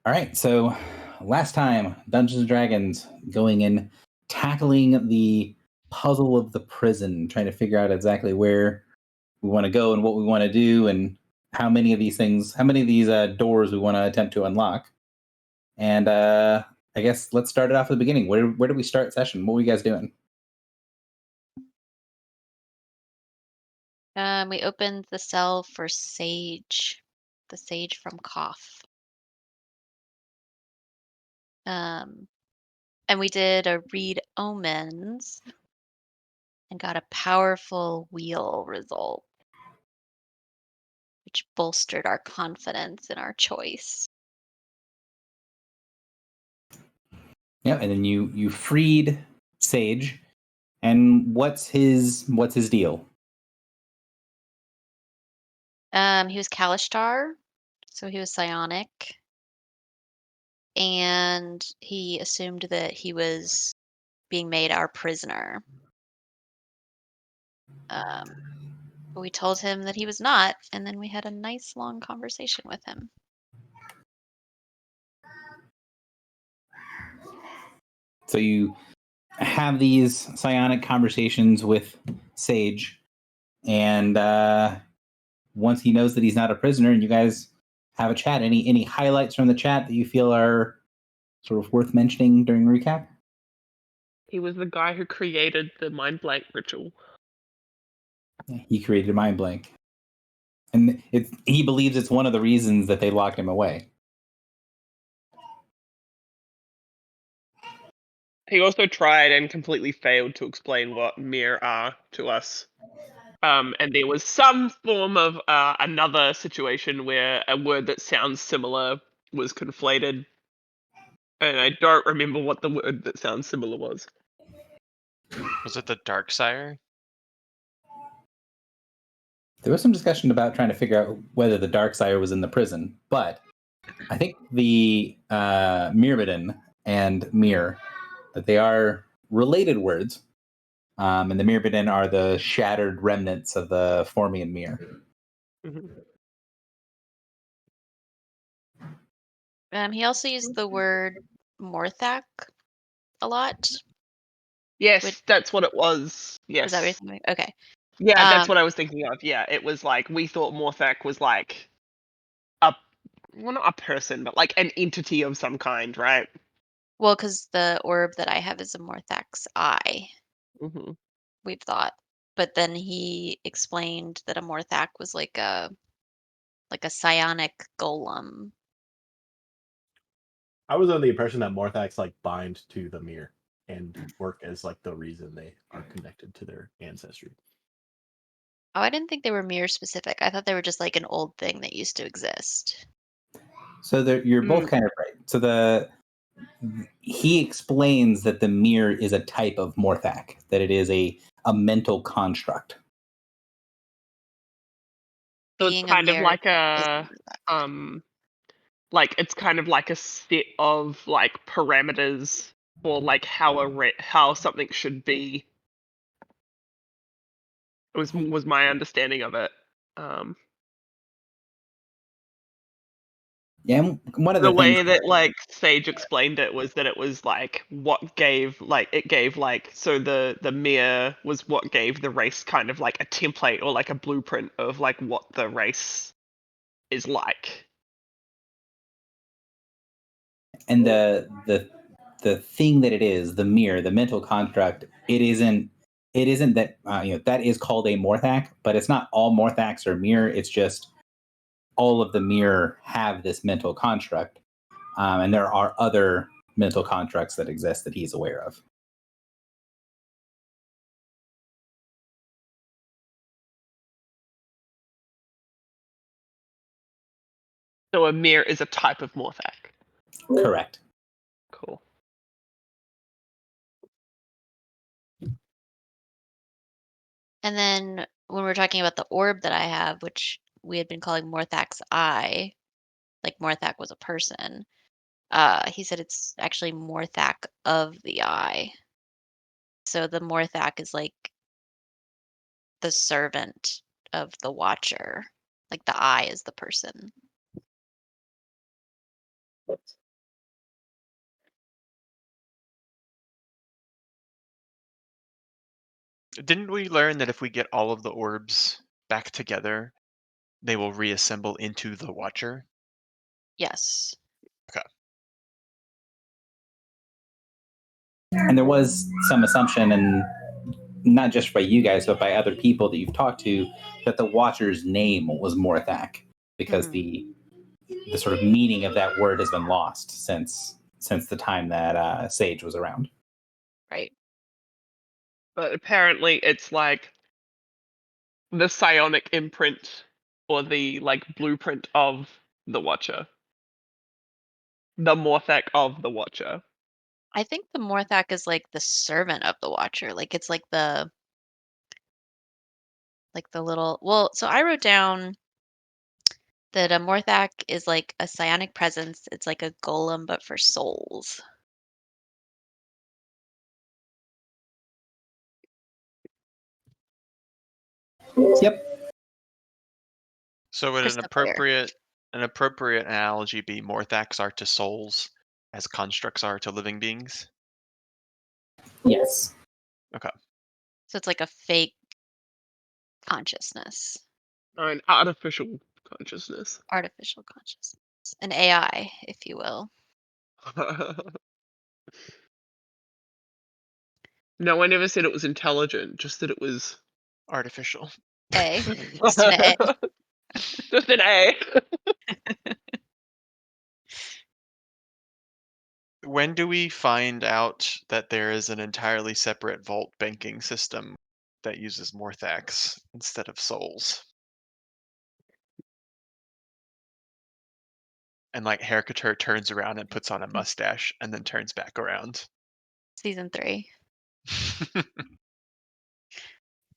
All right, so last time, Dungeons and Dragons, going in, tackling the puzzle of the prison, trying to figure out exactly where we want to go and what we want to do, and how many of these doors we want to attempt to unlock. And I guess let's start it off at the beginning. Where do we start session? What were you guys doing? We opened the cell for Sage, the Sage from Cough. Um, and we did a read omens and got a powerful wheel result, which bolstered our confidence in our choice. Yeah, and then you freed Sage, and what's his deal? He was Kalishtar, so he was psionic, and he assumed that he was being made our prisoner. Um, but we told him that he was not, and then we had a nice long conversation with him. So you have these psionic conversations with Sage, and once he knows that he's not a prisoner, and you guys have a chat, any highlights from the chat that you feel are sort of worth mentioning during recap? He was the guy who created the mind blank ritual. He created a mind blank, and he believes it's one of the reasons that they locked him away. He also tried and completely failed to explain what Mir are to us. And there was some form of another situation where a word that sounds similar was conflated. And I don't remember what the word that sounds similar was. Was it the Dark Sire? There was some discussion about trying to figure out whether the Darksire was in the prison, but I think the Myrmidon and Mir, that they are related words, and the Myrmidon are the shattered remnants of the Formian Mir. Mhm. He also used the word Morthak a lot. Yes, Which- that's what it was. Yes. Is that what you're thinking? Okay. Yeah, that's what I was thinking of. Yeah, it was like we thought Morthak was like not a person, but like an entity of some kind, right? Well, because the orb that I have is a Morthak's eye, Mm-hmm. we've thought. But then he explained that a Morthak was like a psionic golem. I was under the impression that Morthacs like bind to the mirror and work as like the reason they are connected to their ancestry. Oh, I didn't think they were mirror specific. I thought they were just like an old thing that used to exist. So you're both kind of right. So he explains that the Mir is a type of Morthak, that it is a mental construct. So Being it's a kind of mirror like isn't like it's kind of like a set of like parameters for like how something should be. It was my understanding of it. Yeah, and one of The the things. way that like Sage explained it was that it was like what gave like it gave like so the mirror was what gave the race kind of like a template or like a blueprint of like what the race is like. And the thing that it is, the Mir, the mental construct, it isn't that that is called a Morthak, but it's not all Morthaks are Mir. It's just all of the Mir have this mental construct, and there are other mental constructs that exist that he's aware of. So a mirror is a type of Morthak. Correct. Cool. And then when we're talking about the orb that I have, which we had been calling Morthak's eye, like Morthak was a person, he said it's actually Morthak of the eye. So the Morthak is like the servant of the watcher. Like the eye is the person. Didn't we learn that if we get all of the orbs back together, they will reassemble into the Watcher? Yes. And there was some assumption, and not just by you guys, but by other people that you've talked to, that the Watcher's name was Morthak, because the sort of meaning of that word has been lost since the time that Sage was around. Right. But apparently it's like the psionic imprint or the like blueprint of the Watcher. The Morthak of the Watcher. I think the Morthak is like the servant of the Watcher. Like it's like the little. Well, so I wrote down that a Morthak is like a psionic presence. It's like a golem, but for souls. Yep. So would Crystal clear. an appropriate analogy be Morthaks are to souls as constructs are to living beings? Yes. So it's like a fake consciousness, An artificial consciousness. artificial consciousness, an AI, if you will. No, I never said it was intelligent, just that it was Artificial. A. Just an A. just an A. When do we find out that there is an entirely separate vault banking system that uses Morthaks instead of souls? And like Hericature turns around and puts on a mustache and then turns back around. Season 3.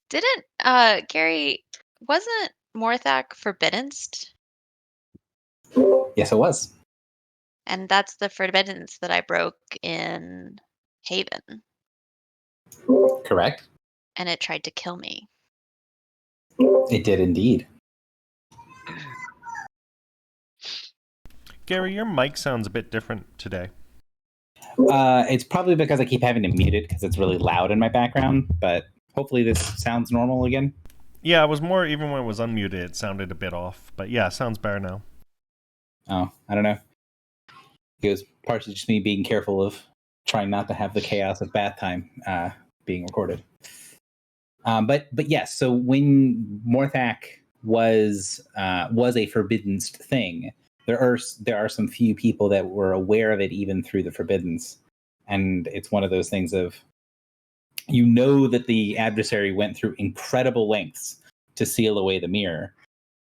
Didn't Gary, wasn't Morthak forbiddenced? Yes, it was. And that's the forbiddance that I broke in Haven. Correct. And it tried to kill me. It did indeed. Gary, your mic sounds a bit different today. It's probably because I keep having to mute it because it's really loud in my background, but hopefully this sounds normal again. Yeah, it was more, even when it was unmuted, it sounded a bit off. But yeah, sounds better now. Oh, I don't know. It was partially just me being careful of trying not to have the chaos of bath time being recorded. But yes, so when Morthak was a forbiddance thing, there are some few people that were aware of it even through the forbiddance, and it's one of those things of, you know, that the adversary went through incredible lengths to seal away the mirror,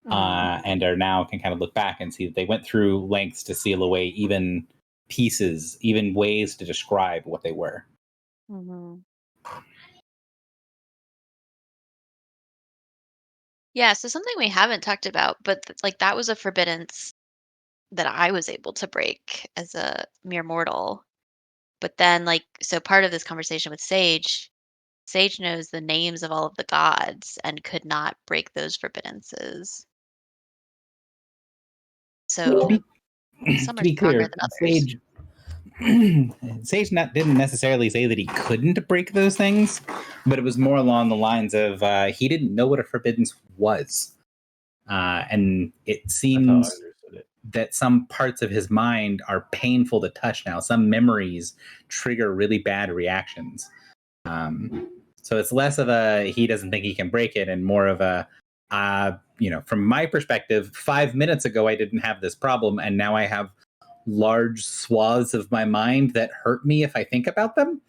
and are now can kind of look back and see that they went through lengths to seal away even pieces, even ways to describe what they were. Yeah, so something we haven't talked about, but like that was a forbiddance that I was able to break as a mere mortal. But then, like, so part of this conversation with Sage knows the names of all of the gods and could not break those forbiddances. So some To are be stronger clear, than others. Sage didn't necessarily say that he couldn't break those things, but it was more along the lines of he didn't know what a forbiddance was. And it seems that some parts of his mind are painful to touch now. Some memories trigger really bad reactions. So it's less of a he doesn't think he can break it and more of a, from my perspective, 5 minutes ago I didn't have this problem and now I have large swaths of my mind that hurt me if I think about them.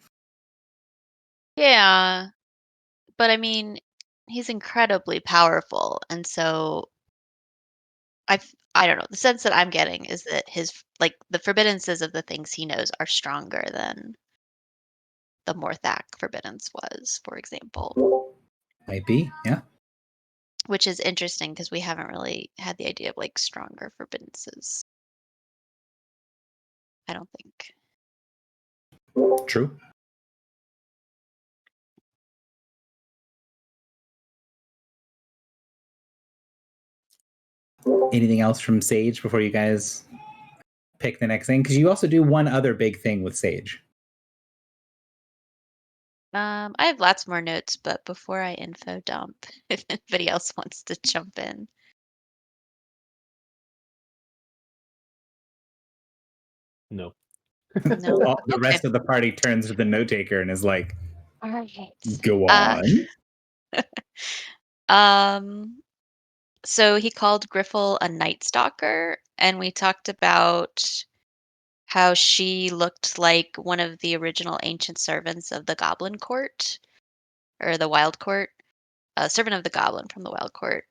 Yeah. But I mean, he's incredibly powerful. And so I don't know. The sense that I'm getting is that his, like, the forbiddances of the things he knows are stronger than the Morthak forbiddance was, for example. Might be, yeah. Which is interesting because we haven't really had the idea of like stronger forbiddances. I don't think. True. Anything else from Sage before you guys pick the next thing? Because you also do one other big thing with Sage. I have lots more notes, but before I info dump, if anybody else wants to jump in. No. No. All, the Okay. rest of the party turns to the note taker and is like, All right. "Go Uh, on." So he called Griffle a Night Stalker, and we talked about how she looked like one of the original ancient servants of the Goblin Court, or the Wild Court, servant of the Goblin from the Wild Court.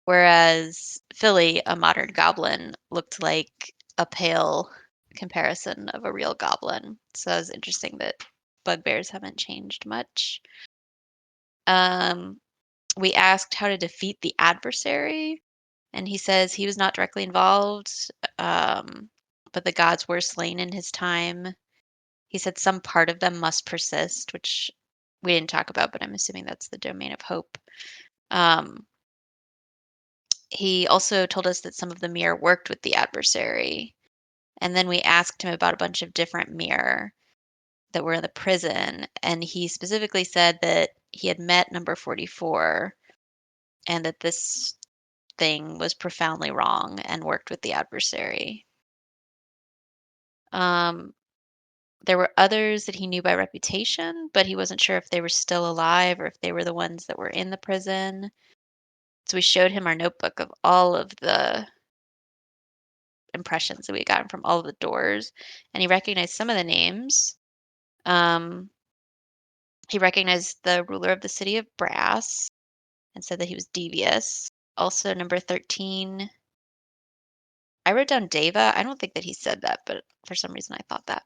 Whereas Philly, a modern goblin, looked like a pale comparison of a real goblin. So it was interesting that bugbears haven't changed much. We asked how to defeat the adversary, and he says he was not directly involved, but the gods were slain in his time. He said some part of them must persist, which we didn't talk about, but I'm assuming that's the domain of hope. He also told us that some of the mirror worked with the adversary. And then we asked him about a bunch of different mirror that were in the prison. And he specifically said that he had met number 44 and that this thing was profoundly wrong and worked with the adversary. There were others that he knew by reputation, but he wasn't sure if they were still alive or if they were the ones that were in the prison. So we showed him our notebook of all of the impressions that we had gotten from all of the doors, and he recognized some of the names. He recognized the ruler of the city of Brass and said that he was devious. Also, number 13. I wrote down Deva. I don't think that he said that, but for some reason I thought that.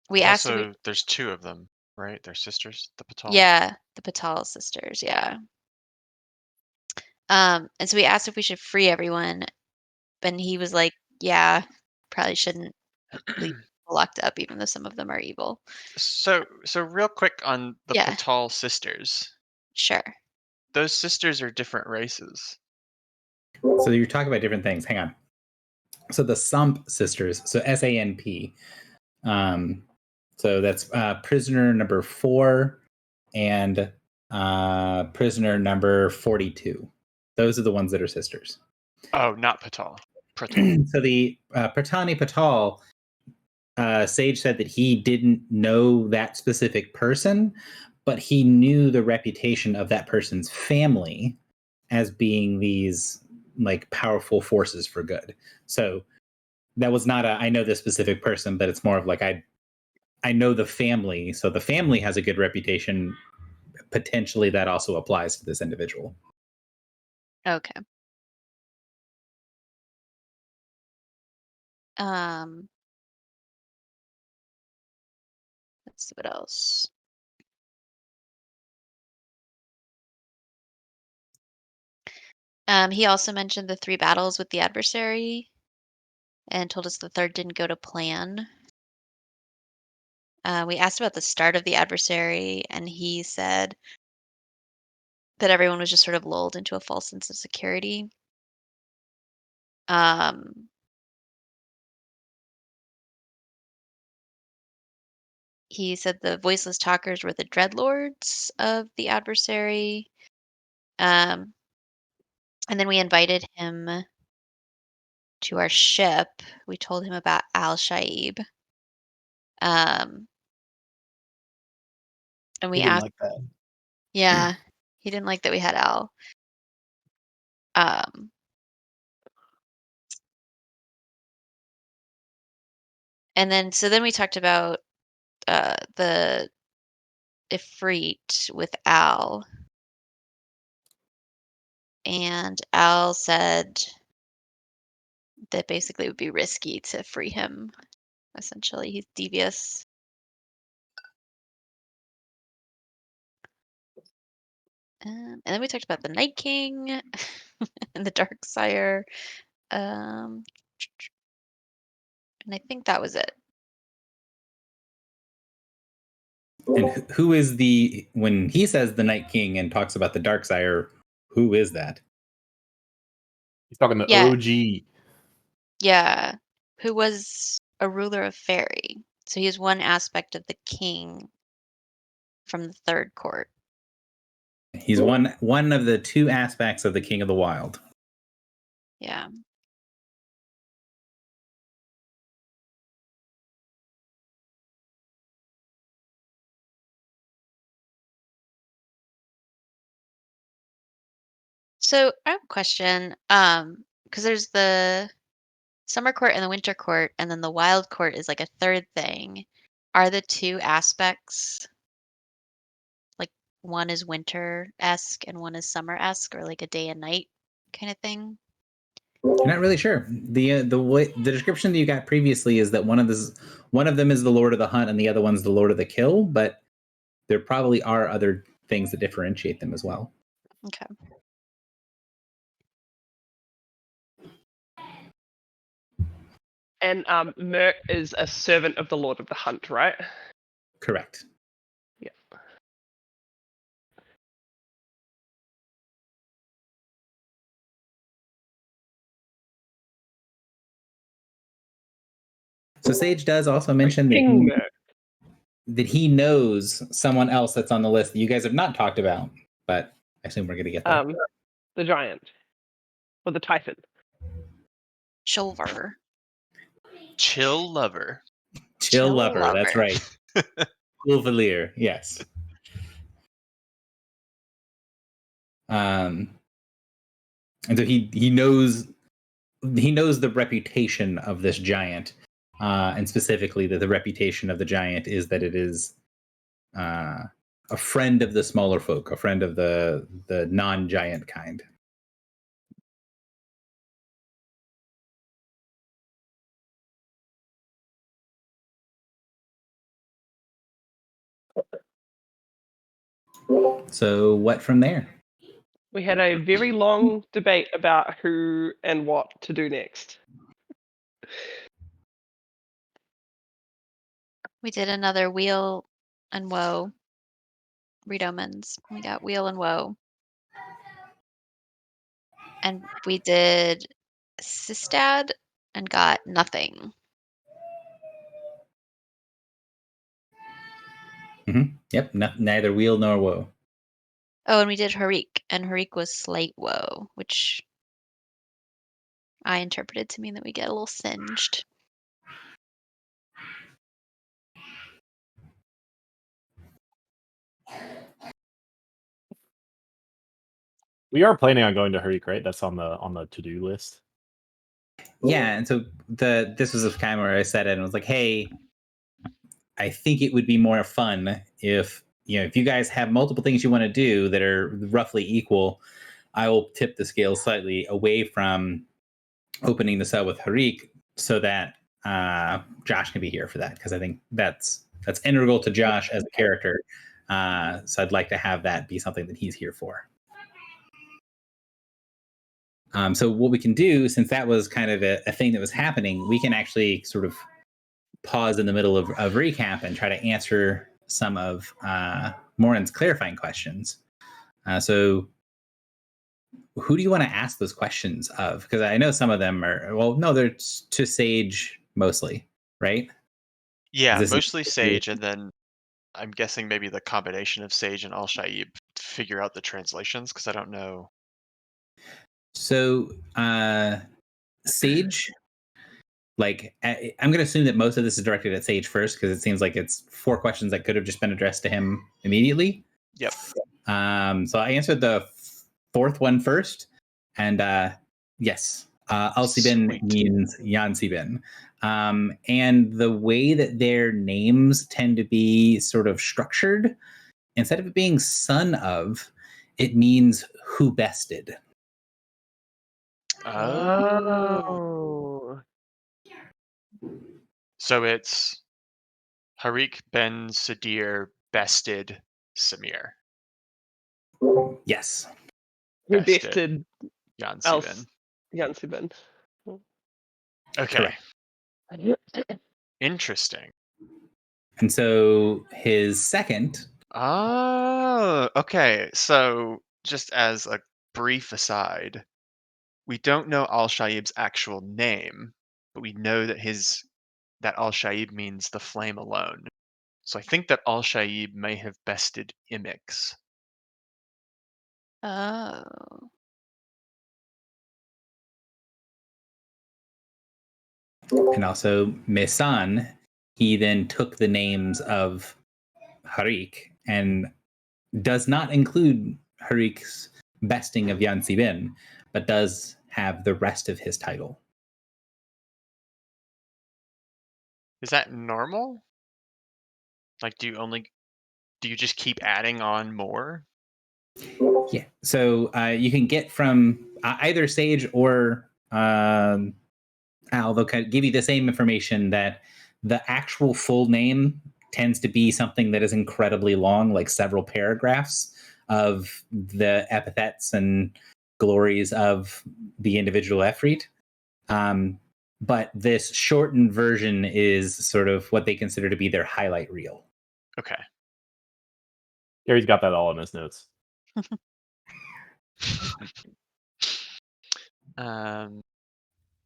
We asked if Also, there's two of them, right? They're sisters, the Patal. yeah, the Patal sisters, yeah. And so we asked if we should free everyone, and he was like, yeah, probably shouldn't leave people locked up, even though some of them are evil. So real quick on the Yeah. Patal sisters. Sure. Those sisters are different races. So you're talking about different things. Hang on. So the Sump sisters, so SANP. So that's prisoner number 4 and prisoner number 42. Those are the ones that are sisters. Oh, not Patal. Pratal. So the Pratani Patal, Sage said that he didn't know that specific person, but he knew the reputation of that person's family as being these like powerful forces for good. So that was not I know this specific person, but it's more of like I know the family, so the family has a good reputation. Potentially that also applies to this individual. Okay. Let's see what else. He also mentioned the 3 battles with the adversary and told us the third didn't go to plan. We asked about the start of the adversary, and he said that everyone was just sort of lulled into a false sense of security. He said the voiceless talkers were the dreadlords of the adversary. And then we invited him to our ship. We told him about Al Shaib. And we He didn't asked, like that. yeah, he didn't like that we had Al. And then we talked about the Ifrit with Al. And Al said that basically it would be risky to free him. Essentially, he's devious. And then we talked about the Night King and the Dark Sire. And I think that was it. And who is when he says the Night King and talks about the Dark Sire, who is that? He's talking to Yeah. OG. Yeah, who was a ruler of Fairy. So he is one aspect of the king from the third court. He's one of the two aspects of the King of the Wild. Yeah. So I have a question. Because there's the summer court and the winter court, and then the wild court is like a third thing. Are the two aspects like one is winter-esque and one is summer-esque, or like a day and night kind of thing? You're not really sure. The description that you got previously is that one of them is the Lord of the Hunt and the other one's the Lord of the Kill, but there probably are other things that differentiate them as well. Okay. And Merc is a servant of the Lord of the Hunt, right? Correct. Yeah. So Sage does also mention King Merc. that he knows someone else that's on the list that you guys have not talked about, but I assume we're going to get there. The giant. Or the Titan. Shulver. Chill lover. Chill lover, that's right. Ulvalir, yes. And so he knows the reputation of this giant, and specifically that the reputation of the giant is that it is a friend of the smaller folk, a friend of the non-giant kind. So what from there? We had a very long debate about who and what to do next. We did another wheel and woe. Read omens. We got wheel and woe. And we did Sistad and got nothing. Yep, neither wheel nor woe. Oh, and we did Harik, and Harik was slight woe, which I interpreted to mean that we get a little singed. We are planning on going to Harik, right? That's on the to-do list. Yeah, and so this was a time where I said it and was like, hey, I think it would be more fun if you guys have multiple things you want to do that are roughly equal, I will tip the scale slightly away from opening this up with Harik so that Josh can be here for that, because I think that's integral to Josh as a character. So I'd like to have that be something that he's here for. So what we can do, since that was kind of a thing that was happening, we can actually sort of pause in the middle of recap and try to answer some of Morin's clarifying questions. So who do you want to ask those questions of? Because I know some of them are, they're to Sage mostly, right? Yeah, mostly Sage, and then I'm guessing maybe the combination of Sage and Al-Shaib to figure out the translations, because I don't know. So Sage, like, I'm going to assume that most of this is directed at Sage first, because it seems like it's 4 questions that could have just been addressed to him immediately. Yep. So I answered the 4th one first, and yes, Al-Sibin means Yan-Sibin. And the way that their names tend to be sort of structured, instead of it being son of, it means who bested. Oh. So it's Harik ben Sadir bested Samir. Yes. Who bested Yan-Sibin. Yan-Sibin. Okay. Interesting. And so his second. Oh, okay. So just as a brief aside, we don't know Al-Shaib's actual name, but we know that that Al-Shaib means the flame alone. So I think that Al-Shaib may have bested Imix. Oh. And also Mesan, he then took the names of Harik and does not include Harik's besting of Yan Sibin, but does have the rest of his title. Is that normal? Like, do you just keep adding on more? Yeah. So you can get from either Sage or Al, they'll kind of give you the same information that the actual full name tends to be something that is incredibly long, like several paragraphs of the epithets and glories of the individual Efreet. But this shortened version is sort of what they consider to be their highlight reel. Okay. Gary's got that all in his notes.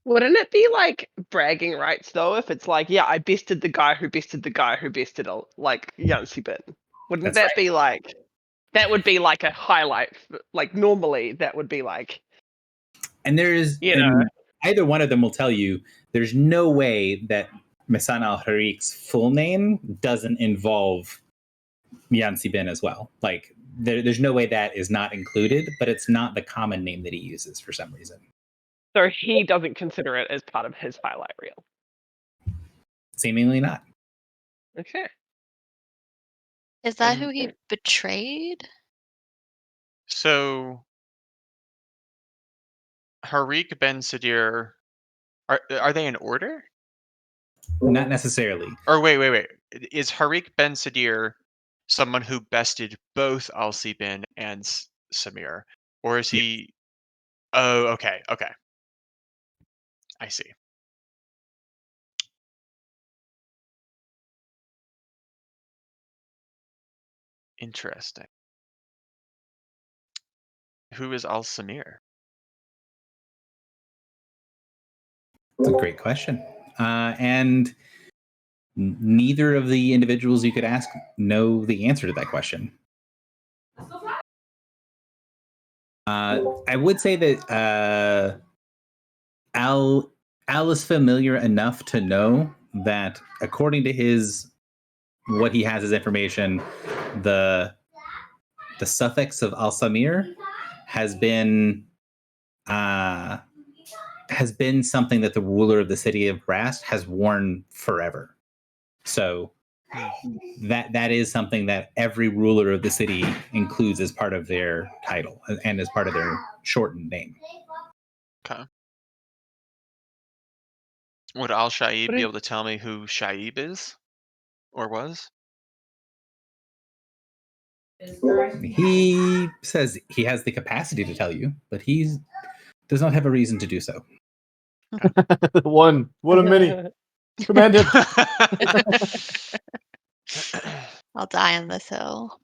Wouldn't it be like bragging rights though if it's like, yeah, I bested the guy who bested the guy who bested like Yan Sibin? Wouldn't That's that right. be like, that would be like a highlight? Like normally that would be like, And there's, you know, and either one of them will tell you there's no way that Mesan al-Harik's full name doesn't involve Yan Sibin as well. Like there's no way that is not included, but it's not the common name that he uses for some reason. so he doesn't consider it as part of his highlight reel. Seemingly not. Okay. Is that And- who he betrayed? So Harik Ben Sadir, are they in order? Not necessarily. Or wait. Is Harik Ben Sadir someone who bested both Al-Sibin and Samir? Or is he... Oh, okay. I see. Interesting. Who is Al-Samir? It's a great question. And neither of the individuals you could ask know the answer to that question. I would say that Al is familiar enough to know that according to what he has as information, the suffix of Al-Samir has been something that the ruler of the city of Rast has worn forever. So that is something that every ruler of the city includes as part of their title and as part of their shortened name. Okay. Would Al-Shaib But be it- able to tell me who Shaib is? Or was? He says he has the capacity to tell you, but he does not have a reason to do so. One. What a mini. Command him. I'll die on this hill.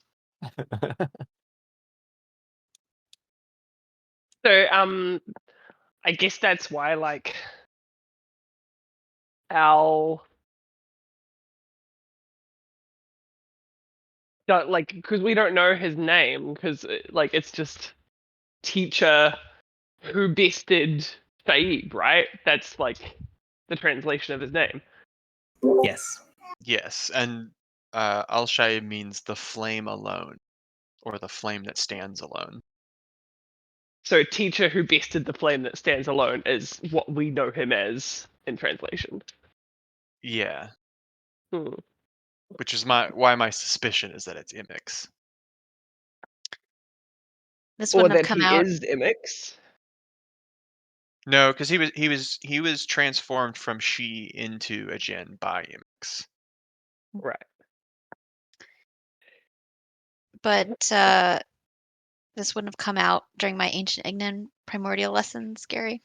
So I guess that's why like Al don't like, because we don't know his name, because like it's just teacher who bested Saeed, right? That's like the translation of his name. Yes. Yes, and Al-Shaib means the flame alone, or the flame that stands alone. So teacher who bested the flame that stands alone is what we know him as in translation. Yeah, Hmm. which is why my suspicion is that it's Imix. This Or wouldn't have that come he out. is Imix. No, because he was transformed from she into a Jinn by Imix. Right. But this wouldn't have come out during my Ancient Ignan primordial lessons, Gary.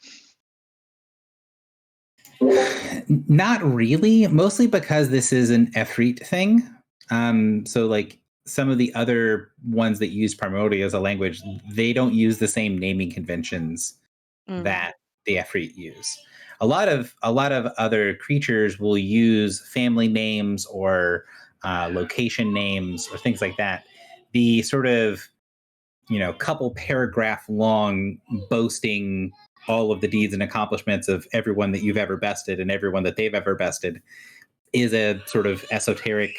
Not really, mostly because this is an Efreet thing. So like some of the other ones that use Primordial as a language, they don't use the same naming conventions Mm. that the Efreet use. a lot of other creatures will use family names or location names or things like that. The sort of couple paragraph long boasting all of the deeds and accomplishments of everyone that you've ever bested and everyone that they've ever bested is a sort of esoteric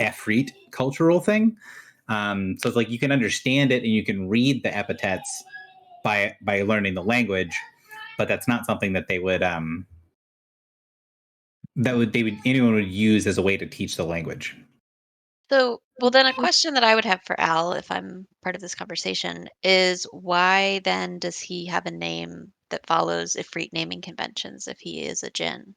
Efreet cultural thing. So it's like you can understand it and you can read the epithets by learning the language, but that's not something that they would anyone would use as a way to teach the language. So, well, then a question that I would have for Al, if I'm part of this conversation, is why then does he have a name that follows Ifrit naming conventions if he is a Jinn?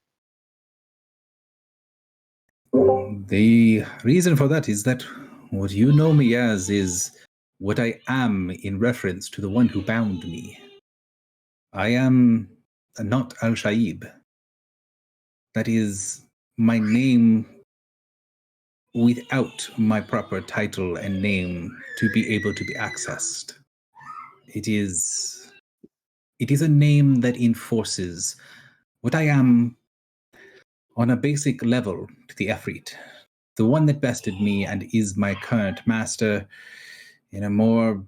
The reason for that is that what you know me as is what I am in reference to the one who bound me. I am not Al-Shaib. That is my name without my proper title and name to be able to be accessed. It is a name that enforces what I am on a basic level to the Efreet, the one that bested me and is my current master in a more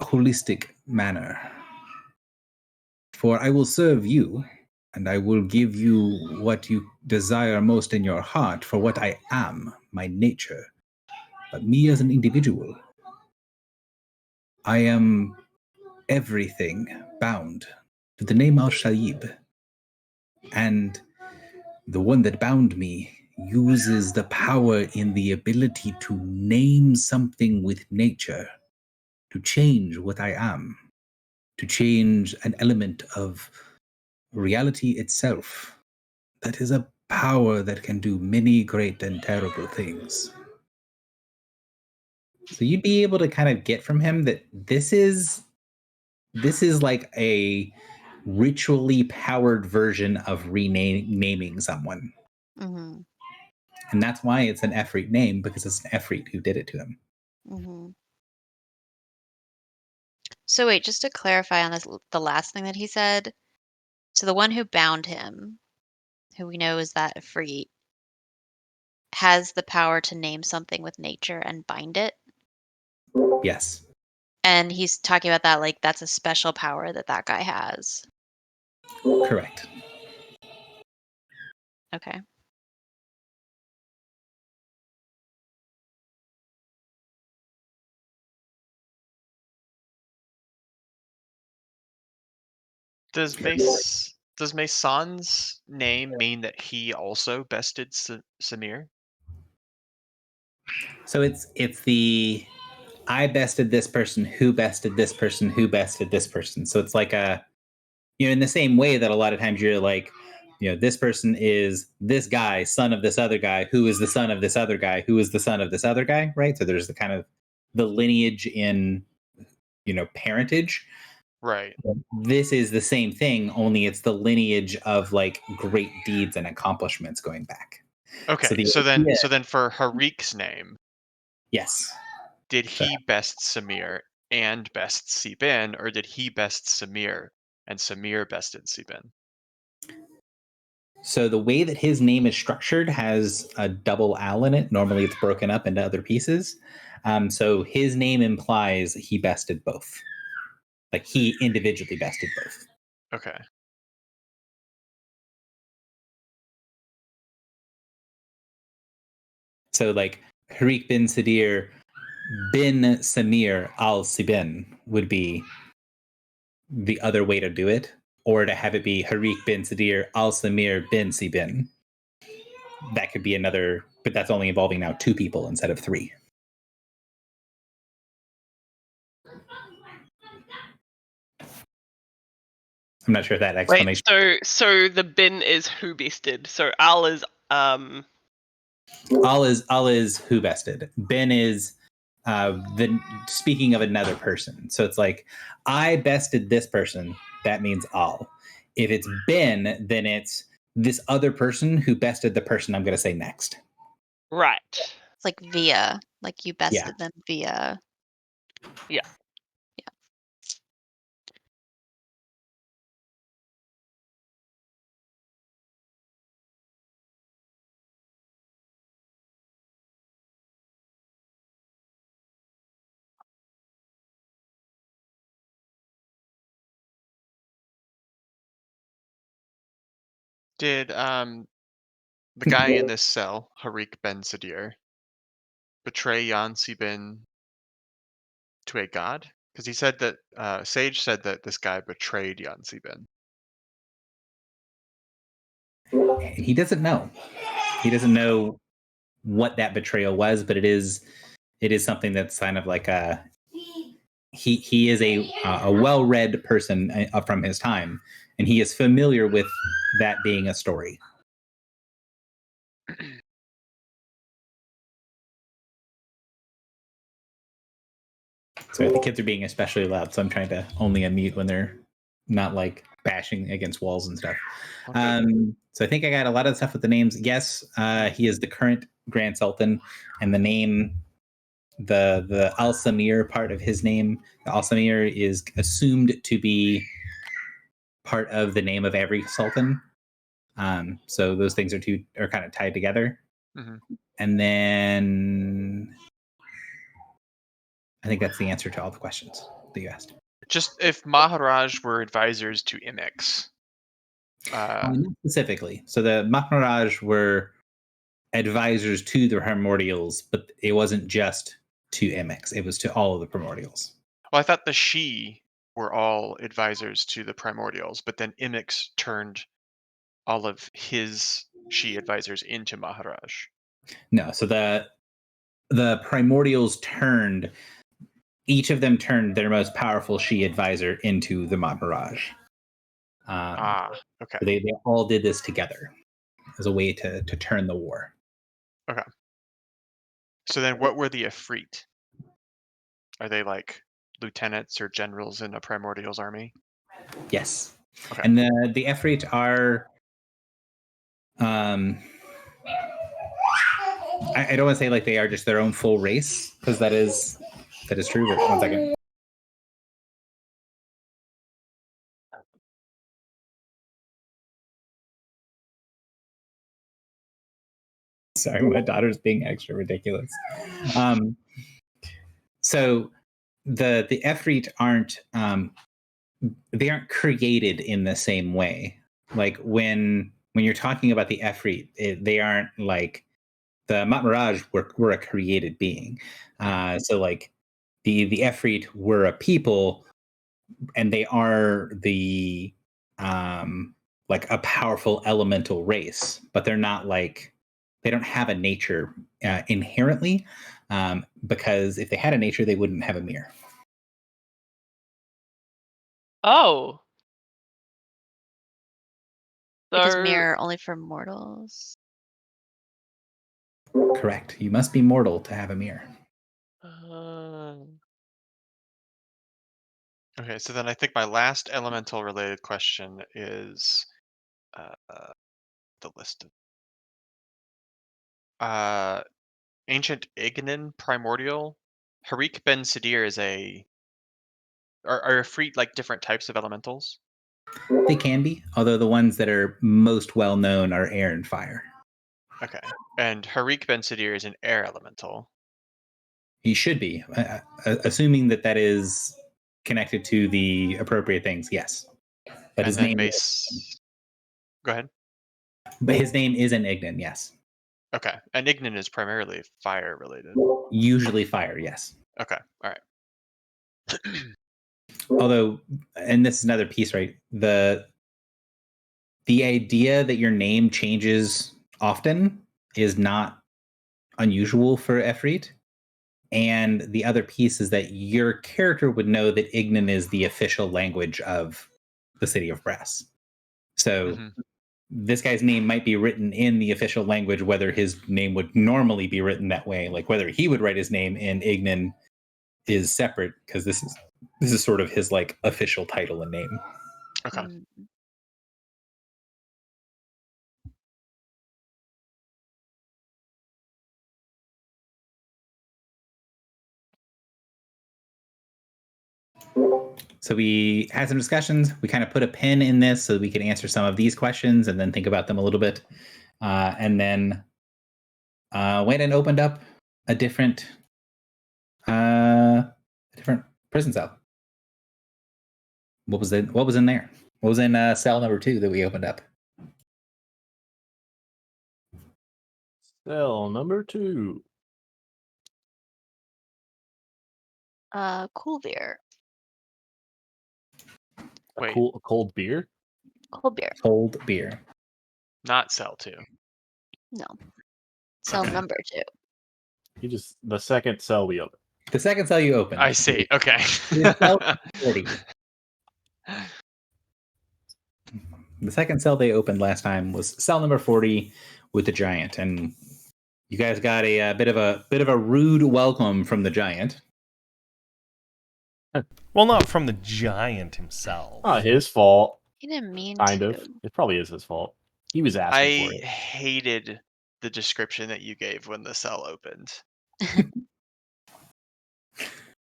holistic manner. For I will serve you, and I will give you what you desire most in your heart for what I am, my nature. But me as an individual, I am everything bound to the name Al-Shaib. And the one that bound me uses the power in the ability to name something with nature, to change what I am, to change an element of reality itself. That is a power that can do many great and terrible things. So you'd be able to kind of get from him that this is like a ritually powered version of renaming someone. Mm-hmm. And that's why it's an Efreet name, because it's an Efreet who did it to him. Mm-hmm. So wait, just to clarify on this, the last thing that he said. So the one who bound him, who we know is that Ifrit, has the power to name something with nature and bind it. Yes. And he's talking about that like that's a special power that that guy has. Correct. Okay. Does Mason's name mean that he also bested Samir? So it's the I bested this person, who bested this person, who bested this person. So it's like in the same way that a lot of times you're like, this person is this guy, son of this other guy, who is the son of this other guy, who is the son of this other guy, right? So there's the kind of the lineage in, parentage. Right. This is the same thing, only it's the lineage of like great deeds and accomplishments going back. Okay. the So idea- then for Harik's name, yes. did he best Samir and best Sibin, or did he best Samir and Samir bested Sibin? So the way that his name is structured has a double Al in it. Normally it's broken up into other pieces. So his name implies he bested both. Like he individually bested both. Okay. So like Harik bin Sadir bin Samir al-Sibin would be the other way to do it. Or to have it be Harik bin Sadir al-Samir bin Sibin. That could be another, but that's only involving now 2 people instead of 3. I'm not sure if that explanation. Wait, so the bin is who bested. So Al is Al is who bested. Ben is the speaking of another person. So it's like I bested this person. That means Al. If it's Ben, then it's this other person who bested the person I'm going to say next. right. It's like via, like you bested them via. Yeah. Yeah. Did the guy in this cell, Harik Ben Sadir, betray Jan Sibin to a god? Because he said that Sage said that this guy betrayed Jan Sibin. He doesn't know. He doesn't know what that betrayal was, but it is something that's kind of like a he is a well-read person from his time, and he is familiar with that being a story. So the kids are being especially loud, so I'm trying to only unmute when they're not like bashing against walls and stuff. Okay. So I think I got a lot of stuff with the names. Yes, he is the current Grand Sultan, and the name, the Al Samir part of his name, the Al Samir is assumed to be part of the name of every sultan. So those things are kind of tied together. Mhm. And then I think that's the answer to all the questions that you asked. Just if Maharaj were advisors to Imix. Not specifically. So the Maharaj were advisors to the primordials, but it wasn't just to Imix. It was to all of the primordials. Well, I thought the Shi were all advisors to the primordials, but then Imix turned all of his Shi advisors into Maharaj. No, so the primordials each of them turned their most powerful Shi advisor into the Maharaj. Okay. So they all did this together as a way to turn the war. Okay. So then what were the Efreet? Are they like lieutenants or generals in a primordials army? Yes. Okay. And the Efreet are I don't want to say like they are just their own full race, because that is true, but 1 second. Sorry, my daughter's being extra ridiculous. So the Efreet aren't they aren't created in the same way. Like when you're talking about the Efreet, they aren't like the Maharaj were a created being. So like the Efreet were a people, and they are the like a powerful elemental race, but they're not like, they don't have a nature inherently, because if they had a nature, they wouldn't have a mirror. Oh. Because So- mirror only for mortals. Correct. You must be mortal to have a mirror. Okay, so then I think my last elemental related question is the list of ancient Ignan primordial. Harik Ben Sadir is are Efreet like different types of elementals? They can be, although the ones that are most well known are air and fire. Okay. And Harik Ben Sadir is an air elemental. He should be, assuming that is connected to the appropriate things. Yes, but And his then name. Mace. Go ahead. But his name is an Ignan. Yes. Okay. And Ignan is primarily fire related. Usually fire. Yes. Okay. All right. Although, and this is another piece, right? The idea that your name changes often is not unusual for Efreet. And the other piece is that your character would know that Ignan is the official language of the City of Brass. So this guy's name might be written in the official language, whether his name would normally be written that way. Like whether he would write his name in Ignan is separate, because this is sort of his like official title and name. Okay. So we had some discussions. We kind of put a pin in this so that we could answer some of these questions and then think about them a little bit. And then went and opened up a different prison cell. What was in there? What was in cell number 2 that we opened up? Cell number 2. Cool beer. Wait, A cold beer? Cold beer. Cold beer. not cell 2. No. Cell Okay. number 2. The second cell we open. The second cell you open. I see. Okay. is cell 40. The second cell they opened last time was cell number 40 with the giant, and you guys got a bit of a rude welcome from the giant. Well, not from the giant himself. Not his fault. He didn't mean Kind to. of. It probably is his fault. He was asking for I it. hated the description that you gave when the cell opened.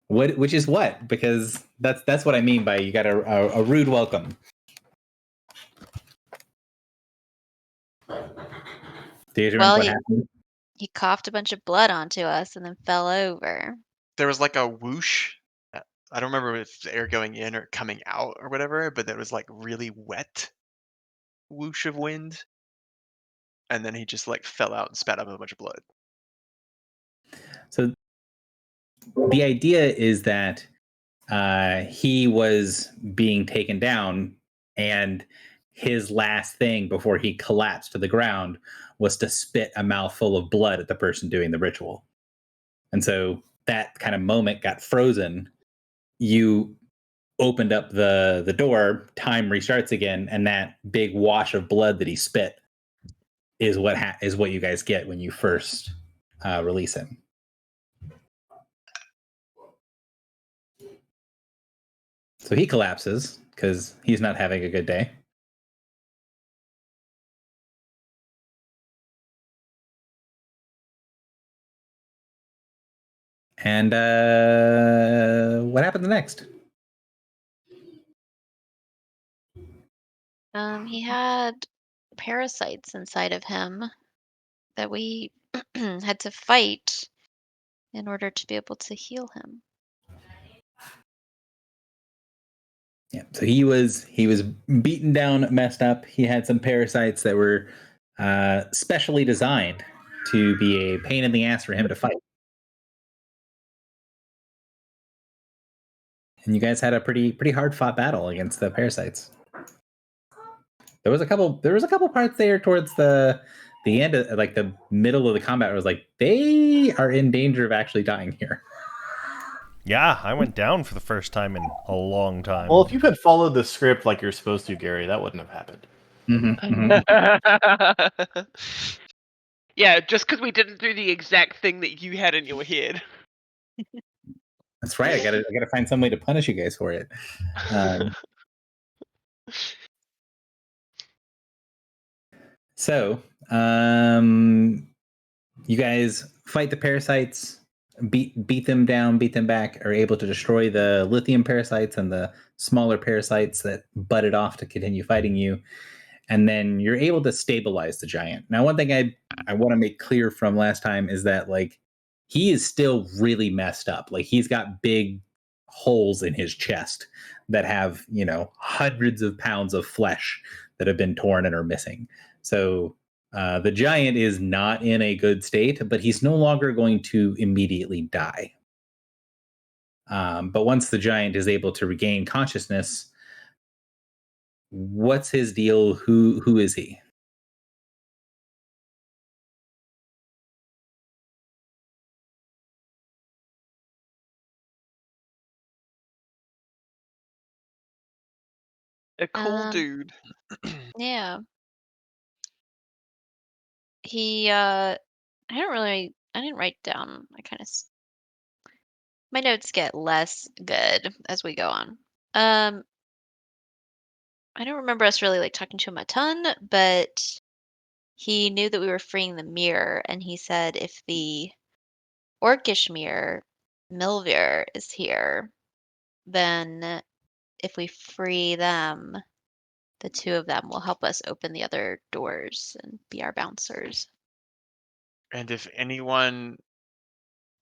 Which is what? Because that's what I mean by you got a rude welcome. Do you remember Well, what he- happened? He coughed a bunch of blood onto us and then fell over. There was like a whoosh. I don't remember if the air going in or coming out or whatever, but there was like really wet whoosh of wind. And then he just like fell out and spat up a bunch of blood. So the idea is that he was being taken down, and his last thing before he collapsed to the ground was to spit a mouthful of blood at the person doing the ritual. And so that kind of moment got frozen. You opened up the door, time restarts again, and that big wash of blood that he spit is what you guys get when you first release him. So he collapses because he's not having a good day. And what happens next? He had parasites inside of him that we had to fight in order to be able to heal him. Yeah, so he was beaten down, messed up. He had some parasites that were specially designed to be a pain in the ass for him to fight. And you guys had a pretty hard fought battle against the parasites. There was a couple parts there towards the end of, like, the middle of the combat where it was like they are in danger of actually dying here. Yeah, I went down for the first time in a long time. Well, if you had followed the script like you're supposed to, Gary, that wouldn't have happened. Yeah, just because we didn't do the exact thing that you had in your head. That's right. I gotta find some way to punish you guys for it. So, you guys fight the parasites, beat them down, beat them back, are able to destroy the lithium parasites and the smaller parasites that butted off to continue fighting you. And then you're able to stabilize the giant. Now, one thing I want to make clear from last time is that, like, he is still really messed up. Like, he's got big holes in his chest that have, hundreds of pounds of flesh that have been torn and are missing. So the giant is not in a good state, but he's no longer going to immediately die. But once the giant is able to regain consciousness, what's his deal? Who is he? A cool Um, dude. Yeah. He I didn't write down. My notes get less good as we go on. I don't remember us really like talking to him a ton, but he knew that we were freeing the mirror, and he said if the orcish mirror, Milvir, is here, then if we free them, the two of them will help us open the other doors and be our bouncers. And if anyone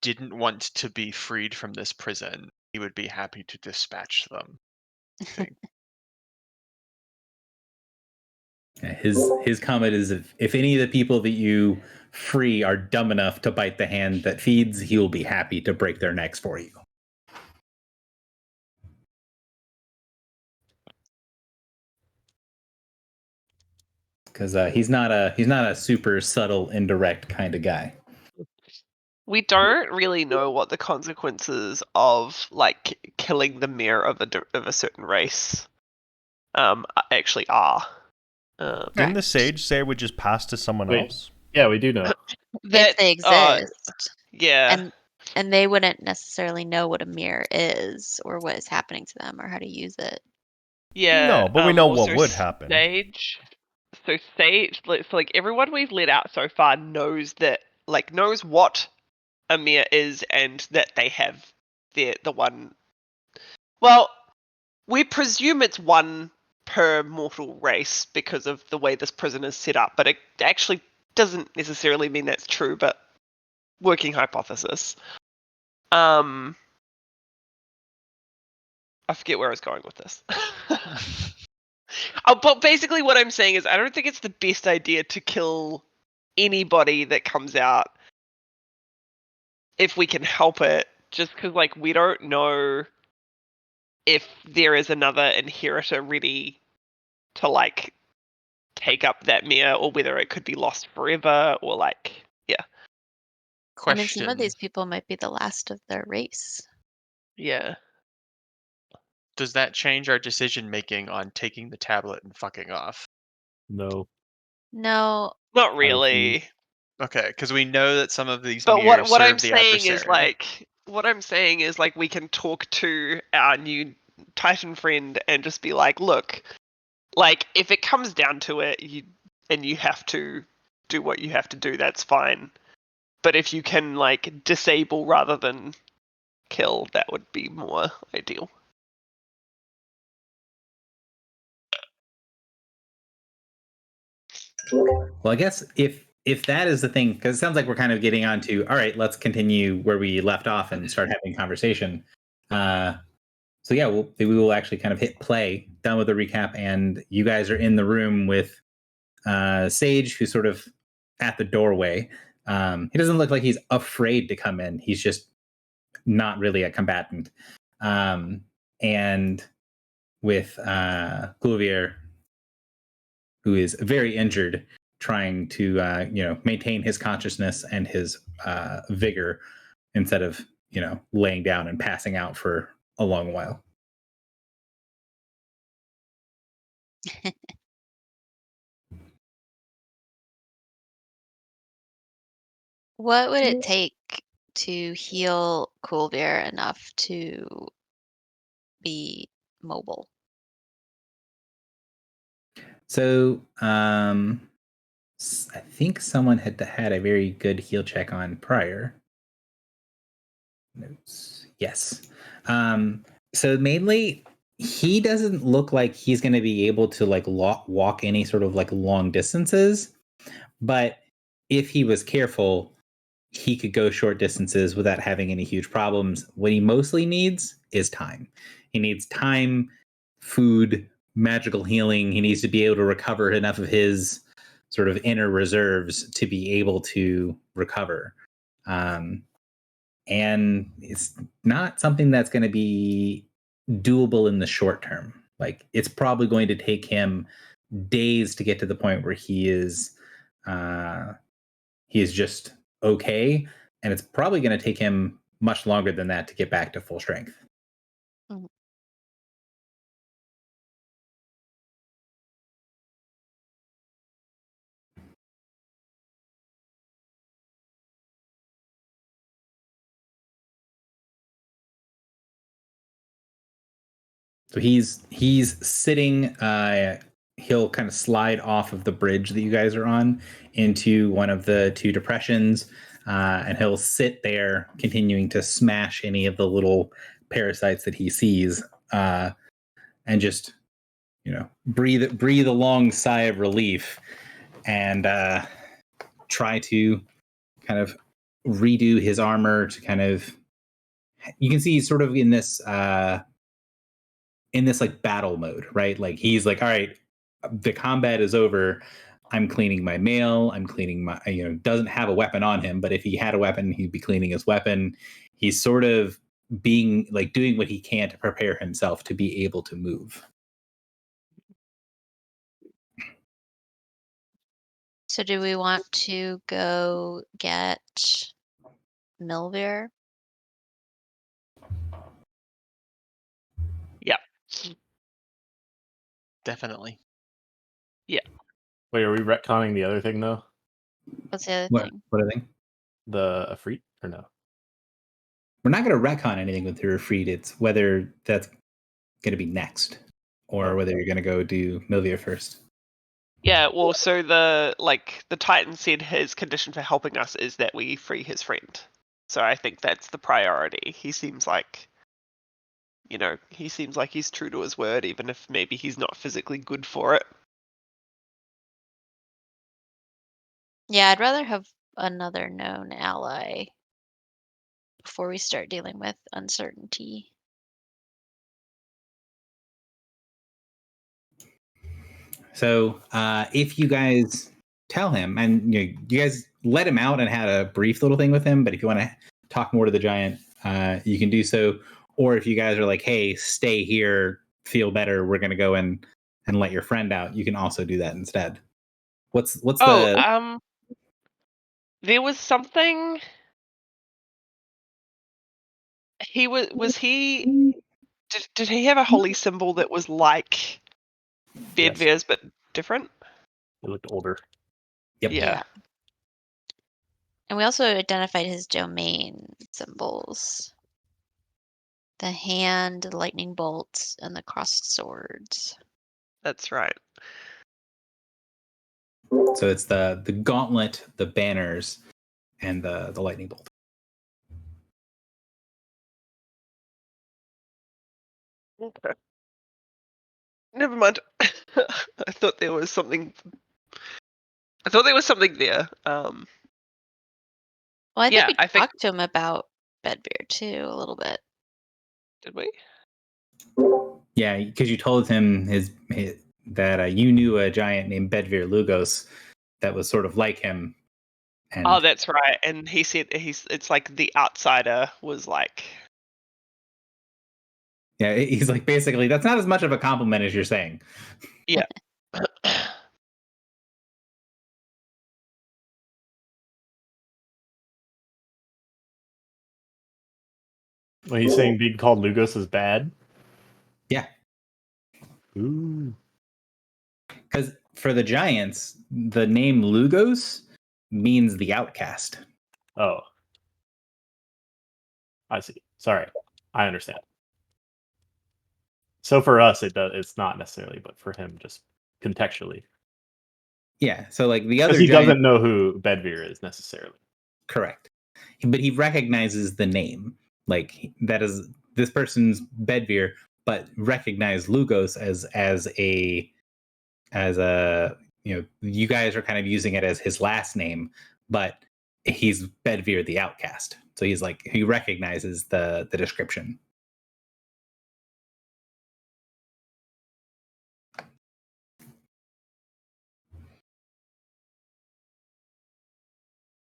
didn't want to be freed from this prison, he would be happy to dispatch them. I think. His comment is if any of the people that you free are dumb enough to bite the hand that feeds, he will be happy to break their necks for you. Because he's not a super subtle, indirect kind of guy. We don't really know what the consequences of like killing the mayor of a certain race actually are. Didn't the sage say it would just pass to someone Wait. else? Yeah, we do know. If they exist. Yeah. And they wouldn't necessarily know what a mirror is or what is happening to them or how to use it. Yeah. No, but we know what also would happen. Sage. So Sage, so like everyone we've let out so far knows what a mirror is and that they have the one. Well, we presume it's one per mortal race because of the way this prison is set up, but it actually doesn't necessarily mean that's true. But working hypothesis. I forget where I was going with this. But basically what I'm saying is I don't think it's the best idea to kill anybody that comes out if we can help it, just because like we don't know if there is another inheritor ready to like take up that mirror, or whether it could be lost forever, or like I mean, some Question. of these people might be the last of their race. yeah. Does that change our decision making on taking the tablet and fucking off? No. No, Not really. Okay, because we know that some of these But mirrors what I'm serve the saying adversary. is like we can talk to our new Titan friend and just be like, look, like if it comes down to it, you have to do what you have to do, that's fine. But if you can like disable rather than kill, that would be more ideal. Well, I guess if that is the thing, because it sounds like we're kind of getting on to, all right, let's continue where we left off and start having conversation. So yeah, we will actually kind of hit play, done with the recap, and you guys are in the room with Sage, who's sort of at the doorway. He doesn't look like he's afraid to come in. He's just not really a combatant. And with Gouvier, who is very injured, trying to maintain his consciousness and his vigor instead of laying down and passing out for a long while. what would it take to heal Coolbear enough to be mobile? So I think someone had a very good heal check on prior. Notes. Yes. So mainly he doesn't look like he's going to be able to like walk any sort of like long distances, but if he was careful, he could go short distances without having any huge problems. What he mostly needs is time. He needs time, food, magical healing. He needs to be able to recover enough of his sort of inner reserves to be able to recover. And it's not something that's going to be doable in the short term. Like it's probably going to take him days to get to the point where he is just okay, and it's probably going to take him much longer than that to get back to full strength. Mhm. So he's sitting. He'll kind of slide off of the bridge that you guys are on into one of the two depressions, and he'll sit there, continuing to smash any of the little parasites that he sees, and just breathe a long sigh of relief, and try to kind of redo his armor to kind of. You can see he's sort of in this like battle mode, right? Like he's like, all right, the combat is over. I'm cleaning my mail. I'm cleaning my, doesn't have a weapon on him, but if he had a weapon, he'd be cleaning his weapon. He's sort of being like doing what he can to prepare himself to be able to move. So do we want to go get Milvir? Definitely. Wait, are we retconning the other thing though? What's the other What thing? what are they? The Afreet or no? We're not going to retcon anything with the Refreed. It's whether that's going to be next, or whether you're going to go do Milvia first. Yeah, well, so the Titan said his condition for helping us is that we free his friend. So I think that's the priority. He seems like, he's true to his word, even if maybe he's not physically good for it. Yeah, I'd rather have another known ally before we start dealing with uncertainty. So if you guys tell him, and you guys let him out and had a brief little thing with him, but if you want to talk more to the giant, you can do so. Or if you guys are like, hey, stay here, feel better, we're going to go and let your friend out, you can also do that instead. What's the... There was something. Was he? Did he have a holy symbol that was like Yes. Bedvir's but different? It looked older. Yep. Yeah. And we also identified his domain symbols. The hand, the lightning bolts, and the crossed swords. That's right. So it's the gauntlet, the banners, and the lightning bolt. Okay. Never mind. I thought there was something. there. Well, I think Yeah, we I think- talked to him about Bedbeer too a little bit. Did we? Yeah, because you told him that you knew a giant named Bedvir Lugos that was sort of like him. And Oh, that's right. And he said it's like the outsider was like. yeah, he's like, basically, that's not as much of a compliment as you're saying. Yeah. Well, he's saying being called Lugos is bad. Yeah. Ooh. Because for the giants, the name Lugos means the outcast. Oh. I see. Sorry. I understand. So for us, it's not necessarily, but for him, just contextually. Yeah, so like the other Because he giant, doesn't know who Bedvir is necessarily. correct, but he recognizes the name. Like that is this person's Bedvir, but recognize Lugos as a you guys are kind of using it as his last name, but he's Bedvir the outcast. So he's like, he recognizes the description.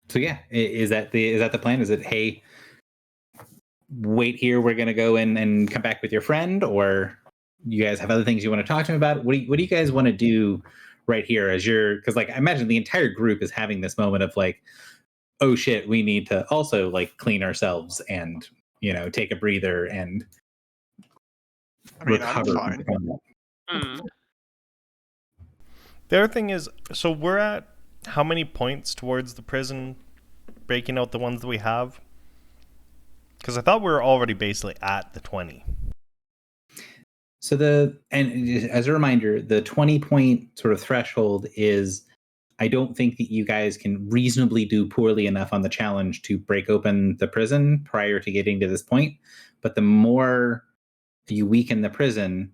So yeah, is that the plan? Is it, hey, wait here, we're gonna go in and come back with your friend, or you guys have other things you want to talk to him about? What do you guys want to do right here as because like I imagine the entire group is having this moment of like, oh shit, we need to also like clean ourselves and take a breather and recover. I'm fine. The other thing is, so we're at how many points towards the prison, breaking out the ones that we have? Because I thought we were already basically at the 20. So and as a reminder, the 20-point sort of threshold is, I don't think that you guys can reasonably do poorly enough on the challenge to break open the prison prior to getting to this point. But the more you weaken the prison,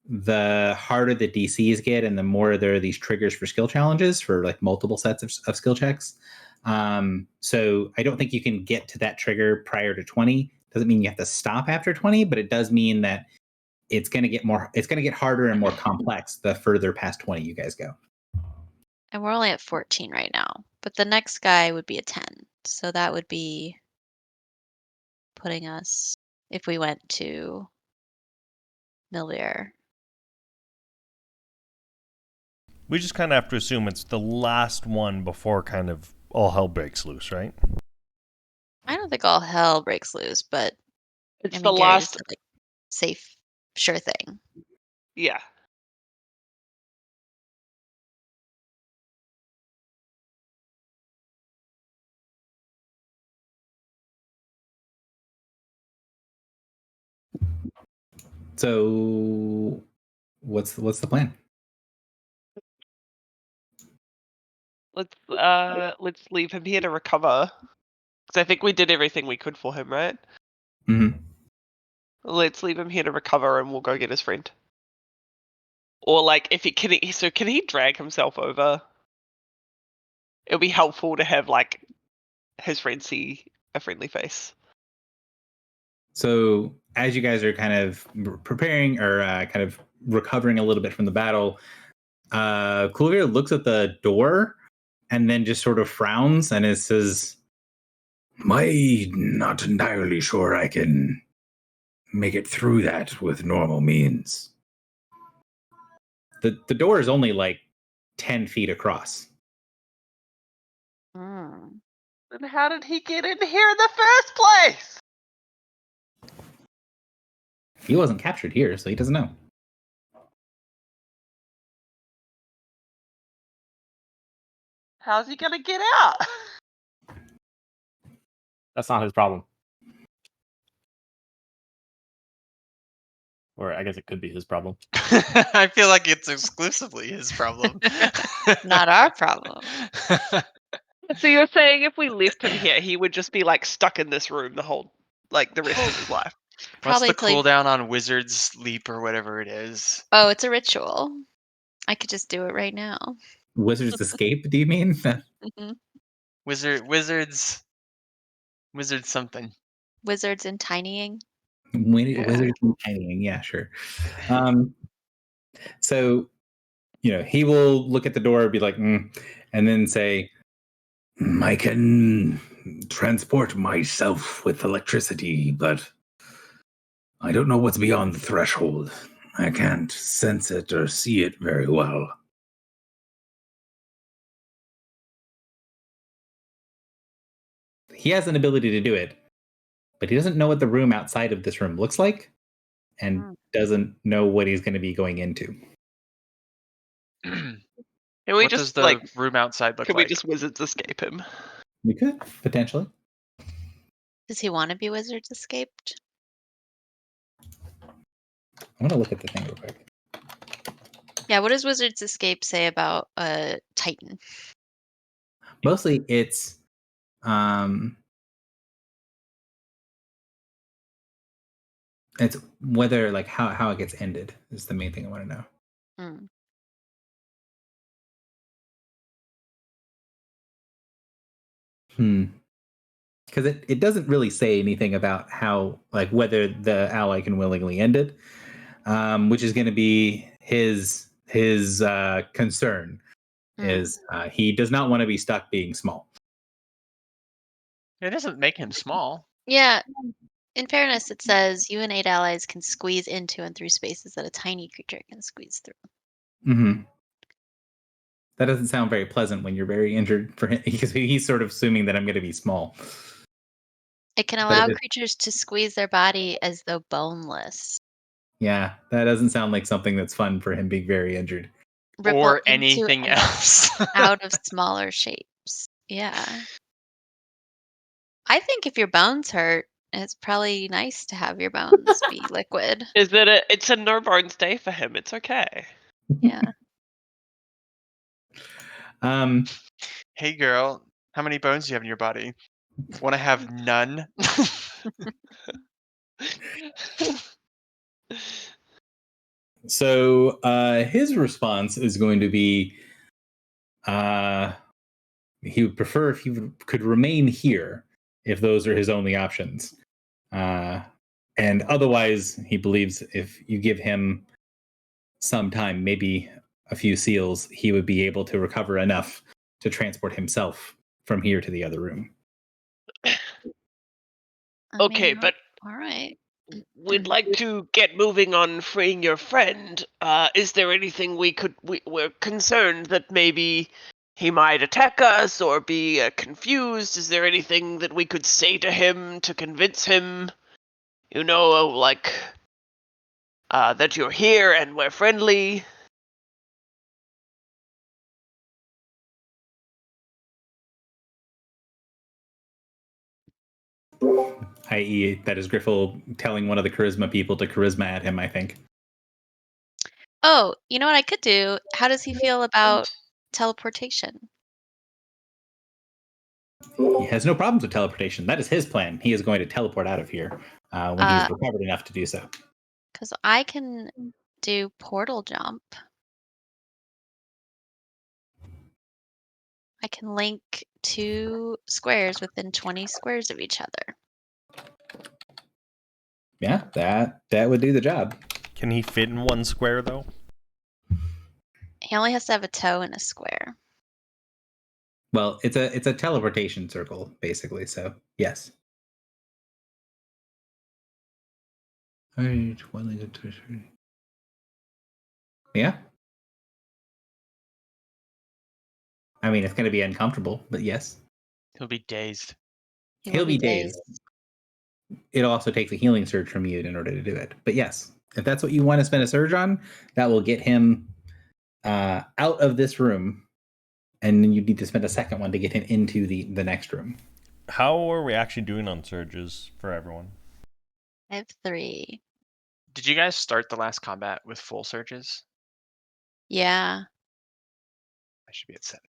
the harder the DCs get, and the more there are these triggers for skill challenges for like multiple sets of skill checks. So I don't think you can get to that trigger prior to 20. Doesn't mean you have to stop after 20, but it does mean that it's going to get harder and more complex the further past 20 you guys go. And we're only at 14 right now. But the next guy would be a 10. So that would be putting us, if we went to Milvier. We just kind of have to assume it's the last one before kind of all hell breaks loose, right? I don't think all hell breaks loose, but It's I mean, the Gary last. just said, like, safe, sure thing. Yeah. So what's the plan? Let's leave him here to recover. Because I think we did everything we could for him, right? Mm-hmm. Let's leave him here to recover, and we'll go get his friend. Or like, if he can, can he drag himself over? It'll be helpful to have like his friend see a friendly face. So as you guys are kind of preparing or kind of recovering a little bit from the battle, Kulvir looks at the door and then just sort of frowns and it says, "I'm not entirely sure I can make it through that with normal means." The door is only like 10 feet across. Mm. Then how did he get in here in the first place? He wasn't captured here, so he doesn't know. How's he gonna get out? That's not his problem. Or I guess it could be his problem. I feel like it's exclusively his problem. Not our problem. So you're saying if we left him here, he would just be like stuck in this room the rest of his life? What's Probably the till he- cooldown on Wizard's Leap or whatever it is? Oh, it's a ritual. I could just do it right now. Wizard's Escape, do you mean? Mhm. Wizards something. Wizards and tinying. Yeah. Wizard's tinying, yeah, sure. So, he will look at the door, be like, and then say, "I can transport myself with electricity, but I don't know what's beyond the threshold. I can't sense it or see it very well." He has an ability to do it, but he doesn't know what the room outside of this room looks like and doesn't know what he's going to be going into. Can we What does just the room outside look can like? we just wizards escape him? We could, potentially. Does he want to be Wizards Escaped? I'm going to look at the thing real quick. Yeah, what does Wizards Escape say about Titan? Mostly it's it's whether like how it gets ended is the main thing I want to know. Mm. Because it doesn't really say anything about how, like, whether the ally can willingly end it, which is going to be his concern. Is he does not want to be stuck being small. It doesn't make him small. Yeah, in fairness, it says you and 8 allies can squeeze into and through spaces that a tiny creature can squeeze through. Mm-hmm. That doesn't sound very pleasant when you're very injured for him, because he's sort of assuming that I'm going to be small. It can allow creatures to squeeze their body as though boneless. Yeah, that doesn't sound like something that's fun for him being very injured. Ripple Or into anything and else. out of smaller shapes. Yeah. I think if your bones hurt, it's probably nice to have your bones be liquid. It's a no bones day for him. It's okay. Yeah. Hey girl, how many bones do you have in your body? Want to have none? So his response is going to be he would prefer if he could remain here if those are his only options. And otherwise, he believes if you give him some time, maybe a few seals, he would be able to recover enough to transport himself from here to the other room. Okay, but all right. we'd like to get moving on freeing your friend. Is there anything we're concerned that maybe he might attack us or be confused? Is there anything that we could say to him to convince him, like, that you're here and we're friendly? I.e., that is Griffle telling one of the charisma people to charisma at him, I think. Oh, you know what I could do? How does he feel about teleportation? He has no problems with teleportation. That is his plan. He is going to teleport out of here when he's recovered enough to do so. Because I can do portal jump. I can link 2 squares within 20 squares of each other. Yeah, that would do the job. Can he fit in one square though? He only has to have a toe in a square. Well, it's a teleportation circle, basically, so yes. Yeah. I mean, it's going to be uncomfortable, but yes. He'll be dazed. He'll be dazed. It also takes a healing surge from you in order to do it. But yes, if that's what you want to spend a surge on, that will get him out of this room. And then you need to spend a second one to get him into the next room. How are we actually doing on surges for everyone? I have 3. Did you guys start the last combat with full surges? Yeah. I should be at 7.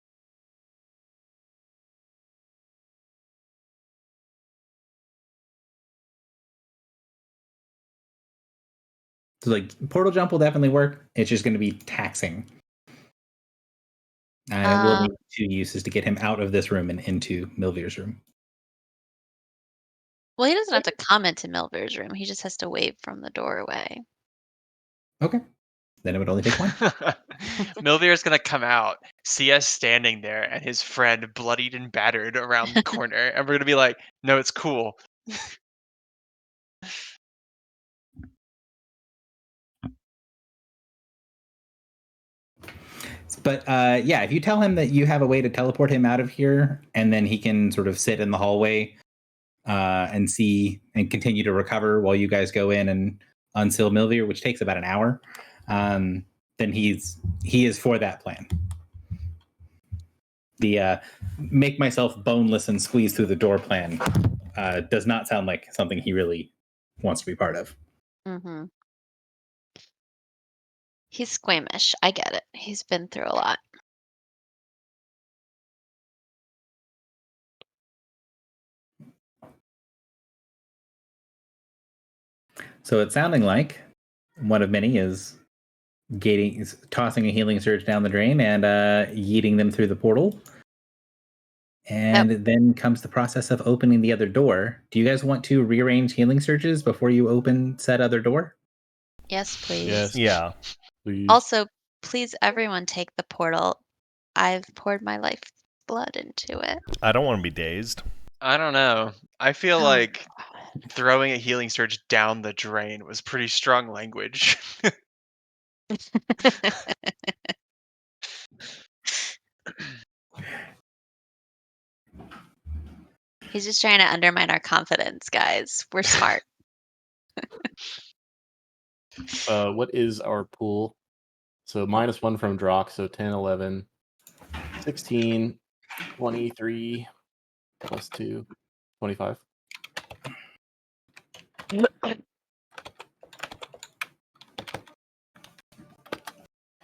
So like portal jump will definitely work. It's just going to be taxing. And it will need 2 uses to get him out of this room and into Milvir's room. Well, he doesn't have to come into Milvir's room. He just has to wave from the doorway. Okay. Then it would only take 1. Milvir's gonna come out, see us standing there, and his friend bloodied and battered around the corner, and we're gonna be like, "No, it's cool." But yeah, if you tell him that you have a way to teleport him out of here, and then he can sort of sit in the hallway and see and continue to recover while you guys go in and unseal Milvir, which takes about an hour, then he is for that plan. The make myself boneless and squeeze through the door plan does not sound like something he really wants to be part of. Mm-hmm. He's squeamish. I get it. He's been through a lot. So it's sounding like one of many is tossing a healing surge down the drain and yeeting them through the portal. And then comes the process of opening the other door. Do you guys want to rearrange healing surges before you open said other door? Yes, please. Yes. Yeah. Please. Also, please, everyone take the portal. I've poured my life blood into it. I don't want to be dazed. I don't know. I feel Oh, like God. throwing a healing surge down the drain was pretty strong language. He's just trying to undermine our confidence, guys. We're smart. What is our pool? So -1 from Drock, so 10, 11, 16, 23, plus 2, 25.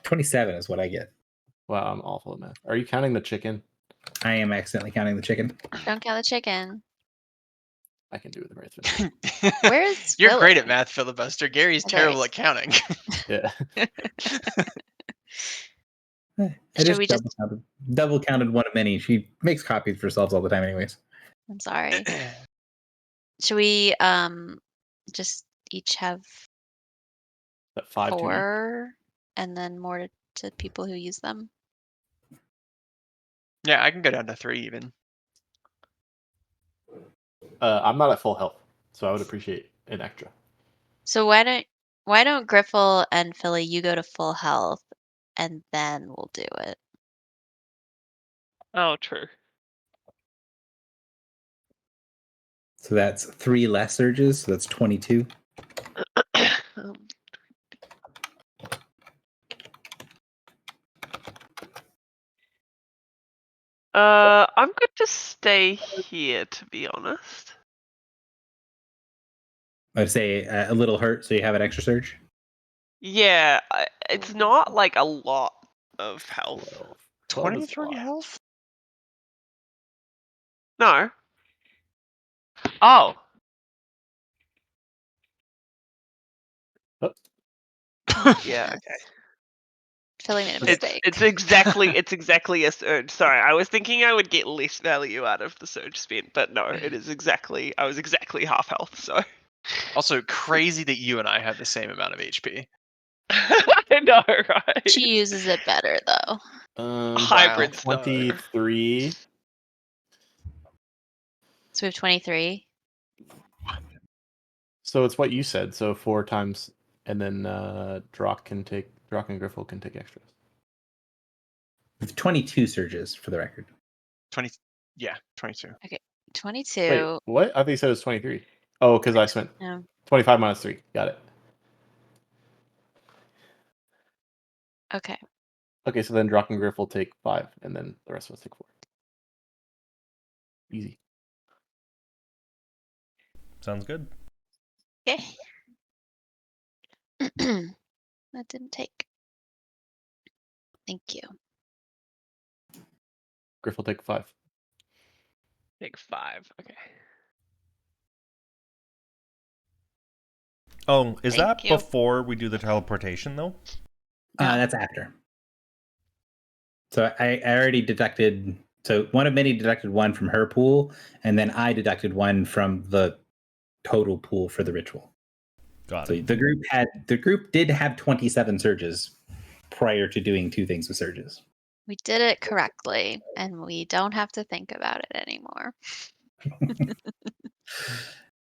$27 is what I get. Wow, I'm awful at math. Are you counting the chicken? I am accidentally counting the chicken. Don't count the chicken. I can do it right. Where's You're great at Philip? math, filibuster. Gary's Okay. terrible at counting. Yeah. I Should we double counted one of many. She makes copies for herself all the time anyways. I'm sorry. Should we just each have That 5 to each. 4, and then more to people who use them. Yeah, I can go down to 3 even. I'm not at full health, so I would appreciate an extra. So why don't Griffle and Philly, you go to full health, and then we'll do it. Oh, true. So that's 3 less surges. So that's 22. Um, I'm good to stay here, to be honest. I'd say a little hurt, so you have an extra surge. Yeah, it's not like a lot of health. 12 is a 23 lot. health? No. Oh. Yeah. Okay. Philly made a It's mistake. it's exactly a surge. Sorry, I was thinking I would get less value out of the surge spent, but no, it is exactly. I was exactly half health. So. Also, crazy that you and I have the same amount of HP. I know, right? She uses it better though. Hybrid stuff. 23. So we have 23. So it's what you said. So 4 times, and then Drock and Griffle can take extras. With 22 surges for the record. 20. Yeah, 22. 22. Wait, what? I think you said it was 23. Oh, because I spent No. 25 minus 3. Got it. Okay. Okay, so then Drock and Griffle take 5, and then the rest of us take 4. Easy. Sounds good. Okay. That didn't take. Thank you. Griffle take 5. Take 5. Okay. Oh, is Thank that you. before we do the teleportation though? No. That's after. So I already deducted. So one of Minnie deducted 1 from her pool, and then I deducted 1 from the total pool for the ritual. Got So it. the group did have 27 surges prior to doing 2 things with surges. We did it correctly, and we don't have to think about it anymore.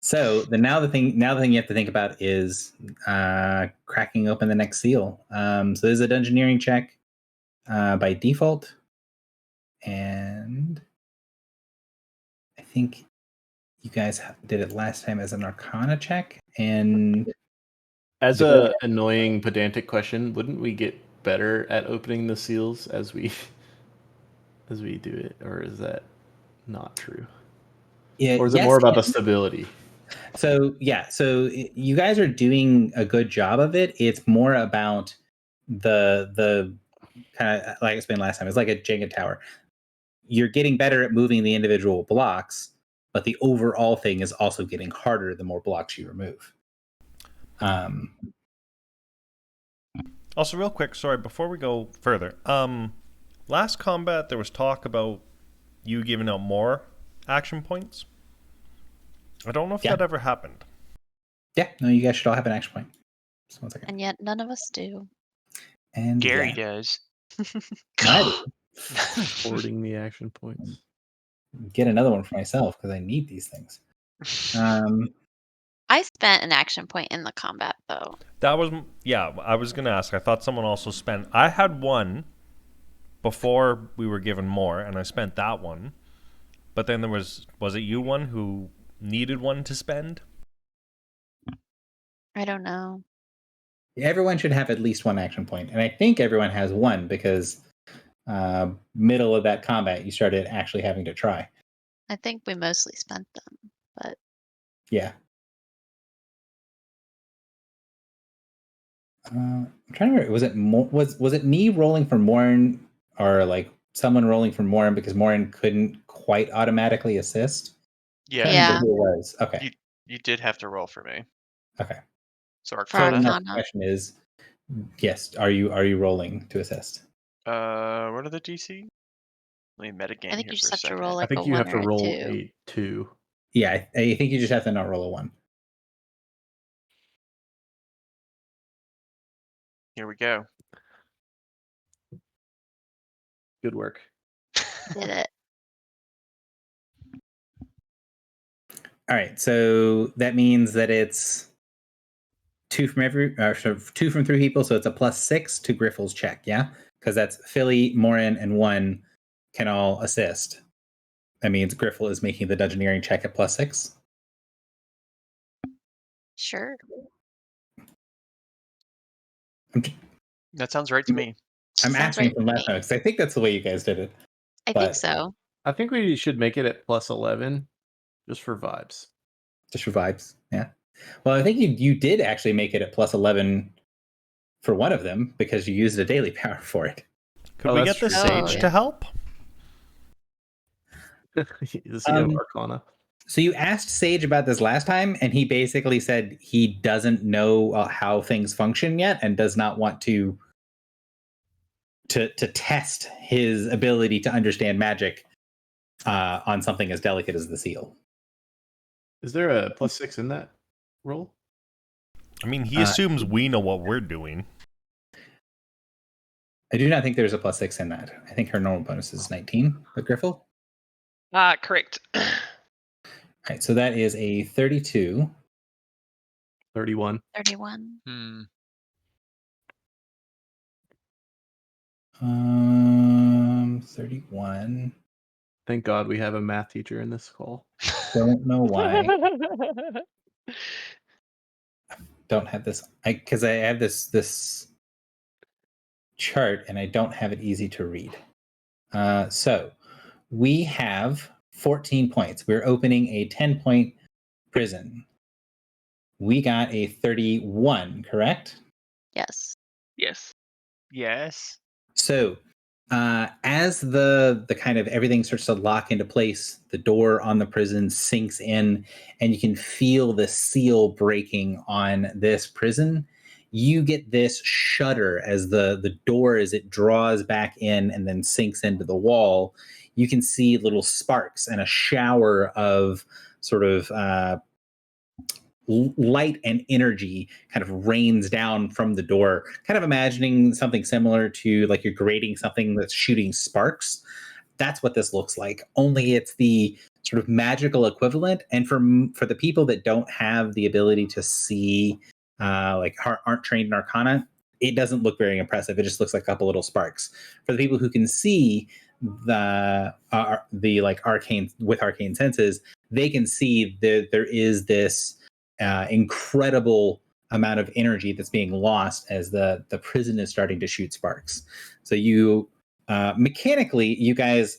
So now the thing you have to think about is cracking open the next seal. So there's a dungeoneering check by default, and I think you guys did it last time as an Arcana check. And As a annoying pedantic question, wouldn't we get better at opening the seals as we do it, or is that not true? yeah, Or is it yes, more about the and- stability? So you guys are doing a good job of it. It's more about the kind of like I explained last time. It's like a Jenga tower. You're getting better at moving the individual blocks, but the overall thing is also getting harder the more blocks you remove. Also, real quick, sorry, before we go further, last combat there was talk about you giving out more action points. I don't know if Yeah. that ever happened. Yeah, no, you guys should all have an action point. Just 1 second. And yet none of us do. And Gary yeah, does. I do. Hoarding the action points. Get another one for myself because I need these things. I spent an action point in the combat though. That was, yeah, I was going to ask. I thought someone also spent. I had 1 before we were given more, and I spent that 1. But then there was it you one who needed 1 to spend? I don't know. Everyone should have at least 1 action point, and I think everyone has 1 because middle of that combat you started actually having to try. I think we mostly spent them, but Yeah. I'm trying to remember. Was it was it me rolling for Morin, or like someone rolling for Morin because Morin couldn't quite automatically assist? Yeah, Can't Yeah. remember who it was. Okay. You did have to roll for me. Okay. So For So the Arcana. next Arcana. question is, yes, are you rolling to assist? What are the DC? Let me metagame I think here you just for a have to second. roll I like think a you 1 have to or a roll 2. a 2. Yeah, I think you just have to not roll a 1. Here we go. Good work. Did it. All right, so that means that it's two from three people, so it's a +6 to Griffle's check, yeah? Because that's Philly, Morin, and 1 can all assist. That means Griffle is making the Dungeoneering check at +6. Sure. That sounds right to me. I'm Sounds asking right from to last me. time because I think that's the way you guys did it. I but- think so. I think we should make it at +11, just for vibes. Just for vibes, yeah. Well, I think you did actually make it at +11 for one of them because you used a daily power for it. Could Oh, we that's get the true. sage Oh, to help? Does he have Arcana? So you asked Sage about this last time, and he basically said he doesn't know how things function yet, and does not want to test his ability to understand magic on something as delicate as the seal. Is there a +6 in that roll? I mean, he assumes we know what we're doing. I do not think there's a +6 in that. I think her normal bonus is 19. But Griffle? Correct. All right, so that is a 32. 31. 31. 31. Thank God we have a math teacher in this call. Don't know why. Don't have this because I have this chart and I don't have it easy to read. So we have 14 points. We're opening a 10-point prison. We got a 31, correct? Yes. Yes. Yes. So as the kind of everything starts to lock into place, the door on the prison sinks in, and you can feel the seal breaking on this prison. You get this shudder as the door, as it draws back in and then sinks into the wall. You can see little sparks and a shower of sort of light and energy kind of rains down from the door, kind of imagining something similar to like you're grating something that's shooting sparks. That's what this looks like, only it's the sort of magical equivalent. And for the people that don't have the ability to see, like aren't trained in Arcana, it doesn't look very impressive. It just looks like a couple little sparks. For the people who can see the like arcane senses, they can see that there is this incredible amount of energy that's being lost as the prison is starting to shoot sparks. So you mechanically, you guys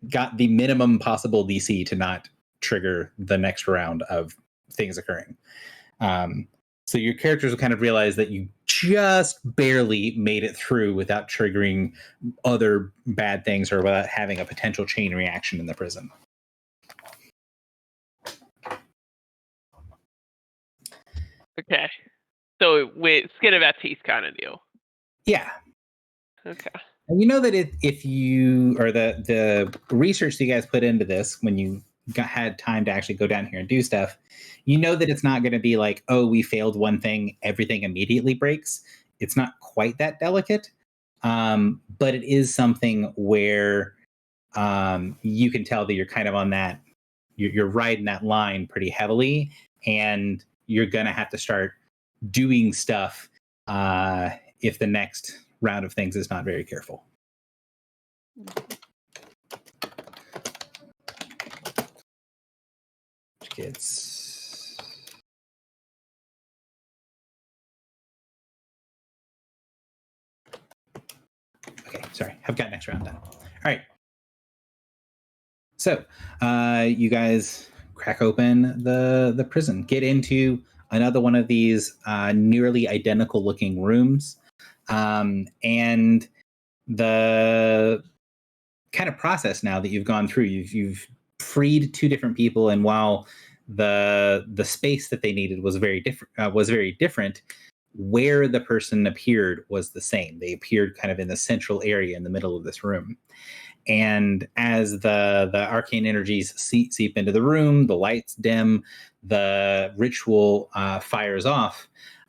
got the minimum possible DC to not trigger the next round of things occurring. So your characters will kind of realize that you just barely made it through without triggering other bad things or without having a potential chain reaction in the prison. Okay. So we're skin of our teeth kind of deal. Yeah. Okay. And you know that if you, or the research that you guys put into this when you had time to actually go down here and do stuff, you know that it's not going to be like, oh, we failed one thing, everything immediately breaks. It's not quite that delicate, but it is something where you can tell that you're kind of on that, you're riding that line pretty heavily, and you're going to have to start doing stuff if the next round of things is not very careful. Kids. Okay, sorry. I've got next round done. All right. So you guys crack open the prison, get into another one of these nearly identical looking rooms. And the kind of process now that you've gone through, you've freed two different people, and while the space that they needed was very different, where the person appeared was the same. They appeared kind of in the central area in the middle of this room. And as the arcane energies seep into the room, the lights dim, the ritual fires off.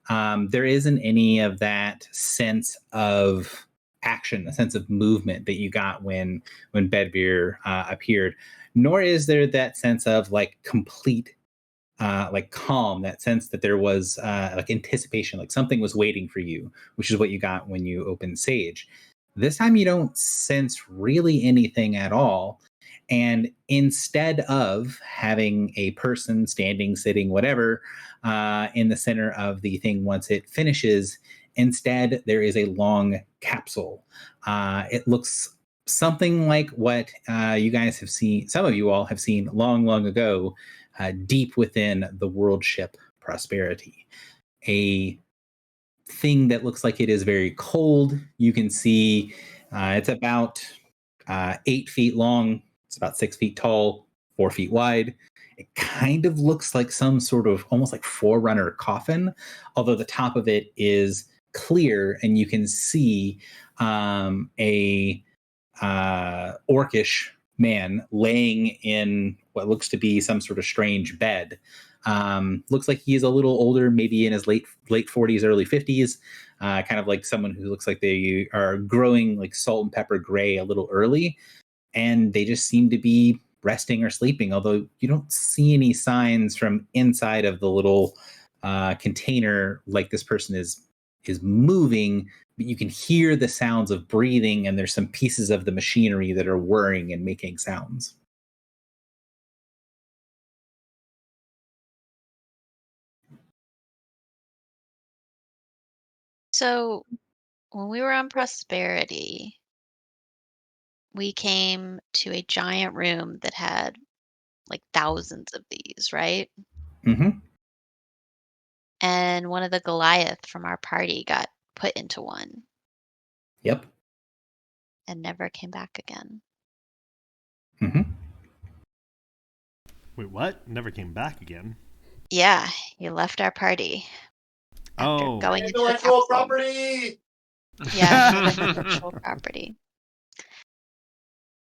there isn't any of that sense of action, a sense of movement that you got when Bedvere appeared, nor is there that sense of like complete like calm, that sense that there was like anticipation, like something was waiting for you, which is what you got when you opened Sage. This time you don't sense really anything at all. And instead of having a person standing, sitting, whatever, in the center of the thing once it finishes, instead there is a long capsule. It looks something like what you guys have seen, some of you all have seen long, long ago, deep within the world ship Prosperity. A thing that looks like it is very cold. You can see it's about 8 feet long. It's about 6 feet tall, 4 feet wide. It kind of looks like some sort of almost like Forerunner coffin, although the top of it is clear and you can see a orcish man laying in what looks to be some sort of strange bed. Looks like he is a little older, maybe in his late 40s, early 50s. Kind of like someone who looks like they are growing like salt and pepper gray a little early, and they just seem to be resting or sleeping. Although you don't see any signs from inside of the little container like this person is moving, but you can hear the sounds of breathing, and there's some pieces of the machinery that are whirring and making sounds. So when we were on Prosperity, we came to a giant room that had like thousands of these, right? Mm-hmm. And one of the Goliath from our party got put into one Yep. and never came back again. Mm-hmm. Wait, what? Never came back again. Yeah, he left our party after Oh. going into the Intellectual capsule. property. Yeah, intellectual property.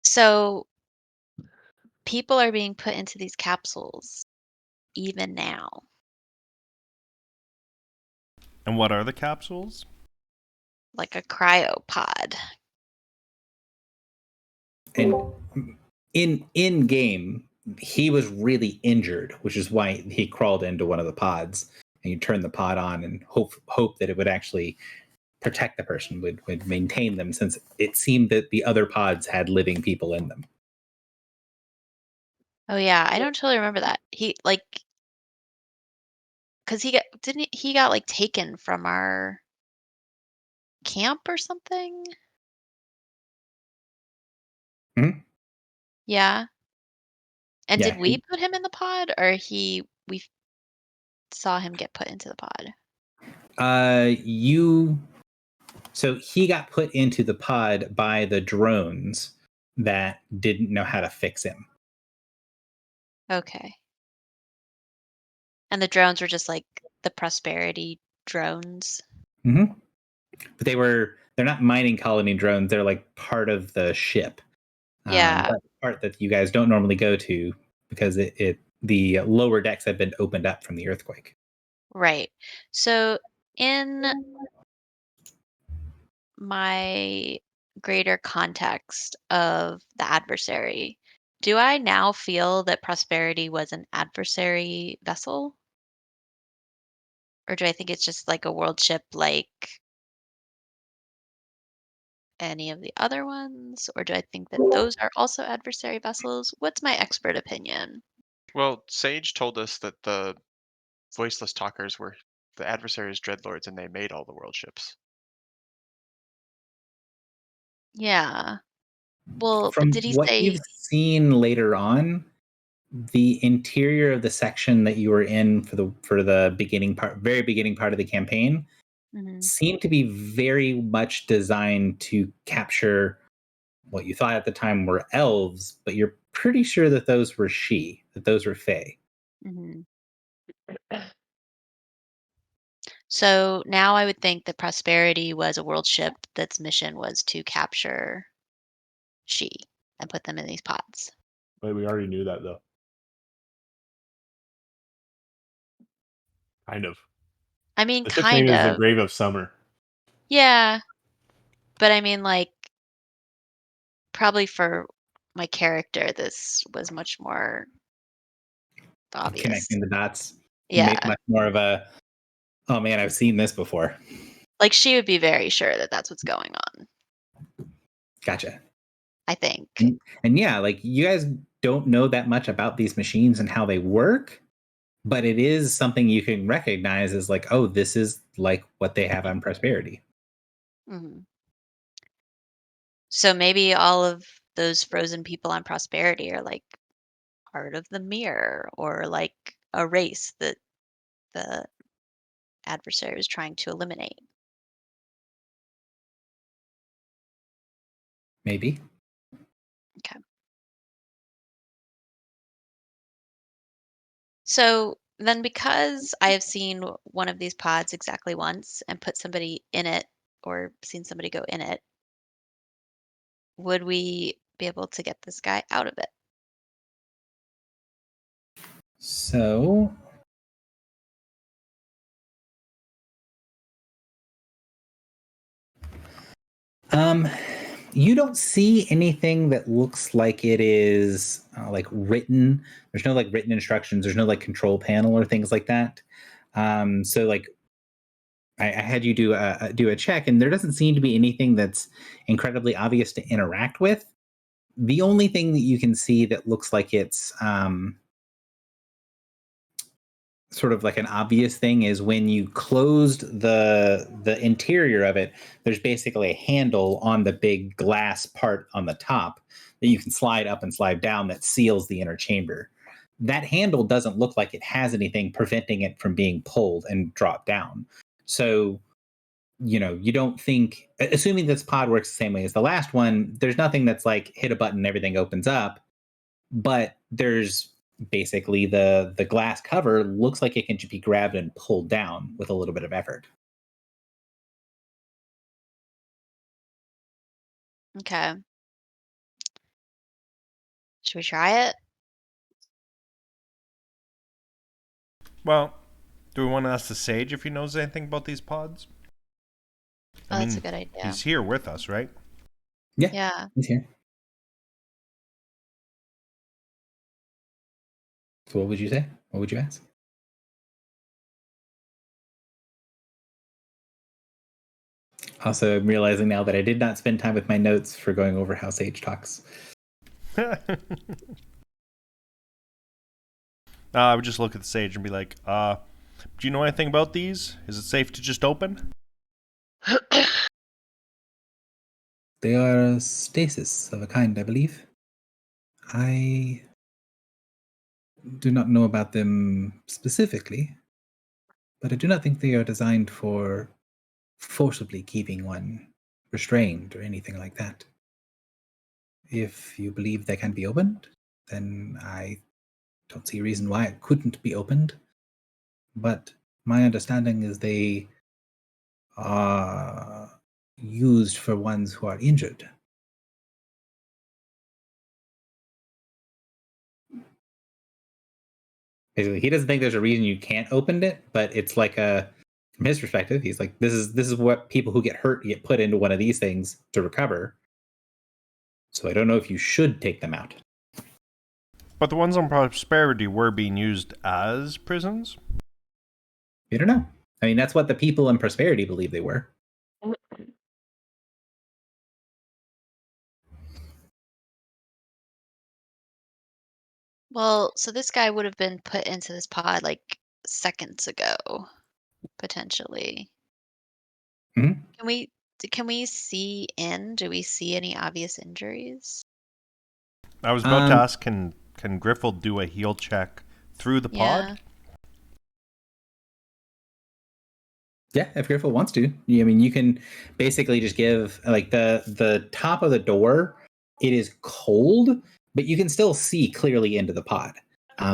So people are being put into these capsules even now. And what are the capsules? Like a cryopod. And in game, he was really injured, which is why he crawled into one of the pods. And you turn the pod on and hope that it would actually protect the person, would maintain them, since it seemed that the other pods had living people in them. Oh yeah, I don't totally remember that. He like because he got like taken from our camp or something? Mhm. Yeah. And Yeah, did we put him in the pod or we saw him get put into the pod? So he got put into the pod by the drones that didn't know how to fix him. Okay. And the drones were just like the Prosperity drones. Mm-hmm. But they're not mining colony drones. They're like part of the ship. Yeah. That's the part that you guys don't normally go to because the lower decks have been opened up from the earthquake. Right. So in my greater context of the adversary, do I now feel that Prosperity was an adversary vessel? Or do I think it's just like a world ship like any of the other ones? Or do I think that those are also adversary vessels? What's my expert opinion? Well, Sage told us that the voiceless talkers were the adversaries' dreadlords, and they made all the world ships. Yeah. Well, but From did he what say you've seen later on, the interior of the section that you were in for the beginning part, very beginning part of the campaign, Mhm. seemed to be very much designed to capture what you thought at the time were elves, but you're pretty sure that those were that those were fae. Mhm. So now I would think that Prosperity was a world ship that's mission was to capture she and put them in these pods. Wait, we already knew that though. Kind of. I mean, The ship's kind name is the of. Grave of Summer. Yeah. But I mean, like, probably for my character, this was much more obvious. Connecting the dots. Yeah. Much more of a, oh man, I've seen this before. Like, she would be very sure that that's what's going on, Gotcha. I think. And yeah, like you guys don't know that much about these machines and how they work, but it is something you can recognize as like, oh, this is like what they have on Prosperity. Mhm. So maybe all of those frozen people on Prosperity are like part of the mirror, or like a race that the adversary was trying to eliminate. Maybe. Okay. So then, because I have seen one of these pods exactly once and put somebody in it, or seen somebody go in it, would we be able to get this guy out of it? So you don't see anything that looks like it is like written. There's no like written instructions. There's no like control panel or things like that. So like I had you do a check, and there doesn't seem to be anything that's incredibly obvious to interact with. The only thing that you can see that looks like it's sort of like an obvious thing is when you closed the interior of it, there's basically a handle on the big glass part on the top that you can slide up and slide down that seals the inner chamber. That handle doesn't look like it has anything preventing it from being pulled and dropped down. So, you don't think, assuming this pod works the same way as the last one, there's nothing that's like hit a button and everything opens up, but there's basically the glass cover looks like it can be grabbed and pulled down with a little bit of effort. Okay. Should we try it? Well, do we want to ask the sage if he knows anything about these pods? Oh, that's a good idea. He's here with us, right? Yeah. He's here. So what would you say? What would you ask? Also, I'm realizing now that I did not spend time with my notes for going over how Sage talks. I would just look at the sage and be like, do you know anything about these? Is it safe to just open? They are a stasis of a kind, I believe. I do not know about them specifically, but I do not think they are designed for forcibly keeping one restrained or anything like that. If you believe they can be opened, then I don't see a reason why it couldn't be opened. But my understanding is they are used for ones who are injured. Basically, he doesn't think there's a reason you can't open it, but it's like from his perspective, he's like, this is what people who get hurt get put into one of these things to recover. So I don't know if you should take them out. But the ones on Prosperity were being used as prisons? You don't know. I mean, that's what the people in Prosperity believe they were. Well, so this guy would have been put into this pod like seconds ago, potentially. Mhm. Can we see in? Do we see any obvious injuries? I was about to ask, can Griffle do a heal check through the pod? Yeah, if Griffith wants to. I mean, you can basically just give like the top of the door. It is cold, but you can still see clearly into the pod.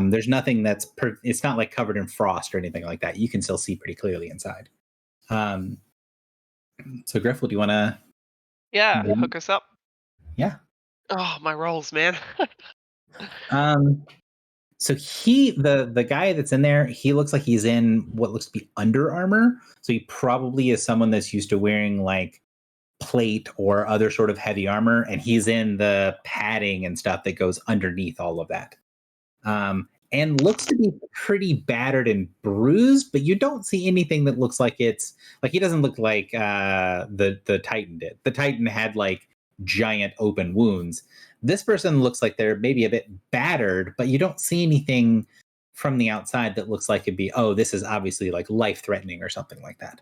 There's nothing it's not like covered in frost or anything like that. You can still see pretty clearly inside. So Griffle, do you want to? Yeah, hook us up. Yeah. Oh, my rolls, man. So the guy that's in there, he looks like he's in what looks to be Under Armour. So he probably is someone that's used to wearing like plate or other sort of heavy armor, and he's in the padding and stuff that goes underneath all of that. And looks to be pretty battered and bruised, but you don't see anything that looks like it's like he doesn't look like the Titan did. The Titan had like giant open wounds. This person looks like they're maybe a bit battered, but you don't see anything from the outside that looks like it'd be, oh, this is obviously like life threatening or something like that.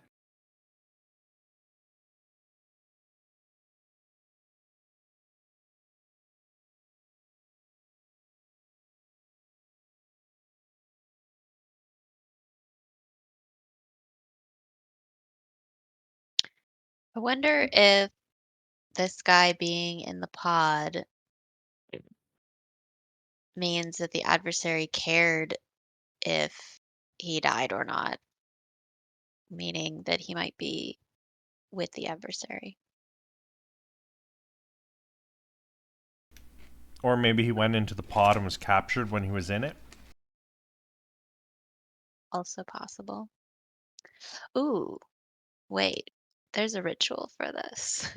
I wonder if this guy being in the pod means that the adversary cared if he died or not, meaning that he might be with the adversary. Or maybe he went into the pod and was captured when he was in it. Also possible. Ooh, wait. There's a ritual for this.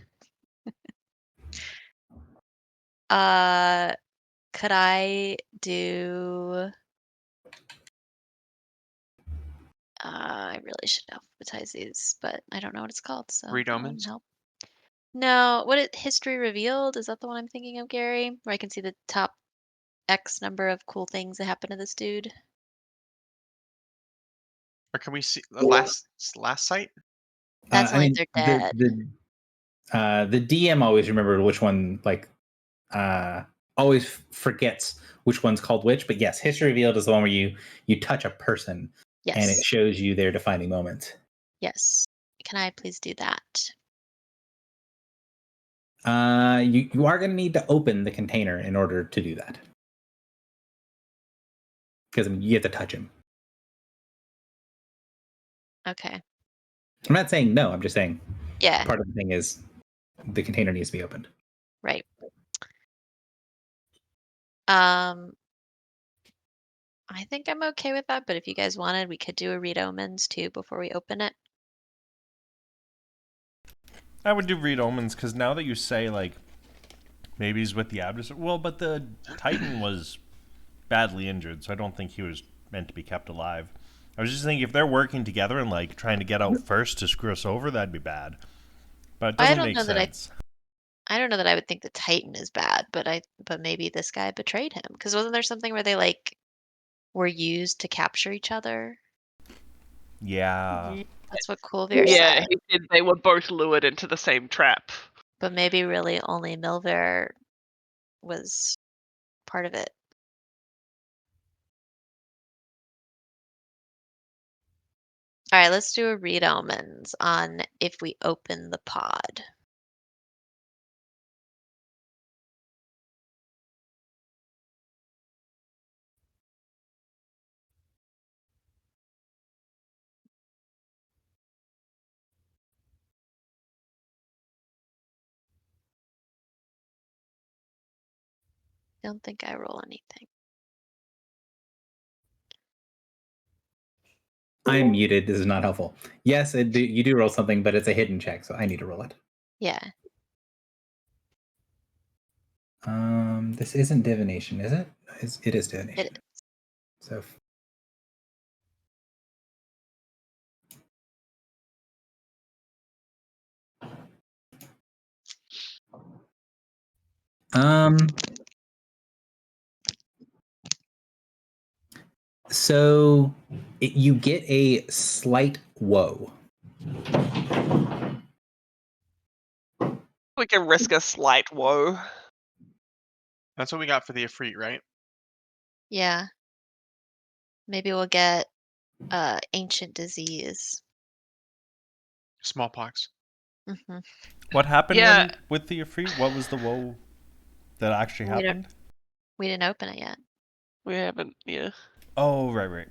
Could I do I really should alphabetize these, but I don't know what it's called, so Read that wouldn't omens? help. No, what it history revealed? Is that the one I'm thinking of, Gary? Where I can see the top X number of cool things that happened to this dude. Or can we see the last site? That's I only mean, if they're dead. the DM always remembered which one, like, always forgets which one's called which. But yes, history revealed is the one where you touch a person and it Yes. shows you their defining moment. Yes. Can I please do that? You are going to need to open the container in order to do that, because you have to touch him. Okay. I'm not saying no. I'm just saying Yeah, part of the thing is the container needs to be opened. right. I think I'm okay with that, but if you guys wanted, we could do a read omens too before we open it. I would do read omens because now that you say like maybe he's with the adversary. Well, but the Titan was badly injured, so I don't think he was meant to be kept alive. I was just thinking if they're working together and like trying to get out first to screw us over, that'd be bad. But it I doesn't don't make know that sense. I don't know that I would think the Titan is bad, but maybe this guy betrayed him. Because wasn't there something where they like were used to capture each other? Yeah. That's what Coolveer Yeah, said. he said they were both lured into the same trap. But maybe really only Milver was part of it. All right, let's do a read omens on if we open the pod. Don't think I roll anything. I'm muted. This is not helpful. Yes, you do roll something, but it's a hidden check, so I need to roll it. Yeah. This isn't divination, is it? It is divination. It So so you get a slight woe. We can risk a slight woe. That's what we got for the Ifrit, right? Yeah. Maybe we'll get ancient disease. Smallpox. Hmm. What happened Yeah. with the Ifrit? What was the woe that actually We don't- happened? We didn't open it yet. We haven't, yeah. Oh, right.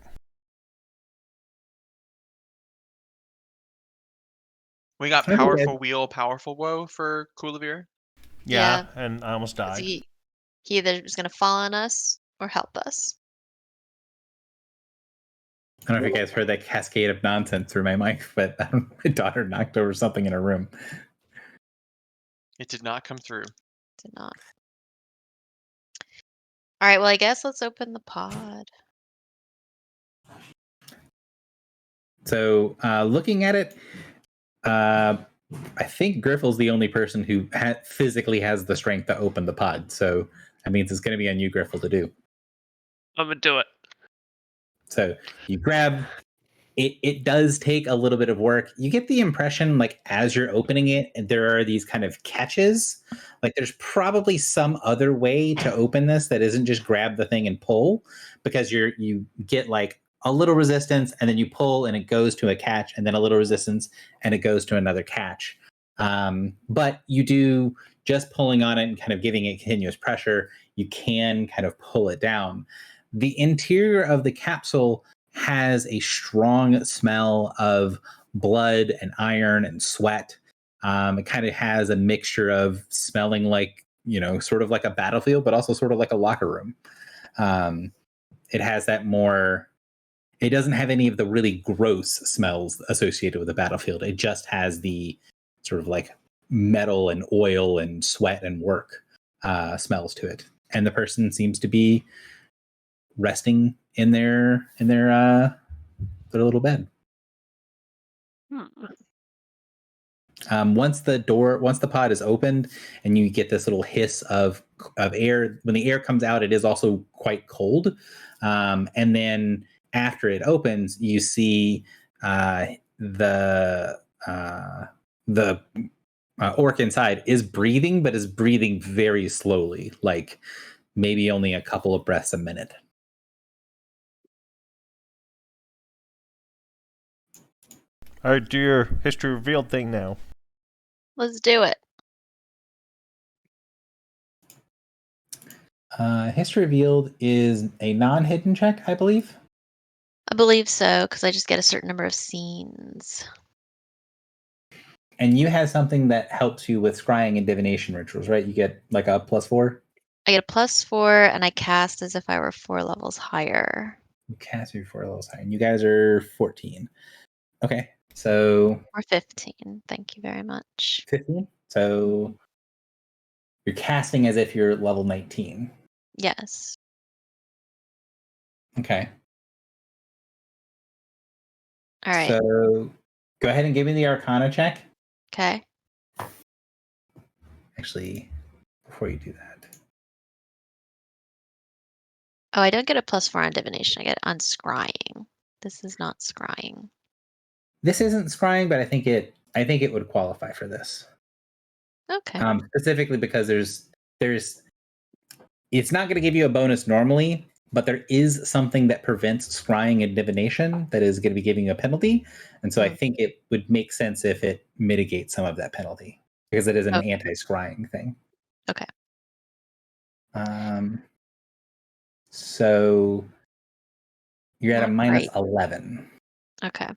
We got Okay. powerful wheel, powerful woe for Kulavir. Yeah, and I almost 'Cause died. he either was gonna fall on us or help us. I don't know if you guys heard that cascade of nonsense through my mic, but my daughter knocked over something in her room. It did not come through. Did not. All right. Well, I guess let's open the pod. So looking at it, I think Griffle's the only person who physically has the strength to open the pod. So that means it's going to be on you, Griffle, to do. I'm gonna do it. So you grab it. It does take a little bit of work. You get the impression, like as you're opening it, there are these kind of catches. Like there's probably some other way to open this that isn't just grab the thing and pull, because you get like a little resistance and then you pull and it goes to a catch, and then a little resistance and it goes to another catch. But you do, just pulling on it and kind of giving it continuous pressure, you can kind of pull it down. The interior of the capsule has a strong smell of blood and iron and sweat. It kind of has a mixture of smelling like, sort of like a battlefield, but also sort of like a locker room. It has that more, it doesn't have any of the really gross smells associated with the battlefield. It just has the sort of like metal and oil and sweat and work smells to it. And the person seems to be resting in their little bed. Once the pod is opened and you get this little hiss of air, when the air comes out, it is also quite cold. And then after it opens, you see the orc inside is breathing, but is breathing very slowly, like maybe only a couple of breaths a minute. All right, do your history revealed thing now. Let's do it. History revealed is a non-hidden check, I believe. I believe so, because I just get a certain number of scenes. And you have something that helps you with scrying and divination rituals, right? You get like a +4? I get a +4, and I cast as if I were 4 levels higher. You cast your 4 levels higher, and you guys are 14. Okay, so... Or 15, thank you very much. 15? So you're casting as if you're level 19. Yes. Okay. All right. So go ahead and give me the Arcana check. Okay. Actually, before you do that. Oh, I don't get a +4 on divination. I get on scrying. This is not scrying. This isn't scrying, but I think it would qualify for this. Okay. Specifically because there's it's not going to give you a bonus normally, but there is something that prevents scrying and divination that is going to be giving you a penalty. And so I think it would make sense if it mitigates some of that penalty, because it is an anti-scrying thing. Okay. So you're at a Right. -11. Okay.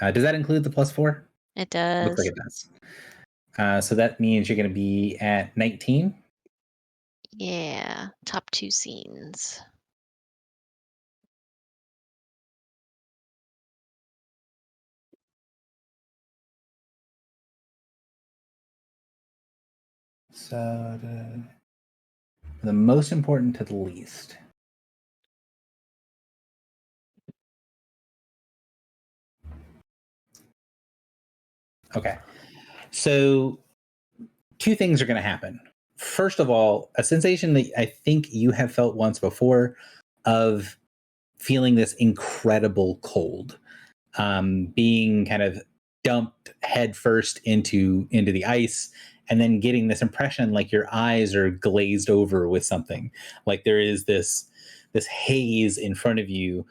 Does that include the +4? It does. Looks like it does. So that means you're going to be at 19. Yeah. Top 2 scenes. So the most important to the least. Okay. So 2 things are going to happen. First of all, a sensation that I think you have felt once before of feeling this incredible cold, being kind of dumped headfirst into the ice, and then getting this impression like your eyes are glazed over with something, like there is this haze in front of you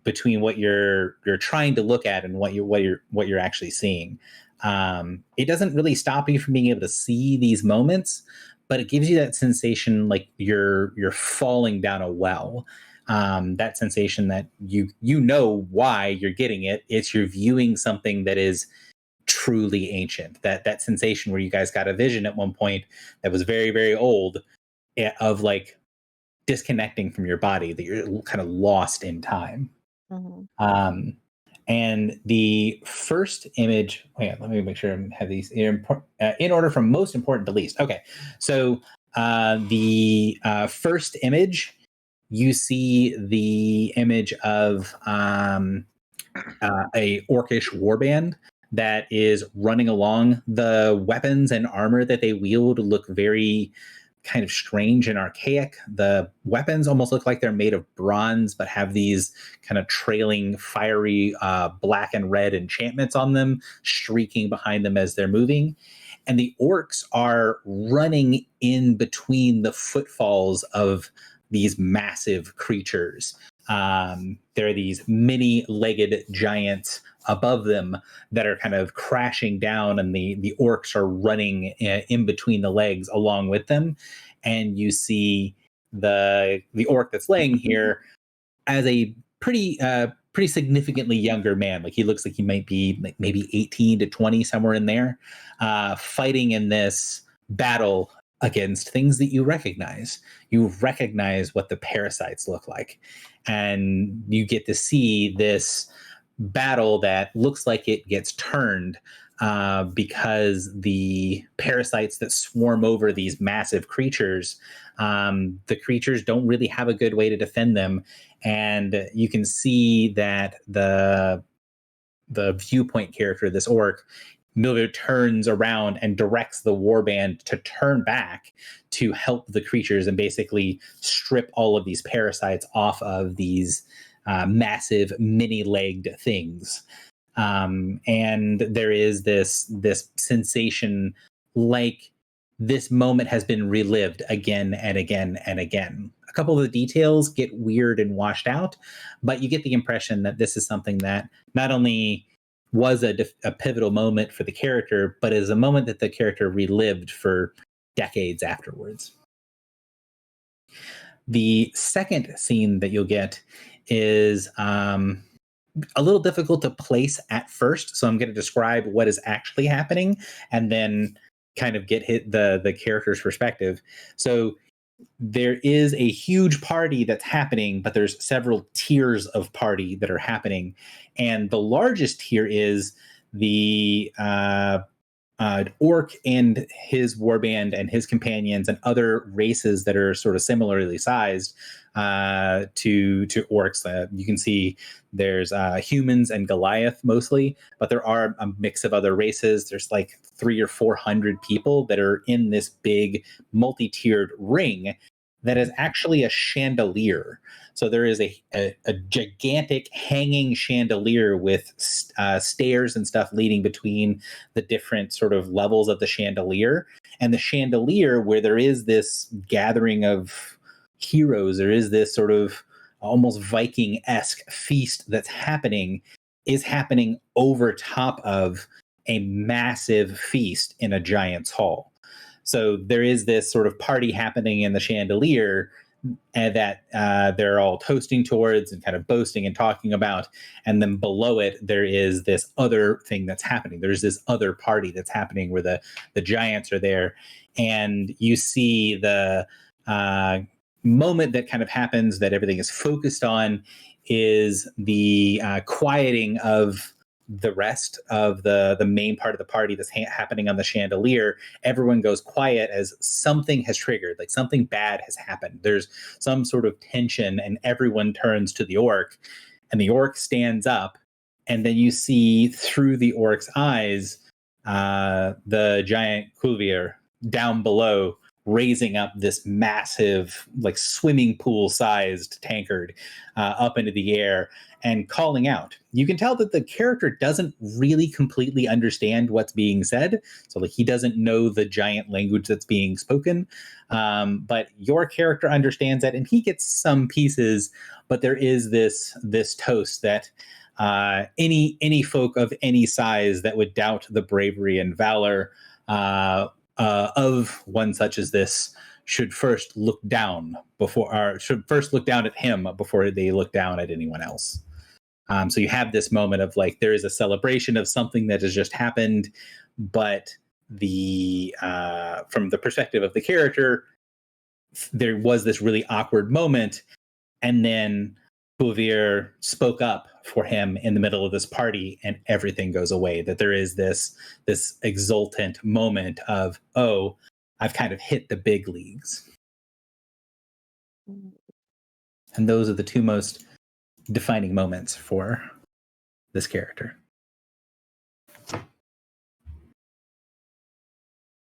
between what you're trying to look at and what you're actually seeing. It doesn't really stop you from being able to see these moments, but it gives you that sensation like you're falling down a well. That sensation that you know why you're getting it. It's you're viewing something that is truly ancient. That sensation where you guys got a vision at one point that was very, very old, of like disconnecting from your body, that you're kind of lost in time. Mhm. And the first image, let me make sure I have these in order from most important to least. Okay, so the first image, you see the image of a orcish warband that is running along. The weapons and armor that they wield look very kind of strange and archaic. The weapons almost look like they're made of bronze, but have these kind of trailing, fiery black and red enchantments on them, streaking behind them as they're moving. And the orcs are running in between the footfalls of these massive creatures. There are these many-legged giants above them that are kind of crashing down, and the orcs are running in between the legs along with them. And you see the orc that's laying here as a pretty significantly younger man. Like, he looks like he might be like maybe 18 to 20, somewhere in there, fighting in this battle against things that you recognize. You recognize what the parasites look like, and you get to see this battle that looks like it gets turned because the parasites that swarm over these massive creatures, the creatures don't really have a good way to defend them. And you can see that the viewpoint character, this orc, Mildred turns around and directs the warband to turn back to help the creatures and basically strip all of these parasites off of these massive many-legged things. And there is this sensation like this moment has been relived again and again and again. A couple of the details get weird and washed out, but you get the impression that this is something that not only was a pivotal moment for the character, but is a moment that the character relived for decades afterwards. The second scene that you'll get is a little difficult to place at first, so I'm going to describe what is actually happening and then kind of get the character's perspective. So there is a huge party that's happening, but there's several tiers of party that are happening, and the largest tier is the orc and his warband and his companions and other races that are sort of similarly sized to orcs. You can see there's humans and Goliath mostly, but there are a mix of other races. There's like 300 or 400 people that are in this big multi-tiered ring that is actually a chandelier. So there is a gigantic hanging chandelier with stairs and stuff leading between the different sort of levels of the chandelier. And the chandelier, where there is this gathering of heroes, there is this sort of almost Viking-esque feast that's happening, is happening over top of a massive feast in a giant's hall. So there is this sort of party happening in the chandelier and that they're all toasting towards and kind of boasting and talking about. And then below it, there is this other thing that's happening. There's this other party that's happening where the giants are there. And you see the moment that kind of happens that everything is focused on is the quieting of the rest of the main part of the party that's happening on the chandelier. Everyone goes quiet as something has triggered, like something bad has happened. There's some sort of tension, and everyone turns to the orc, and the orc stands up, and then you see through the orc's eyes the giant Kulvir down below, raising up this massive, like swimming pool sized tankard up into the air and calling out. You can tell that the character doesn't really completely understand what's being said. So like, he doesn't know the giant language that's being spoken, but your character understands that, and he gets some pieces. But there is this toast that any folk of any size that would doubt the bravery and valor of one such as this should first look down at him before they look down at anyone else. So you have this moment of like, there is a celebration of something that has just happened, but from the perspective of the character, there was this really awkward moment, and then Bouvier spoke up for him in the middle of this party, and everything goes away. That there is this exultant moment of, oh, I've kind of hit the big leagues. And those are the two most defining moments for this character.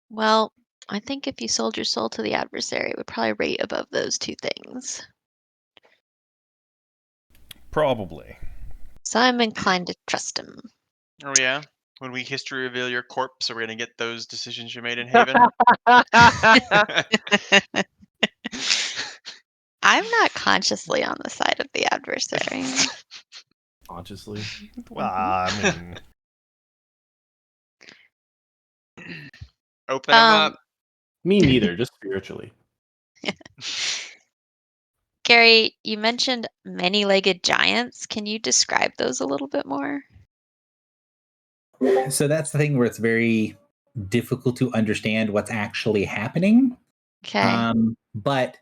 Well, I think if you sold your soul to the adversary, it would probably rate above those two things. Probably. So I'm inclined to trust him. Oh yeah. When we history reveal your corpse, are we gonna get those decisions you made in Haven? I'm not consciously on the side of the adversary. Consciously. Well, I mean, Open them up. Me neither, just spiritually. Gary, you mentioned many-legged giants. Can you describe those a little bit more? So that's the thing where it's very difficult to understand what's actually happening. Okay. But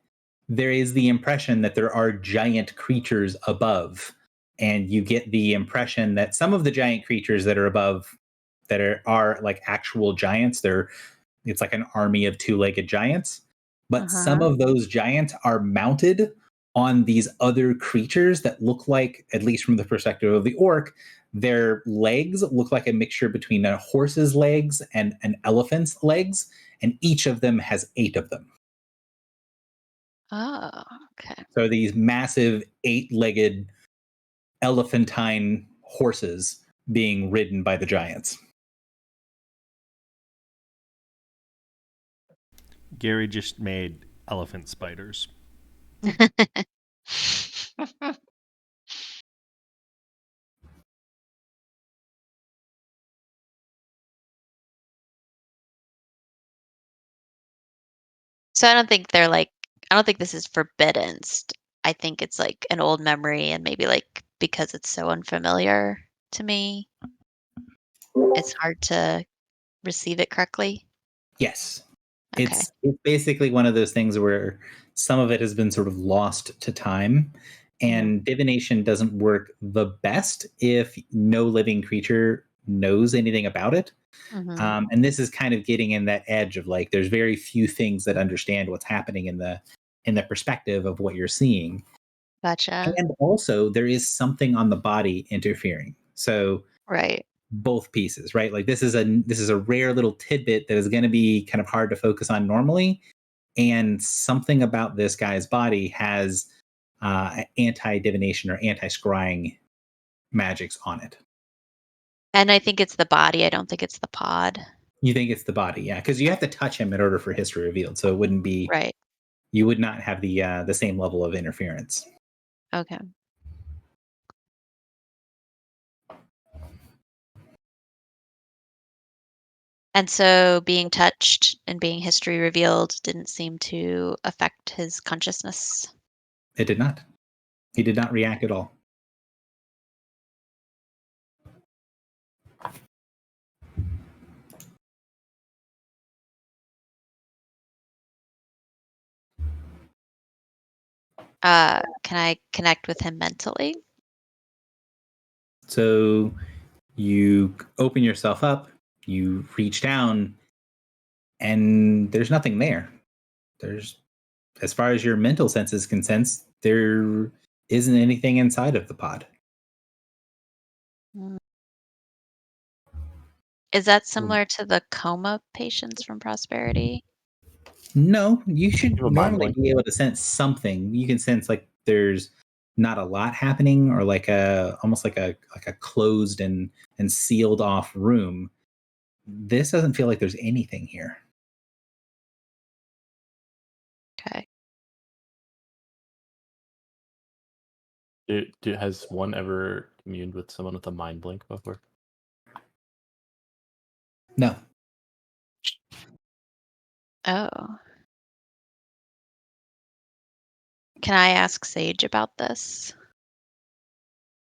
there is the impression that there are giant creatures above, and you get the impression that some of the giant creatures that are above that are like actual giants. It's like an army of two-legged giants, but some of those giants are mounted on these other creatures that look like, at least from the perspective of the orc, their legs look like a mixture between a horse's legs and an elephant's legs, and each of them has 8 of them. Oh, okay. So these massive 8-legged elephantine horses being ridden by the giants. Gary just made elephant spiders. So I don't think this is forbidden. I think it's like an old memory, and maybe like because it's so unfamiliar to me, it's hard to receive it correctly. Yes. Okay. It's basically one of those things where some of it has been sort of lost to time, and divination doesn't work the best if no living creature knows anything about it. And this is kind of getting in that edge of like, there's very few things that understand what's happening in the perspective of what you're seeing. Gotcha. And also there is something on the body interfering. So Right. both pieces, right? Like this is a rare little tidbit that is going to be kind of hard to focus on normally, and something about this guy's body has anti-divination or anti-scrying magics on it. And I think it's the body. I don't think it's the pod. You think it's the body, yeah, because you have to touch him in order for history revealed, so it wouldn't be Right. You would not have the same level of interference. Okay. And so being touched and being history revealed didn't seem to affect his consciousness. It did not. He did not react at all. Can I connect with him mentally? So you open yourself up, you reach down, and there's nothing there. There's, as far as your mental senses can sense, there isn't anything inside of the pod. Is that similar to the coma patients from Prosperity? No, you should You have a mind normally blank. be able to sense something. You can sense like there's not a lot happening, or like almost like a closed and sealed off room. This doesn't feel like there's anything here. Okay. Has one ever communed with someone with a mind blink before? No. Oh. Can I ask Sage about this?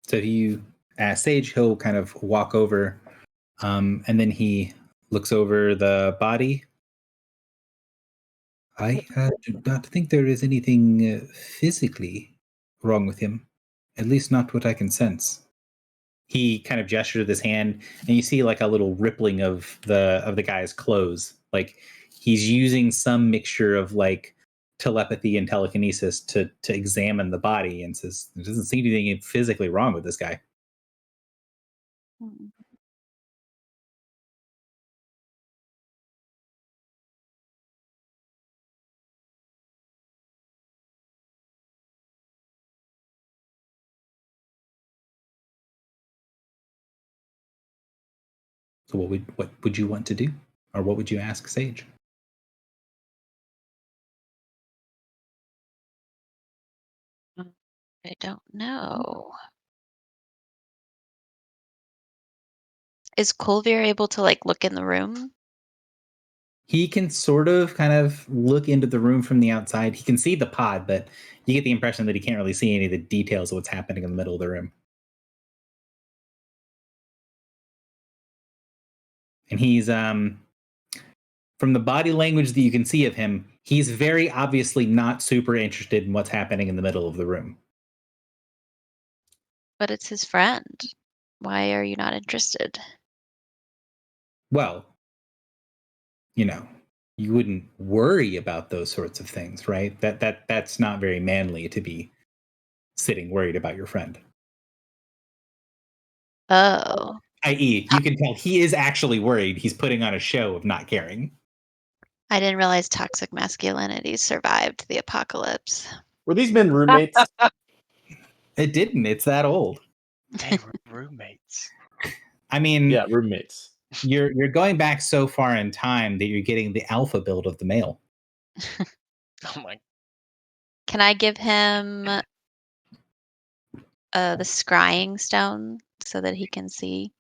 So you ask Sage, he'll kind of walk over, and then he looks over the body. I do not think there is anything physically wrong with him. At least not what I can sense. He kind of gestured with his hand, and you see like a little rippling of the guy's clothes. Like he's using some mixture of like telepathy and telekinesis to examine the body, and says there doesn't seem anything physically wrong with this guy. Hmm. So what would you want to do, or what would you ask Sage? I don't know. Is Colvier able to like look in the room? He can sort of kind of look into the room from the outside. He can see the pod, but you get the impression that he can't really see any of the details of what's happening in the middle of the room. And he's from the body language that you can see of him, he's very obviously not super interested in what's happening in the middle of the room. But it's his friend. Why are you not interested? Well, you know, you wouldn't worry about those sorts of things, right? That's not very manly to be sitting worried about your friend. Oh. I.e., you can tell he is actually worried. He's putting on a show of not caring. I didn't realize toxic masculinity survived the apocalypse. Were these men roommates? It didn't. It's that old. They were roommates. I mean, Yeah, roommates. you're going back so far in time that you're getting the alpha build of the male. Oh my. Can I give him the scrying stone so that he can see?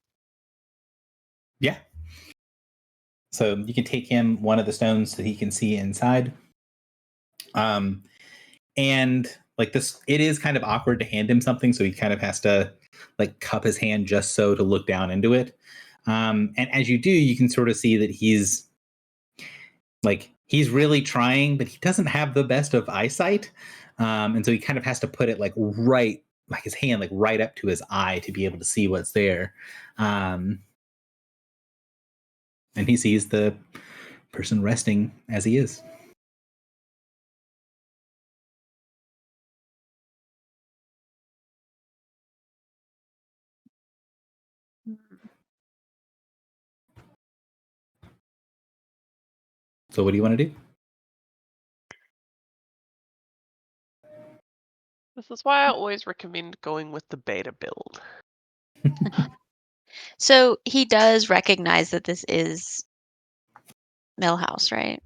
Yeah. So you can take him one of the stones that he can see inside. And like this, it is kind of awkward to hand him something, so he kind of has to like cup his hand just so to look down into it. And as you do, you can sort of see that he's really trying, but he doesn't have the best of eyesight. And so he kind of has to put it like right, like his hand like right up to his eye to be able to see what's there. And he sees the person resting as he is. So what do you want to do? This is why I always recommend going with the beta build. So he does recognize that this is Millhouse, right?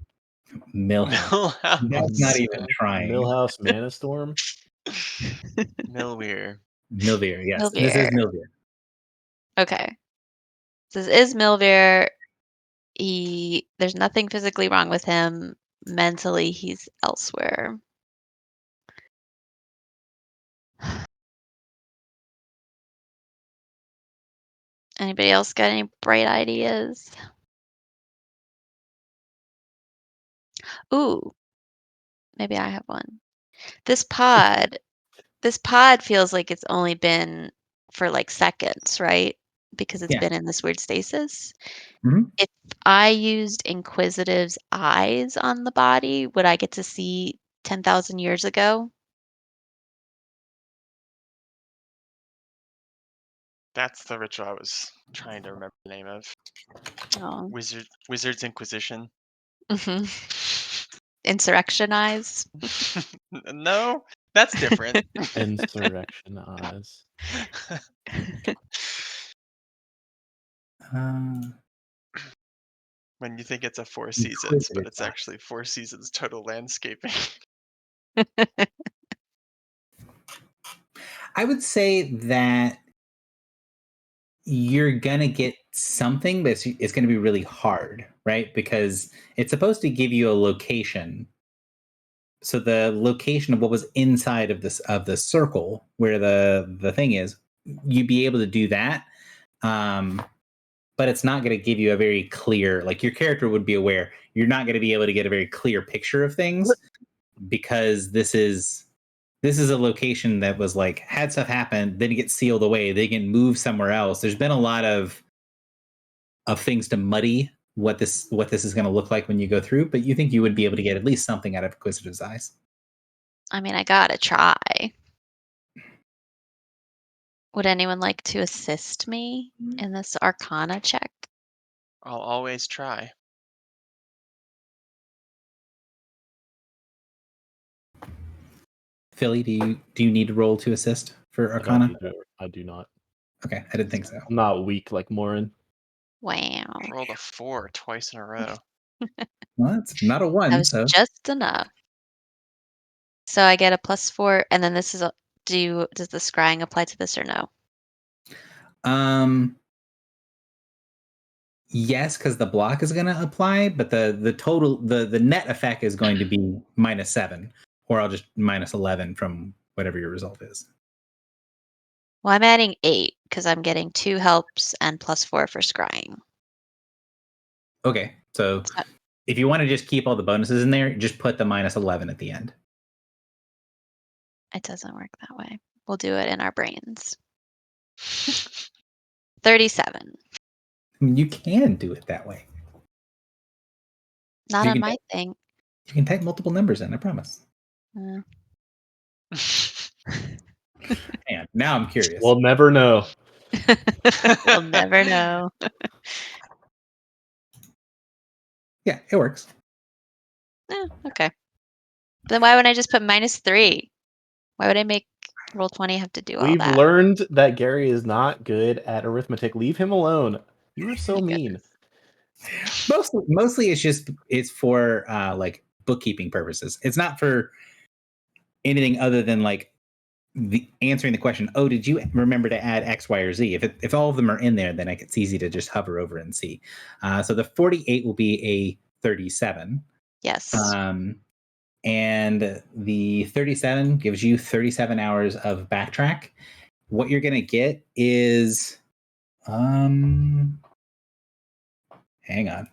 Millhouse. That's not even trying. Millhouse Manastorm. Milweir. Milveer, yes. This is Milveer. Okay. This is Milveer. There's nothing physically wrong with him. Mentally, he's elsewhere. Anybody else got any bright ideas? Ooh, maybe I have one. This pod feels like it's only been for like seconds, right? Because it's Yeah. been in this weird stasis. Mhm. If I used Inquisitive's eyes on the body, would I get to see 10,000 years ago? That's the ritual I was trying to remember the name of. Oh. Wizard's Inquisition. Hmm. Insurrection eyes. No, that's different. Insurrection eyes. When you think it's a Four Seasons, but it's actually Four Seasons total landscaping. I would say that you're gonna get something, but it's gonna be really hard, right? Because it's supposed to give you a location. So the location of what was inside of the circle where the thing is, you'd be able to do that. But it's not going to give you a very clear, like your character would be aware, you're not going to be able to get a very clear picture of things because this is this is a location that was like had stuff happen, then it gets sealed away, they can move somewhere else. There's been a lot of things to muddy what this is going to look like when you go through, but you think you would be able to get at least something out of Inquisitive's eyes. I mean, I gotta try. Would anyone like to assist me in this Arcana check? I'll always try. Philly, do you need to roll to assist for I don't Arcana? need to- I do not. Okay, I didn't think so. I'm not weak like Morin. Wow. Rolled a 4 twice in a row. Well, that's not a That one, was so just enough. So I get a +4, and then this is a. Does the scrying apply to this or no? yes, because the block is going to apply, but the total the net effect is going to be -7, or I'll just -11 from whatever your result is. Well, I'm adding 8 because I'm getting 2 helps and +4 for scrying. Okay, so So- if you want to just keep all the bonuses in there, just put the -11 at the end. It doesn't work that way. We'll do it in our brains. 37. I mean, you can do it that way. Not You on can my thing. You can type multiple numbers in, I promise. Uh, And now I'm curious. We'll never know. we'll never know. Yeah, it works. Okay. Then why would I just put -3? Why would I make Roll20 have to do all We've that? learned that Gary is not good at arithmetic. Leave him alone. You are so My mean. Mostly it's for like bookkeeping purposes. It's not for anything other than like answering the question, oh, did you remember to add X, Y, or Z? If all of them are in there, then it's easy to just hover over and see. So the 48 will be a 37. Yes. And the 37 gives you 37 hours of backtrack. What you're going to get is hang on.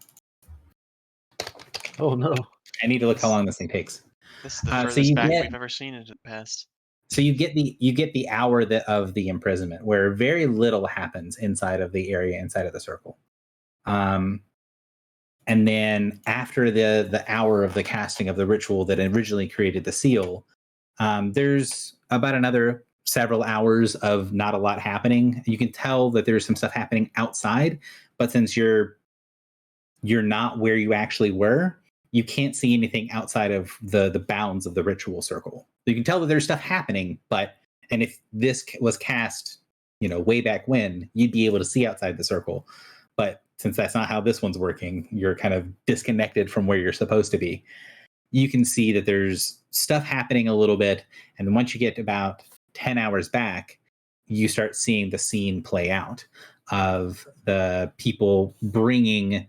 Oh no. I need to look how long this thing takes. This is the So furthest you back get- we've ever seen it in the past. So you get the hour of the imprisonment, where very little happens inside of the area, inside of the circle. And then after the hour of the casting of the ritual that originally created the seal, there's about another several hours of not a lot happening. You can tell that there's some stuff happening outside, but since you're not where you actually were, you can't see anything outside of the bounds of the ritual circle. You can tell that there's stuff happening, and if this was cast, way back when, you'd be able to see outside the circle. But since that's not how this one's working, you're kind of disconnected from where you're supposed to be. You can see that there's stuff happening a little bit, and then once you get about 10 hours back, you start seeing the scene play out of the people bringing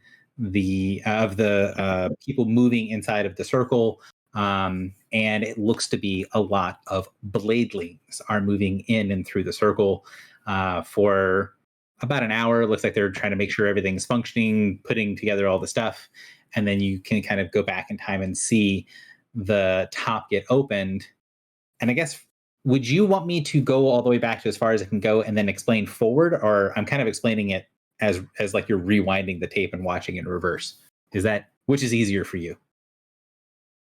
people moving inside of the circle, and it looks to be a lot of bladelings are moving in and through the circle for about an hour. It looks like they're trying to make sure everything's functioning, putting together all the stuff, and then you can kind of go back in time and see the top get opened. And I guess, would you want me to go all the way back to as far as it can go and then explain forward, or I'm kind of explaining it as like you're rewinding the tape and watching it in reverse? Which is easier for you?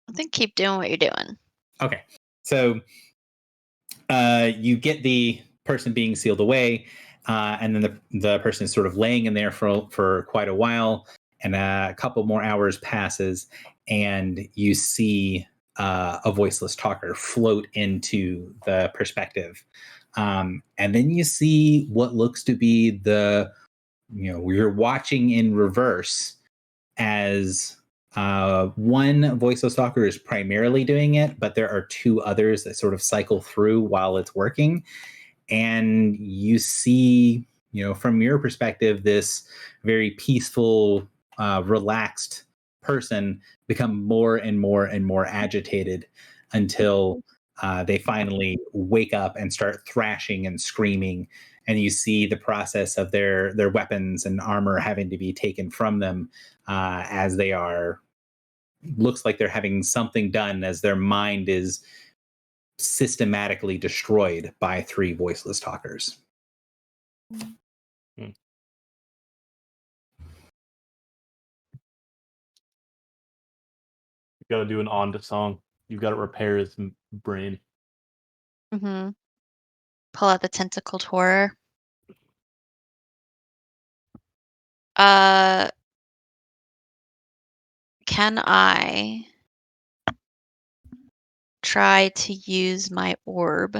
I think keep doing what you're doing. Okay. So you get the person being sealed away, and then the person is sort of laying in there for quite a while, and a couple more hours passes, and you see a voiceless talker float into the perspective. And then you see what looks to be you're watching in reverse as one voiceless talker is primarily doing it, but there are two others that sort of cycle through while it's working. And you see, from your perspective, this very peaceful, relaxed person become more and more and more agitated until they finally wake up and start thrashing and screaming. And you see the process of their weapons and armor having to be taken from them as they are. Looks like they're having something done as their mind is systematically destroyed by 3 voiceless talkers. You got to do an on to song. You've got to repair his brain. Mm-hmm. Pull out the tentacled horror. Can I try to use my orb,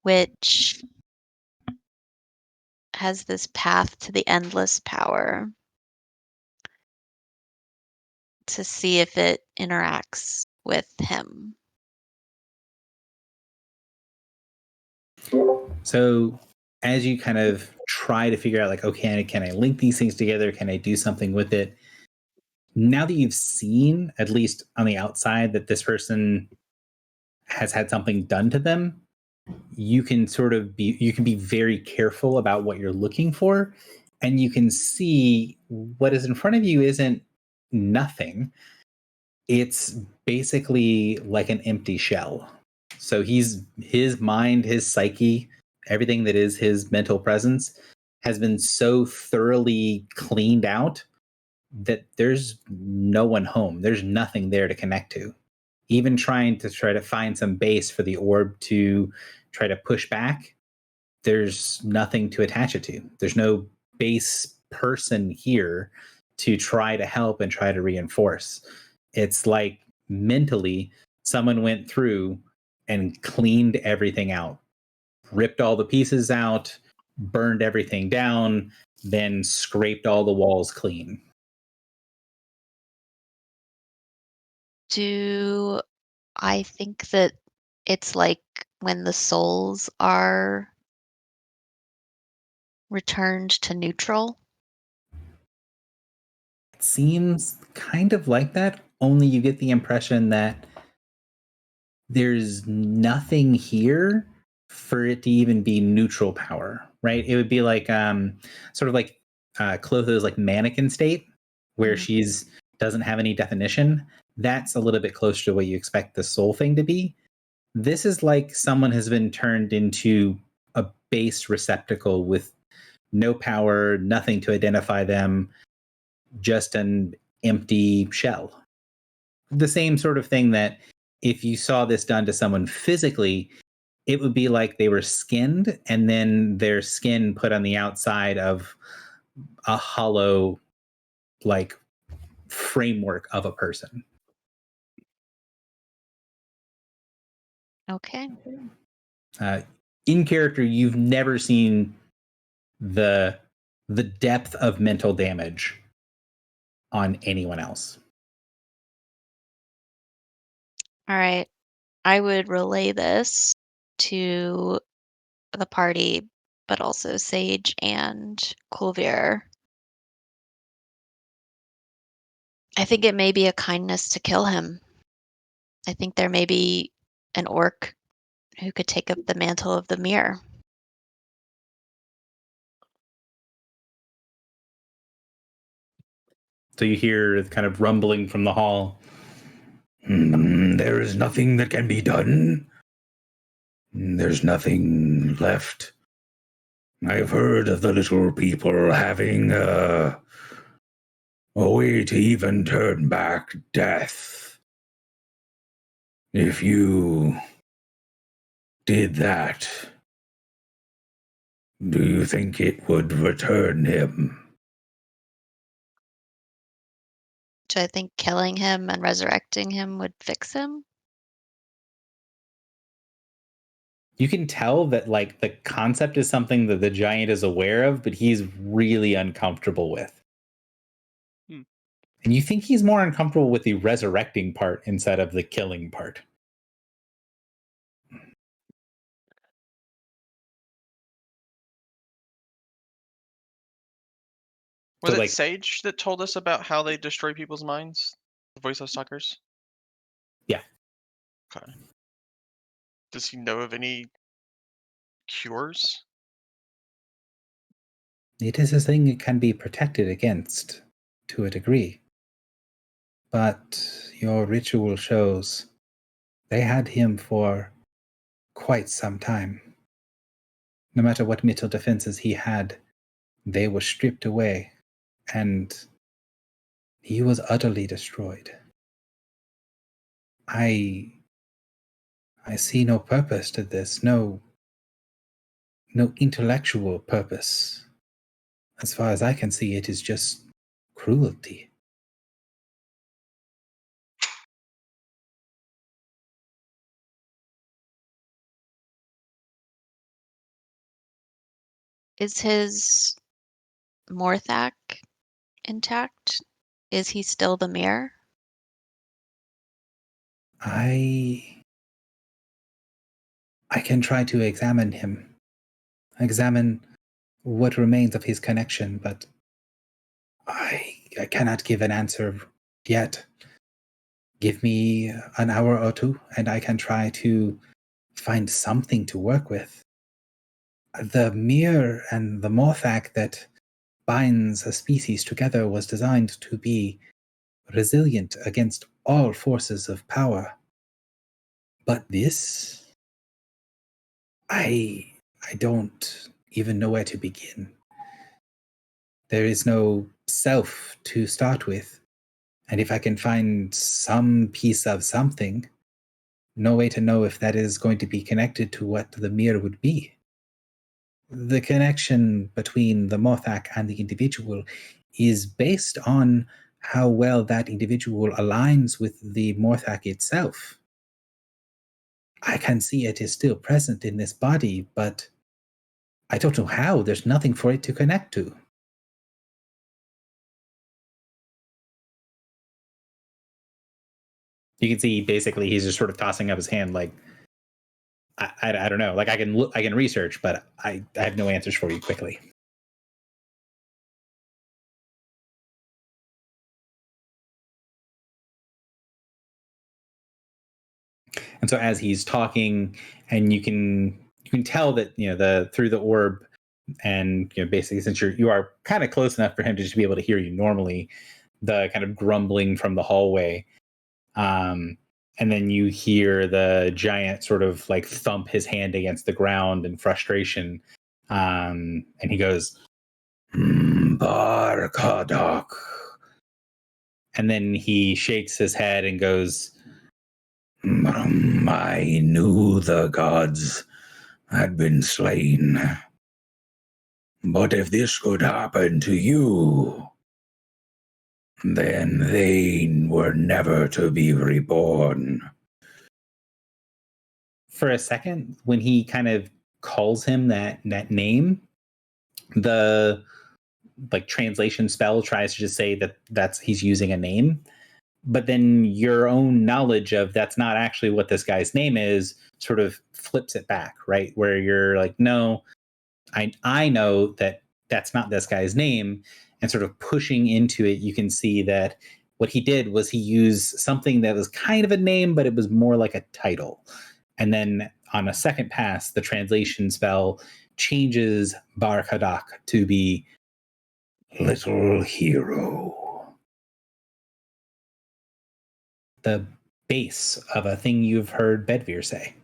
which has this path to the endless power, to see if it interacts with him? So as you kind of try to figure out, like, okay, can I link these things together? Can I do something with it? Now that you've seen, at least on the outside, that this person has had something done to them, you can be very careful about what you're looking for, and you can see what is in front of you isn't nothing. It's basically like an empty shell. So his mind, his psyche, everything that is his mental presence has been so thoroughly cleaned out that there's no one home. There's nothing there to connect to. Even trying to find some base for the orb to try to push back, there's nothing to attach it to. There's no base person here to try to help and try to reinforce. It's like mentally someone went through and cleaned everything out, ripped all the pieces out, burned everything down, then scraped all the walls clean. Do I think that it's like when the souls are returned to neutral? It seems kind of like that, only you get the impression that there's nothing here for it to even be neutral power, right? It would be like sort of like Clotho's like mannequin state, where she's doesn't have any definition. That's a little bit closer to what you expect the soul thing to be. This is like someone has been turned into a base receptacle with no power, nothing to identify them, just an empty shell. The same sort of thing that if you saw this done to someone physically, it would be like they were skinned and then their skin put on the outside of a hollow, like, framework of a person. Okay. In character, you've never seen the depth of mental damage on anyone else. All right. I would relay this to the party, but also Sage and Kulvir. I think it may be a kindness to kill him. I think there may be an orc who could take up the mantle of the mirror. So you hear kind of rumbling from the hall. There is nothing that can be done. There's nothing left. I've heard of the little people having a way to even turn back death. If you did that, do you think it would return him? Do I think killing him and resurrecting him would fix him? You can tell that, like, the concept is something that the giant is aware of, but he's really uncomfortable with. And you think he's more uncomfortable with the resurrecting part instead of the killing part. Was So, it like, Sage that told us about how they destroy people's minds? The voiceless talkers? Yeah. Okay. Does he know of any cures? it is a thing that can be protected against to a degree. But your ritual shows They had him for quite some time. No matter what mental defenses he had, they were stripped away, and he was utterly destroyed. I see no purpose to this, no intellectual purpose. As far as I can see, it is just cruelty. Is his Morthak intact? Is he still the mirror? I can try to examine what remains of his connection, but I cannot give an answer yet. Give me an hour or two, and I can try to find something to work with. The mirror and the Morthak that binds a species together was designed to be resilient against all forces of power. But this, I don't even know where to begin. There is no self to start with, and if I can find some piece of something, no way to know if that is going to be connected to what the mirror would be. The connection between the Morthak and the individual is based on how well that individual aligns with the Morthak itself. I can see it is still present in this body, but I don't know how. There's nothing for it to connect to. You can see basically he's just sort of tossing up his hand like, I don't know. Like I can research, but I have no answers for you quickly. And so as he's talking, and you can tell that through the orb, and basically since you are kind of close enough for him to just be able to hear you normally, the kind of grumbling from the hallway, and then you hear the giant sort of like thump his hand against the ground in frustration, and he goes, Barkadak. And then he shakes his head and goes, I knew the gods had been slain. But if this could happen to you, then they were never to be reborn. For a second, when he kind of calls him that name, the translation spell tries to just say that's he's using a name. But then your own knowledge of that's not actually what this guy's name is sort of flips it back, right? Where you're like, no, I know that that's not this guy's name. And sort of pushing into it, you can see that what he did was he used something that was kind of a name, but it was more like a title. And then on a second pass, the translation spell changes Barkadak to be Little Hero. The base of a thing you've heard Bedvere say.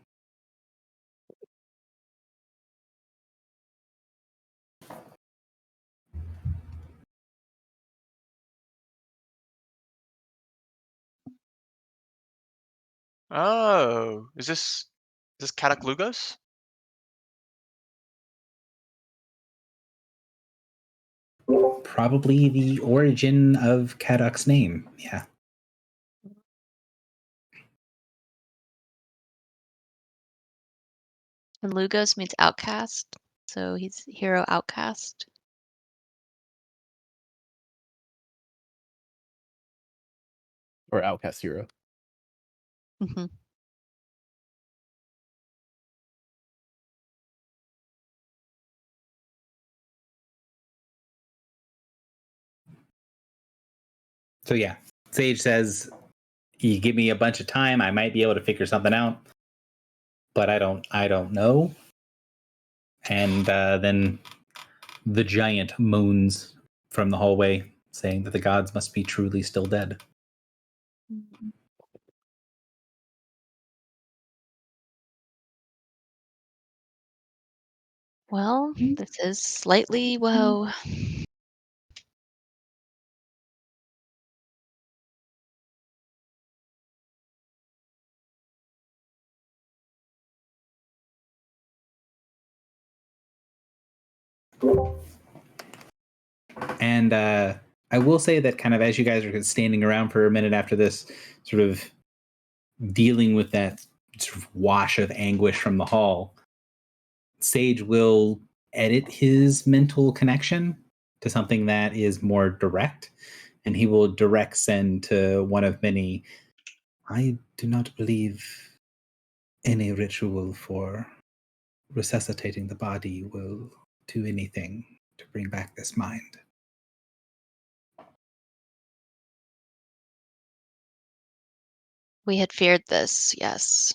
Oh, is this Kadak Lugos? Probably the origin of Kaduk's name, yeah. And Lugos means outcast, so he's hero outcast. Or outcast hero. Mm-hmm. So yeah, Sage says, you give me a bunch of time, I might be able to figure something out, but I don't know. And then the giant moans from the hallway, saying that the gods must be truly still dead. Well, this is slightly woe. And I will say that kind of as you guys are standing around for a minute after this, sort of dealing with that sort of wash of anguish from the hall, Sage will edit his mental connection to something that is more direct, and he will direct send to one of many. I do not believe any ritual for resuscitating the body will do anything to bring back this mind. We had feared this, yes.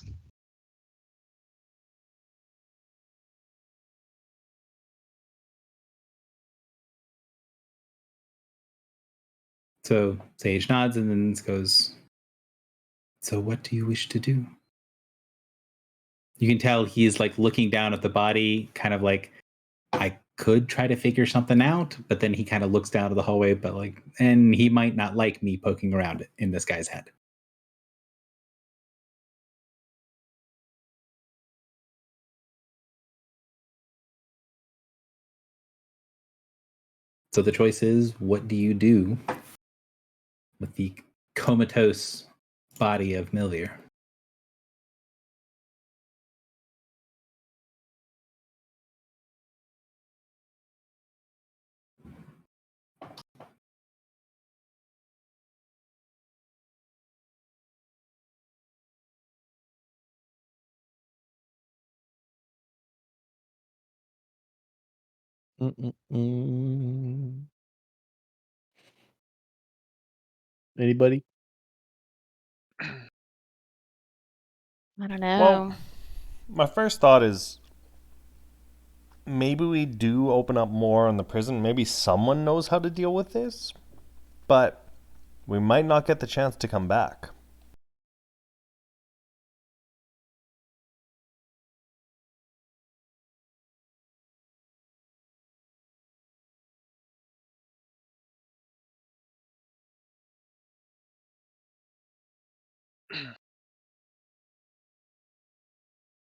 So Sage nods and then goes, "So what do you wish to do?" You can tell he's like looking down at the body, kind of like, I could try to figure something out, but then he kind of looks down to the hallway, but like, and he might not like me poking around it in this guy's head. So the choice is, what do you do with the comatose body of Millir? Anybody? I don't know. Well, my first thought is maybe we do open up more on the prison. Maybe someone knows how to deal with this, but we might not get the chance to come back.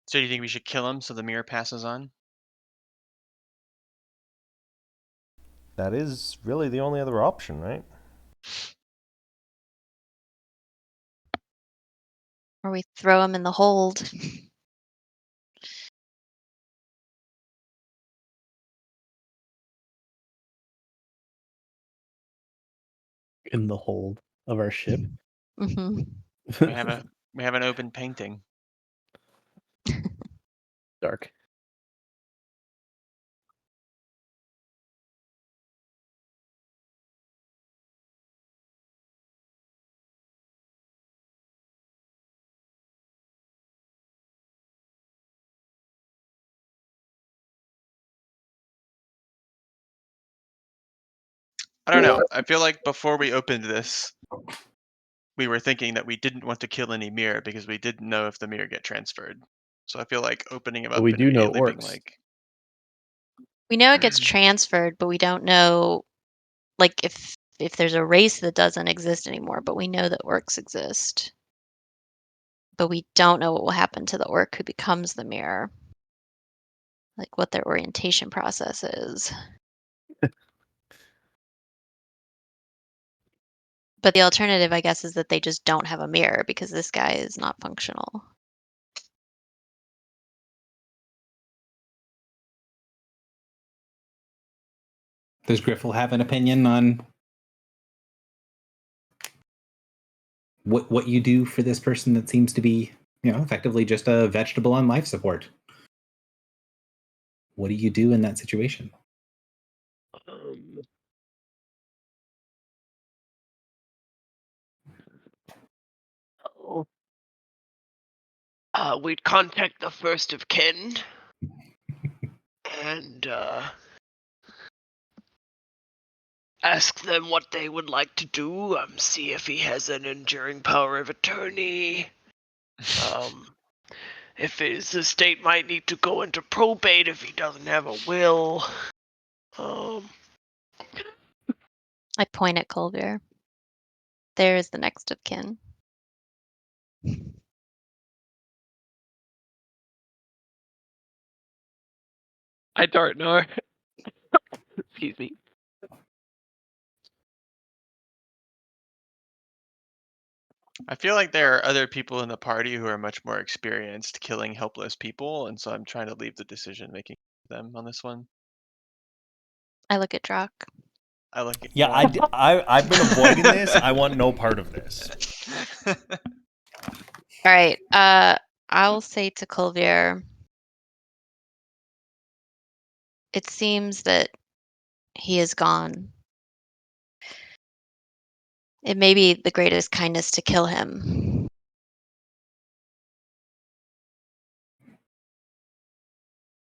So do you think we should kill him so the mirror passes on? That is really the only other option, right? Or we throw him in the hold. In the hold of our ship. Hmm. We have an open painting. Dark. I don't know. I feel like before we opened this, we were thinking that we didn't want to kill any mirror because we didn't know if the mirror get transferred. So I feel like opening him But up we and do know it immediately being works. like, We know it gets transferred, but we don't know, like, if there's a race that doesn't exist anymore. But we know that orcs exist. But we don't know what will happen to the orc who becomes the mirror. Like what their orientation process is. But the alternative, I guess, is that they just don't have a mirror because this guy is not functional. Does Griffle have an opinion on what you do for this person that seems to be, effectively just a vegetable on life support? What do you do in that situation? We'd contact the first of kin and ask them what they would like to do. See if he has an enduring power of attorney. if his estate might need to go into probate if he doesn't have a will. I point at Colbert. There is the next of kin. I don't know. Excuse me. I feel like there are other people in the party who are much more experienced killing helpless people, and so I'm trying to leave the decision making to them on this one. I look at Drock. I like it. Yeah, I've been avoiding this. I want no part of this. All right. I'll say to Colbert, it seems that he is gone. It may be the greatest kindness to kill him.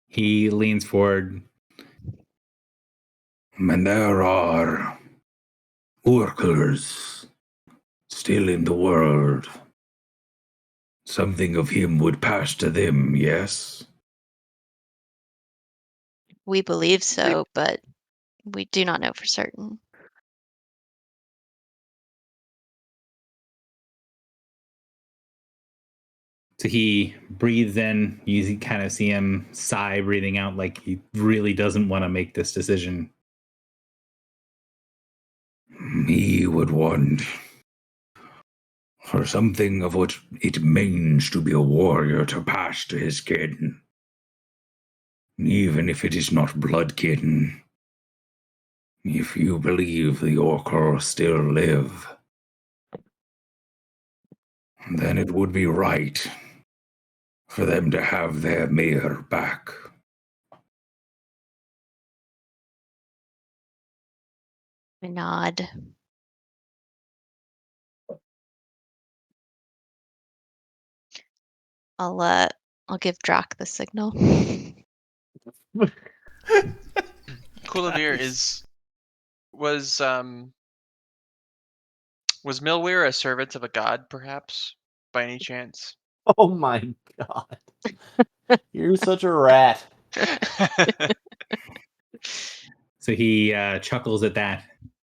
He leans forward. And there are workers still in the world. Something of him would pass to them, yes? We believe so, but we do not know for certain. So he breathes in. You kind of see him sigh, breathing out like he really doesn't want to make this decision. He would want for something of what it means to be a warrior to pass to his kin. Even if it is not blood kin. If you believe the Orcor still live, then it would be right for them to have their mayor back. I nod. I'll give Drock the signal. Kulavir was Milweir a servant of a god, perhaps, by any chance? Oh my god. You're such a rat. So he chuckles at that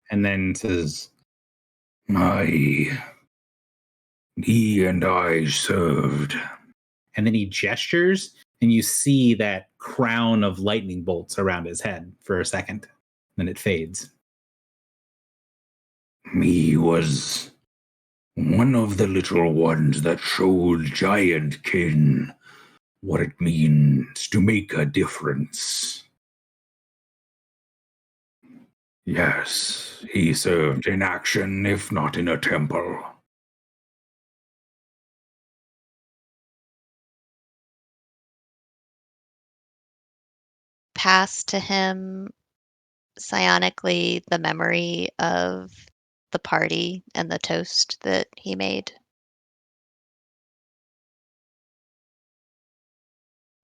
and then says, he and I served. And then he gestures, and you see that crown of lightning bolts around his head for a second. Then it fades. He was one of the little ones that showed giant kin what it means to make a difference. Yes, he served in action, if not in a temple. Pass to him psionically the memory of the party and the toast that he made.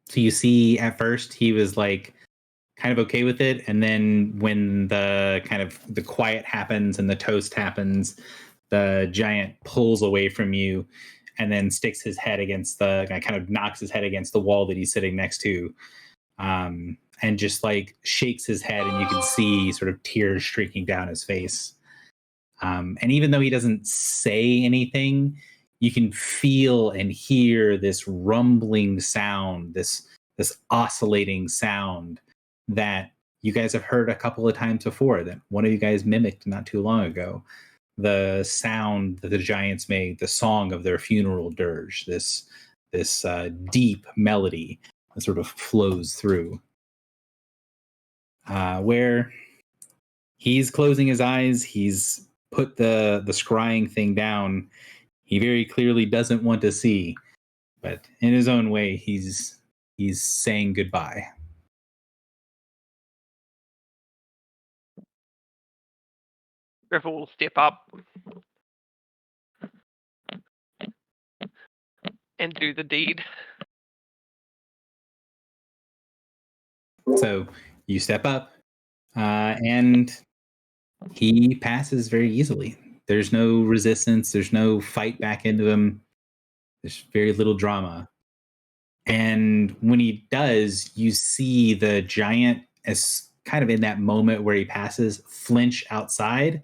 So you see, at first he was like kind of okay with it, and then when the kind of the quiet happens and the toast happens, the giant pulls away from you and then sticks his head against the kind of knocks his head against the wall that he's sitting next to, and just like shakes his head, and you can see sort of tears streaking down his face. And even though he doesn't say anything, you can feel and hear this rumbling sound, this oscillating sound that you guys have heard a couple of times before, that one of you guys mimicked not too long ago. The sound that the giants made, the song of their funeral dirge, this deep melody that sort of flows through. Where he's closing his eyes, he's put the scrying thing down. He very clearly doesn't want to see, but in his own way, he's saying goodbye. Griffin will step up and do the deed. So you step up, and he passes very easily. There's no resistance. There's no fight back into him. There's very little drama. And when he does, you see the giant, as kind of in that moment where he passes, flinch outside.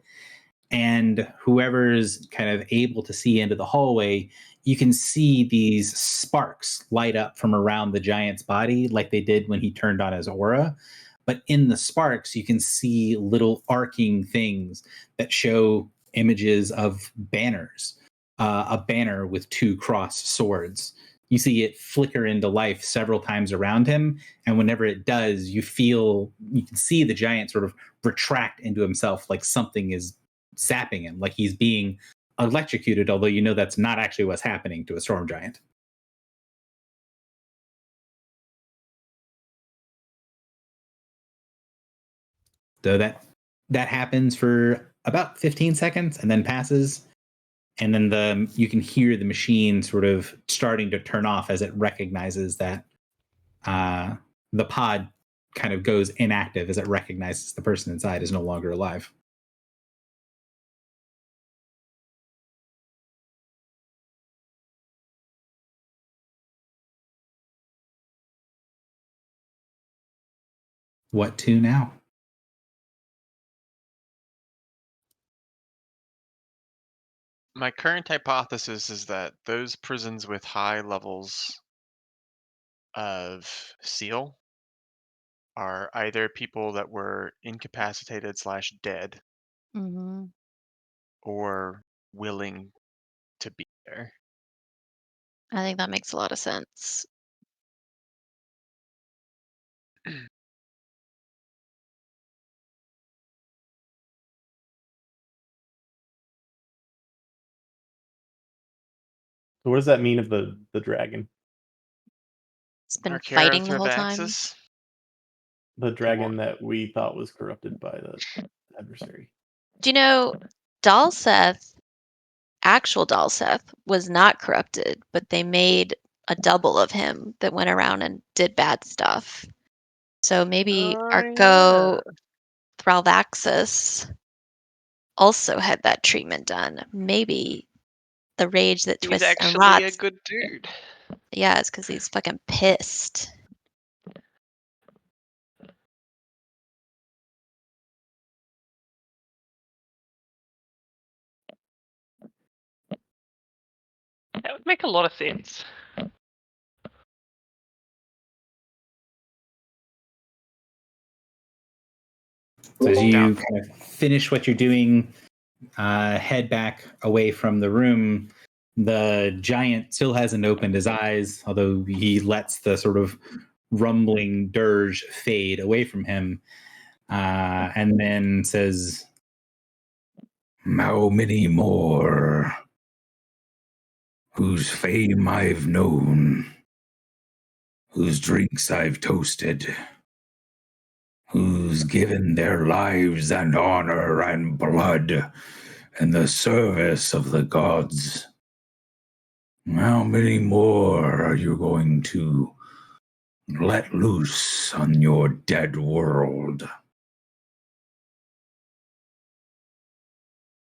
And whoever's kind of able to see into the hallway, you can see these sparks light up from around the giant's body like they did when he turned on his aura. But in the sparks, you can see little arcing things that show images of banners, a banner with 2 crossed swords. You see it flicker into life several times around him. And whenever it does, you can see the giant sort of retract into himself like something is zapping him, like he's being electrocuted, although you know that's not actually what's happening to a storm giant. So that happens for about 15 seconds and then passes. And then you can hear the machine sort of starting to turn off as it recognizes that the pod kind of goes inactive as it recognizes the person inside is no longer alive. What to now? My current hypothesis is that those prisons with high levels of seal are either people that were incapacitated / dead Mm-hmm. or willing to be there. I think that makes a lot of sense. So what does that mean of the dragon? It's been fighting the whole time. Archaeothervaxis? The dragon that we thought was corrupted by the adversary. Do you know Dalseth, actual Dalseth, was not corrupted, but they made a double of him that went around and did bad stuff. So maybe Arco Thralvaxis also had that treatment done. Maybe the rage that He's twists and actually rots. a good dude. Yeah, it's because he's fucking pissed. That would make a lot of sense. So as you kind of finish what you're doing, head back away from the room, the giant still hasn't opened his eyes, although he lets the sort of rumbling dirge fade away from him, and then says, "How many more whose fame I've known, whose drinks I've toasted, who's given their lives and honor and blood in the service of the gods? How many more are you going to let loose on your dead world?"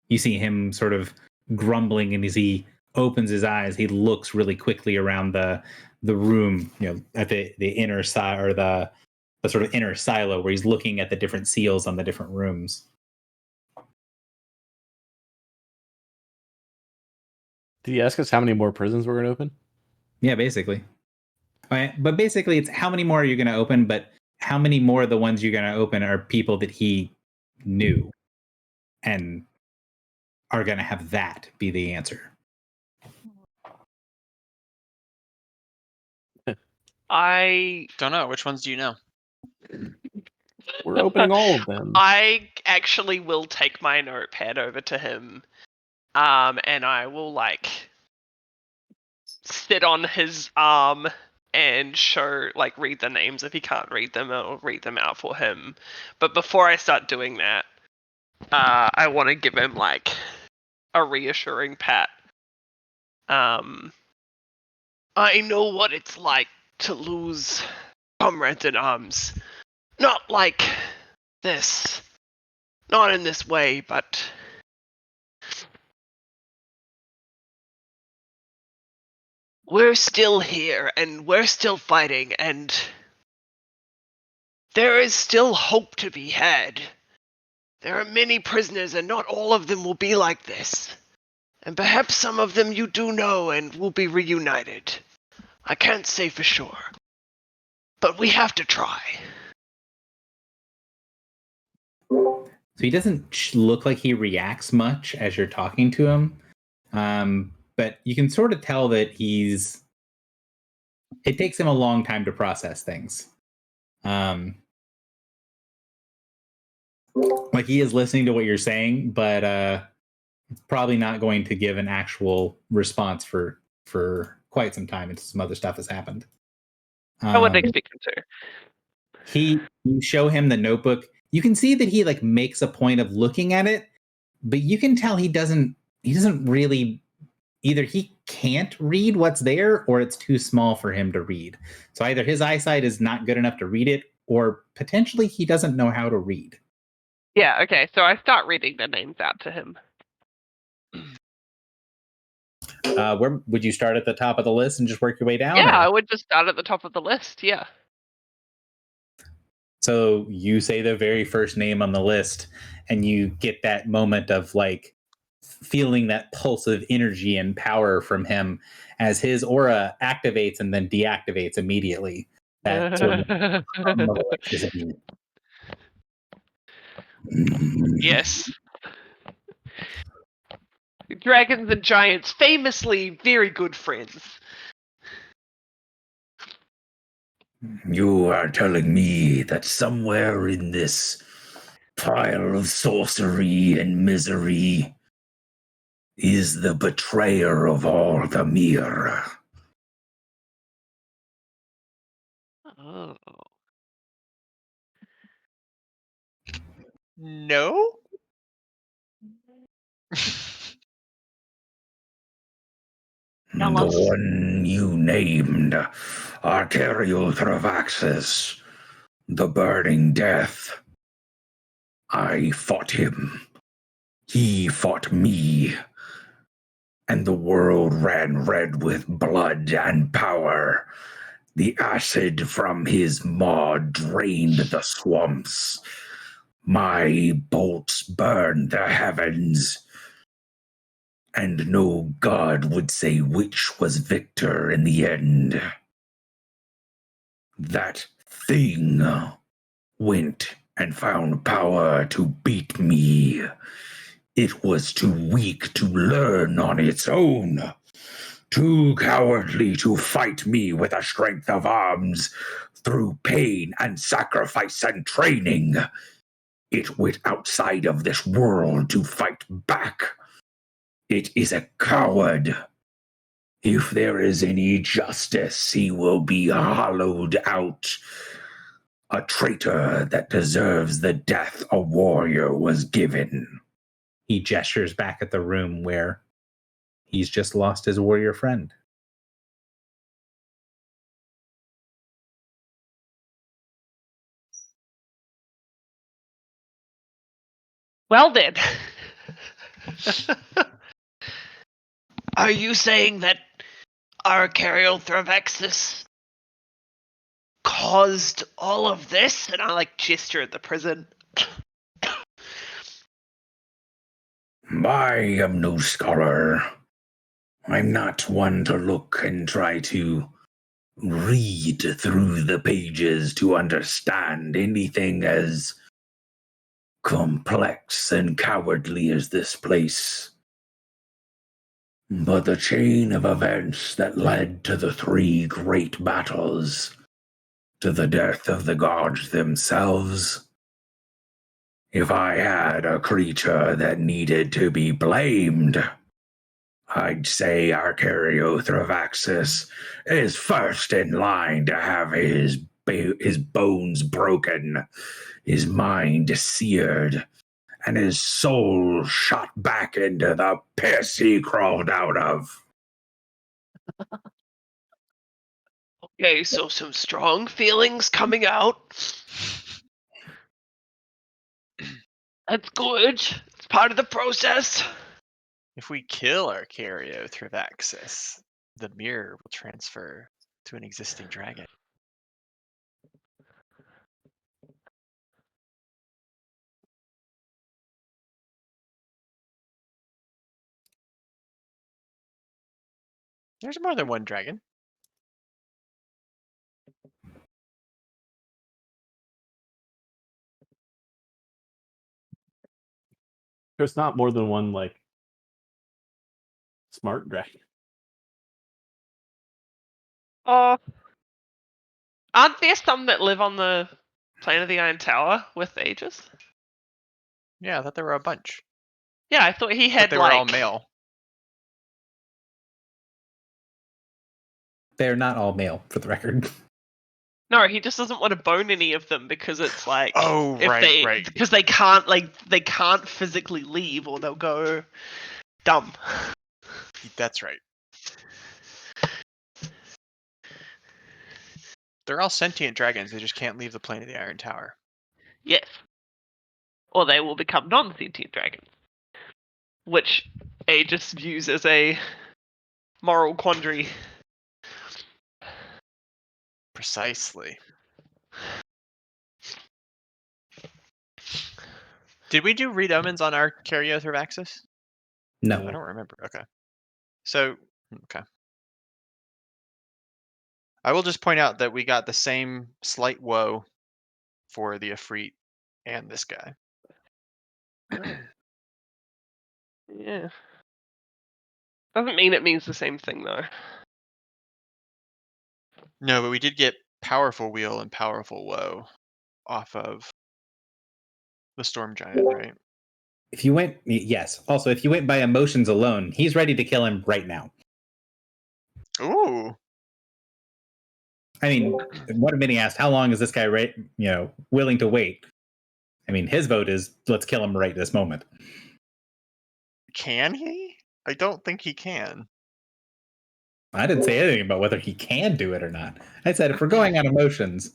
You see him sort of grumbling, and as he opens his eyes, he looks really quickly around the room, at the inner side, or the sort of inner silo where he's looking at the different seals on the different rooms. Did he ask us how many more prisons we're going to open? Yeah, basically. But basically, it's how many more are you going to open, but how many more of the ones you're going to open are people that he knew and are going to have that be the answer. I Don't know. Which ones do you know? We're opening all of them. I actually will take my notepad over to him, and I will sit on his arm and read the names if he can't read them, or read them out for him. But before I start doing that, I want to give him a reassuring pat. I know what it's like to lose comrades in arms. Not like this. Not in this way, but we're still here, and we're still fighting, and there is still hope to be had. There are many prisoners, and not all of them will be like this. And perhaps some of them you do know and will be reunited. I can't say for sure. But we have to try. So he doesn't look like he reacts much as you're talking to him. But you can sort of tell that it takes him a long time to process things. Like he is listening to what you're saying, but it's probably not going to give an actual response for quite some time until some other stuff has happened. I wouldn't expect him to. You show him the notebook. You can see that he like makes a point of looking at it, but you can tell he doesn't really, either he can't read what's there or it's too small for him to read. So either his eyesight is not good enough to read it, or potentially he doesn't know how to read. Yeah, okay, so I start reading the names out to him. Where would you start at the top of the list and just work your way down? Yeah, or? I would just start at the top of the list, yeah. So you say the very first name on the list, and you get that moment of like feeling that pulse of energy and power from him as his aura activates and then deactivates immediately. That sort of electricity. Yes. Dragons and giants, famously very good friends. You are telling me that somewhere in this pile of sorcery and misery is the betrayer of all the Mir. Oh. No? The one you named, Arteriothraxis, the Burning Death. I fought him. He fought me. And the world ran red with blood and power. The acid from his maw drained the swamps. My bolts burned the heavens. And no god would say which was victor in the end. That thing went and found power to beat me. It was too weak to learn on its own. Too cowardly to fight me with a strength of arms through pain and sacrifice and training. It went outside of this world to fight back. It is a coward. If there is any justice, he will be hollowed out. A traitor that deserves the death a warrior was given. He gestures back at the room where he's just lost his warrior friend. Well then. Are you saying that Arteriothraxis caused all of this? And I like gesture at the prison. I am no scholar. I'm not one to look and try to read through the pages to understand anything as complex and cowardly as this place. But the chain of events that led to the 3 great battles, to the death of the gods themselves. If I had a creature that needed to be blamed, I'd say Arteriothraxis is first in line to have his bones broken, his mind seared, and his soul shot back into the piss he crawled out of. Okay, so some strong feelings coming out. That's good. It's part of the process. If we kill Arteriothraxis, the mirror will transfer to an existing dragon. There's more than one dragon. There's not more than one like smart dragon. Oh, aren't there some that live on the plane of the Iron Tower with Aegis? Yeah, I thought there were a bunch. Yeah, I thought he But had they like. were all male. They're not all male, for the record. No, he just doesn't want to bone any of them because it's like Oh, if right, they because they can't physically leave or they'll go dumb. That's right. They're all sentient dragons. They just can't leave the plane of the Iron Tower. Yes. Or they will become non-sentient dragons, which Aegis views as a moral quandary. Precisely. Did we do read omens on our Caryothervaxis? No. I don't remember. Okay. So, okay. I will just point out that we got the same slight woe for the Efreet and this guy. Yeah. Doesn't mean it means the same thing though. No, but we did get powerful wheel and powerful woe off of the Storm Giant, right? If you went, yes. Also, if you went by emotions alone, he's ready to kill him right now. Ooh. I mean, what Minnie asked, how long is this guy, willing to wait? I mean, his vote is let's kill him right this moment. Can he? I don't think he can. I didn't say anything about whether he can do it or not. I said if we're going on emotions.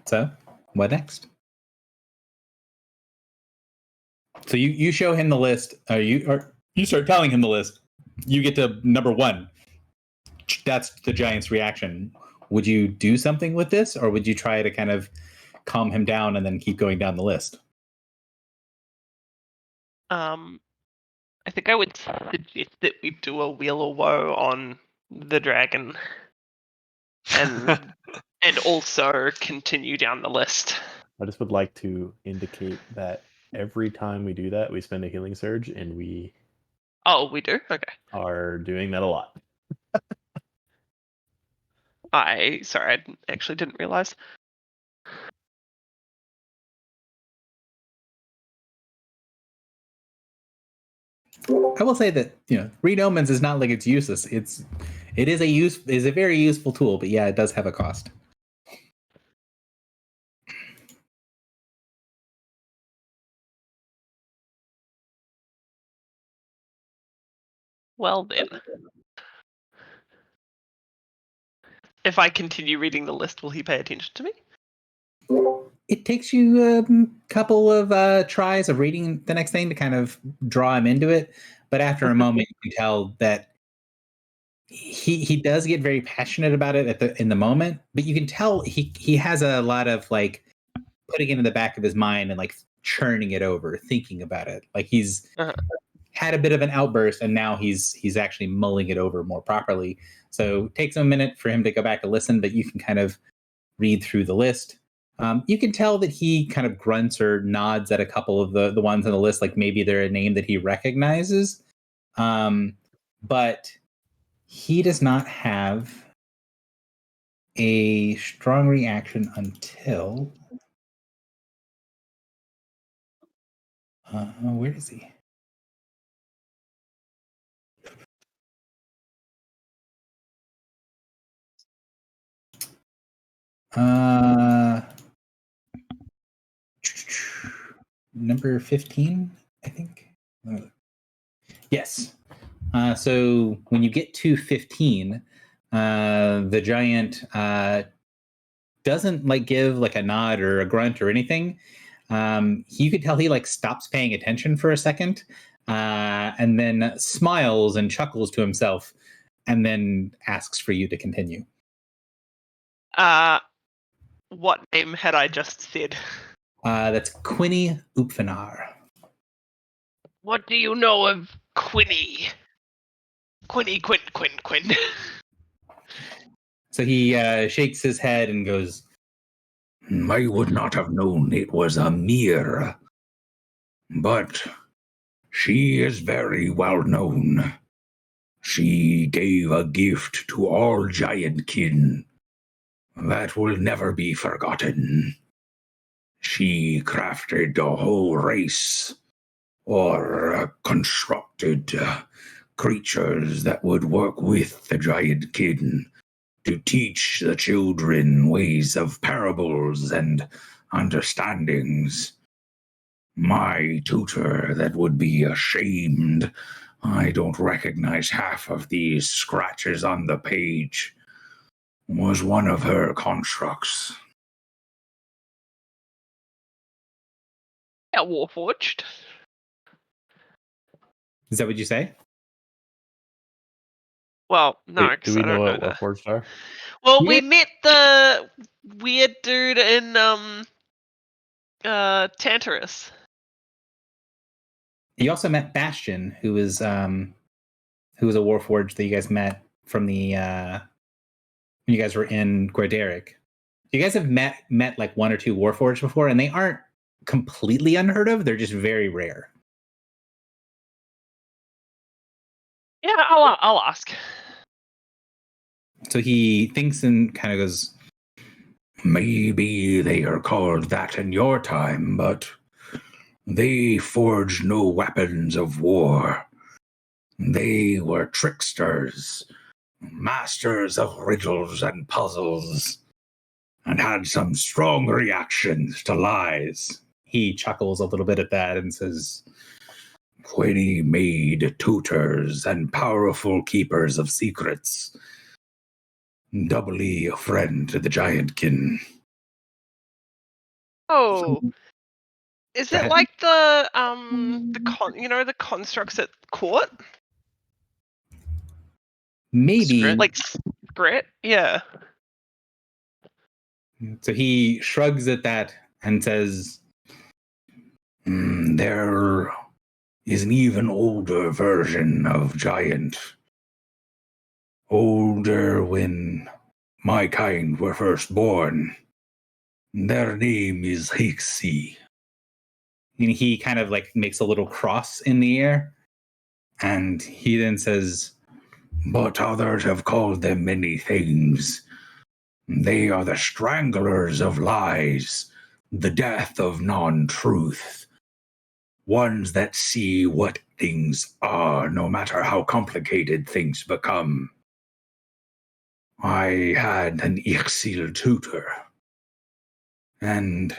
So, what next? So you show him the list. You start telling him the list. You get to number 1. That's the giant's reaction. Would you do something with this, or would you try to kind of calm him down and then keep going down the list? I think I would suggest that we do a Wheel of Woe on the dragon, and and also continue down the list. I just would like to indicate that every time we do that, we spend a healing surge, and we Oh, we do? Okay. are doing that a lot. I actually didn't realize. I will say that read omens is not like it's useless. It is a very useful tool, but yeah, it does have a cost. Well then. If I continue reading the list, will he pay attention to me? It takes you a couple of tries of reading the next thing to kind of draw him into it, but after a moment, you can tell that he does get very passionate about it in the moment. But you can tell he has a lot of like putting it in the back of his mind and like churning it over, thinking about it. Like he's had a bit of an outburst, and now he's actually mulling it over more properly. So it takes a minute for him to go back and listen, but you can kind of read through the list. You can tell that he kind of grunts or nods at a couple of the ones on the list, like maybe they're a name that he recognizes. But he does not have a strong reaction until... where is he? Number 15, I think. Yes. So when you get to 15, the giant doesn't like give like a nod or a grunt or anything. You could tell he like stops paying attention for a second, and then smiles and chuckles to himself, and then asks for you to continue. What name had I just said? That's Quinny Upfanar. What do you know of Quinny? Quinn. So he shakes his head and goes, I would not have known it was a mere, but she is very well known. She gave a gift to all giant kin that will never be forgotten. She crafted a whole race, or constructed creatures that would work with the giant kin to teach the children ways of parables and understandings. My tutor that would be ashamed I don't recognize half of these scratches on the page was one of her constructs. Yeah, Warforged. "Is that what you say?" Well, no, Wait, do 'cause we I know don't know what that. Warforged are? Well, Yeah. we met the weird dude in Tantarus. You also met Bastion, who was a Warforged that you guys met from the when you guys were in Guarderic. You guys have met like one or two Warforged before, and they aren't completely unheard of. They're just very rare. Yeah, I'll ask. So he thinks and kind of goes, Maybe they are called that in your time, but they forged no weapons of war. They were tricksters, masters of riddles and puzzles, and had some strong reactions to lies. he chuckles a little bit at that and says, Quinny made tutors and powerful keepers of secrets, doubly a friend to the giantkin. Oh, is Go it ahead. like the the constructs at court? maybe. Scrit? Like Grit? Yeah. So he shrugs at that and says, There is an even older version of giant. Older when my kind were first born. Their name is Hixie. and he kind of like makes a little cross in the air. And he then says, But others have called them many things. They are the stranglers of lies, the death of non-truth. Ones that see what things are, no matter how complicated things become. I had an Ixil tutor, and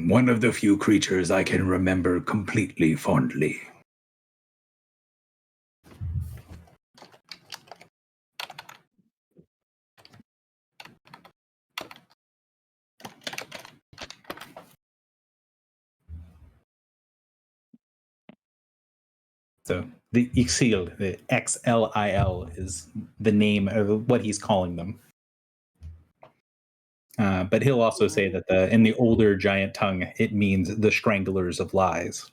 one of the few creatures I can remember completely fondly. so the Ixil, the XLIL, is the name of what he's calling them. But he'll also say that in the older giant tongue, it means the stranglers of lies.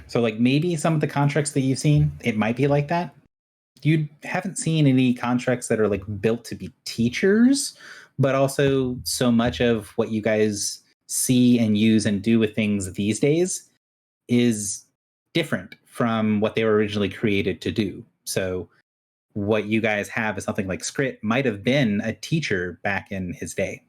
So, like, maybe some of the contracts that you've seen, it might be like that. You haven't seen any contracts that are like built to be teachers, but also so much of what you guys see and use and do with things these days is different from what they were originally created to do. So, what you guys have is something like Scrit might have been a teacher back in his day.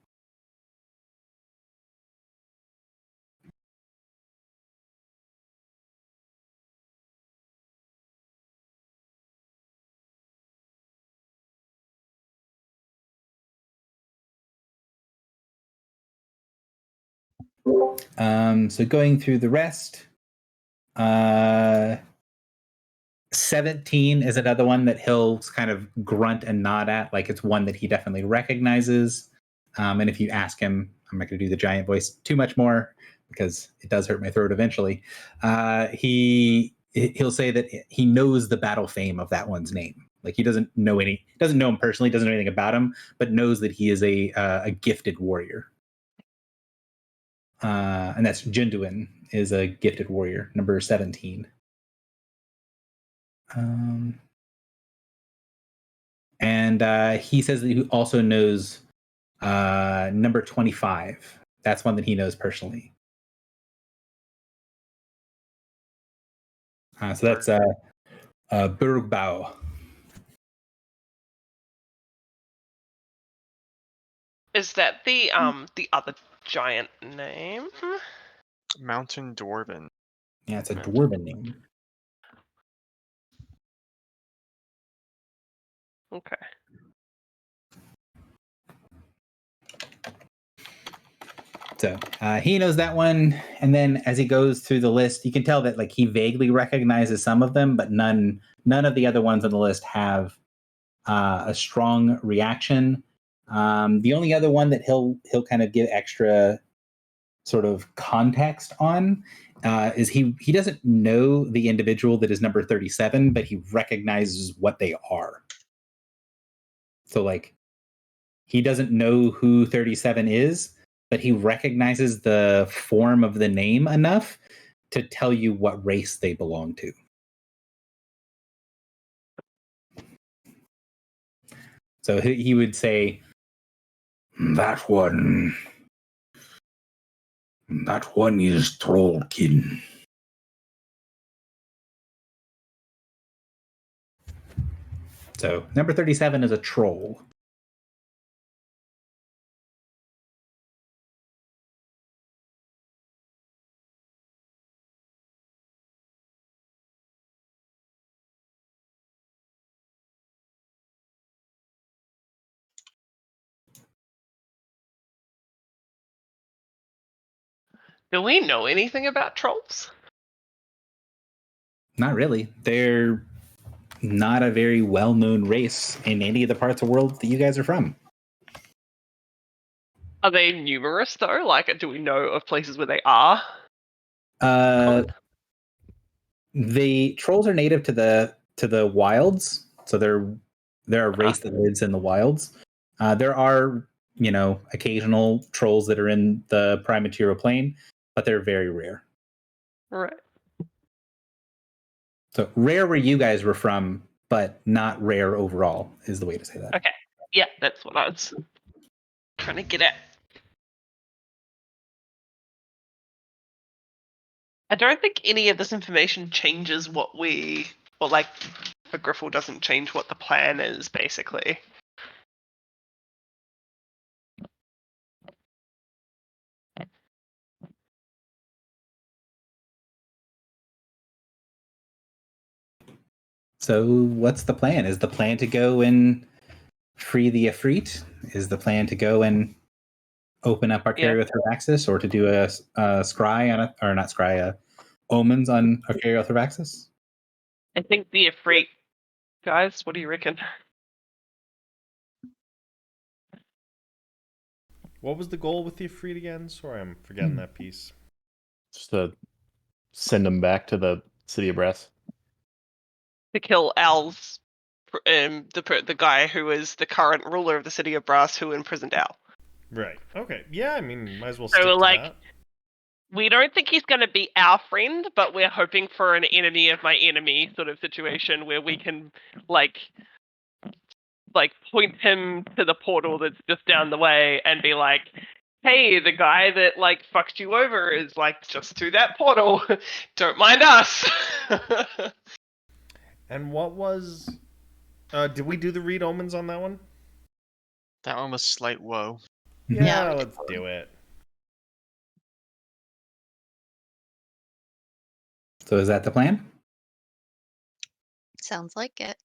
So going through the rest, 17 is another one that he'll kind of grunt and nod at, like it's one that he definitely recognizes. And if you ask him, I'm not going to do the giant voice too much more because it does hurt my throat eventually. He'll say that he knows the battle fame of that one's name. Like he doesn't know him personally, doesn't know anything about him, but knows that he is a gifted warrior. And that's Jinduin is a gifted warrior, number 17. And he says that he also knows number 25. That's one that he knows personally. So that's Burgbao. Is that the other giant name? Mountain Dwarven. Yeah, it's a dwarven name. Okay. So he knows that one, and then as he goes through the list, you can tell that like he vaguely recognizes some of them, but none of the other ones on the list have a strong reaction. The only other one that he'll kind of give extra sort of context on is he doesn't know the individual that is number 37, but he recognizes what they are. So like he doesn't know who 37 is, but he recognizes the form of the name enough to tell you what race they belong to. So he would say, That one is Trollkin. So number 37 is a troll. Do we know anything about trolls? Not really. They're not a very well-known race in any of the parts of the world that you guys are from. Are they numerous though? Like, do we know of places where they are? The trolls are native to the wilds, so they're a race that lives in the wilds. There are occasional trolls that are in the prime material plane, but they're very rare. Right. So rare where you guys were from, but not rare overall is the way to say that. Okay. Yeah, that's what I was trying to get at. I don't think any of this information changes what for Griffle doesn't change what the plan is, basically. So what's the plan? Is the plan to go and free the Ifrit? Is the plan to go and open up Archaeothervaxis, or to do a scry on or not scry, omens on Archaeothervaxis? I think the Ifrit guys, what do you reckon? What was the goal with the Ifrit again? Sorry, I'm forgetting that piece. Just to send them back to the city of Brass. To kill Al's, the guy who is the current ruler of the city of Brass, who imprisoned Al. Right. Okay. Yeah, I mean, might as well So, stick to like, that. we don't think he's going to be our friend, but we're hoping for an enemy of my enemy sort of situation where we can, like point him to the portal that's just down the way and be like, hey, the guy that, like, fucked you over is, like, just through that portal. Don't mind us. And what was... did we do the read omens on that one? That one was slight woe. Yeah, let's do it. So is that the plan? Sounds like it.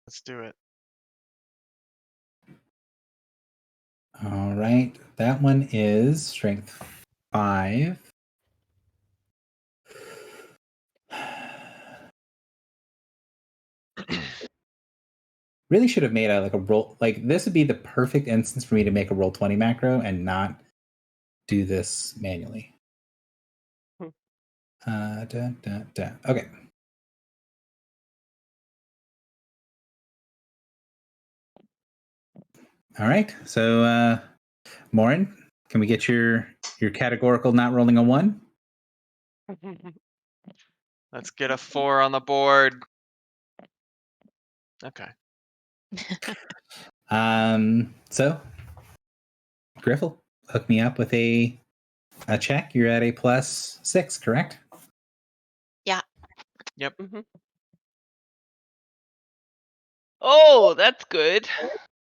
Let's do it. All right. That one is strength 5. Really should have made a roll. Like, this would be the perfect instance for me to make a roll 20 macro and not do this manually. Okay. All right. So, Morin, can we get your categorical not rolling a 1? Let's get a 4 on the board. Okay. So, Griffle, hook me up with a check. You're at a +6, correct? Yep. Oh, that's good.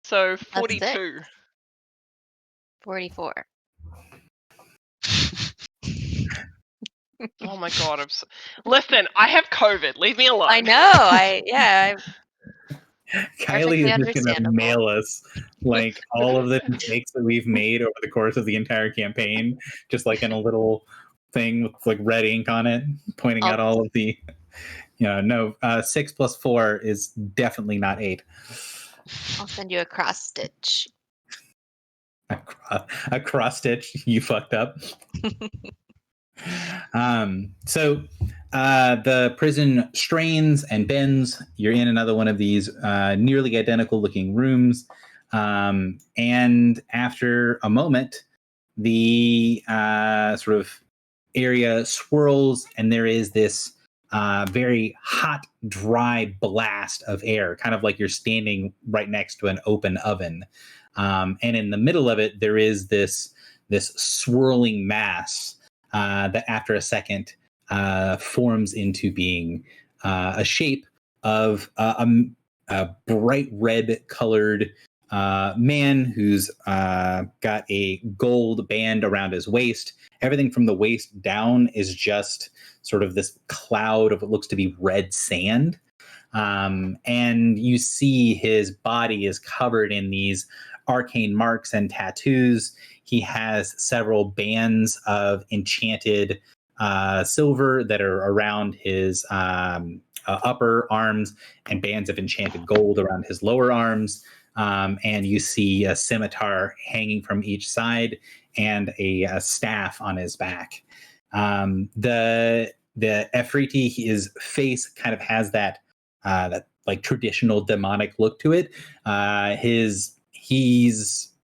So That's 42. 44. Oh my god, listen, I have COVID. Leave me alone. I know. I Kylie is Perfectly just going to understandable. mail us like all of the mistakes that we've made over the course of the entire campaign, just like in a little thing with like red ink on it, pointing out all of the, 6 + 4 is definitely not 8. I'll send you a cross stitch. A cross stitch, you fucked up. So the prison strains and bends. You're in another one of these nearly identical looking rooms. And after a moment, the sort of area swirls, and there is this very hot, dry blast of air, kind of like you're standing right next to an open oven. And in the middle of it, there is this swirling mass that after a second forms into being a shape of a bright red colored man who's got a gold band around his waist. Everything from the waist down is just sort of this cloud of what looks to be red sand. And you see his body is covered in these arcane marks and tattoos. He has several bands of enchanted silver that are around his upper arms and bands of enchanted gold around his lower arms. And you see a scimitar hanging from each side and a staff on his back. The Efreeti, his face kind of has that like traditional demonic look to it. He's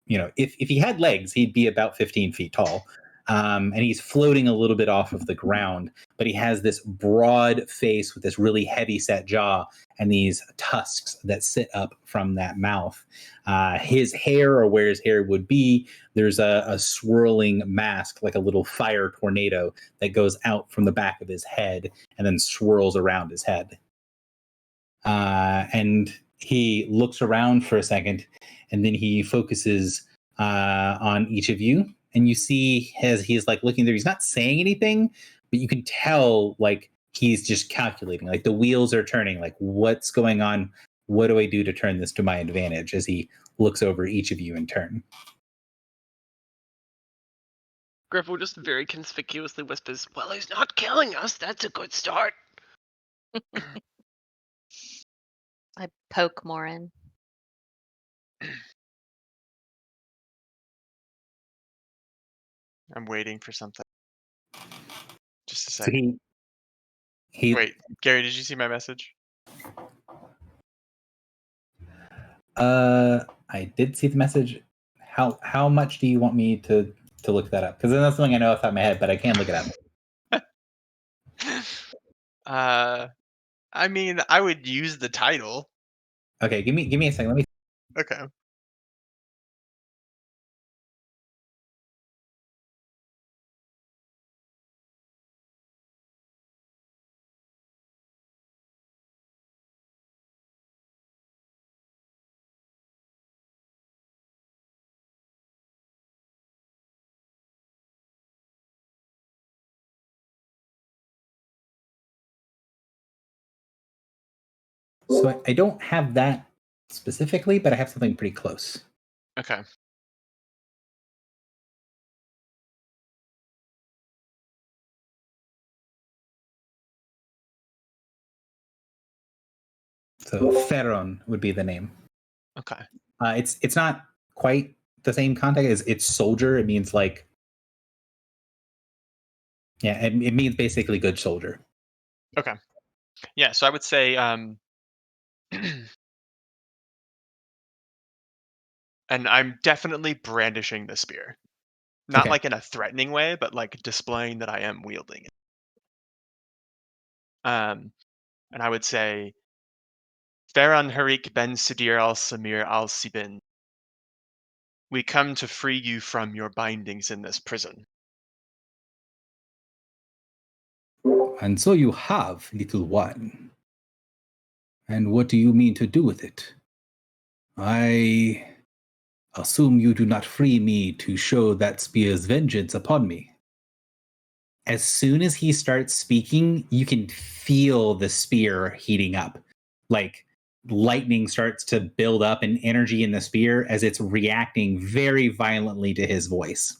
if he had legs, he'd be about 15 feet tall. And he's floating a little bit off of the ground, but he has this broad face with this really heavy set jaw and these tusks that sit up from that mouth. His hair, or where his hair would be, there's a swirling mask, like a little fire tornado that goes out from the back of his head and then swirls around his head. And he looks around for a second, and then he focuses on each of you. And you see as he's like looking there, he's not saying anything, but you can tell like he's just calculating, like the wheels are turning, like what's going on? What do I do to turn this to my advantage? As he looks over each of you in turn. Griffle just very conspicuously whispers, "Well, he's not killing us. That's a good start." I poke Morin. I'm waiting for something. Just a So second. he Wait, Gary, did you see my message? I did see the message. How much do you want me to look that up? Because that's something I know off the top of my head, but I can look it up. I mean, I would use the title. Okay, give me a second. Let me. Okay. So I don't have that specifically, but I have something pretty close. Okay. So Theron would be the name. Okay. It's not quite the same context as it's soldier. It means like, yeah, it means basically good soldier. Okay. Yeah, so I would say and I'm definitely brandishing the spear. Not Okay. like in a threatening way, but like displaying that I am wielding it. And I would say Faran Harik Ben Sidir al Samir al Sibin, we come to free you from your bindings in this prison. And so you have, little one. And what do you mean to do with it? I assume you do not free me to show that spear's vengeance upon me. As soon as he starts speaking, you can feel the spear heating up. Like lightning starts to build up and energy in the spear as it's reacting very violently to his voice.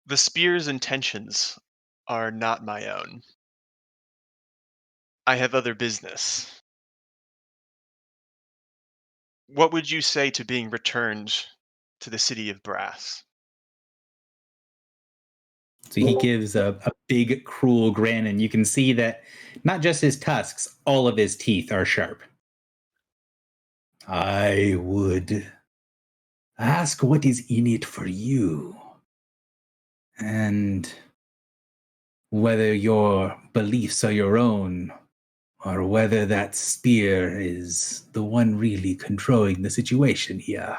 The spear's intentions are not my own. I have other business. What would you say to being returned to the city of brass? So he gives a big, cruel grin, and you can see that not just his tusks, all of his teeth are sharp. I would ask what is in it for you, and whether your beliefs are your own, or whether that spear is the one really controlling the situation here.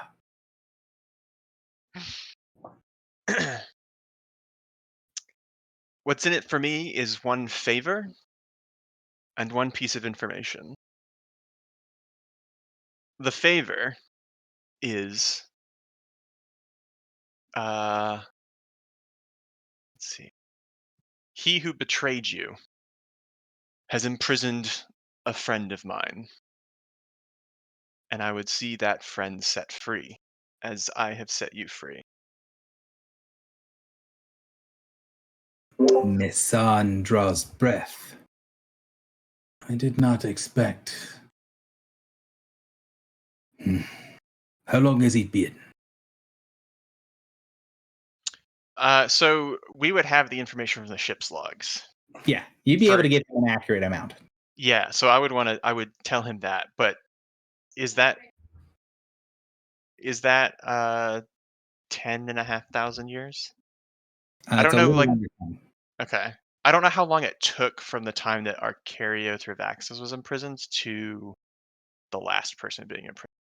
What's in it for me is one favor and one piece of information. The favor is let's see. He who betrayed you has imprisoned a friend of mine, and I would see that friend set free, as I have set you free. Nissan draws breath. I did not expect. How long has it been? So we would have the information from the ship's logs. Yeah, you'd be able to get an accurate amount. Yeah, so I would tell him that, but is that 10,500 years? I don't It's a know, little like, under time. okay. I don't know how long it took from the time that Arcario Thrivaxis was imprisoned to the last person being imprisoned.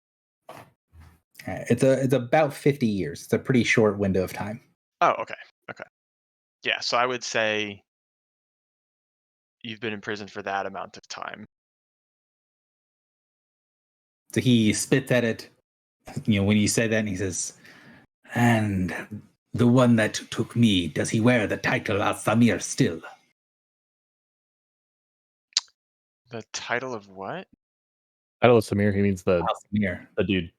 It's about 50 years. It's a pretty short window of time. Oh, okay. Okay. Yeah, so I would say you've been imprisoned for that amount of time. So he spits at it, when you said that, and he says, and the one that took me, does he wear the title Al Samir still? The title of what? Title of Samir, he means the Al Samir. dude.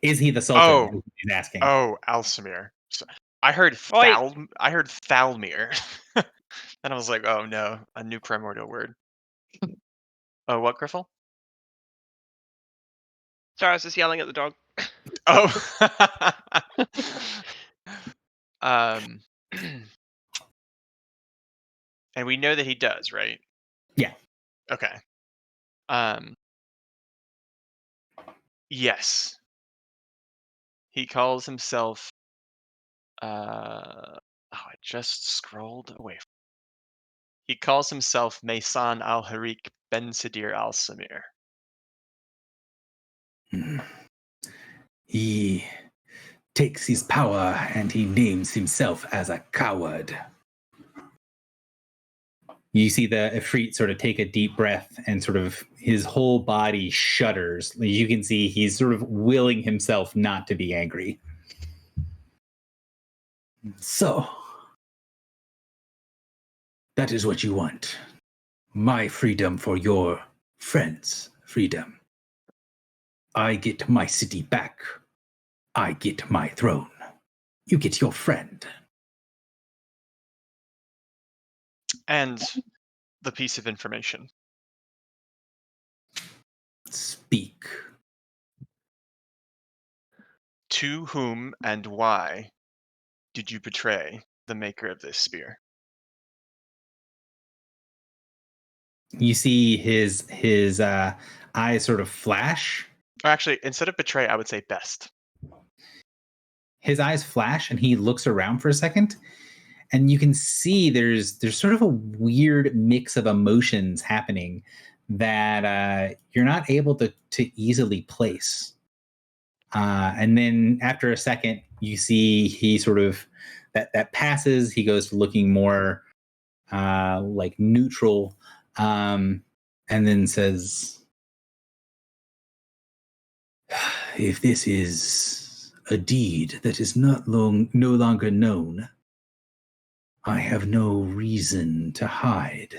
Is he the Sultan? Oh. Is what he's asking. Oh, Alsamir. So, I heard Oi. I heard Thalmir. And I was like, oh no, a new primordial word. Oh, what, Griffle? Sorry, I was just yelling at the dog. Oh. um, and we know that he does, right? Yeah. Okay. Yes. He calls himself. I just scrolled away. He calls himself Maysan al Harik Ben Sidir al Samir. He takes his power and he names himself as a coward. You see the Ifrit sort of take a deep breath and sort of his whole body shudders. You can see he's sort of willing himself not to be angry. So, that is what you want. My freedom for your friends' freedom. I get my city back. I get my throne. you get your friend. And the piece of information. Speak. To whom and why did you betray the maker of this spear? You see his eyes sort of flash. Or actually, instead of betray, I would say best. His eyes flash, and he looks around for a second, and you can see there's sort of a weird mix of emotions happening that you're not able to easily place. And then after a second, you see he sort of that passes. He goes to looking more like neutral, and then says, "If this is a deed that is no longer known, I have no reason to hide.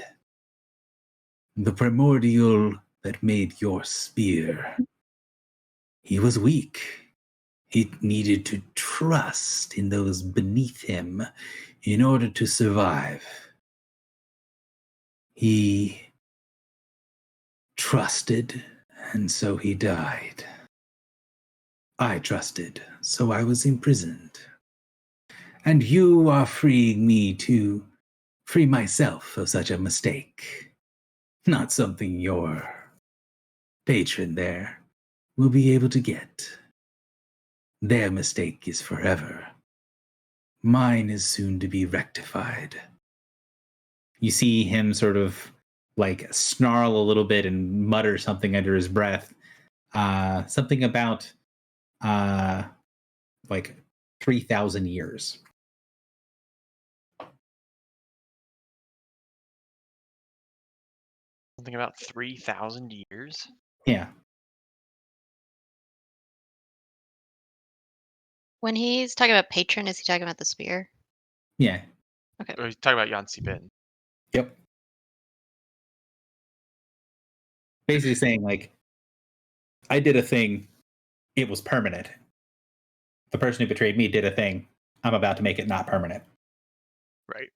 The primordial that made your spear, he was weak. He needed to trust in those beneath him in order to survive. He trusted, and so he died. I trusted, so I was imprisoned. And you are freeing me to free myself of such a mistake. Not something your patron there will be able to get. Their mistake is forever. Mine is soon to be rectified." You see him sort of like snarl a little bit and mutter something under his breath. Something about like 3,000 years. Something about 3,000 years? Yeah. When he's talking about patron, is he talking about the spear? Yeah. Or he's talking about Yansi Bin. Yep. Basically saying, like, I did a thing, it was permanent. The person who betrayed me did a thing, I'm about to make it not permanent. Right.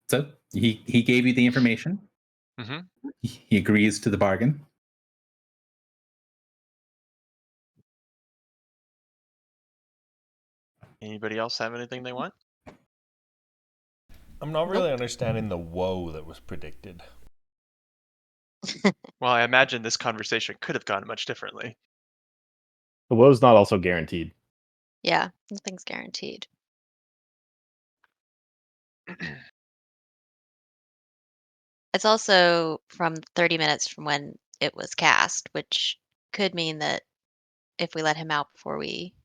So he gave you the information. Mm-hmm. He agrees to the bargain. Anybody else have anything they want? I'm not really understanding the woe that was predicted. Well, I imagine this conversation could have gone much differently. The woe's not also guaranteed. Yeah, nothing's guaranteed. It's also from 30 minutes from when it was cast, which could mean that if we let him out before we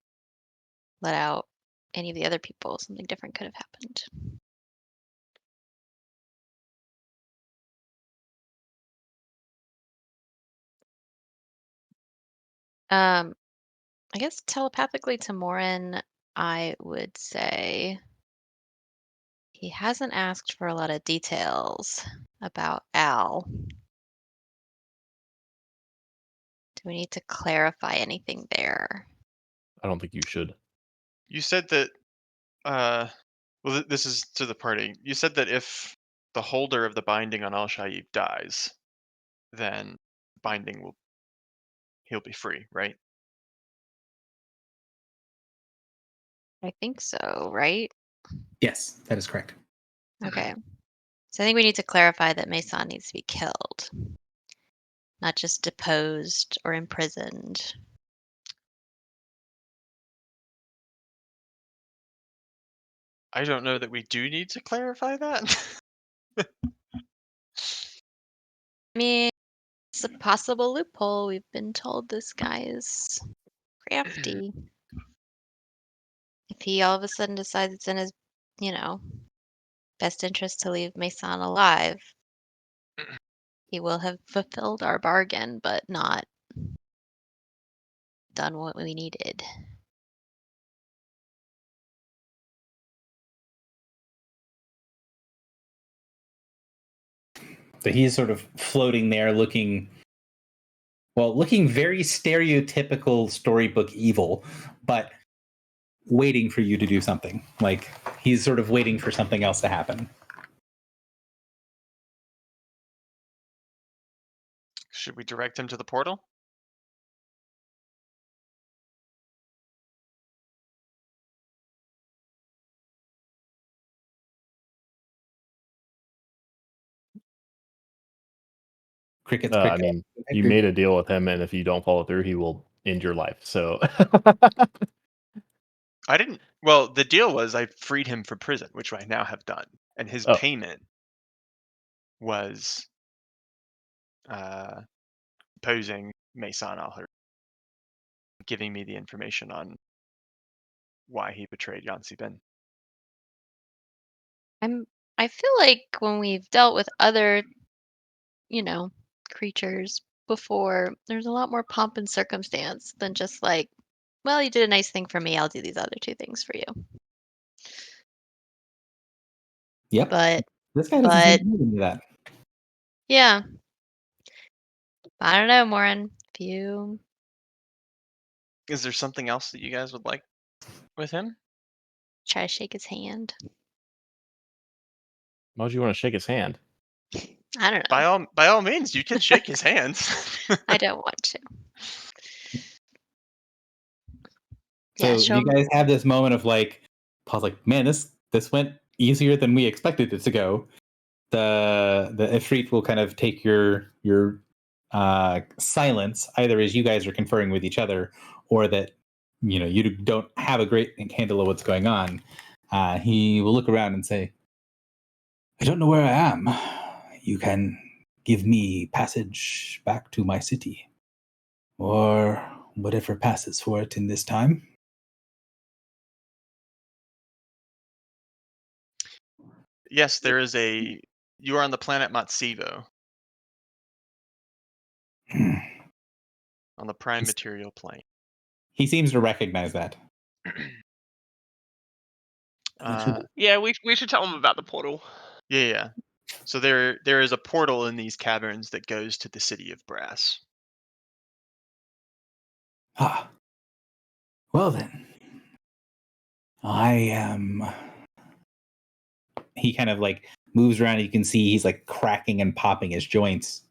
let out any of the other people, something different could have happened. I guess telepathically to Morin, I would say he hasn't asked for a lot of details about Al. Do we need to clarify anything there? I don't think you should. You said that, well, this is to the party. You said that if the holder of the binding on Al Shaib dies, then he'll be free, right? I think so, right? Yes, that is correct. Okay. So I think we need to clarify that Mason needs to be killed, not just deposed or imprisoned. I don't know that we do need to clarify that. I mean, it's a possible loophole. We've been told this guy is crafty. If he all of a sudden decides it's in his, best interest to leave Mason alive, he will have fulfilled our bargain, but not done what we needed. So he's sort of floating there looking very stereotypical storybook evil, but waiting for you to do something. Like he's sort of waiting for something else to happen. Should we direct him to the portal? Crickets, I crickets. mean, you made a deal with him, and if you don't follow through, he will end your life. So, I didn't. Well, the deal was I freed him from prison, which I now have done, and his Oh. payment was posing Mason Alher, giving me the information on why he betrayed Yansi Ben. I feel like when we've dealt with other, creatures before, there's a lot more pomp and circumstance than just like, well, you did a nice thing for me, I'll do these other two things for you. Yep. But This guy doesn't seem to do that. yeah. I don't know, Morin. If you Is there something else that you guys would like with him? try to shake his hand. why would you want to shake his hand? I don't know. By all means, you can shake his hands. I don't want to. So Yeah, show you him. guys have this moment of like, Paul's like, man, this went easier than we expected it to go. The Ifrit will kind of take your silence, either as you guys are conferring with each other, or that you don't have a great handle of what's going on. He will look around and say, I don't know where I am. You can give me passage back to my city, or whatever passes for it in this time. Yes, there is a. You are on the planet Matsivo, on the prime material plane. He seems to recognize that. Yeah, we should tell him about the portal. Yeah. So there is a portal in these caverns that goes to the city of Brass. Ah. Well then. I am. He kind of like moves around. You can see he's like cracking and popping his joints.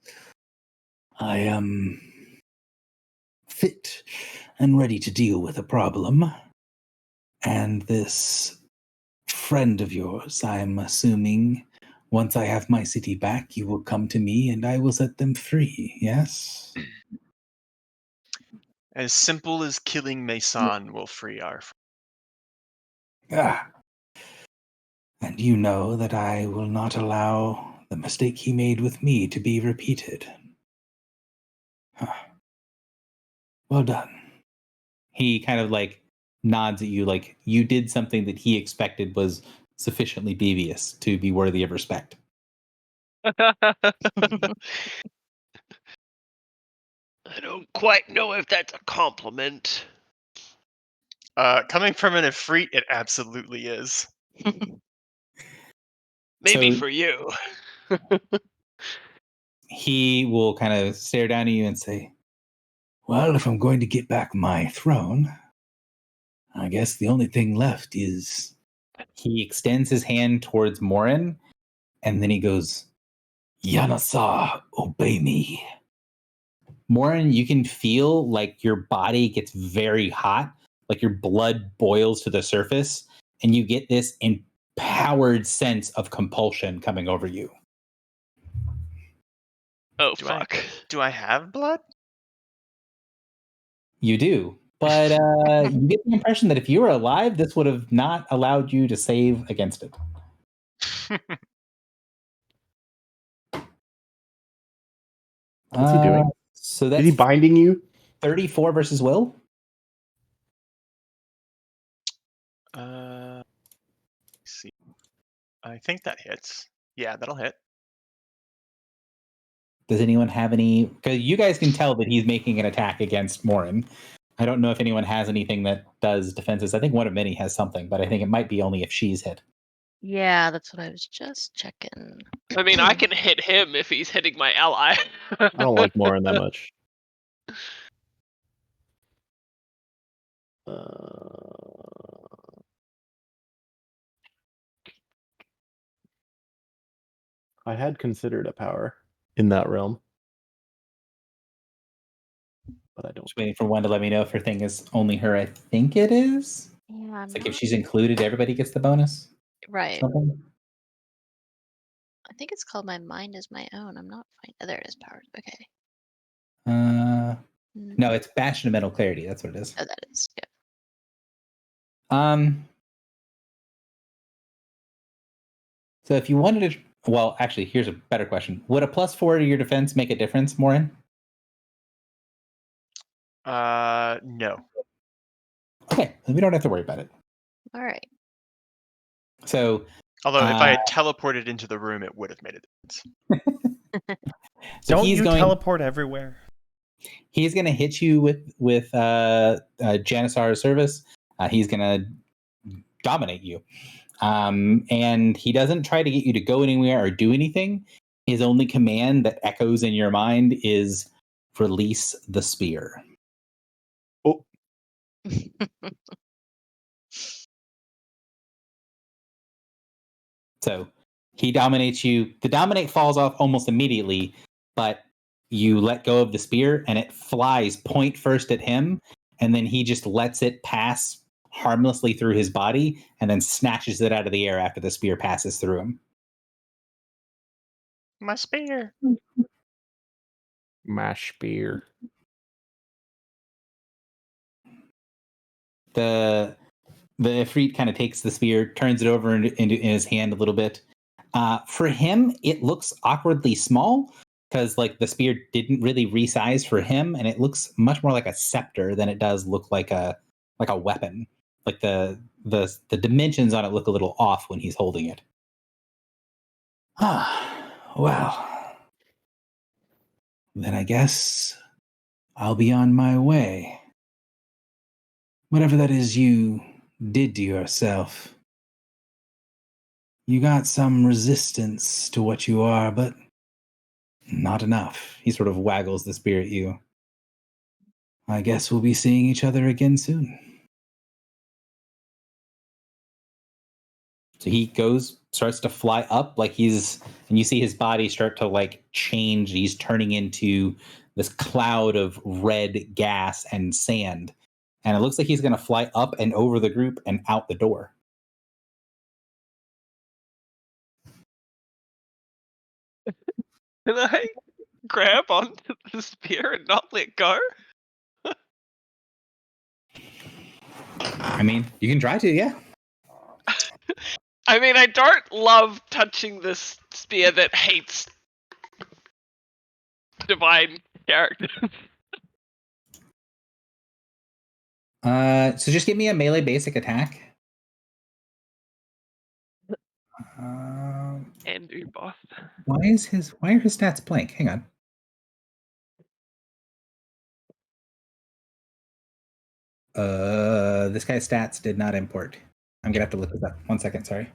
I am fit and ready to deal with a problem. And this friend of yours, I'm assuming, once I have my city back, you will come to me and I will set them free, yes? As simple as killing Mason will free our friend. Ah. And you know that I will not allow the mistake he made with me to be repeated. Huh. Well done. He kind of like nods at you, like you did something that he expected was sufficiently devious to be worthy of respect. I don't quite know if that's a compliment. Coming from an Ifrit, it absolutely is. Maybe So- for you. He will kind of stare down at you and say, Well, if I'm going to get back my throne, I guess the only thing left is... he extends his hand towards Morin, and then he goes, Yanasa, obey me. Morin, you can feel like your body gets very hot, like your blood boils to the surface, and you get this empowered sense of compulsion coming over you. Oh Do fuck! Do I have blood? You do. But you get the impression that if you were alive, this would have not allowed you to save against it. What's he doing? So Is that's he binding you? 34 versus Will. Let's see. I think that hits. Yeah, that'll hit. Does anyone have any? Because you guys can tell that he's making an attack against Morin. I don't know if anyone has anything that does defenses. I think one of many has something, but I think it might be only if she's hit. Yeah, that's what I was just checking. I mean, I can hit him if he's hitting my ally. I don't like Morin that much. I had considered a power in that realm, but I don't. Just waiting for one to let me know if her thing is only her. I think it is. Yeah, I'm It's like not- if she's included, everybody gets the bonus. right. Something. I think it's called My Mind Is My Own. I'm not fine. Oh, there it is. Powers. Okay. No, it's Bastion of Mental Clarity. That's what it is. Oh, that is. Yeah. So if you wanted to, well, actually, here's a better question: would a +4 to your defense make a difference, Morin? No. Okay, then we don't have to worry about it. All right. So, Although if I had teleported into the room, it would have made a difference. so Don't he's you going. teleport everywhere? He's going to hit you with Janissar's service. He's going to dominate you. And he doesn't try to get you to go anywhere or do anything. His only command that echoes in your mind is release the spear. Oh, So he dominates you. The dominate falls off almost immediately, but you let go of the spear and it flies point first at him. And then he just lets it pass harmlessly through his body and then snatches it out of the air after the spear passes through him. My spear. mash spear. The Ifrit kind of takes the spear, turns it over in his hand a little bit. For him, it looks awkwardly small because like the spear didn't really resize for him, and it looks much more like a scepter than it does look like a weapon. Like the dimensions on it look a little off when he's holding it. Well, then I guess I'll be on my way. Whatever that is you did to yourself. You got some resistance to what you are, but not enough. He sort of waggles the spear at you. I guess we'll be seeing each other again soon. So he starts to fly up and you see his body start to like change. He's turning into this cloud of red gas and sand. And it looks like he's going to fly up and over the group and out the door. Can I grab onto the spear and not let go? I mean, you can try to, yeah. I mean, I don't love touching this spear that hates divine characters. So just give me a melee basic attack. And do boss. Why are his stats blank? Hang on. This guy's stats did not import. I'm gonna have to look this up. 1 second, sorry.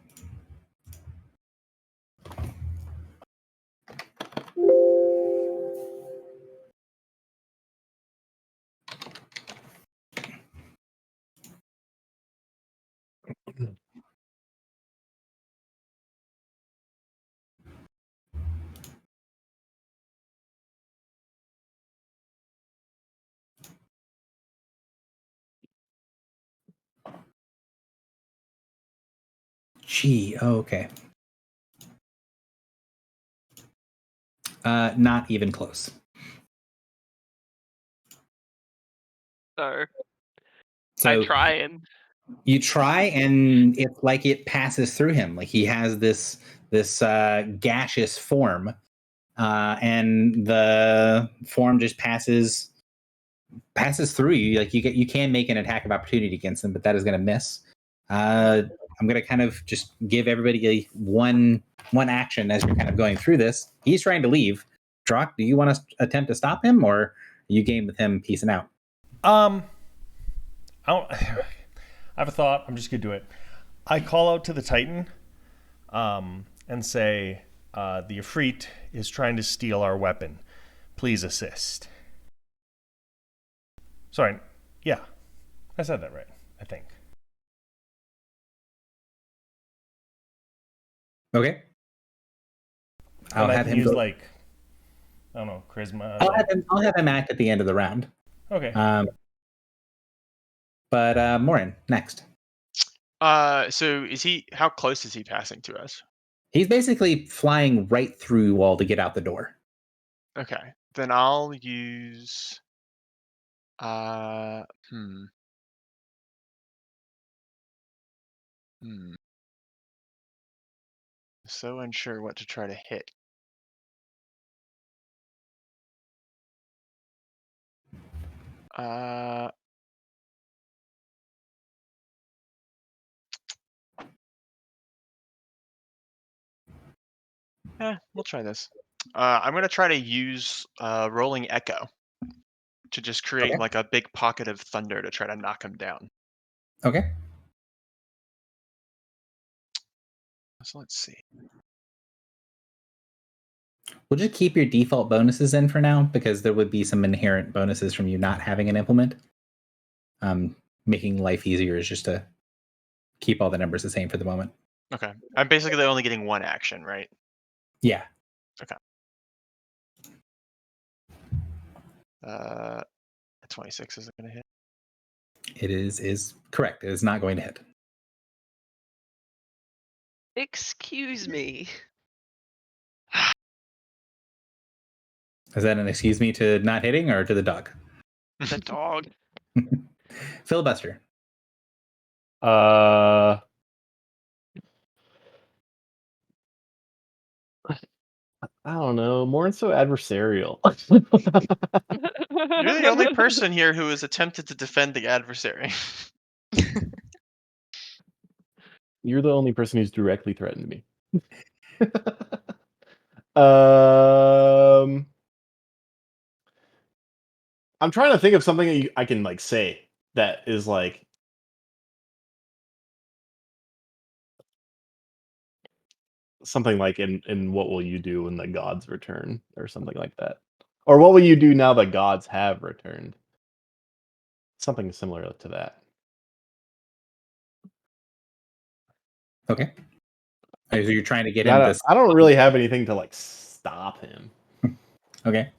Gee, okay. Not even close. So So I try and you try, and it's like it passes through him. Like he has this gaseous form, and the form just passes through you. Like you can make an attack of opportunity against him, but that is going to miss. I'm going to kind of just give everybody one action as you're kind of going through this. He's trying to leave. Drock, do you want to attempt to stop him, or are you game with him peacing out? I have a thought. I'm just gonna do it. I call out to the Titan, and say, "The Ifrit is trying to steal our weapon. Please assist." Sorry. Yeah, I said that right, I think. Okay. I'll And I have can him use go. like, I don't know, charisma. I'll have him act at the end of the round. Okay. But Morin, next. So is he? How close is he passing to us? He's basically flying right through you all to get out the door. Okay, then I'll use. Uh, hmm. Hmm. So unsure what to try to hit. Uh. We'll try this. I'm gonna try to use Rolling Echo to just create Okay. like a big pocket of thunder to try to knock him down. Okay. So let's see. We'll just keep your default bonuses in for now because there would be some inherent bonuses from you not having an implement. Making life easier is just to keep all the numbers the same for the moment. Okay, I'm basically only getting one action, right? Yeah. Okay. 26 isn't gonna hit. It is correct. It is not going to hit. Excuse me. Is that an excuse me to not hitting or to the dog? The dog. Filibuster. I don't know. More so adversarial. You're the only person here who has attempted to defend the adversary. You're the only person who's directly threatened me. I'm trying to think of something I can like say that is like something like in what will you do when the gods return or something like that, or what will you do now the gods have returned? Something similar to that. Okay. So you're trying to get him to. I don't really have anything to like stop him. Okay.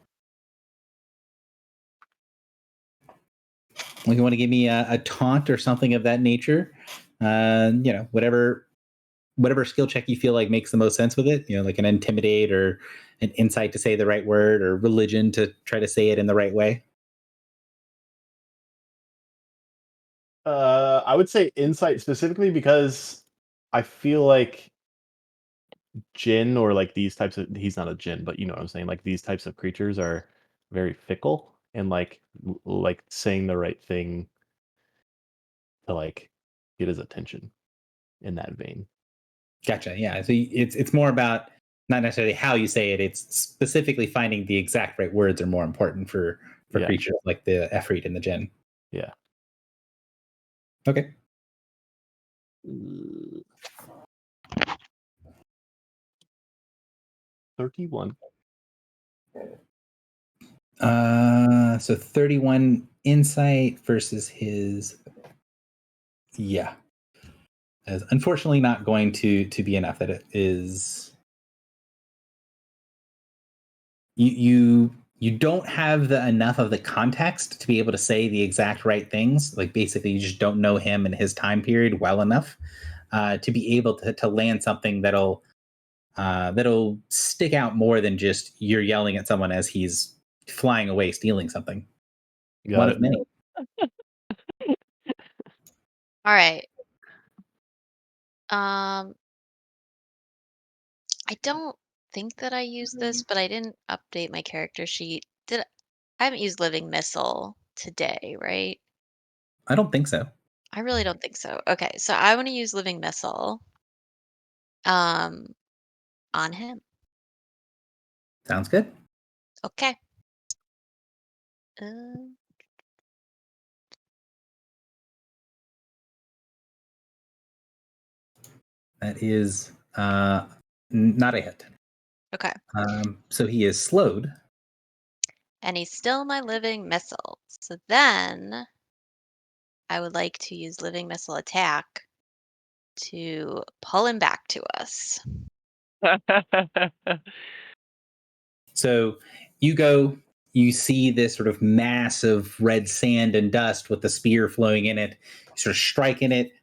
Well, you want to give me a taunt or something of that nature? Whatever skill check you feel like makes the most sense with it. Like an intimidate or an insight to say the right word or religion to try to say it in the right way. I would say insight specifically because I feel like Jinn or like these types of he's not a Jinn, but you know what I'm saying. Like these types of creatures are very fickle and like saying the right thing to like get his attention in that vein. Gotcha. Yeah. So it's more about not necessarily how you say it. It's specifically finding the exact right words are more important for Yeah. creatures like the Efreet and the Jinn. Yeah. Okay. 31. So 31 insight versus his. Yeah. Is unfortunately not going to be enough. That it is. You don't have enough of the context to be able to say the exact right things. Like basically, you just don't know him and his time period well enough to be able to land something that'll stick out more than just you're yelling at someone as he's flying away stealing something. One of many. All right. I don't think that I used this, but I didn't update my character sheet. I haven't used Living Missile today, right? I don't think so. I really don't think so. Okay, so I want to use Living Missile on him. Sounds good. Okay. That is not a hit. Okay. So he is slowed. And he's still my living missile. So then I would like to use living missile attack to pull him back to us. So you go, you see this sort of mass of red sand and dust with the spear flowing in it, sort of striking it,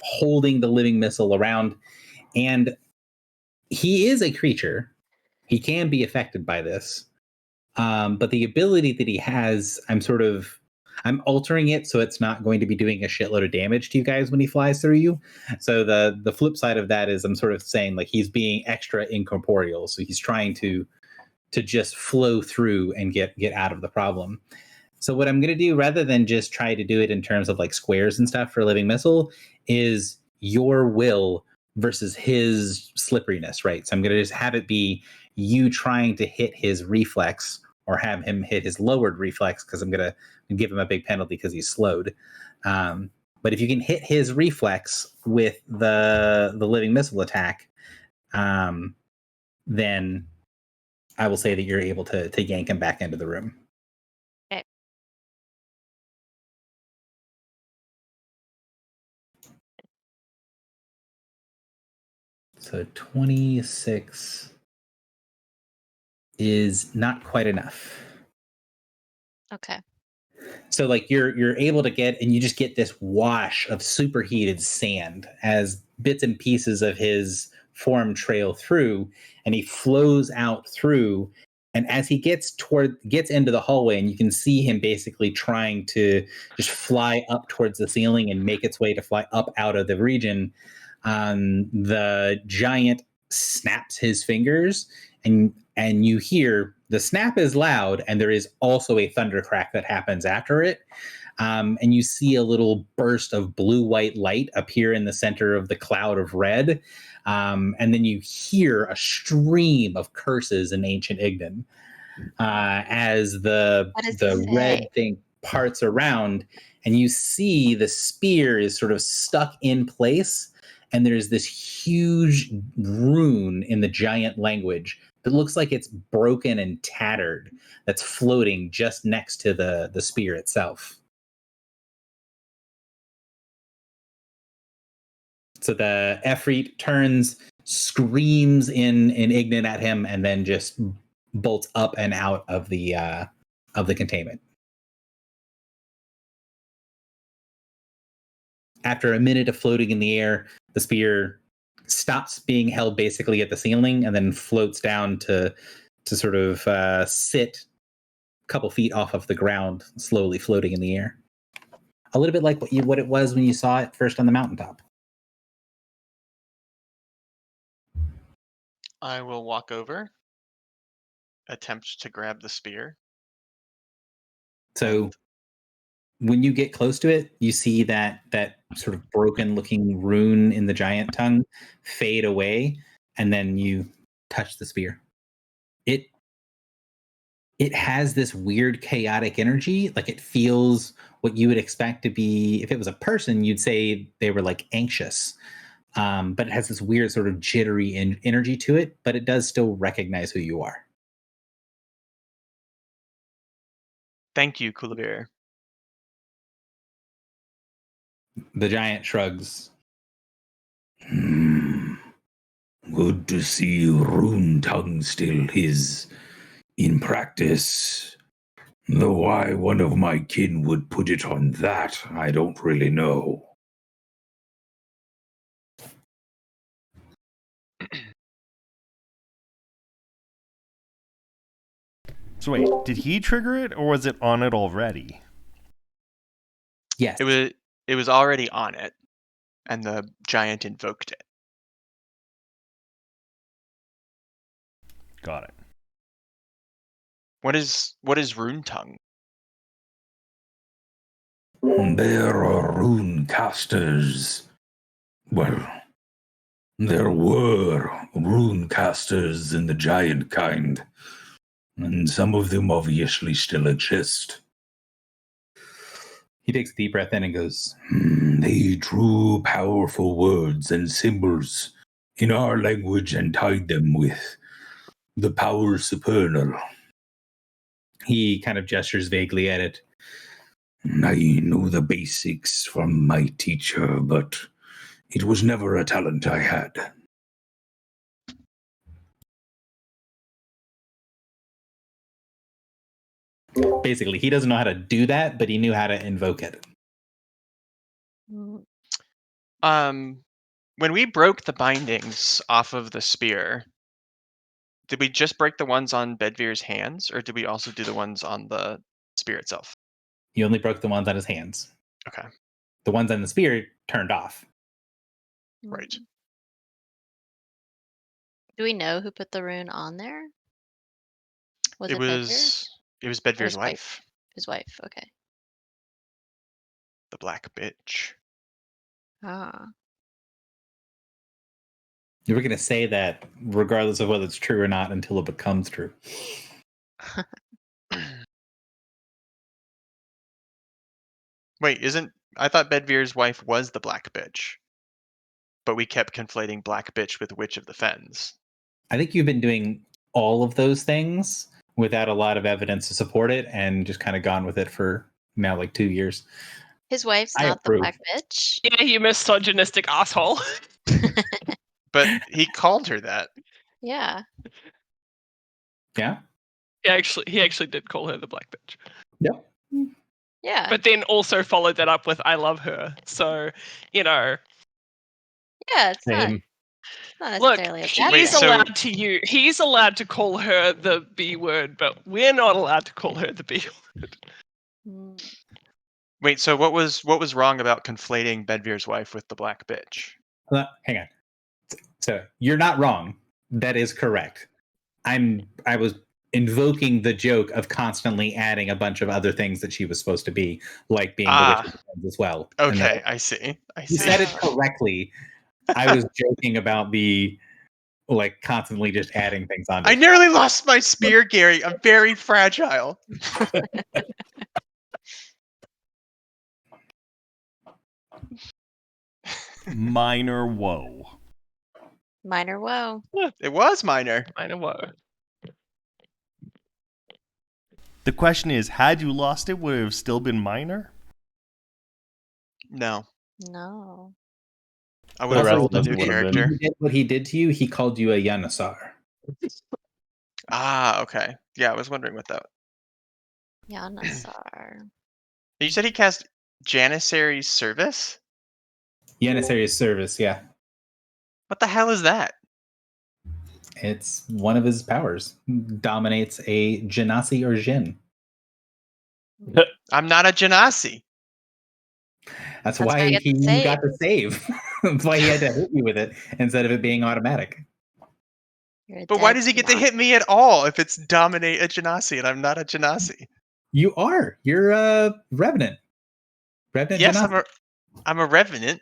holding the living missile around. And he is a creature. He can be affected by this. But the ability that he has, I'm altering it so it's not going to be doing a shitload of damage to you guys when he flies through you. So the flip side of that is I'm sort of saying like he's being extra incorporeal. So he's trying to just flow through and get out of the problem. So what I'm going to do, rather than just try to do it in terms of like squares and stuff for living missile, is your will versus his slipperiness, right? So I'm going to just have it be you trying to hit his reflex or have him hit his lowered reflex, because I'm going to give him a big penalty because he's slowed. But if you can hit his reflex with the living missile attack, then I will say that you're able to yank him back into the room. Okay. So 26 is not quite enough. Okay. So like you're able to get, and you just get this wash of superheated sand as bits and pieces of his form trail through, and he flows out through. And as he gets into the hallway, and you can see him basically trying to just fly up towards the ceiling and make its way to fly up out of the region, the giant snaps his fingers, and you hear the snap is loud, and there is also a thundercrack that happens after it. And you see a little burst of blue-white light appear in the center of the cloud of red. And then you hear a stream of curses in ancient Ignan as the red thing parts around, and you see the spear is sort of stuck in place, and there's this huge rune in the giant language that looks like it's broken and tattered that's floating just next to the spear itself. So the Efreet turns, screams in Ignan at him, and then just bolts up and out of the containment. After a minute of floating in the air, the spear stops being held basically at the ceiling and then floats down to sort of sit a couple feet off of the ground, slowly floating in the air. A little bit like what it was when you saw it first on the mountaintop. I will walk over, attempt to grab the spear. So when you get close to it, you see that sort of broken looking rune in the giant tongue fade away, and then you touch the spear. It has this weird chaotic energy. Like it feels what you would expect to be, if it was a person, you'd say they were like anxious. But it has this weird sort of jittery energy to it, but it does still recognize who you are. Thank you, Kulabir. The giant shrugs. Good to see Rune Tongue still is in practice. Though why one of my kin would put it on that, I don't really know. So wait, did he trigger it, or was it on it already? Yes. It was already on it, and the giant invoked it. Got it. What is Rune Tongue? There are rune casters. Well, there were rune casters in the giant kind, and some of them obviously still exist. He takes a deep breath in and goes, They drew powerful words and symbols in our language and tied them with the power supernal. he kind of gestures vaguely at it. I know the basics from my teacher, but it was never a talent I had. Basically, he doesn't know how to do that, but he knew how to invoke it. Mm, When we broke the bindings off of the spear, did we just break the ones on Bedvere's hands, or did we also do the ones on the spear itself? He only broke the ones on his hands. Okay. The ones on the spear turned off. Right. mm. Do we know who put the rune on there? Was it Bedvere? It was Bedvere's his wife? wife, His wife. Okay. the black bitch. Ah. You were going to say that regardless of whether it's true or not until it becomes true. Wait, I thought Bedvere's wife was the black bitch, but we kept conflating black bitch with Witch of the Fens. I think you've been doing all of those things without a lot of evidence to support it and just kind of gone with it for now like 2 years. His wife's I not approve. the black bitch. Yeah, you misogynistic asshole. But he called her that. Yeah. Yeah? He actually did call her the black bitch. Yep. Yeah. But then also followed that up with "I love her." So, yeah, it's not Same. look, necessarily a bad he's Wait, thing. so- allowed to he's allowed to call her the B word, but we're not allowed to call her the B word. Mm. Wait, so what was wrong about conflating Bedvere's wife with the black bitch? Hang on. So you're not wrong. That is correct. I was invoking the joke of constantly adding a bunch of other things that she was supposed to be, like being the Witch of the Fens as well. And Okay, I see. you said it correctly. I was joking about the like constantly just adding things on. I nearly lost my spear, Gary. I'm very fragile. Minor woe. Minor woe. It was minor. I know what. The question is, had you lost it, would it have still been minor? No, No. I would have rest rolled a of us new would have been. character. He did what he did to you, he called you a Yanasar. Ah, okay. Yeah, I was wondering what that. Yanasar. You said he cast Janissary's Service? Janissary's service, yeah. What the hell is that? It's one of his powers. Dominates a Genasi or Jin. I'm not a Genasi. That's That's why I why get to he save. got to save. That's why he had to hit you with it instead of it being automatic. You're a But why dead does he get to Genasi. hit me at all if it's dominate a Genasi and I'm not a Genasi? You are. You're a Revenant. Revenant Yes, Genasi. I'm a Revenant.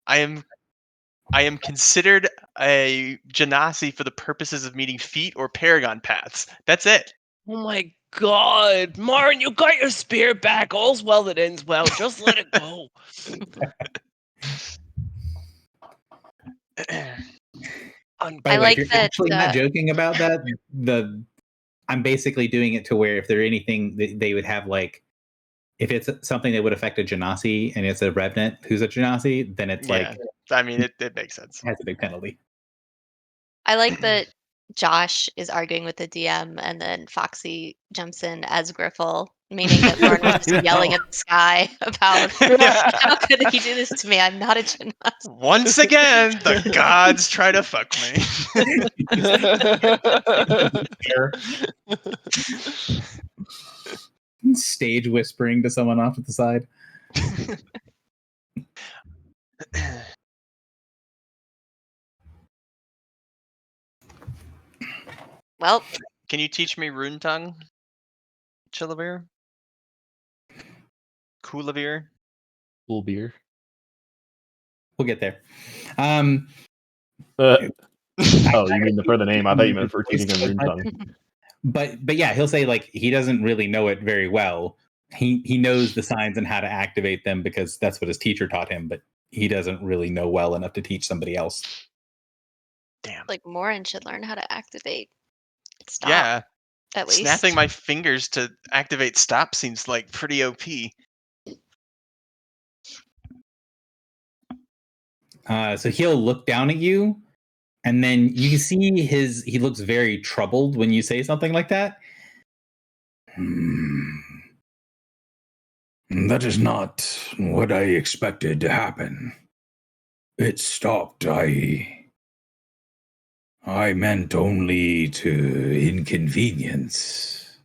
I am considered a Genasi for the purposes of meeting feat or Paragon paths. That's it. Oh my god, Marin, you got your spear back. All's well that ends well. Just let it go. By the I way, like if you're that, actually not joking about that, I'm basically doing it to where if there anything they would have like if it's something that would affect a Genasi and it's a Revenant who's a Genasi, then it's like Yeah, I mean, it makes sense. has a big penalty. I like that Josh is arguing with the DM and then Foxy jumps in as Griffle, meaning that Lauren was just yelling at the sky about how could he do this to me? I'm not a Genasi. Once again, the gods try to fuck me. Stage whispering to someone off to the side. Well, Can you teach me Rune Tongue, Chilavir? Kulavir? Cool beer. We'll get there. Oh, you mean for the name? I thought you meant for teaching him rune tongue. But yeah, he'll say like he doesn't really know it very well, He knows the signs and how to activate them because that's what his teacher taught him, but he doesn't really know well enough to teach somebody else. Damn. Like Morin should learn how to activate stop. Yeah. At least. Snapping my fingers to activate stop seems like pretty OP. So he'll look down at you, and then you see he looks very troubled when you say something like that. That is not what I expected to happen. It stopped. I meant only to inconvenience.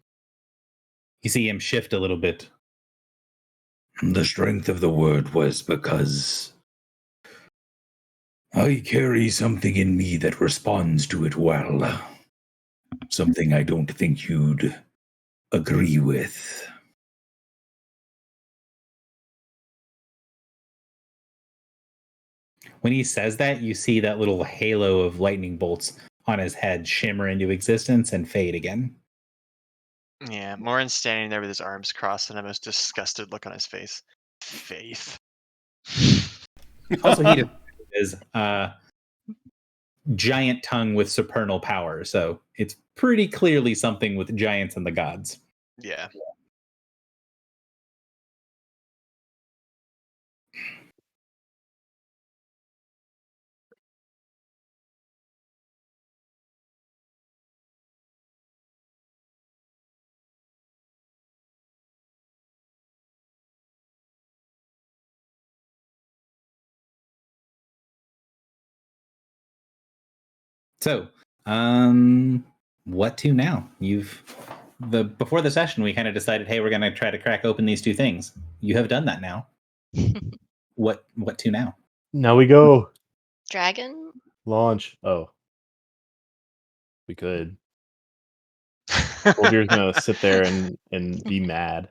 You see him shift a little bit. The strength of the word was because I carry something in me that responds to it well. Something I don't think you'd agree with. When he says that, you see that little halo of lightning bolts on his head shimmer into existence and fade again. Yeah, Morin's standing there with his arms crossed and a most disgusted look on his face. Faith. Also, he is giant tongue with supernal power, so it's pretty clearly something with giants and the gods. Yeah. So, what to now? Before the session, we kind of decided, hey, we're going to try to crack open these two things. You have done that now. What to now? Now we go Dragon? launch. Oh, we could. Wolvier's gonna sit there and be mad.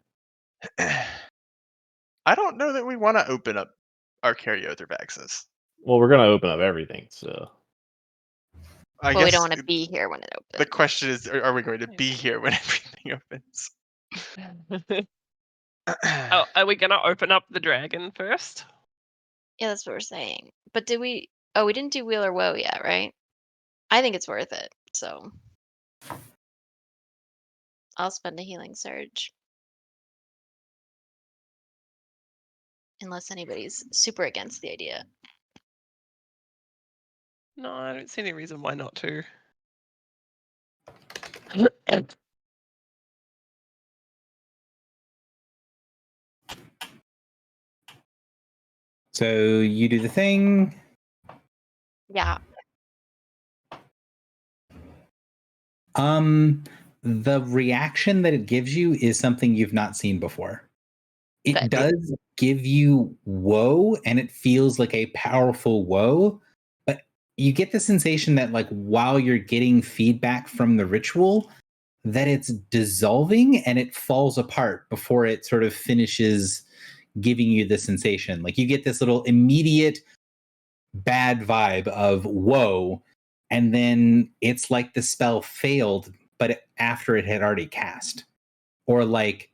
I don't know that we want to open up our Caryothervaxis. Well, we're gonna open up everything, so I Well, we guess don't want to be here when it opens. the question is, are we going to be here when everything opens? Oh, are we gonna open up the dragon first? Yeah, that's what we're saying. But did we? Oh, we didn't do Wheel or Woe yet, right? I think it's worth it. So I'll spend a healing surge. Unless anybody's super against the idea. No, I don't see any reason why not to. So you do the thing. Yeah. The reaction that it gives you is something you've not seen before. It Good. does give you woe, and it feels like a powerful woe, but you get the sensation that, like, while you're getting feedback from the ritual, that it's dissolving and it falls apart before it sort of finishes giving you the sensation. Like, you get this little immediate bad vibe of woe, and then it's like the spell failed, but after it had already cast, or like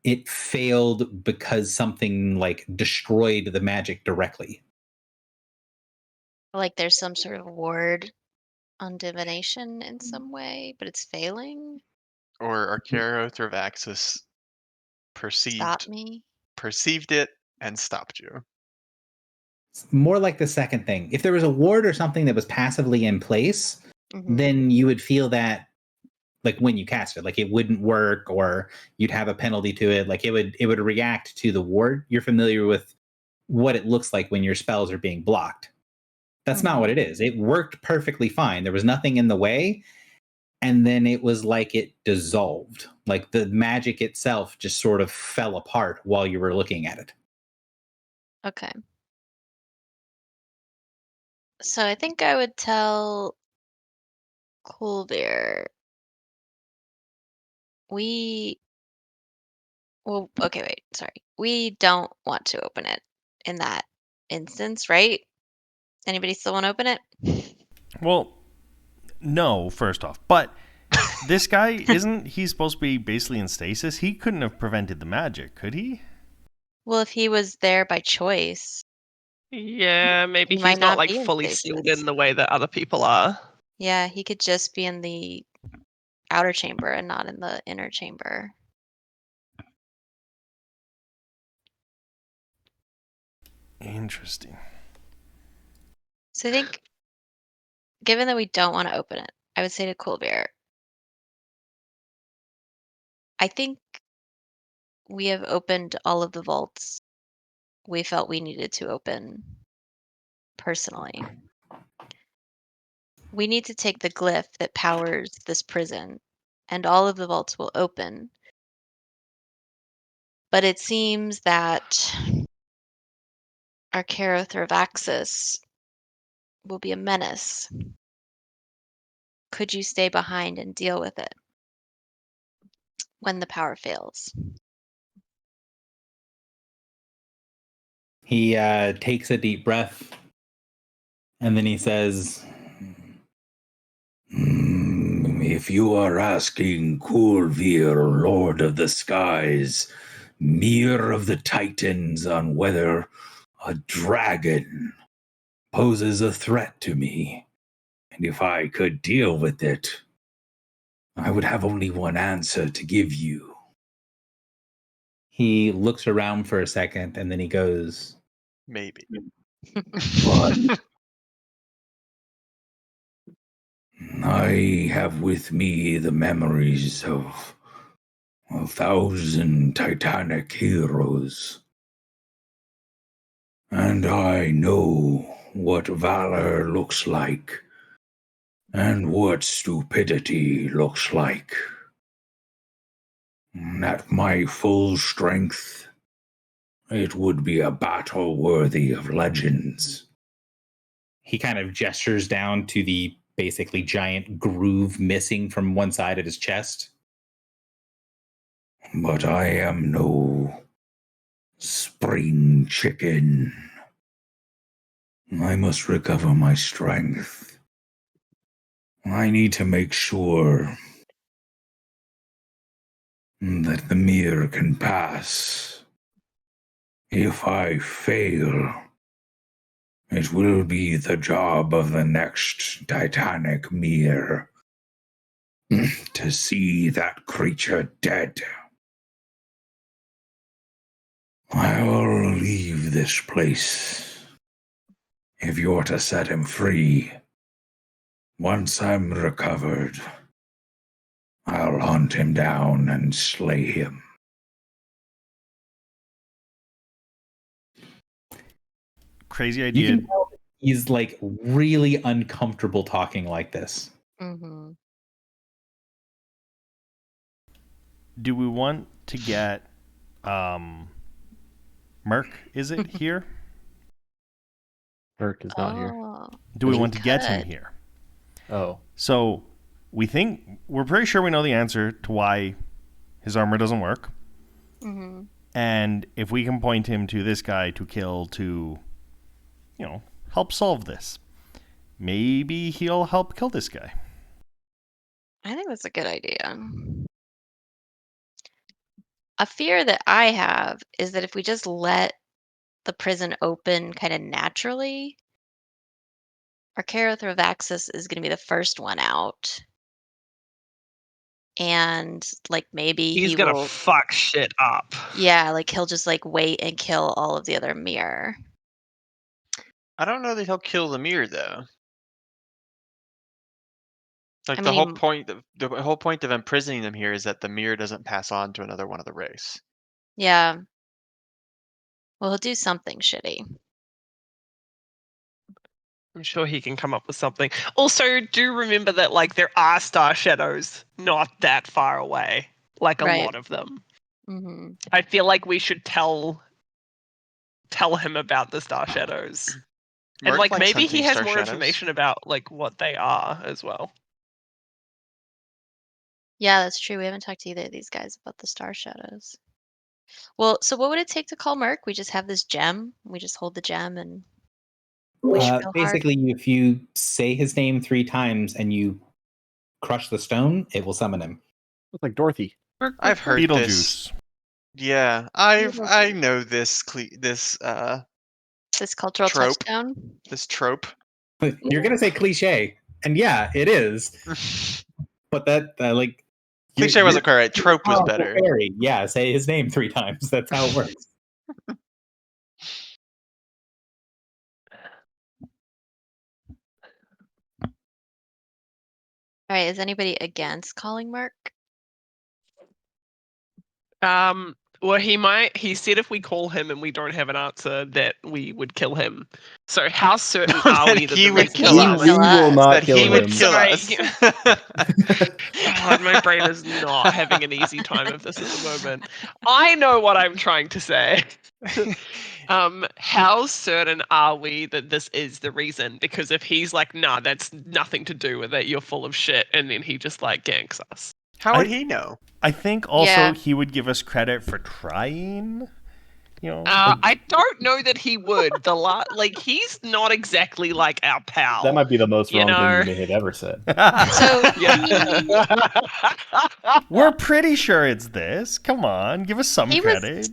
it failed because something like destroyed the magic directly. Like there's some sort of ward on divination in some way, but it's failing. Or our Caryothervaxis Stop me. perceived it and stopped you. It's more like the second thing. If there was a ward or something that was passively in place, Mhm. then you would feel that, like, when you cast it, like it wouldn't work, or you'd have a penalty to it. Like it would react to the ward. You're familiar with what it looks like when your spells are being blocked. That's not what it is. It worked perfectly fine. There was nothing in the way. And then it was like it dissolved. Like the magic itself just sort of fell apart while you were looking at it. Okay. So I think I would tell Coolbeer okay, wait, sorry. We don't want to open it in that instance, right? Anybody still want to open it? Well, no, first off. But This guy, isn't he supposed to be basically in stasis? He couldn't have prevented the magic, could he? Well, if he was there by choice, Yeah, maybe He might he's not not like be in fully sealed stasis. in the way that other people are. yeah, he could just be in the outer chamber and not in the inner chamber. Interesting. So I think, given that we don't want to open it, I would say to Coolbear, I think we have opened all of the vaults we felt we needed to open personally. We need to take the glyph that powers this prison, and all of the vaults will open. But it seems that our Carothrovaxis will be a menace. Could you stay behind and deal with it when the power fails? He takes a deep breath, and then he says, If you are asking Kulvir, Lord of the Skies, Mir of the Titans, on whether a dragon poses a threat to me, and if I could deal with it, I would have only one answer to give you. he looks around for a second, and then he goes, Maybe. But I have with me the memories of 1,000 Titanic heroes. And I know what valor looks like and what stupidity looks like. At my full strength, it would be a battle worthy of legends. he kind of gestures down to the basically giant groove missing from one side of his chest. But I am no spring chicken. I must recover my strength. I need to make sure that the mirror can pass. If I fail, it will be the job of the next Titanic mirror to see that creature dead. I will leave this place if you're to set him free. Once I'm recovered, I'll hunt him down and slay him. Crazy You idea. can tell that he's like really uncomfortable talking like this. Mm-hmm. Do we want to get Merc, is it here? Merc is not here. Do we We want to get him could. here? Oh, So we're pretty sure we know the answer to why his armor doesn't work. Mm-hmm. And if we can point him to this guy to kill to, help solve this, maybe he'll help kill this guy. I think that's a good idea. A fear that I have is that if we just let the prison open kind of naturally, our Carothrovaxis is going to be the first one out. And maybe He's he gonna will, fuck shit up. yeah, he'll just wait and kill all of the other mirror. I don't know that he'll kill the mirror though. I The mean, whole point of imprisoning them here is that the mirror doesn't pass on to another one of the race. yeah. Well, he'll do something shitty. I'm sure he can come up with something. Also, do remember that there are star shadows not that far away. A Right. lot of them. Mm-hmm. I feel like we should tell him about the star shadows. And Merc likes maybe he hunting has star more shadows. information about what they are as well. Yeah, that's true. We haven't talked to either of these guys about the star shadows. Well, so what would it take to call Merc? We just have this gem. We just hold the gem and wish real hard. Basically, if you say his name 3 times and you crush the stone, it will summon him. It's like Dorothy. I've heard this. Beetlejuice. Yeah, I know this this This cultural Trope. touchdown. this trope. You're gonna say cliche, and yeah, it is. But that like Cliche wasn't correct. Trope was better. Fairy. Yeah, say his name 3 times. That's how it works. All right, is anybody against calling Mark? Well, he said if we call him and we don't have an answer that we would kill him. So how certain are That we that he the would reason kill we us. We will us. not That kill he him. would kill Sorry. us. God, my brain is not having an easy time of this at the moment. I know what I'm trying to say. How certain are we that this is the reason? Because if he's like, nah, that's nothing to do with it, you're full of shit, and then he just like ganks us. How would he know? I think also Yeah. he would give us credit for trying. You know, I don't know that he would. Like he's not exactly like our pal. That might be the most You wrong thing know. you may have ever said. So Yeah. we're pretty sure it's this. Come on, give us some He was- credit.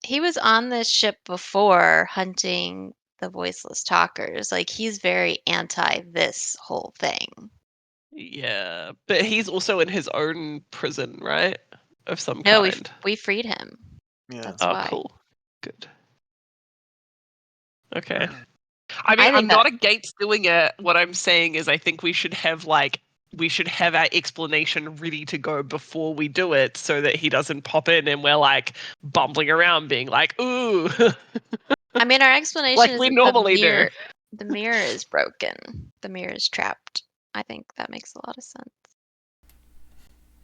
he was on this ship before hunting the voiceless talkers. Like he's very anti this whole thing. Yeah, but he's also in his own prison, right? Of some No, kind. we freed him. Yeah. That's Oh, why. cool. Good. Okay. I mean, think I'm not against doing it. What I'm saying is I think we should have our explanation ready to go before we do it so that he doesn't pop in and we're like bumbling around being like, ooh. I mean, our explanation Like is we that normally do. the mirror is broken. The mirror is trapped. I think that makes a lot of sense.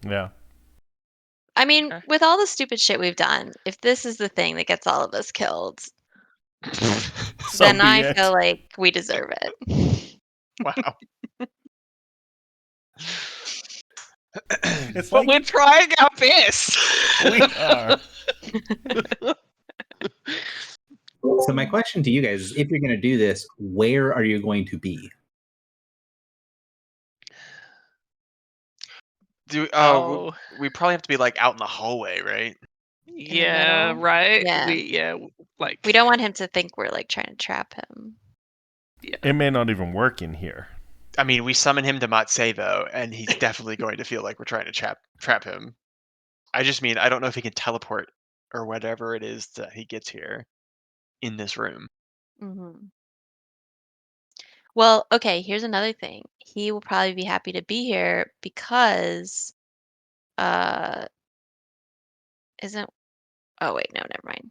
Yeah. I mean, Okay. with all the stupid shit we've done, if this is the thing that gets all of us killed, So then be I it. feel like we deserve it. Wow. It's But like we're trying our best. we are. So my question to you guys is, if you're going to do this, where are you going to be? Oh. We probably have to be like out in the hallway, right? Yeah, middle? right? Yeah. Like We don't want him to think we're like trying to trap him. It may not even work in here. I mean, we summon him to Matsei though, and he's definitely going to feel like we're trying to trap him. I just mean I don't know if he can teleport or whatever it is that he gets here in this room. hmm Well, okay, here's another thing. He will probably be happy to be here because isn't oh wait, no, never mind.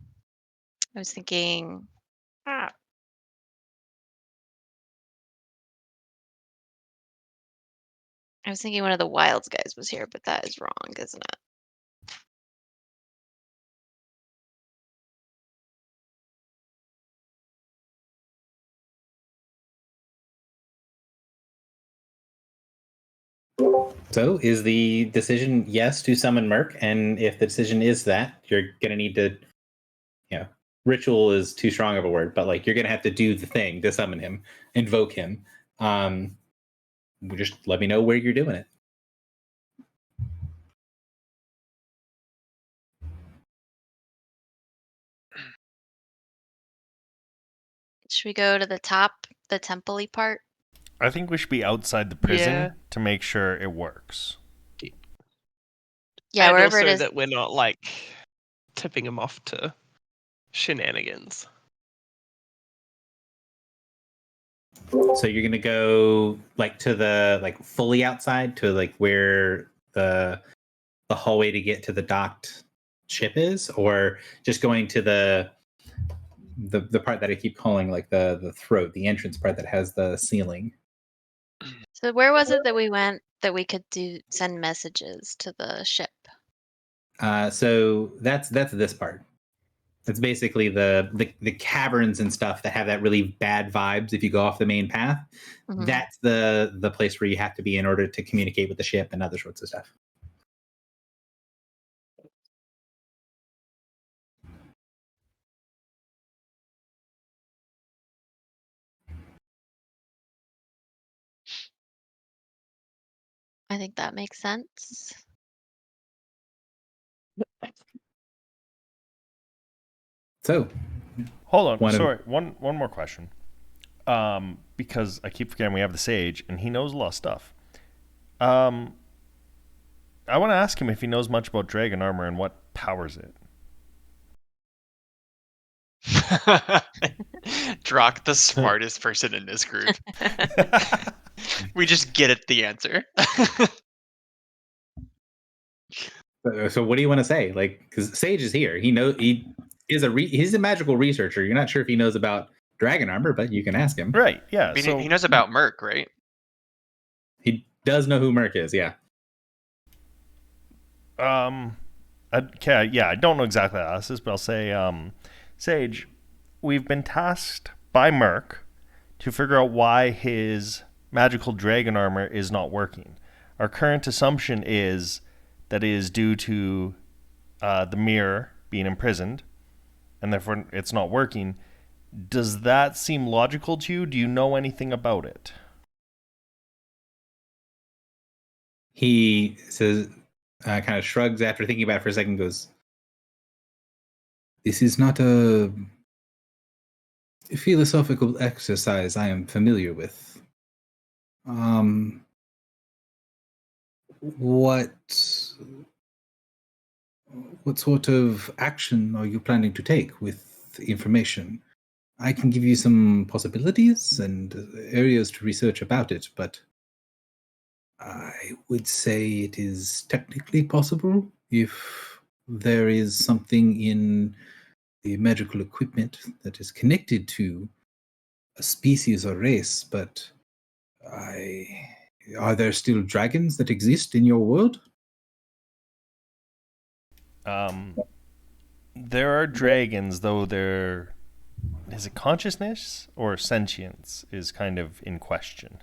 I was thinking one of the Wilds guys was here, but that is wrong, isn't it? So is the decision yes to summon Merc? And if the decision is that, you're going to need to, ritual is too strong of a word, but like you're going to have to do the thing to summon him, invoke him. Just let me know where you're doing it. Should we go to the top, the temple-y part? I think we should be outside the prison Yeah. to make sure it works. Yeah, and wherever also it is. that we're not like tipping him off to shenanigans. So you're going to go like to the like fully outside to like where the hallway to get to the docked ship is, or just going to the part that I keep calling like the throat, the entrance part that has the ceiling. So where was it that we went that we could send messages to the ship? So that's this part. It's basically the caverns and stuff that have that really bad vibes if you go off the main path. Mhm. That's the place where you have to be in order to communicate with the ship and other sorts of stuff. I think that makes sense. So, Hold on. One of- Sorry. One more question. Because I keep forgetting we have the sage, and he knows a lot of stuff. I want to ask him if he knows much about dragon armor and what powers it. Drock, the smartest person in this group. We just get at the answer. So what do you want to say? Like, because Sage is here. He is he's a magical researcher. You're not sure if he knows about dragon armor, but you can ask him. Right. Yeah. I mean, So he knows about Merc, right? He does know who Merc is. Yeah. Okay. Yeah. I don't know exactly how this is, but I'll say, Sage, we've been tasked by Merc to figure out why his magical dragon armor is not working. Our current assumption is that it is due to the mirror being imprisoned, and therefore it's not working. Does that seem logical to you? Do you know anything about it? He says, kind of shrugs after thinking about it for a second, goes, "This is not a philosophical exercise I am familiar with. What sort of action are you planning to take with the information? I can give you some possibilities and areas to research about it, but I would say it is technically possible if there is something in the magical equipment that is connected to a species or race, but are there still dragons that exist in your world?" There are dragons, though is it consciousness or sentience is kind of in question.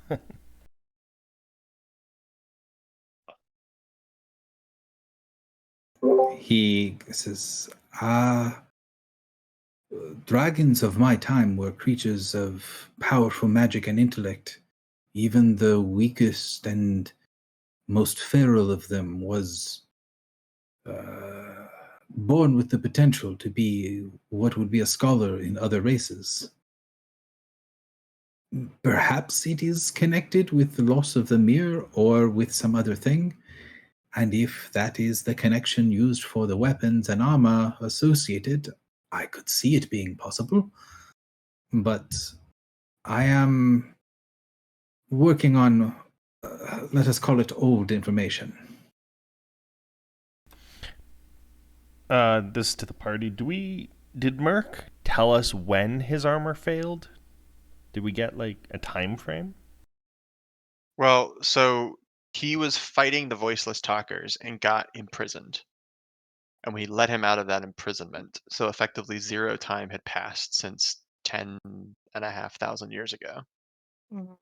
He says, dragons of my time were creatures of powerful magic and intellect. Even the weakest and most feral of them was born with the potential to be what would be a scholar in other races. Perhaps it is connected with the loss of the mirror or with some other thing. And if that is the connection used for the weapons and armor associated, I could see it being possible. But I am working on, let us call it old information. This to the party. Did Merc tell us when his armor failed? Did we get like a time frame? Well, so he was fighting the voiceless talkers and got imprisoned. And we let him out of that imprisonment. So effectively 0 time had passed since 10,500 years ago. Mhm.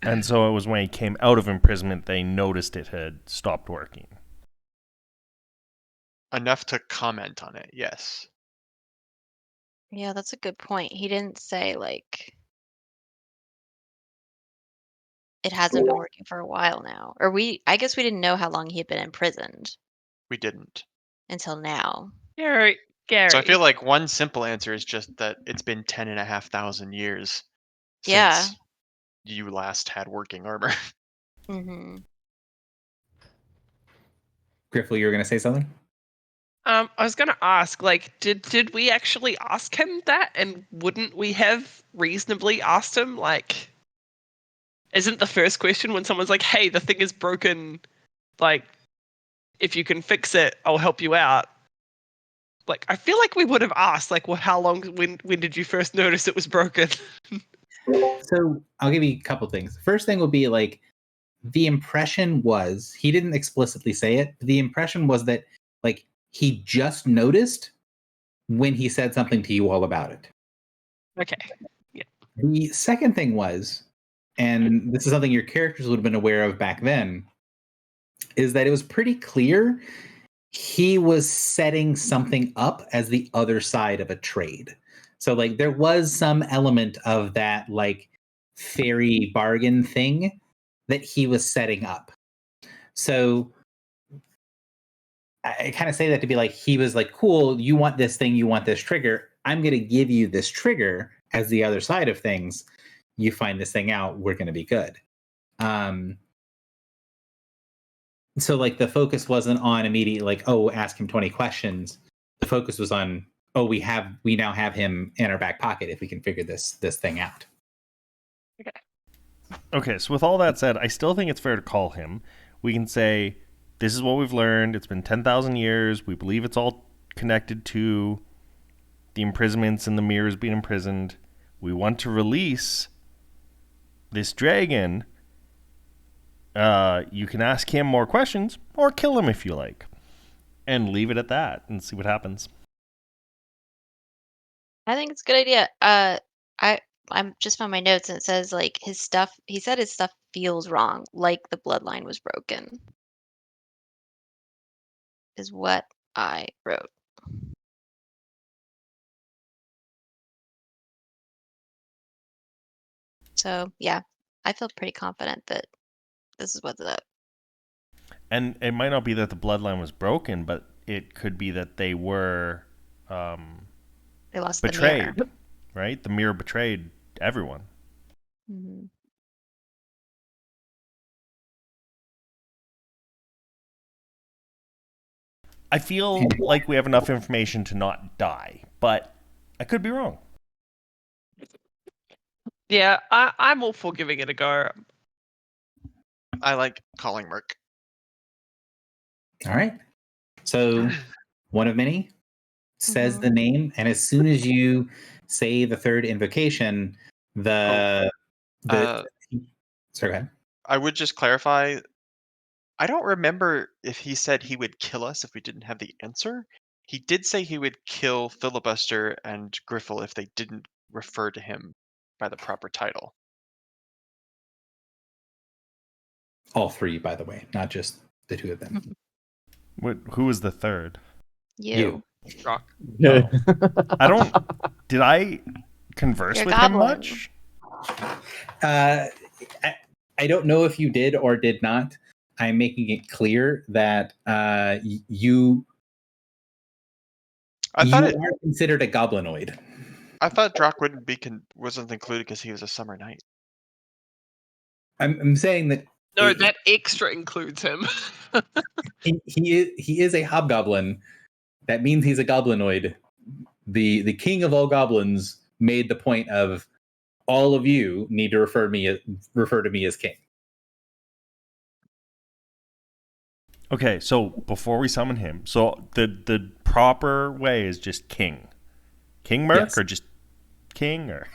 And so it was when he came out of imprisonment they noticed it had stopped working. Enough to comment on it, yes. Yeah, that's a good point. He didn't say like it hasn't been working for a while now. Or I guess we didn't know how long he had been imprisoned We didn't. until now. Gary. So I feel like one simple answer is just that it's been 10,500 years Yeah. since you last had working armor. Mm-hmm. Griffle, you were going to say something? I was gonna ask, like, did we actually ask him that, and wouldn't we have reasonably asked him, like, isn't the first question when someone's like, "Hey, the thing is broken, like, if you can fix it, I'll help you out." Like, I feel like we would have asked, like, well, how long? When did you first notice it was broken? So I'll give you a couple things. The first thing would be like, the impression was, he didn't explicitly say it, but the impression was that like he just noticed when he said something to you all about it. Okay. The second thing was, and this is something your characters would have been aware of back then, is that it was pretty clear he was setting something up as the other side of a trade. So like there was some element of that like fairy bargain thing that he was setting up. So I kind of say that to be like, he was like, cool, you want this thing, you want this trigger. I'm going to give you this trigger as the other side of things. You find this thing out, we're going to be good. So like the focus wasn't on immediate, like, oh, ask him 20 questions. The focus was on, oh, we now have him in our back pocket if we can figure this thing out. Okay, so with all that said, I still think it's fair to call him. We can say, this is what we've learned. It's been 10,000 years. We believe it's all connected to the imprisonments and the mirrors being imprisoned. We want to release this dragon. You can ask him more questions or kill him if you like. And leave it at that and see what happens. I think it's a good idea. I'm just found my notes and it says like he said his stuff feels wrong, like the bloodline was broken. Is what I wrote. So yeah, I feel pretty confident that this is what's up. And it might not be that the bloodline was broken, but it could be that they were They lost betrayed, the mirror. right? The mirror betrayed everyone. Mm-hmm. I feel like we have enough information to not die, but I could be wrong. Yeah, I'm all for giving it a go. I like calling Merc. All right. So one of many says the name, and as soon as you say the third invocation, sorry, go ahead. I would just clarify. I don't remember if he said he would kill us if we didn't have the answer. He did say he would kill Filibuster and Griffle if they didn't refer to him by the proper title. All three, by the way, not just the two of them. Who was the third? You. Rock. No. I don't. Did I converse You're with goblin. him much? I don't know if you did or did not. I'm making it clear that you are considered a goblinoid. I thought Drock wasn't included because he was a summer knight. I'm saying that No, that extra includes him. he is a hobgoblin. That means he's a goblinoid. The king of all goblins made the point of all of you need to refer to me as king. Okay, so before we summon him, so the proper way is just King. King Merc, Yes. or just King, or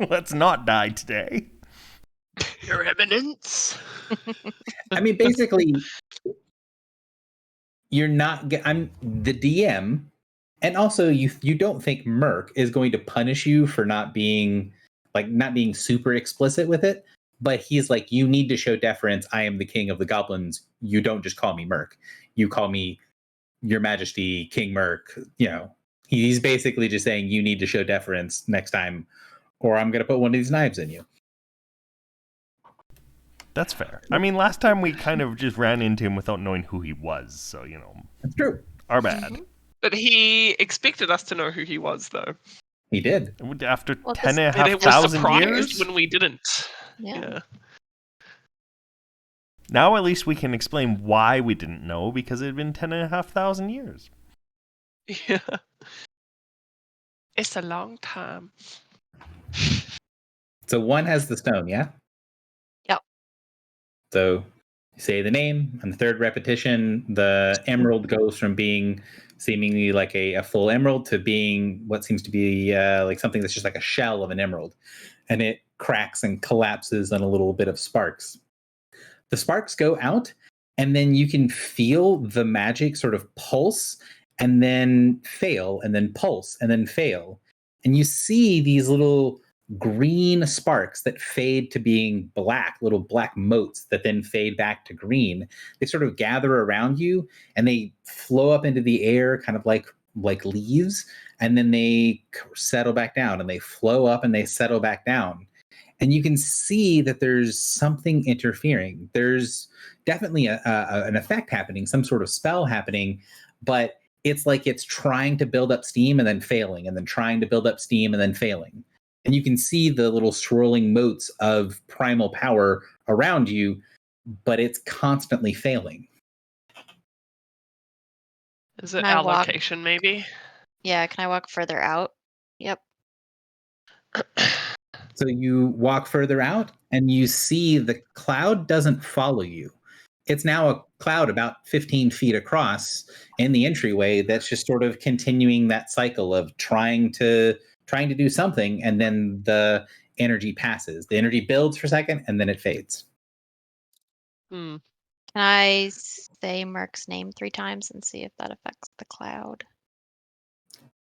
let's not die today. Your Eminence. I mean, basically, you're not. I'm the DM, and also you don't think Merc is going to punish you for not being super explicit with it. But he's like, you need to show deference. I am the king of the goblins. You don't just call me Merc. You call me Your Majesty, King Merc. You know, he's basically just saying you need to show deference next time, or I'm going to put one of these knives in you. That's fair. I mean, last time we kind of just ran into him without knowing who he was, so, you know. That's true. Our bad. But he expected us to know who he was, though. He did. After Well, 10,500 surprised years? when we didn't. Yeah. Now at least we can explain why we didn't know, because it had been 10,500 years. Yeah. It's a long time. So one has the stone, yeah? Yep. So you say the name, and the third repetition, the emerald goes from being seemingly like a full emerald to being what seems to be like something that's just like a shell of an emerald. And it cracks and collapses on a little bit of sparks. The sparks go out, and then you can feel the magic sort of pulse and then fail, and then pulse, and then fail. And you see these little green sparks that fade to being black, little black motes that then fade back to green. They sort of gather around you, and they flow up into the air, kind of like leaves, and then they settle back down, and they flow up and they settle back down. And you can see that there's something interfering. There's definitely an effect happening, some sort of spell happening, but it's like it's trying to build up steam and then failing, and then trying to build up steam and then failing. And you can see the little swirling motes of primal power around you, but it's constantly failing. Is it Can I our walk- location, maybe? Yeah, can I walk further out? Yep. So you walk further out and you see the cloud doesn't follow you. It's now a cloud about 15 feet across in the entryway that's just sort of continuing that cycle of trying to do something, and then the energy passes. The energy builds for a second and then it fades. Hmm. Can I say Merc's name 3 times and see if that affects the cloud?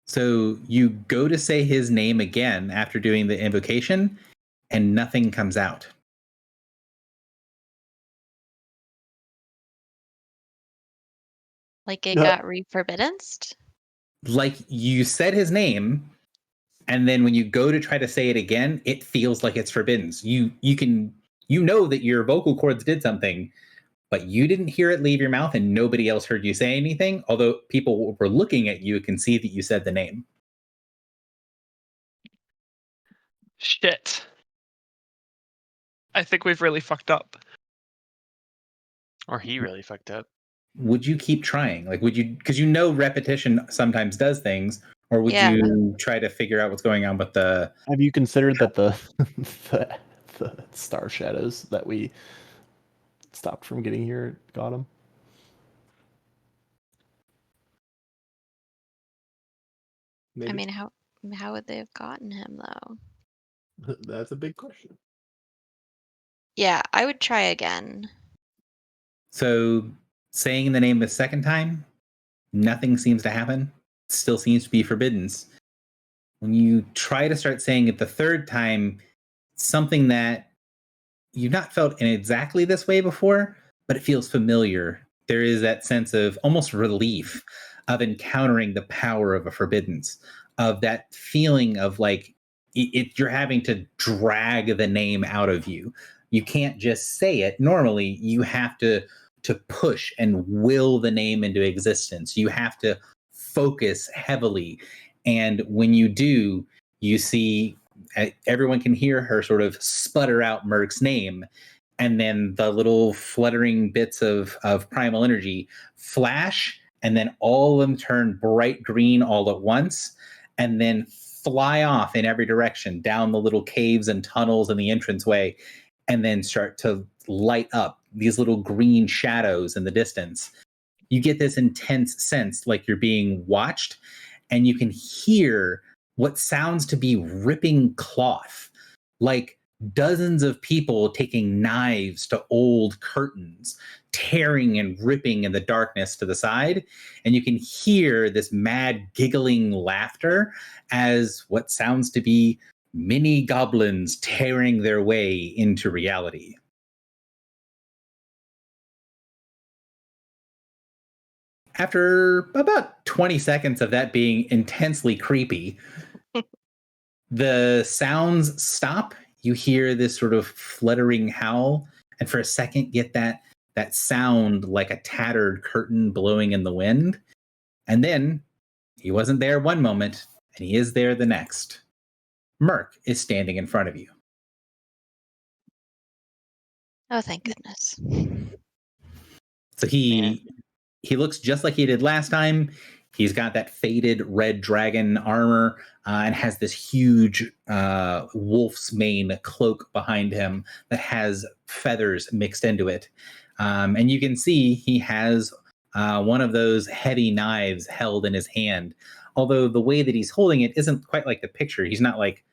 So you go to say his name again after doing the invocation, and nothing comes out. Like it No. got reforbiddensed? Like you said his name, and then when you go to try to say it again, it feels like it's forbidden. You know that your vocal cords did something, but you didn't hear it leave your mouth, and nobody else heard you say anything. Although people were looking at you, can see that you said the name. Shit. I think we've really fucked up. Or he really fucked up. Would you keep trying? Like, would you? Because repetition sometimes does things, or would Yeah. you try to figure out what's going on with the? Have you considered that the star shadows that we stopped from getting here got him? I mean, how would they have gotten him though? That's a big question. Yeah, I would try again. So saying the name a second time, nothing seems to happen. It still seems to be forbidden. When you try to start saying it the third time, something that you've not felt in exactly this way before, but it feels familiar. There is that sense of almost relief of encountering the power of a forbiddance, of that feeling of like you're having to drag the name out of you. You can't just say it. Normally, you have to push and will the name into existence. You have to focus heavily. And when you do, you see everyone can hear her sort of sputter out Merc's name. And then the little fluttering bits of primal energy flash, and then all of them turn bright green all at once, and then fly off in every direction down the little caves and tunnels in the entranceway, and then start to light up these little green shadows in the distance. You get this intense sense like you're being watched, and you can hear what sounds to be ripping cloth, like dozens of people taking knives to old curtains, tearing and ripping in the darkness to the side. And you can hear this mad giggling laughter as what sounds to be mini goblins tearing their way into reality. After about 20 seconds of that being intensely creepy, the sounds stop. You hear this sort of fluttering howl, and for a second get that sound like a tattered curtain blowing in the wind. And then he wasn't there one moment, and he is there the next. Merc is standing in front of you. Oh, thank goodness. So he looks just like he did last time. He's got that faded red dragon armor and has this huge wolf's mane cloak behind him that has feathers mixed into it. And you can see he has one of those heavy knives held in his hand. Although the way that he's holding it isn't quite like the picture. He's not like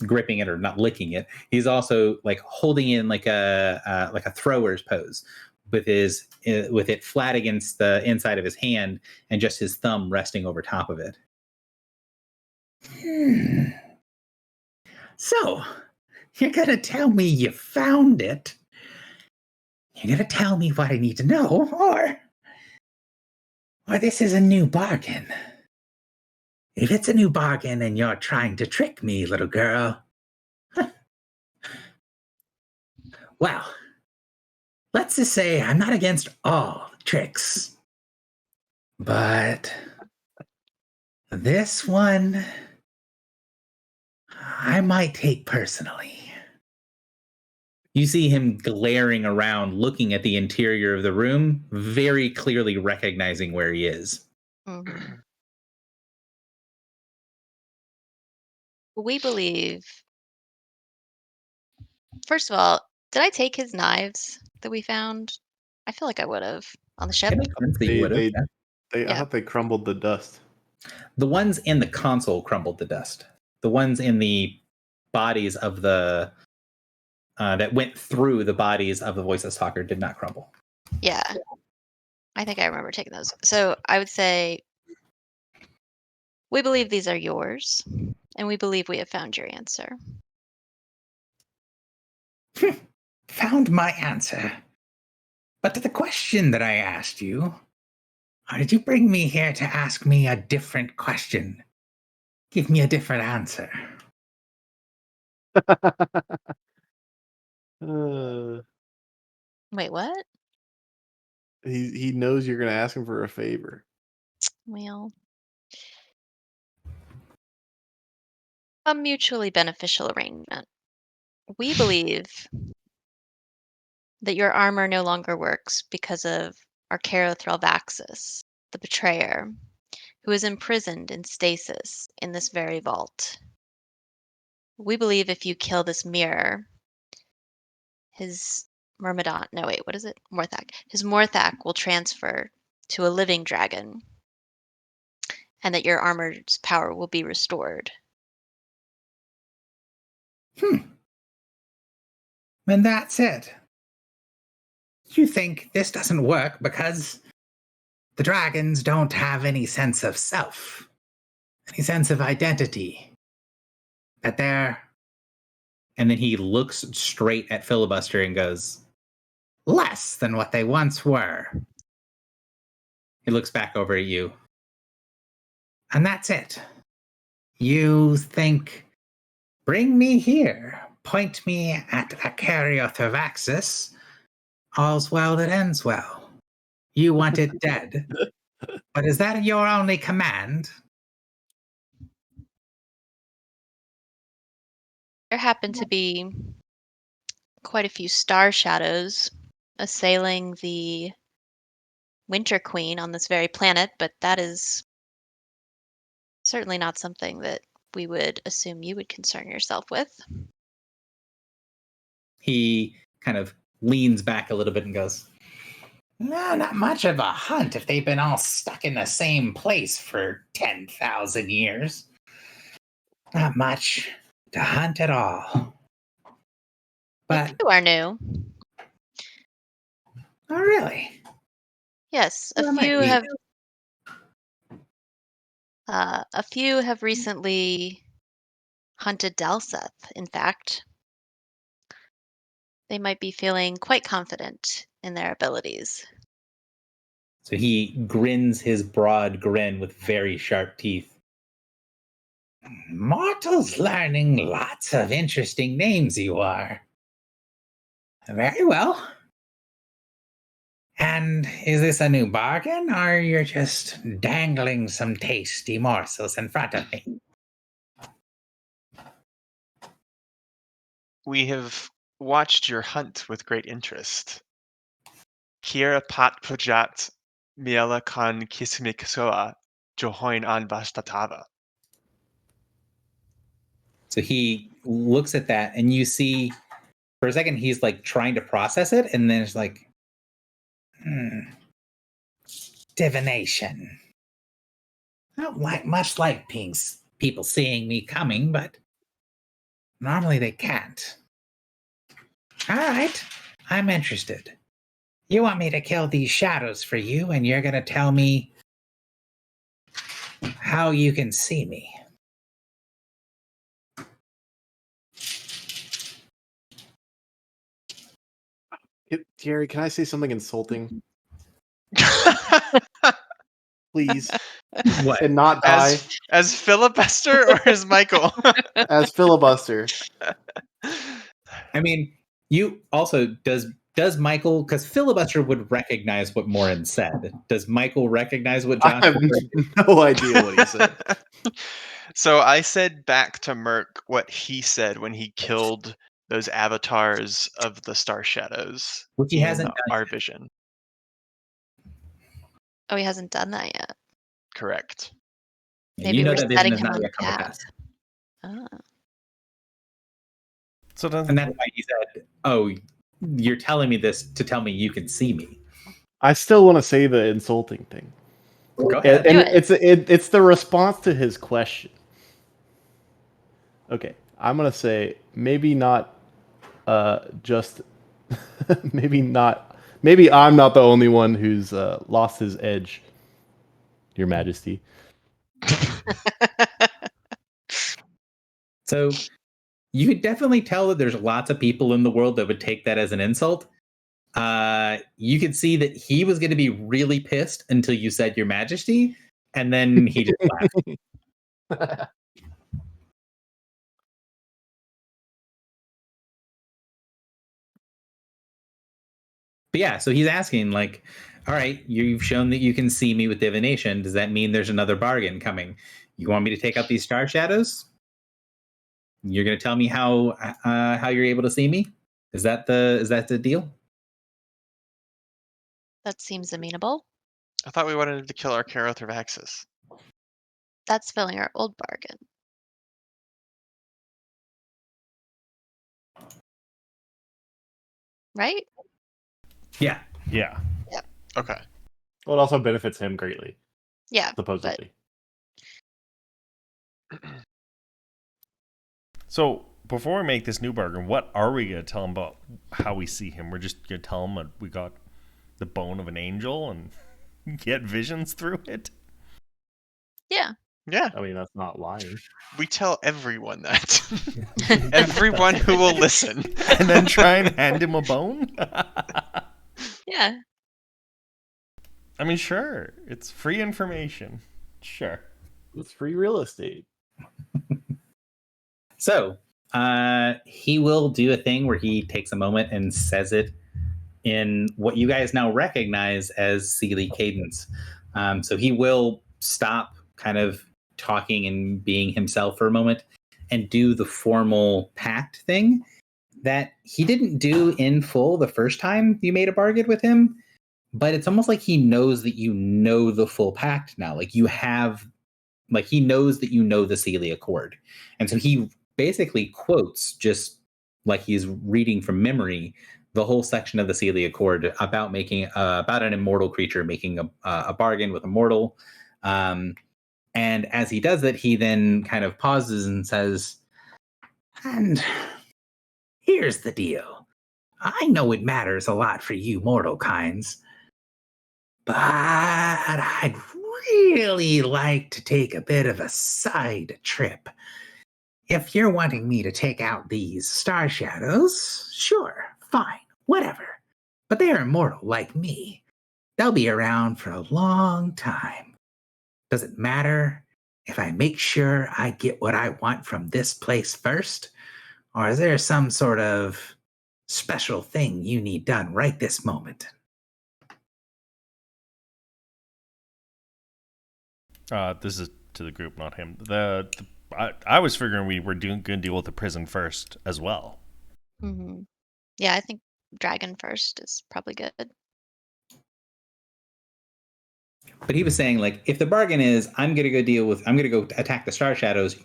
gripping it or not licking it. He's also like holding it in like a thrower's pose, with it flat against the inside of his hand and just his thumb resting over top of it. So, you're gonna tell me you found it? You're gonna tell me what I need to know, or this is a new bargain? If it's a new bargain and you're trying to trick me, little girl, Well, let's just say I'm not against all tricks. But this one, I might take personally. You see him glaring around, looking at the interior of the room, very clearly recognizing where he is. Mhm. We believe. First of all, did I take his knives that we found? I feel like I would have on the ship. It makes sense that you They, would have. they, I Yeah. thought they crumbled the dust. The ones in the console crumbled to dust. The ones in the bodies of the that went through the bodies of the voiceless talker did not crumble. Yeah. I think I remember taking those. So I would say we believe these are yours, and we believe we have found your answer. Found my answer. But to the question that I asked you, or did you bring me here to ask me a different question? Give me a different answer. Wait, what? He knows you're gonna ask him for a favor. Well, a mutually beneficial arrangement. We believe that your armor no longer works because of Archaeothralvaxis, the betrayer, who is imprisoned in stasis in this very vault. We believe if you kill this mirror, his Myrmidon, no wait, what is it? Morthak. His Morthak will transfer to a living dragon, and that your armor's power will be restored. And that's it. You think this doesn't work because the dragons don't have any sense of self, any sense of identity. That they're. And then he looks straight at Filibuster and goes, Less than what they once were. he looks back over at you. And that's it. You think, bring me here, point me at Acariothraxis, all's well that ends well. You want it dead. But is that your only command? There happen to be quite a few star shadows assailing the Winter Queen on this very planet, but that is certainly not something that we would assume you would concern yourself with. He kind of leans back a little bit and goes, No, not much of a hunt if they've been all stuck in the same place for 10,000 years. Not much to hunt at all. A But, few are new. oh, really? Yes, Well, a that might few be- have. A few have recently hunted Dalseth. In fact, they might be feeling quite confident in their abilities. so he grins his broad grin with very sharp teeth. Mortals learning lots of interesting names you are. Very well. And is this a new bargain, or you're just dangling some tasty morsels in front of me? We have watched your hunt with great interest. Kira pat pujat miela kan kismiksoa johoin an vastatava. So he looks at that, and you see for a second he's like trying to process it, and then it's like, Divination. I don't like much like people seeing me coming, but normally they can't. All right, I'm interested. You want me to kill these shadows for you, and you're going to tell me how you can see me. Gary, can I say something insulting, please? what? And not die as filibuster or as Michael? as filibuster. I mean, You also does Michael, because Filibuster would recognize what Morin said. Does Michael recognize what I Josh have said? no idea what he said. So I said back to Merc what he said when he killed those avatars of the Star Shadows Which he in hasn't done our yet. vision. Oh, he hasn't done that yet. Correct. And Maybe you know we're that vision setting has him not on yet the come to path. pass. Ah. So then, And that's why he said, "Oh, you're telling me this to tell me you can see me." I still want to say the insulting thing. Go ahead. And Do it. it's the response to his question. Okay, I'm gonna say maybe not just maybe I'm not the only one who's lost his edge, Your Majesty. So you could definitely tell that there's lots of people in the world that would take that as an insult. You could see that he was going to be really pissed until you said Your Majesty, and then he just laughed. But yeah, so he's asking, like, all right, you've shown that you can see me with divination. Does that mean there's another bargain coming? You want me to take out these star shadows? You're going to tell me how you're able to see me? Is that the deal? That seems amenable. I thought we wanted to kill our Carothraxis. That's filling our old bargain. Right? Yeah. yeah. Okay. Well, it also benefits him greatly, Yeah. supposedly. So before we make this new bargain, what are we going to tell him about how we see him? We're just going to tell him that we got the bone of an angel and get visions through it? Yeah. Yeah, I mean, that's not lying. we tell everyone that. Everyone who will listen. And then try and hand him a bone? Yeah. I mean, sure. It's free information. Sure. It's free real estate. So he will do a thing where he takes a moment and says it in what you guys now recognize as Seelie cadence. So he will stop kind of talking and being himself for a moment and do the formal pact thing that he didn't do in full the first time you made a bargain with him. But it's almost like he knows that you know the full pact now. Like he knows that you know the Seelie Accord. And so he basically quotes, just like he's reading from memory, the whole section of the Seelie Accord about about an immortal creature making a bargain with a mortal. And as he does it, he then kind of pauses and says, "And here's the deal. I know it matters a lot for you mortal kinds, but I'd really like to take a bit of a side trip. If you're wanting me to take out these star shadows, sure, fine, whatever. But they're immortal like me. They'll be around for a long time. Does it matter if I make sure I get what I want from this place first? Or is there some sort of special thing you need done right this moment?" This is to the group, not him. I was figuring we were going to deal with the prison first as well. Mm-hmm. Yeah, I think dragon first is probably good. But he was saying, like, if the bargain is I'm going to go attack the star shadows,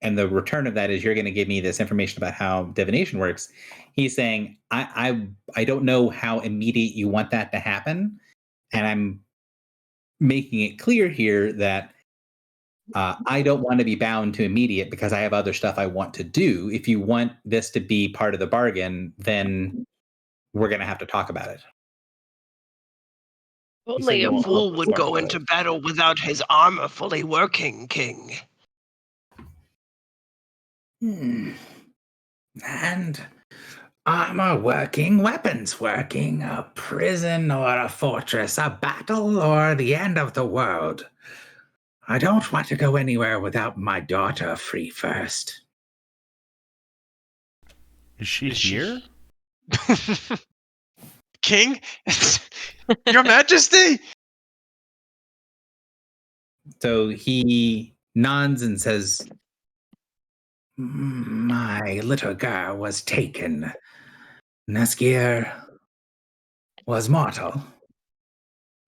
and the return of that is you're going to give me this information about how divination works. He's saying, I don't know how immediate you want that to happen, and I'm making it clear here that I don't want to be bound to immediate because I have other stuff I want to do. If you want this to be part of the bargain, then we're going to have to talk about it. Only said a no, fool I'll would talk go about into it. battle without his armor fully working, King. And armor working, weapons working, a prison or a fortress, a battle or the end of the world. I don't want to go anywhere without my daughter free first. Is she here? King? Your Majesty? So he nods and says, "My little girl was taken. Neskir was mortal,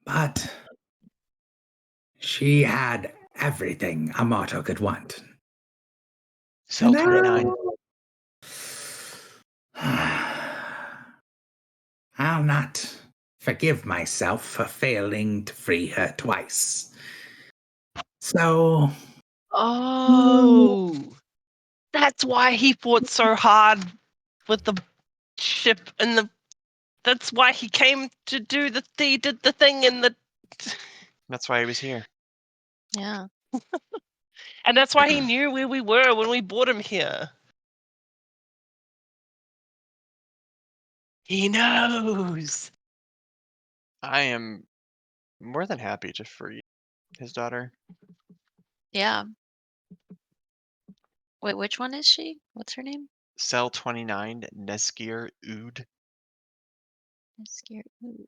but she had everything a mortal could want. Cell And 29. I'll not forgive myself for failing to free her twice. So, Oh, that's why he fought so hard with the ship and the. That's why he came to do the. He did the thing in the. That's why he was here. Yeah. And that's why he knew where we were when we brought him here. He knows. I am more than happy to free his daughter. Yeah. Wait, which one is she? What's her name? Cell 29, Neskir Ood. Neskir Ood.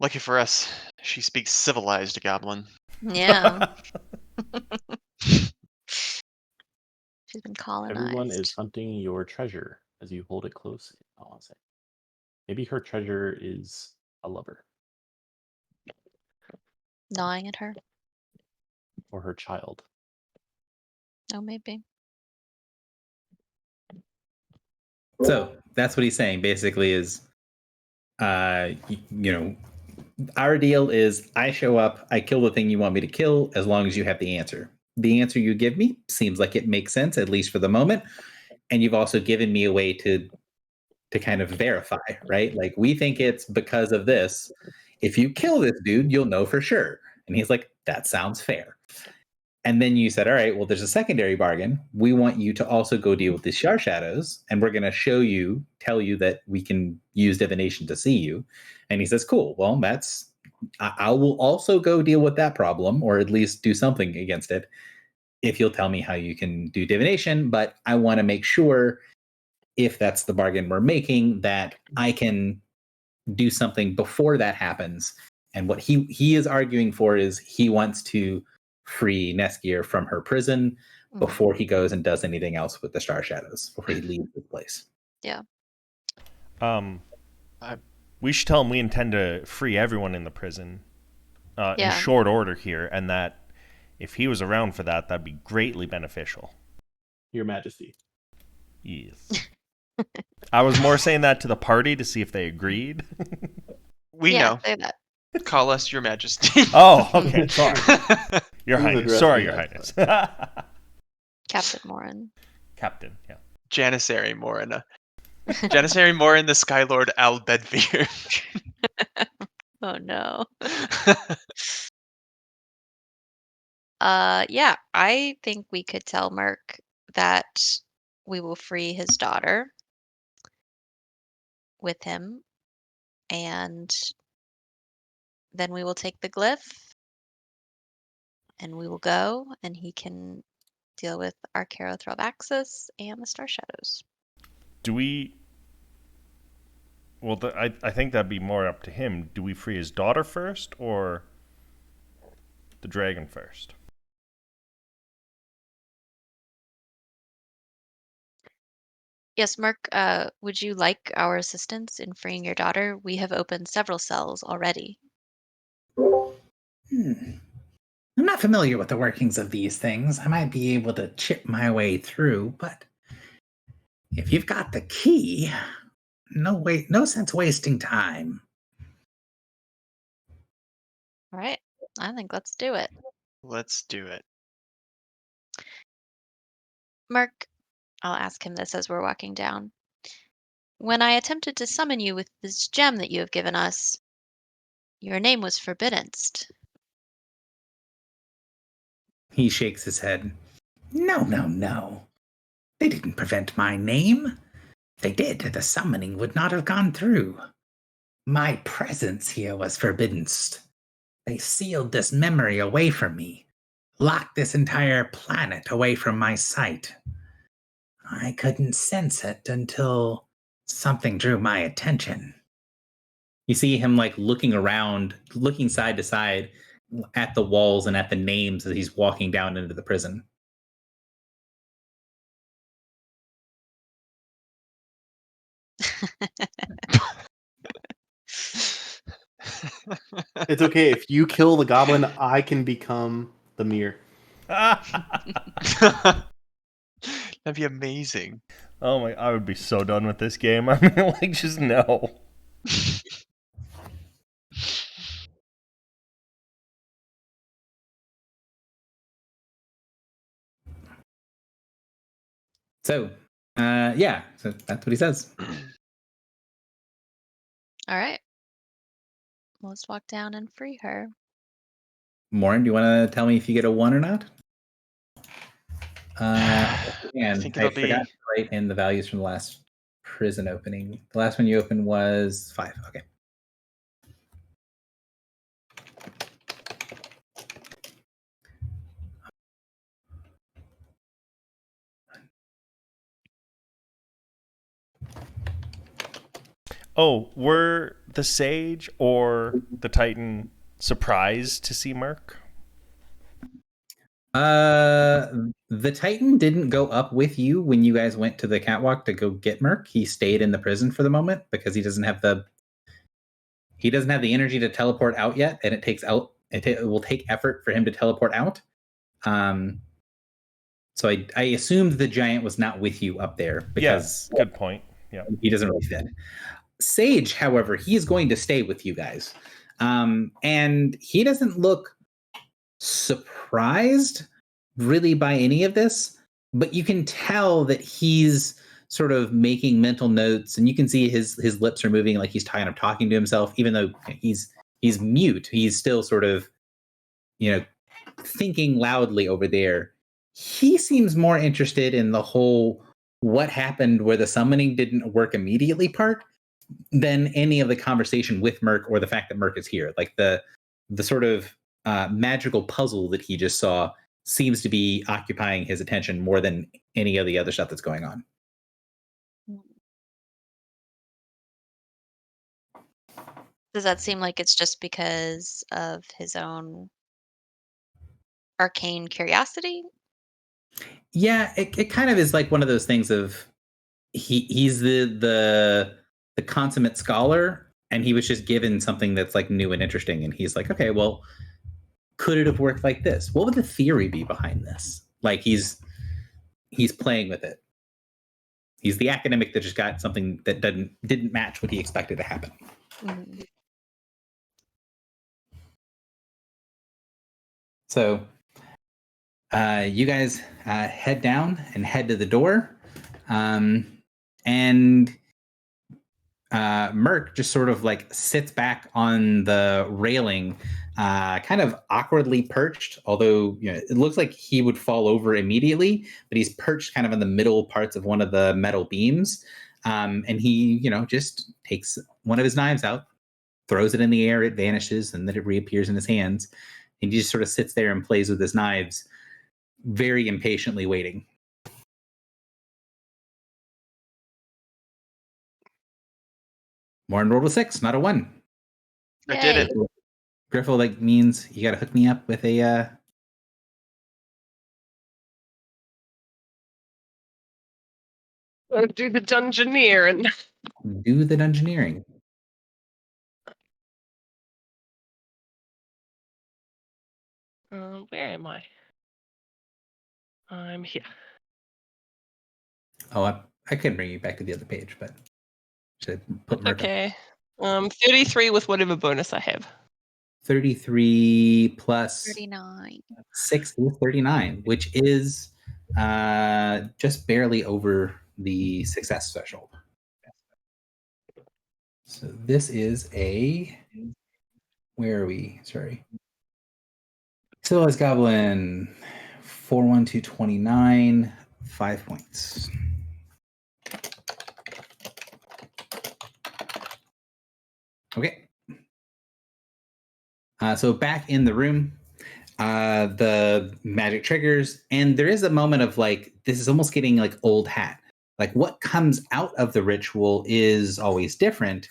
Lucky for us, she speaks civilized goblin. Yeah. She's been colonized. Everyone is hunting your treasure as you hold it close. I want to say, maybe her treasure is a lover gnawing at her. or her child. Oh, maybe. so that's what he's saying. Basically, is our deal is I show up, I kill the thing you want me to kill, as long as you have the answer. The answer you give me seems like it makes sense, at least for the moment. And you've also given me a way to kind of verify, right? Like, we think it's because of this. If you kill this dude, you'll know for sure. And he's like, that sounds fair. And then you said, all right, well, there's a secondary bargain. We want you to also go deal with the Shar Shadows, and we're going to tell you that we can use divination to see you. And he says, cool. Well, I will also go deal with that problem, or at least do something against it, if you'll tell me how you can do divination. But I want to make sure, if that's the bargain we're making, that I can do something before that happens. And what he is arguing for is he wants to free Neskir from her prison before he goes and does anything else with the Star Shadows, before he leaves the place. Yeah. We should tell him we intend to free everyone in the prison in Yeah. short order here, and that if he was around for that, that'd be greatly beneficial. Your Majesty. Yes. I was more saying that to the party to see if they agreed. We Yeah, know. say that. Call us Your Majesty. Oh, okay. Sorry. Your Please Highness. address Sorry, me Your as Highness. Captain Morin. Captain, yeah. Janissary Morin. Janissary Morin, the Skylord Al Bedvere. Oh no. Yeah, I think we could tell Merc that we will free his daughter with him, and then we will take the glyph and we will go, and he can deal with our Carothrobaxis and the Star Shadows. Do we... Well, I think that'd be more up to him. Do we free his daughter first, or the dragon first? Yes, Merc, would you like our assistance in freeing your daughter? We have opened several cells already. I'm not familiar with the workings of these things. I might be able to chip my way through, but if you've got the key, no sense wasting time. All right, I think let's do it. Let's do it. Merc, I'll ask him this as we're walking down. When I attempted to summon you with this gem that you have given us, your name was Forbiddenced. He shakes his head. No. They didn't prevent my name. If they did, the summoning would not have gone through. My presence here was forbiddenced. They sealed this memory away from me, locked this entire planet away from my sight. I couldn't sense it until something drew my attention. You see him like looking around, looking side to side at the walls and at the names as he's walking down into the prison. It's okay. If you kill the goblin, I can become the mirror. That'd be amazing. Oh my! I would be so done with this game. I mean, like, just no. So, yeah, so that's what he says. All right. Let's walk down and free her. Morin, do you want to tell me if you get a 1 or not? And think I it'll forgot be- to write in the values from the last prison opening. The last one you opened was 5. Okay. Oh, were the Sage or the Titan surprised to see Merc? The Titan didn't go up with you when you guys went to the catwalk to go get Merc. He stayed in the prison for the moment because he doesn't have the energy to teleport out yet, and it will take effort for him to teleport out. So I assumed the giant was not with you up there because Good point. Yeah. he doesn't really fit. Sage, however, he is going to stay with you guys. And he doesn't look surprised really by any of this, but you can tell that he's sort of making mental notes, and you can see his lips are moving like he's kind of talking to himself, even though he's mute. He's still sort of, thinking loudly over there. He seems more interested in the whole what happened where the summoning didn't work immediately part than any of the conversation with Merc or the fact that Merc is here. Like the sort of magical puzzle that he just saw seems to be occupying his attention more than any of the other stuff that's going on. Does that seem like it's just because of his own arcane curiosity? Yeah, it kind of is like one of those things of he's the consummate scholar, and he was just given something that's like new and interesting, and he's like, okay, well, could it have worked like this? What would the theory be behind this? Like he's playing with it. He's the academic that just got something that didn't match what he expected to happen. Mhm. So you guys head down and head to the door. And Merc just sort of like sits back on the railing, kind of awkwardly perched, although it looks like he would fall over immediately, but he's perched kind of in the middle parts of one of the metal beams. And he, just takes one of his knives out, throws it in the air, it vanishes, and then it reappears in his hands. And he just sort of sits there and plays with his knives, very impatiently waiting. Morin rolled a 6, not a 1. I did it. Griffle means you got to hook me up with a. Do the dungeoneer and Do the dungeoneering. where am I? I'm here. Oh, I could bring you back to the other page, but should I put Merc up? Okay. 33 with whatever bonus I have. 33 plus 39. 6 is 39, which is just barely over the success threshold. So this is where are we? Sorry. Civilized Goblin, 41229, 5 points. Okay. So back in the room, the magic triggers, and there is a moment of this is almost getting like old hat. Like what comes out of the ritual is always different,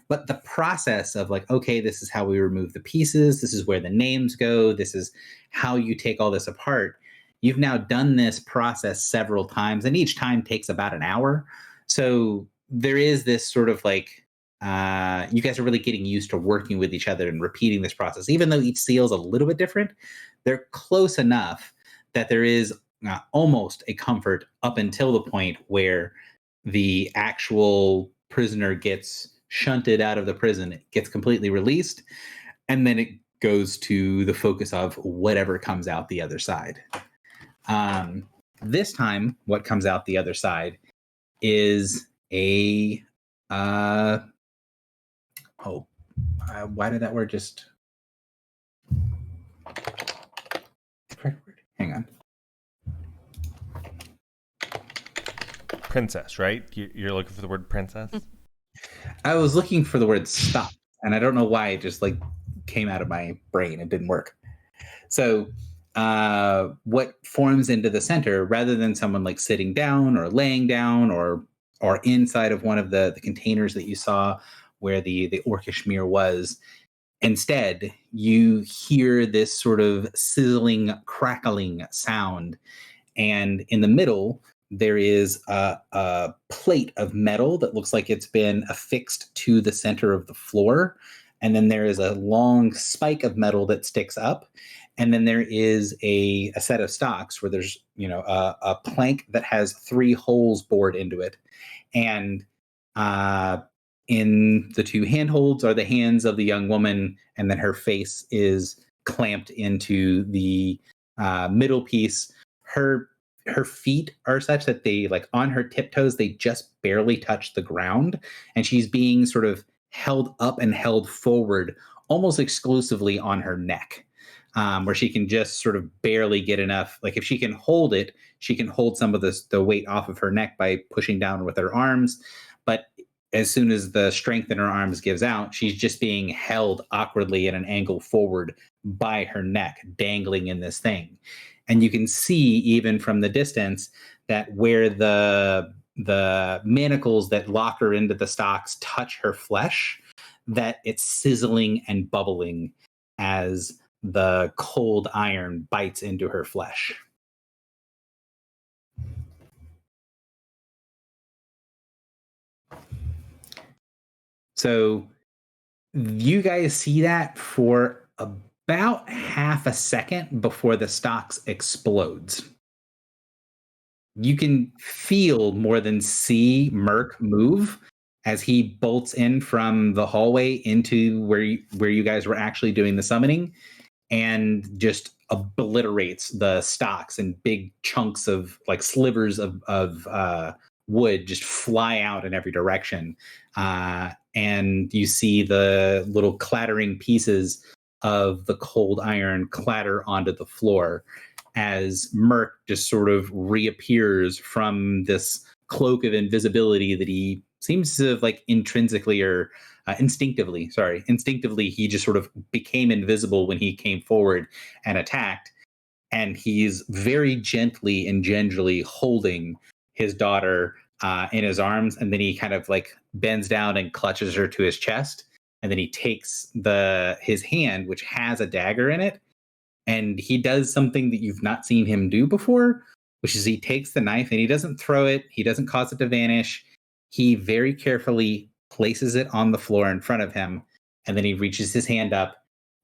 but the process of like, okay, this is how we remove the pieces, this is where the names go, this is how you take all this apart. You've now done this process several times, and each time takes about an hour. So there is this sort of like, you guys are really getting used to working with each other and repeating this process. Even though each seal is a little bit different, they're close enough that there is almost a comfort up until the point where the actual prisoner gets shunted out of the prison, it gets completely released, and then it goes to the focus of whatever comes out the other side. This time, what comes out the other side is a why did that word just hang on. Princess, right? You're looking for the word princess? I was looking for the word stop, and I don't know why it just like came out of my brain. It didn't work. So what forms into the center, rather than someone like sitting down or laying down or inside of one of the containers that you saw where the orcish mirror was, instead you hear this sort of sizzling, crackling sound, and in the middle there is a plate of metal that looks like it's been affixed to the center of the floor. And then there is a long spike of metal that sticks up. And then there is a set of stocks where there's, a plank that has 3 holes bored into it. And in the 2 handholds are the hands of the young woman. And then her face is clamped into the middle piece. Her feet are such that they, like on her tiptoes, they just barely touch the ground. And she's being sort of held up and held forward almost exclusively on her neck, where she can just sort of barely get enough. Like if she can hold it, she can hold some of the weight off of her neck by pushing down with her arms. But as soon as the strength in her arms gives out, she's just being held awkwardly at an angle forward by her neck, dangling in this thing. And you can see even from the distance that where the manacles that lock her into the stocks touch her flesh, that it's sizzling and bubbling as the cold iron bites into her flesh. So you guys see that for about half a second before the stocks explodes. You can feel more than see Merc move as he bolts in from the hallway into where you guys were actually doing the summoning, and just obliterates the stocks, and big chunks of like slivers of wood just fly out in every direction. And you see the little clattering pieces of the cold iron clatter onto the floor as Merc just sort of reappears from this cloak of invisibility that he seems to have like intrinsically or instinctively, he just sort of became invisible when he came forward and attacked. And he's very gently and gingerly holding his daughter in his arms. And then he kind of like bends down and clutches her to his chest. And then he takes his hand, which has a dagger in it, and he does something that you've not seen him do before, which is he takes the knife and he doesn't throw it. He doesn't cause it to vanish. He very carefully places it on the floor in front of him. And then he reaches his hand up,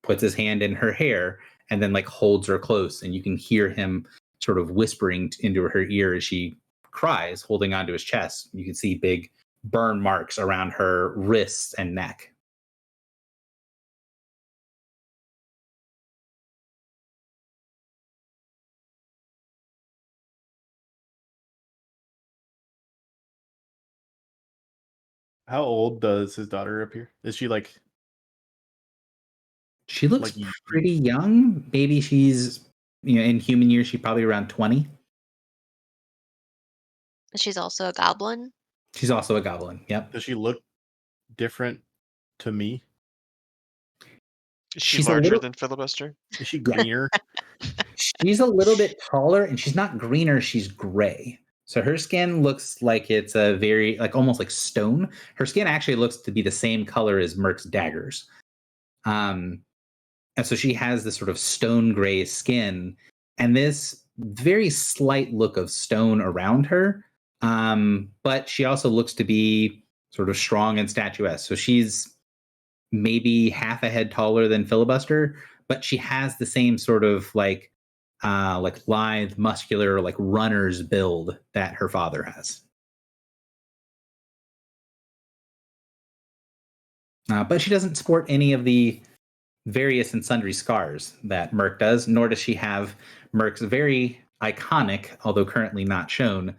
puts his hand in her hair, and then like holds her close. And you can hear him sort of whispering into her ear as she cries, holding onto his chest. You can see big burn marks around her wrists and neck. How old does his daughter appear? Is she like? She looks pretty young. Maybe she's, in human years, she's probably around 20. She's also a goblin. She's also a goblin. Yep. Does she look different to me? Is she She's larger than Filibuster? Is she greener? She's a little bit taller, and she's not greener. She's gray. So her skin looks like it's a very, like almost like stone. Her skin actually looks to be the same color as Merc's daggers. And so she has this sort of stone gray skin and this very slight look of stone around her. But she also looks to be sort of strong and statuesque. So she's maybe half a head taller than Filibuster, but she has the same sort of like lithe, muscular, like runner's build that her father has. But she doesn't sport any of the various and sundry scars that Merc does, nor does she have Merc's very iconic, although currently not shown,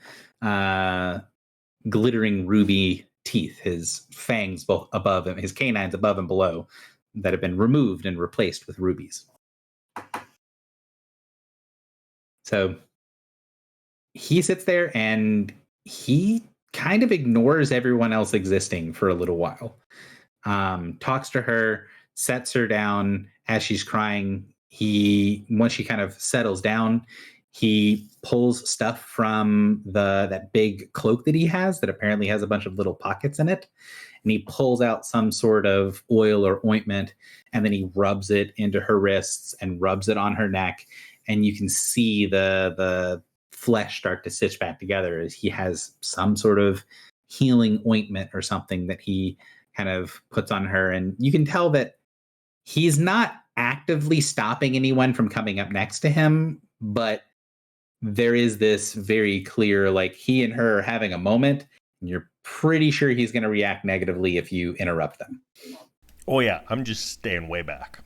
glittering ruby teeth, his fangs both above him, his canines above and below, that have been removed and replaced with rubies. So he sits there and he kind of ignores everyone else existing for a little while. Talks to her, sets her down as she's crying. Once she kind of settles down, he pulls stuff from that big cloak that he has that apparently has a bunch of little pockets in it. And he pulls out some sort of oil or ointment, and then he rubs it into her wrists and rubs it on her neck. And you can see the flesh start to stitch back together as he has some sort of healing ointment or something that he kind of puts on her. And you can tell that he's not actively stopping anyone from coming up next to him, but there is this very clear, like, he and her are having a moment, and you're pretty sure he's going to react negatively if you interrupt them. Oh yeah, I'm just staying way back.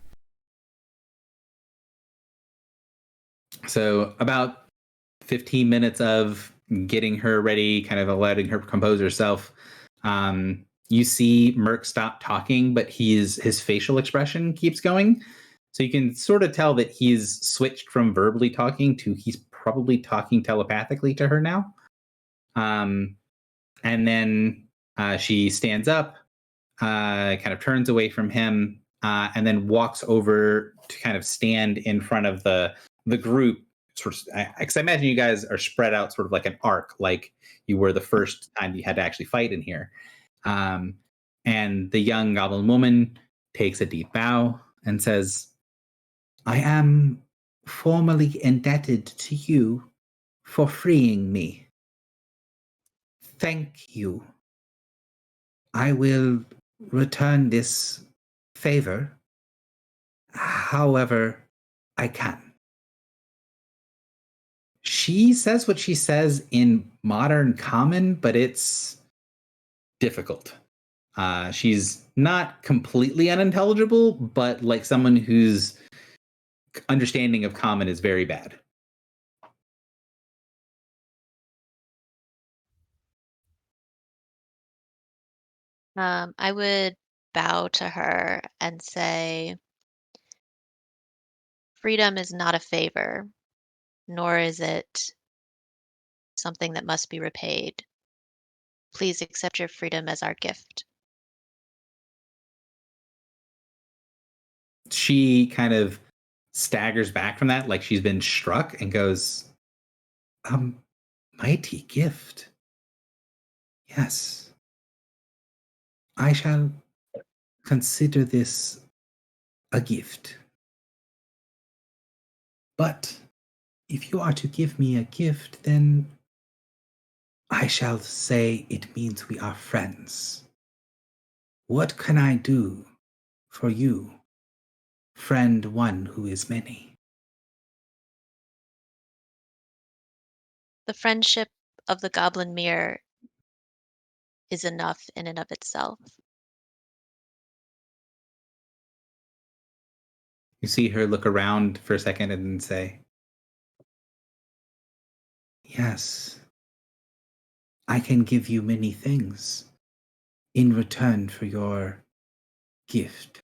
So about 15 minutes of getting her ready, kind of letting her compose herself. You see Merc stop talking, but his facial expression keeps going. So you can sort of tell that he's switched from verbally talking to he's probably talking telepathically to her now. And then she stands up, kind of turns away from him, and then walks over to kind of stand in front of the group. Sort of, because I imagine you guys are spread out sort of like an arc, like you were the first time you had to actually fight in here. And the young goblin woman takes a deep bow and says, "I am formally indebted to you for freeing me. Thank you. I will return this favor however I can." She says what she says in modern common, but it's difficult. She's not completely unintelligible, but like someone whose understanding of common is very bad. I would bow to her and say, freedom is not a favor, nor is it something that must be repaid. Please accept your freedom as our gift. She kind of staggers back from that like she's been struck and goes, mighty gift. Yes. I shall consider this a gift. But if you are to give me a gift, then I shall say it means we are friends. What can I do for you, friend one who is many? The friendship of the Goblin Mirror is enough in and of itself. You see her look around for a second and then say, yes, I can give you many things in return for your gift.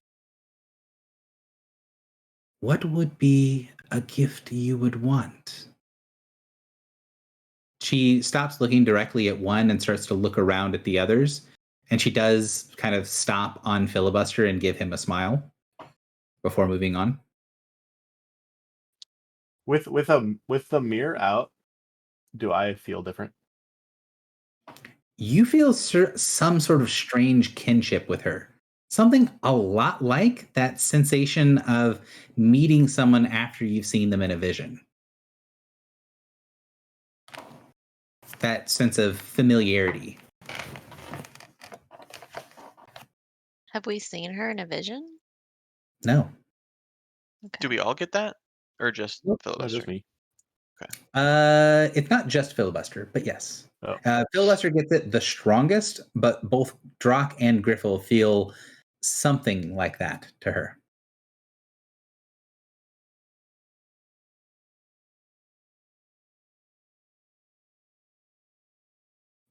What would be a gift you would want? She stops looking directly at one and starts to look around at the others. And she does kind of stop on Filibuster and give him a smile before moving on. With the mirror out, do I feel different? you feel some sort of strange kinship with her. Something a lot like that sensation of meeting someone after you've seen them in a vision. That sense of familiarity. Have we seen her in a vision? No. Okay. Do we all get that, or just No, Filibuster? just me. It's not just Filibuster, but yes. Oh. Filibuster gets it the strongest, but both Drock and Griffel feel something like that to her.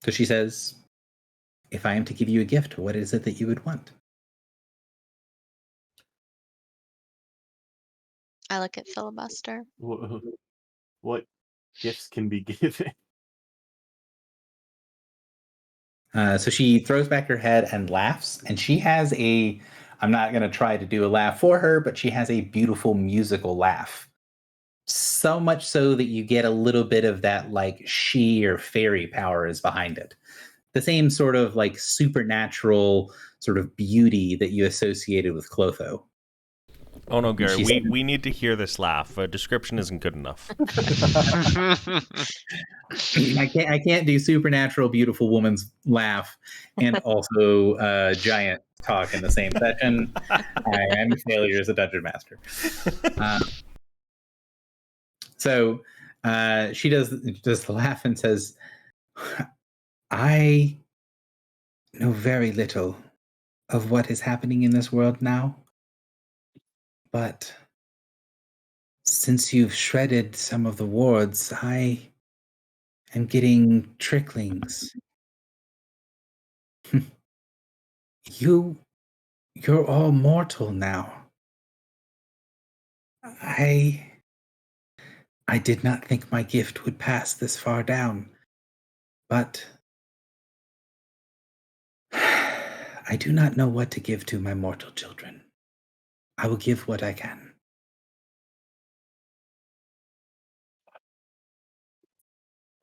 So she says, if I am to give you a gift, what is it that you would want? I look at Filibuster. What gifts can be given? So she throws back her head and laughs, and she has I'm not going to try to do a laugh for her, but she has a beautiful musical laugh. So much so that you get a little bit of that like she or fairy power is behind it. The same sort of like supernatural sort of beauty that you associated with Clotho. Oh no, Gary, She we need to hear this laugh. Description isn't good enough. I can't do supernatural beautiful woman's laugh and also giant talk in the same session. I am a failure as a dungeon master. So she does the laugh and says, I know very little of what is happening in this world now, but since you've shredded some of the wards, I am getting tricklings. You're all mortal now. I did not think my gift would pass this far down, but I do not know what to give to my mortal children. I will give what I can.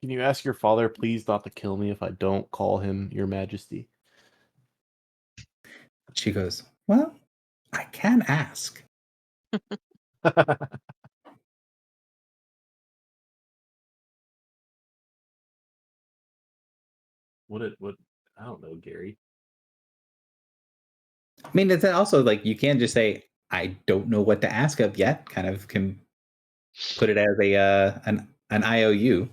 Can you ask your father, please, not to kill me if I don't call him Your Majesty? She goes, well, I can ask. What? I don't know, Gary. I mean, it's also like you can't just say, I don't know what to ask of yet. Kind of can put it as an IOU.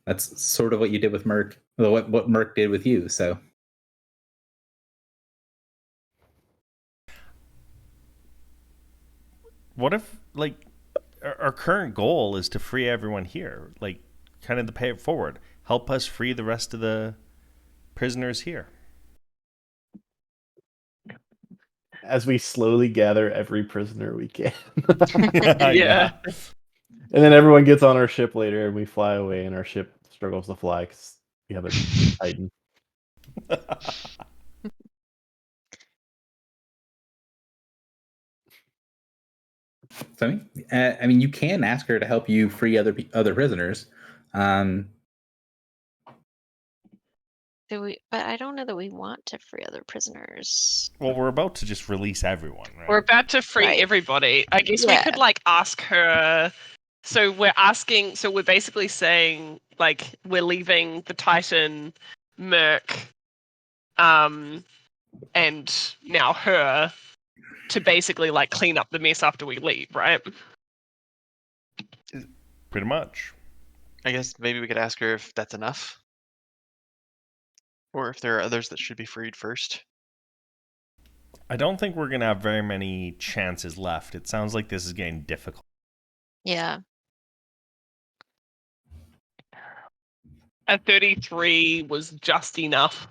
That's sort of what you did with Merc, well, what Merc did with you. So What if, like, our current goal is to free everyone here? Like, kind of to pay it forward. Help us free the rest of the prisoners here. As we slowly gather every prisoner we can. Yeah. And then everyone gets on our ship later and we fly away and our ship struggles to fly because we have a Titan. So, I mean, you can ask her to help you free other prisoners. But I don't know that we want to free other prisoners. Well, we're about to just release everyone, right? We're about to free Right. everybody. I guess we could like ask her. So we're basically saying like we're leaving the Titan, Merc, and now her to basically like clean up the mess after we leave, right? Pretty much. I guess maybe we could ask her if that's enough, or if there are others that should be freed first. I don't think we're going to have very many chances left. It sounds like this is getting difficult. Yeah. A 33 was just enough.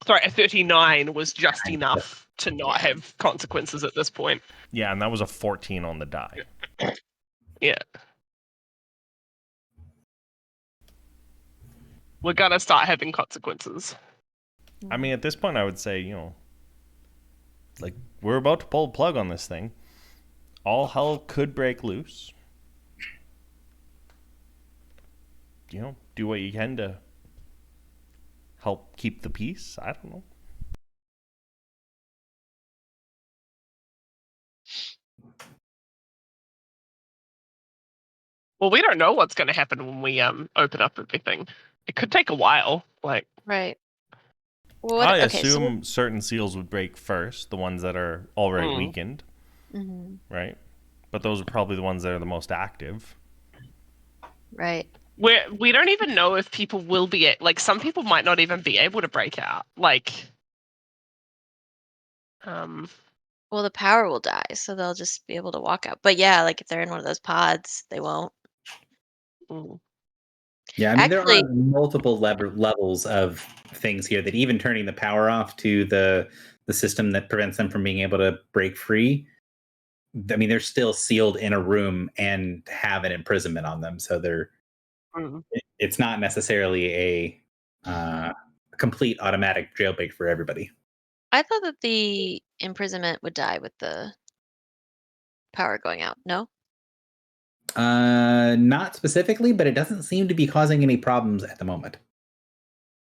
Sorry, a 39 was just enough to not have consequences at this point. Yeah, and that was a 14 on the die. Yeah. We're gonna start having consequences. I mean, at this point, I would say, like, we're about to pull the plug on this thing. All hell could break loose. Do what you can to help keep the peace. I don't know. Well, we don't know what's going to happen when we open up everything. It could take a while. Like, Right. Well, I okay, so assume certain seals would break first, the ones that are already Mm. weakened, Mhm. right? But those are probably the ones that are the most active. Right. we don't even know if people will be like. Some people might not even be able to break out. Like, Well, the power will die, so they'll just be able to walk out. But yeah, like if they're in one of those pods, they won't. mm. Yeah, I mean, there Actually- are multiple levels of things here that even turning the power off to the system that prevents them from being able to break free. I mean, they're still sealed in a room and have an imprisonment on them, so Mm. it's not necessarily a complete automatic jailbreak for everybody. I thought that the imprisonment would die with the power going out. No? Not specifically, but it doesn't seem to be causing any problems at the moment.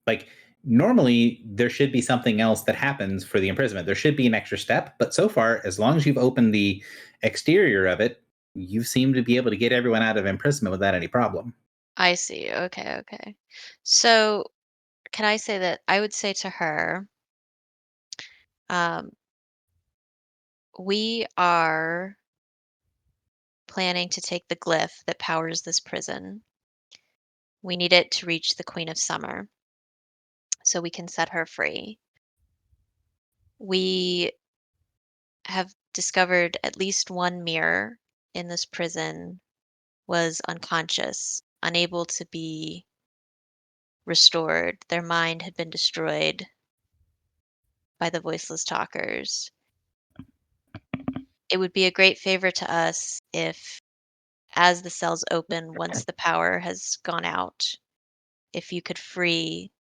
Like, normally there should be something else that happens for the imprisonment. There should be an extra step, but so far, as long as you've opened the exterior of it, you seem to be able to get everyone out of imprisonment without any problem. I see. Okay, okay. So can I say that I would say to her, we are planning to take the glyph that powers this prison. We need it to reach the Queen of Summer so we can set her free. We have discovered at least one mirror in this prison was unconscious, unable to be restored. Their mind had been destroyed by the voiceless talkers. It would be a great favor to us if, as the cells open, once the power has gone out, if you could free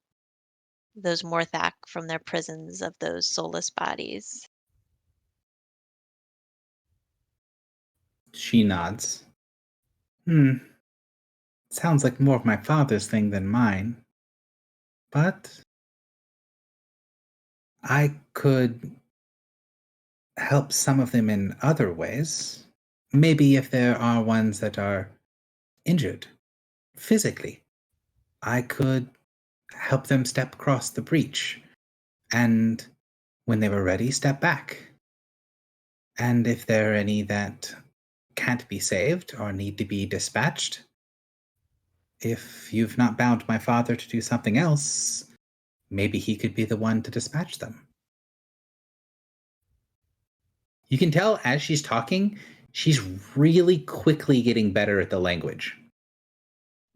those Morthak from their prisons of those soulless bodies. She nods. Sounds like more of my father's thing than mine. But I could help some of them in other ways. Maybe if there are ones that are injured physically, I could help them step across the breach. And when they were ready, step back. And if there are any that can't be saved or need to be dispatched, if you've not bound my father to do something else, maybe he could be the one to dispatch them. You can tell as she's talking, she's really quickly getting better at the language.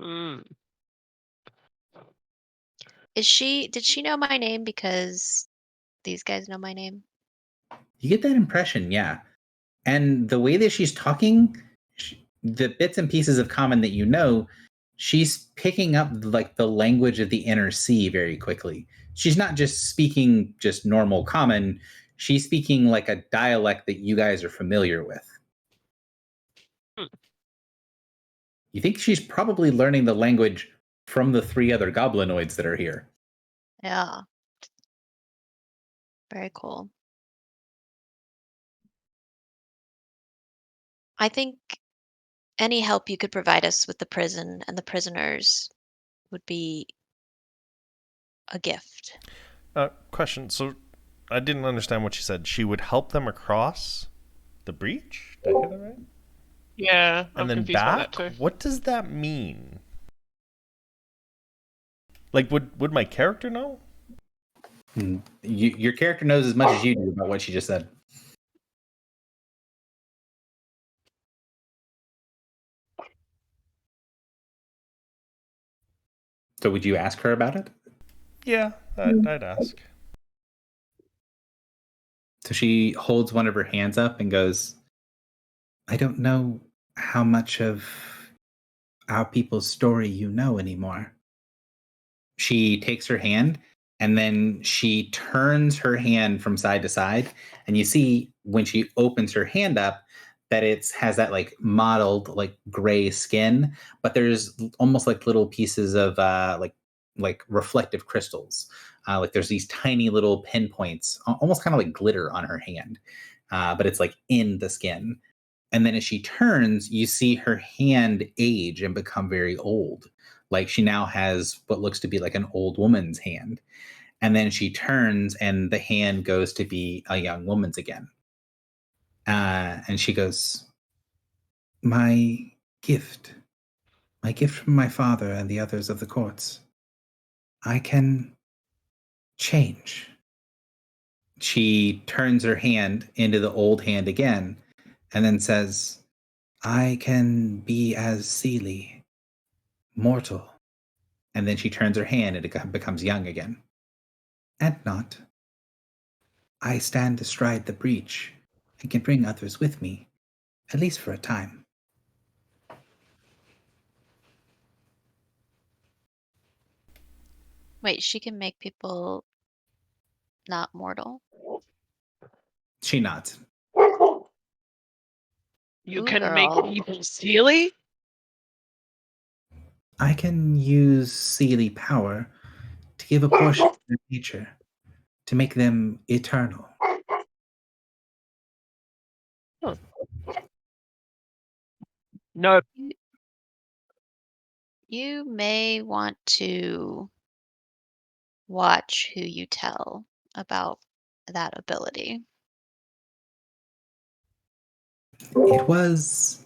Mm. Did she know my name because these guys know my name? You get that impression, yeah. And the way that she's talking, the bits and pieces of common that you know, she's picking up like the language of the inner sea very quickly. She's not just speaking just normal common, she's speaking like a dialect that you guys are familiar with. You think she's probably learning the language from the 3 other goblinoids that are here. Yeah. Very cool. I think any help you could provide us with the prison and the prisoners would be a gift. Question. So I didn't understand what she said. She would help them across the breach? Did I hear that right? Yeah, I'm And then confused by back? that too. What does that mean? Like, would my character know? Your character knows as much as you do about what she just said. So would you ask her about it? Yeah, I'd ask. So she holds one of her hands up and goes, I don't know how much of our people's story you know anymore. She takes her hand and then she turns her hand from side to side. And you see when she opens her hand up that it has that like mottled, like gray skin, but there's almost like little pieces of like like reflective crystals. Like there's these tiny little pinpoints, almost kind of like glitter on her hand, but it's like in the skin. And then as she turns, you see her hand age and become very old. Like she now has what looks to be like an old woman's hand. And then she turns and the hand goes to be a young woman's again. And she goes, my gift from my father and the others of the courts. I can change. She turns her hand into the old hand again and then says, I can be as Seelie, mortal. And then she turns her hand and it becomes young again. And not. I stand astride the breach and can bring others with me, at least for a time. Wait, she can make people not mortal? She nods. You Ooh, can make girl. people silly? I can use Seelie power to give a portion of their nature, to make them eternal. No. You may want to watch who you tell about that ability. It was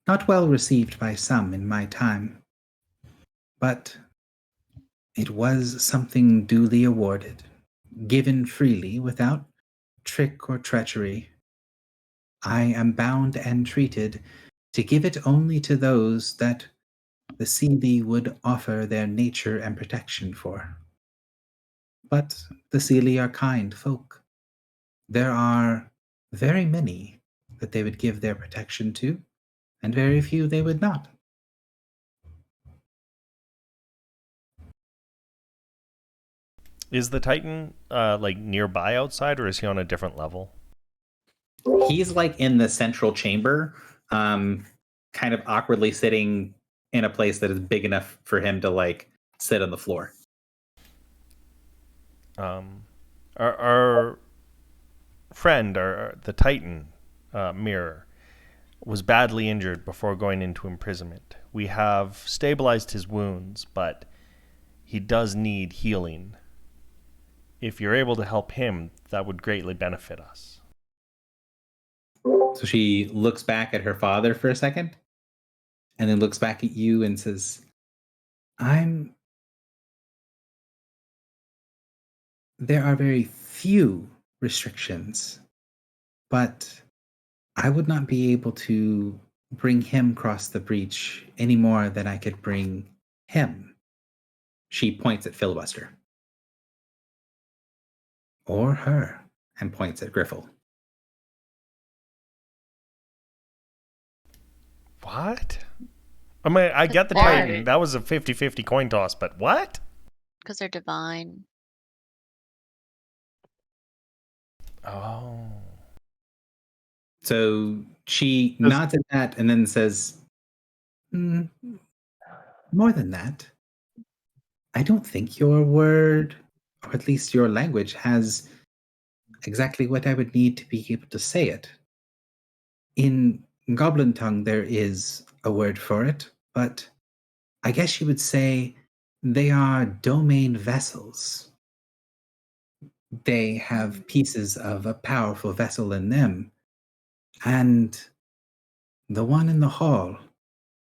not well received by some in my time, but it was something duly awarded, given freely without trick or treachery. I am bound and treated to give it only to those that the Seelie would offer their nature and protection for. But the Seelie are kind folk. There are very many that they would give their protection to, and very few they would not. Is the Titan like nearby outside, or is he on a different level? He's like in the central chamber, kind of awkwardly sitting in a place that is big enough for him to like sit on the floor. Our friend, the Titan Mirror, was badly injured before going into imprisonment. We have stabilized his wounds, but he does need healing. If you're able to help him, that would greatly benefit us. So she looks back at her father for a second, and then looks back at you and says, there are very few restrictions, but I would not be able to bring him across the breach any more than I could bring him. She points at Filibuster. Or her, and points at Griffle. What? I mean, I get the Why? Titan. That was a 50-50 coin toss, but what? Because they're divine. Oh. So she nods at that and then says, more than that. I don't think your word, or at least your language, has exactly what I would need to be able to say it. In Goblin tongue, there is a word for it, but I guess you would say they are domain vessels. They have pieces of a powerful vessel in them, and the one in the hall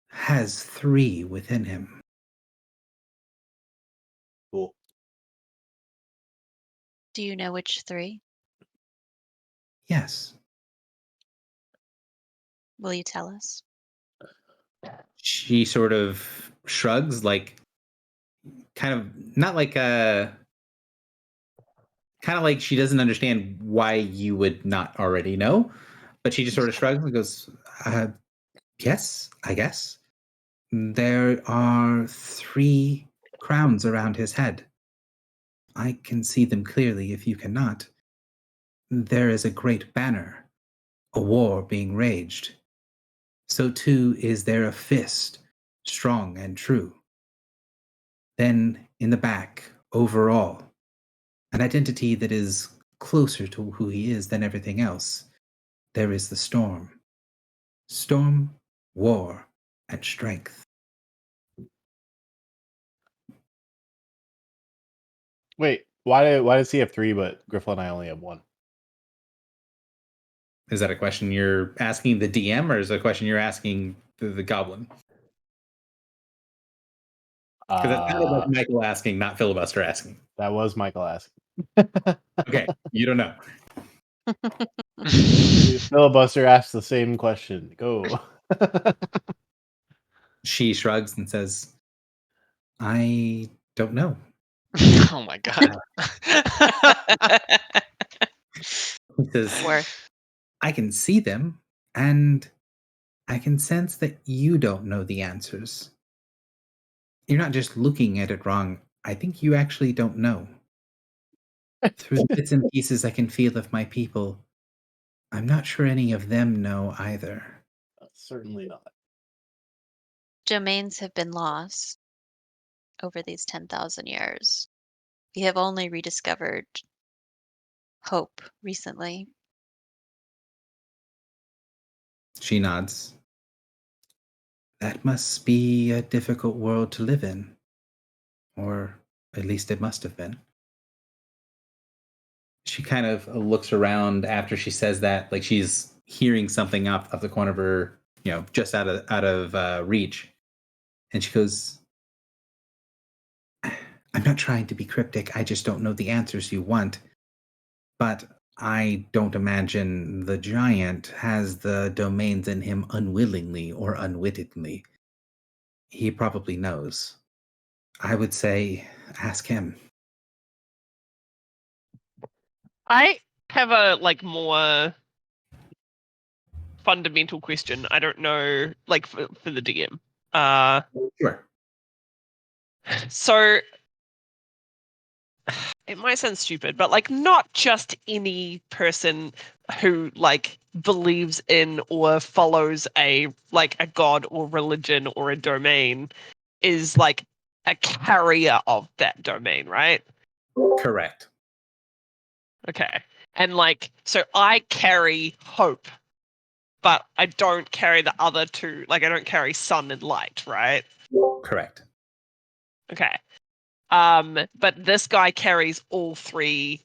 has 3 within him. Cool. Do you know which 3? Yes. Will you tell us? She sort of shrugs, like, kind of, not like kind of like she doesn't understand why you would not already know, but she just sort of shrugs and goes, yes, I guess. There are 3 crowns around his head. I can see them clearly if you cannot. There is a great banner, a war being raged. So too is there a fist, strong and true. Then, in the back, overall, an identity that is closer to who he is than everything else, there is the storm. Storm, war, and strength. Wait, why does he have 3, but Griffle and I only have 1? Is that a question you're asking the DM, or is it a question you're asking the goblin? Because it sounded like Michael asking, not Filibuster asking. That was Michael asking. Okay, you don't know. Filibuster asked the same question. Go. She shrugs and says, I don't know. Oh my god. He says, Or I can see them, and I can sense that you don't know the answers. You're not just looking at it wrong. I think you actually don't know. Through the bits and pieces I can feel of my people, I'm not sure any of them know either. Certainly not. domains have been lost over these 10,000 years. We have only rediscovered hope recently. She nods. That must be a difficult world to live in. Or at least it must have been. She kind of looks around after she says that, like she's hearing something up the corner of her, just out of reach. And she goes, I'm not trying to be cryptic. I just don't know the answers you want. But I don't imagine the giant has the domains in him unwillingly or unwittingly. He probably knows. I would say ask him. I have a more fundamental question. I don't know, for the DM. Sure. So it might sound stupid, but not just any person who believes in or follows a god or religion or a domain is a carrier of that domain, right? Correct. Okay. And so I carry hope, but I don't carry the other two. I don't carry sun and light, right? Correct. Okay. But this guy carries all 3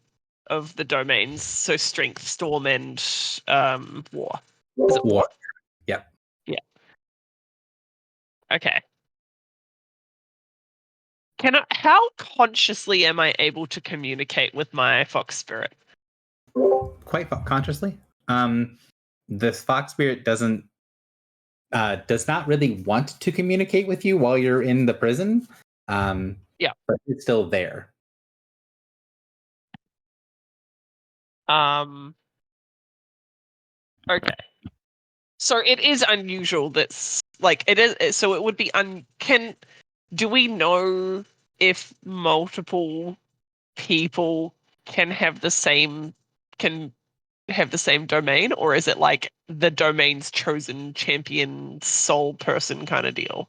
of the domains, so strength, storm, and war. Is it war? Yep. Yeah. Okay. How consciously am I able to communicate with my fox spirit? Quite consciously. This fox spirit does not really want to communicate with you while you're in the prison. Yeah. But it's still there. Okay. So it is unusual that's it is, so it would be do we know if multiple people can have the same domain, or is it the domain's chosen champion soul person kind of deal?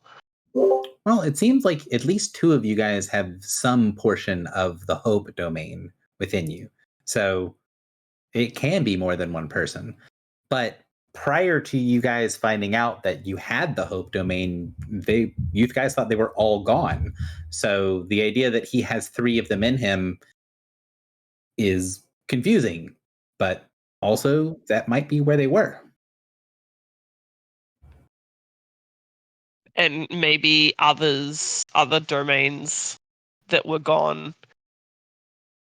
Well, it seems like at least 2 of you guys have some portion of the hope domain within you. So it can be more than one person. But prior to you guys finding out that you had the hope domain, you guys thought they were all gone. So the idea that he has 3 of them in him is confusing, but also that might be where they were. And maybe other domains that were gone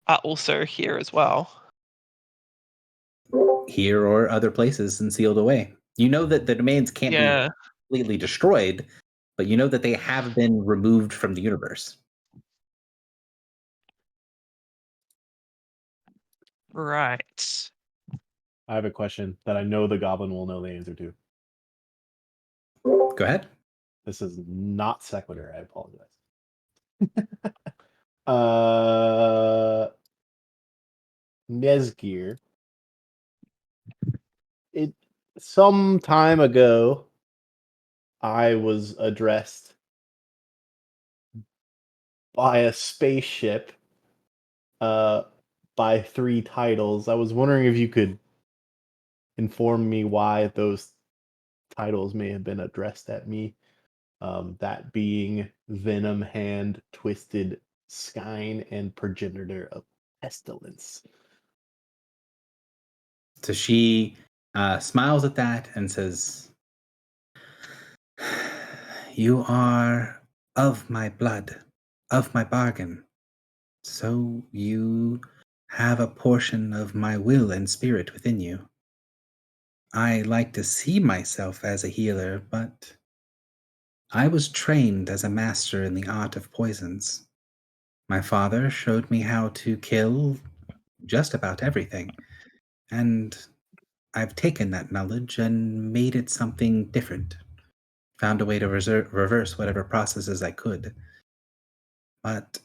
are also here as well. Here or other places and sealed away. You know that the domains can't be completely destroyed, but you know that they have been removed from the universe. Right. I have a question that I know the goblin will know the answer to. Go ahead. This is not sequitur. I apologize. Nesgear. Some time ago, I was addressed by a spaceship by 3 titles. I was wondering if you could inform me why those titles may have been addressed at me. That being Venom Hand, Twisted Skyne, and Progenitor of Pestilence. So she smiles at that and says, "You are of my blood, of my bargain. So you have a portion of my will and spirit within you. I like to see myself as a healer, but I was trained as a master in the art of poisons. My father showed me how to kill just about everything, and I've taken that knowledge and made it something different. Found a way to reverse whatever processes I could. But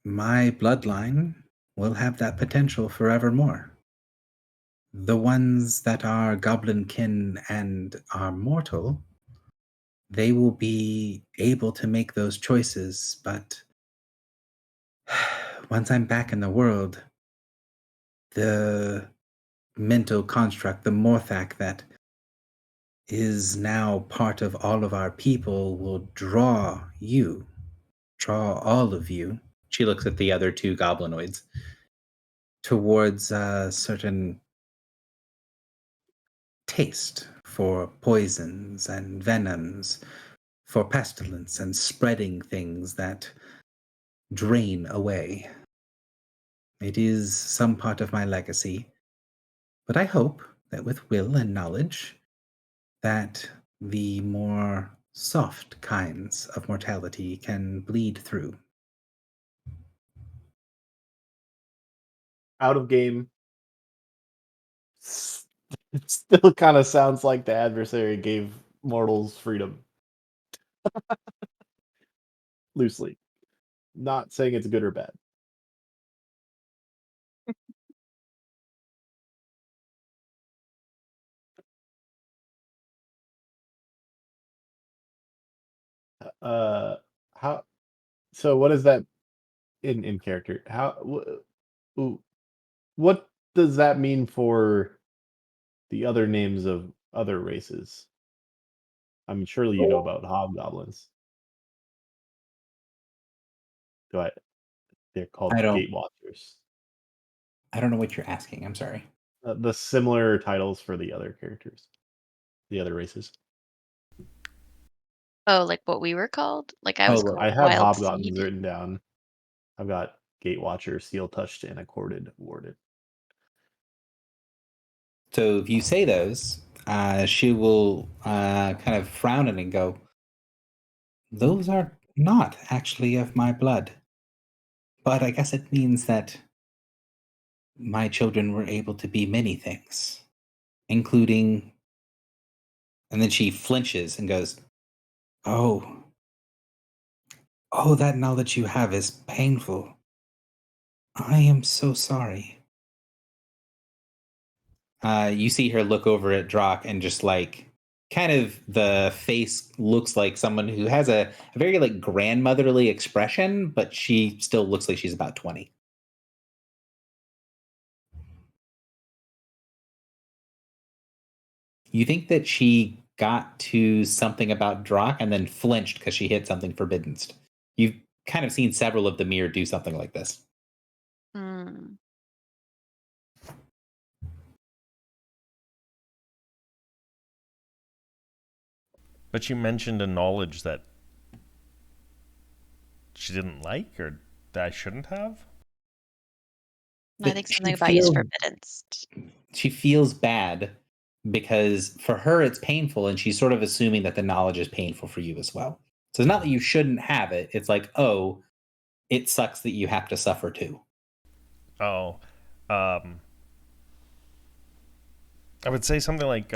my bloodline will have that potential forevermore. The ones that are goblinkin and are mortal, they will be able to make those choices, but once I'm back in the world, the mental construct, the Morthak that is now part of all of our people will draw all of you. She looks at the other 2 goblinoids towards a certain taste for poisons and venoms, for pestilence and spreading things that drain away. It is some part of my legacy, but I hope that with will and knowledge, that the more soft kinds of mortality can bleed through. Out of game. It still kind of sounds like the adversary gave mortals freedom. Loosely. Not saying it's good or bad. How? So what is that in character? What does that mean for the other names of other races? I mean, surely you know about hobgoblins. Go ahead. They're called I don't Gate Watchers. I don't know what you're asking. I'm sorry. The similar titles for the other characters, the other races. Oh, like what we were called? Like I was Oh, called I have Wild hobgoblins Seed. written down. I've got Gate Watcher, Seal Touched, and Accorded Warded. So if you say those, she will kind of frown and go, "Those are not actually of my blood. But I guess it means that my children were able to be many things, including..." And then she flinches and goes, "Oh, that knowledge you have is painful. I am so sorry." You see her look over at Drock and just like kind of the face looks like someone who has a very like grandmotherly expression, but she still looks like she's about 20. You think that she got to something about Drock and then flinched because she hit something forbidden. You've kind of seen several of the mirror do something like this. Hmm. But you mentioned a knowledge that she didn't like or that I shouldn't have? I think She something about use feels- forbidden. She feels bad because for her it's painful, and she's sort of assuming that the knowledge is painful for you as well. So it's not that you shouldn't have it. It's like, oh, it sucks that you have to suffer too. Oh. I would say something like,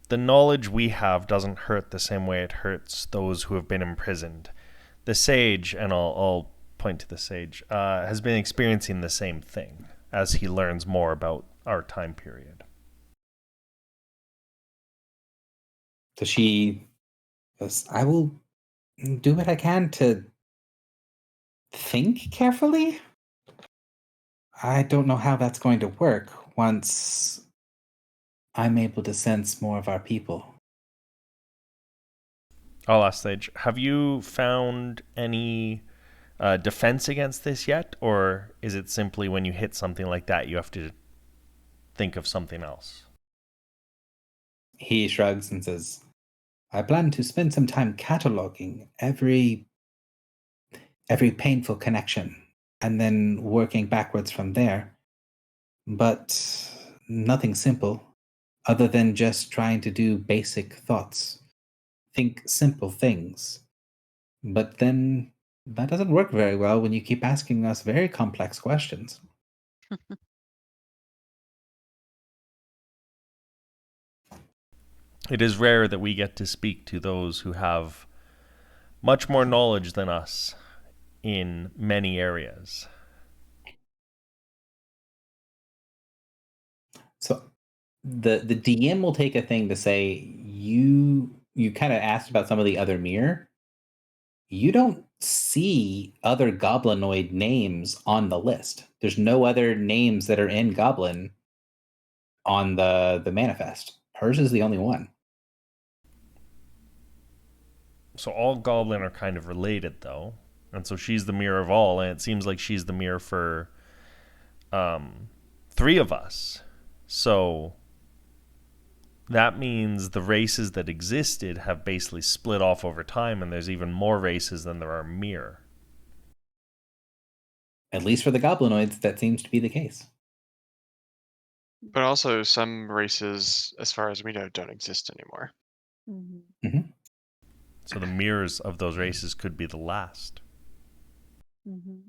the knowledge we have doesn't hurt the same way it hurts those who have been imprisoned. The sage, and I'll point to the sage, has been experiencing the same thing as he learns more about our time period. So she goes, "I will do what I can to think carefully? I don't know how that's going to work once I'm able to sense more of our people. I'll ask Sage, have you found any defense against this yet? Or is it simply when you hit something like that, you have to think of something else? He shrugs and says, I plan to spend some time cataloging every painful connection and then working backwards from there. But nothing simple, other than just trying to do basic thoughts. Think simple things. But then that doesn't work very well when you keep asking us very complex questions. It is rare that we get to speak to those who have much more knowledge than us in many areas. So the DM will take a thing to say, you kind of asked about some of the other mirror. You don't see other goblinoid names on the list. There's no other names that are in Goblin on the manifest. Hers is the only one. So all Goblin are kind of related, though. And so she's the mirror of all, and it seems like she's the mirror for 3 of us. So that means the races that existed have basically split off over time, and there's even more races than there are mirror. At least for the goblinoids, that seems to be the case. But also, some races, as far as we know, don't exist anymore. Mm-hmm. So the mirrors of those races could be the last. Mm-hmm.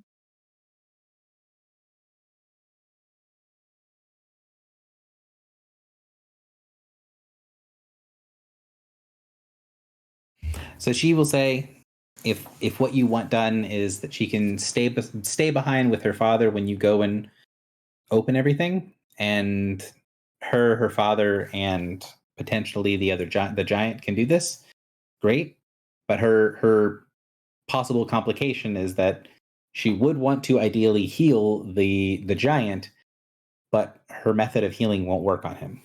So she will say, if what you want done is that she can stay behind with her father when you go and open everything, and her father, and potentially the other the giant can do this, great. But her possible complication is that she would want to ideally heal the giant, but her method of healing won't work on him.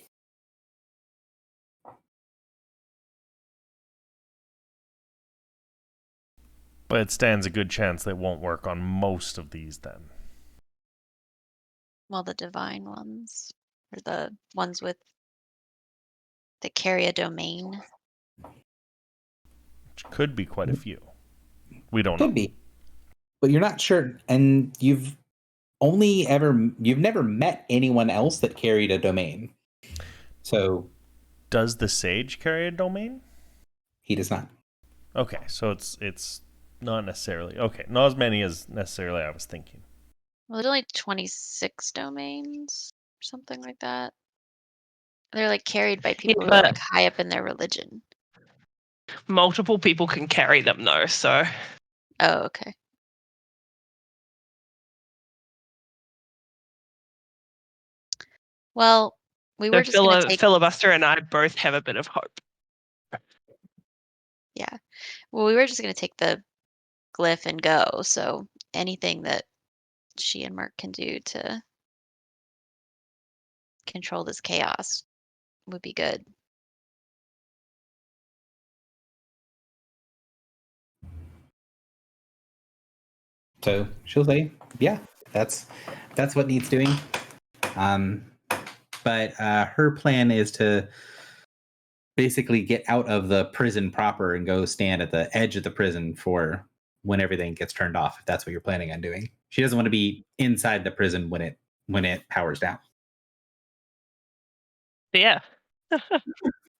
But it stands a good chance that it won't work on most of these then. Well, the divine ones, or the ones that carry a domain. Which could be quite a few. We don't know. Could be. But you're not sure, and you've never met anyone else that carried a domain. So does the sage carry a domain? He does not. Okay, so it's not necessarily not as many as necessarily I was thinking. Well, there's only 26 domains or something like that. They're like carried by people who are like high up in their religion. Multiple people can carry them though, so. Oh, okay. Well, we were just going to take... Filibuster and I both have a bit of hope. Yeah. Well, we were just going to take the glyph and go, so anything that she and Mark can do to control this chaos would be good. So she'll say, yeah, that's what needs doing. But her plan is to basically get out of the prison proper and go stand at the edge of the prison for when everything gets turned off, if that's what you're planning on doing. She doesn't want to be inside the prison when it powers down. Yeah.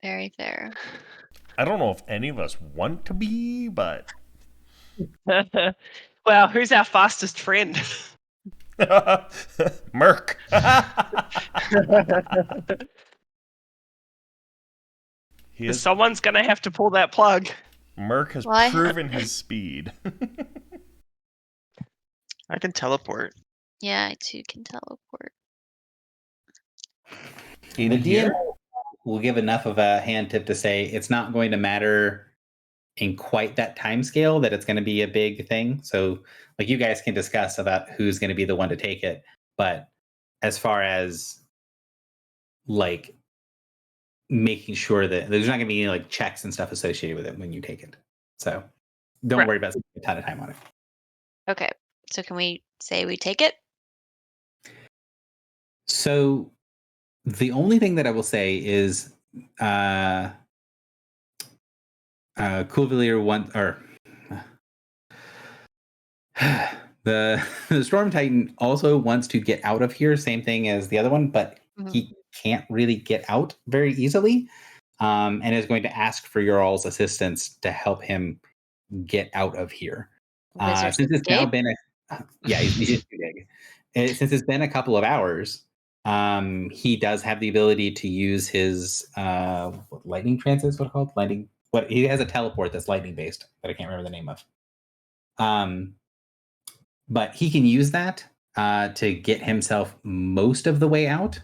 Very fair. I don't know if any of us want to be, but well, who's our fastest friend? Merc. Someone's going to have to pull that plug. Merc has proven his speed. I can teleport. Yeah, I too can teleport. The DM will give enough of a hand tip to say it's not going to matter in quite that time scale that it's going to be a big thing. So like you guys can discuss about who's going to be the one to take it, but as far as like making sure that there's not going to be any like checks and stuff associated with it when you take it. So don't Right. worry about spending a ton of time on it. Okay. So can we say we take it? So the only thing that I will say is Couvelier the Storm Titan also wants to get out of here, same thing as the other one, but he can't really get out very easily, and is going to ask for your all's assistance to help him get out of here. Wizard's Since it's now escape? been he's just too big. Since it's been a couple of hours, he does have the ability to use his lightning transit. What called lightning? What he has a teleport that's lightning based that I can't remember the name of. But he can use that to get himself most of the way out,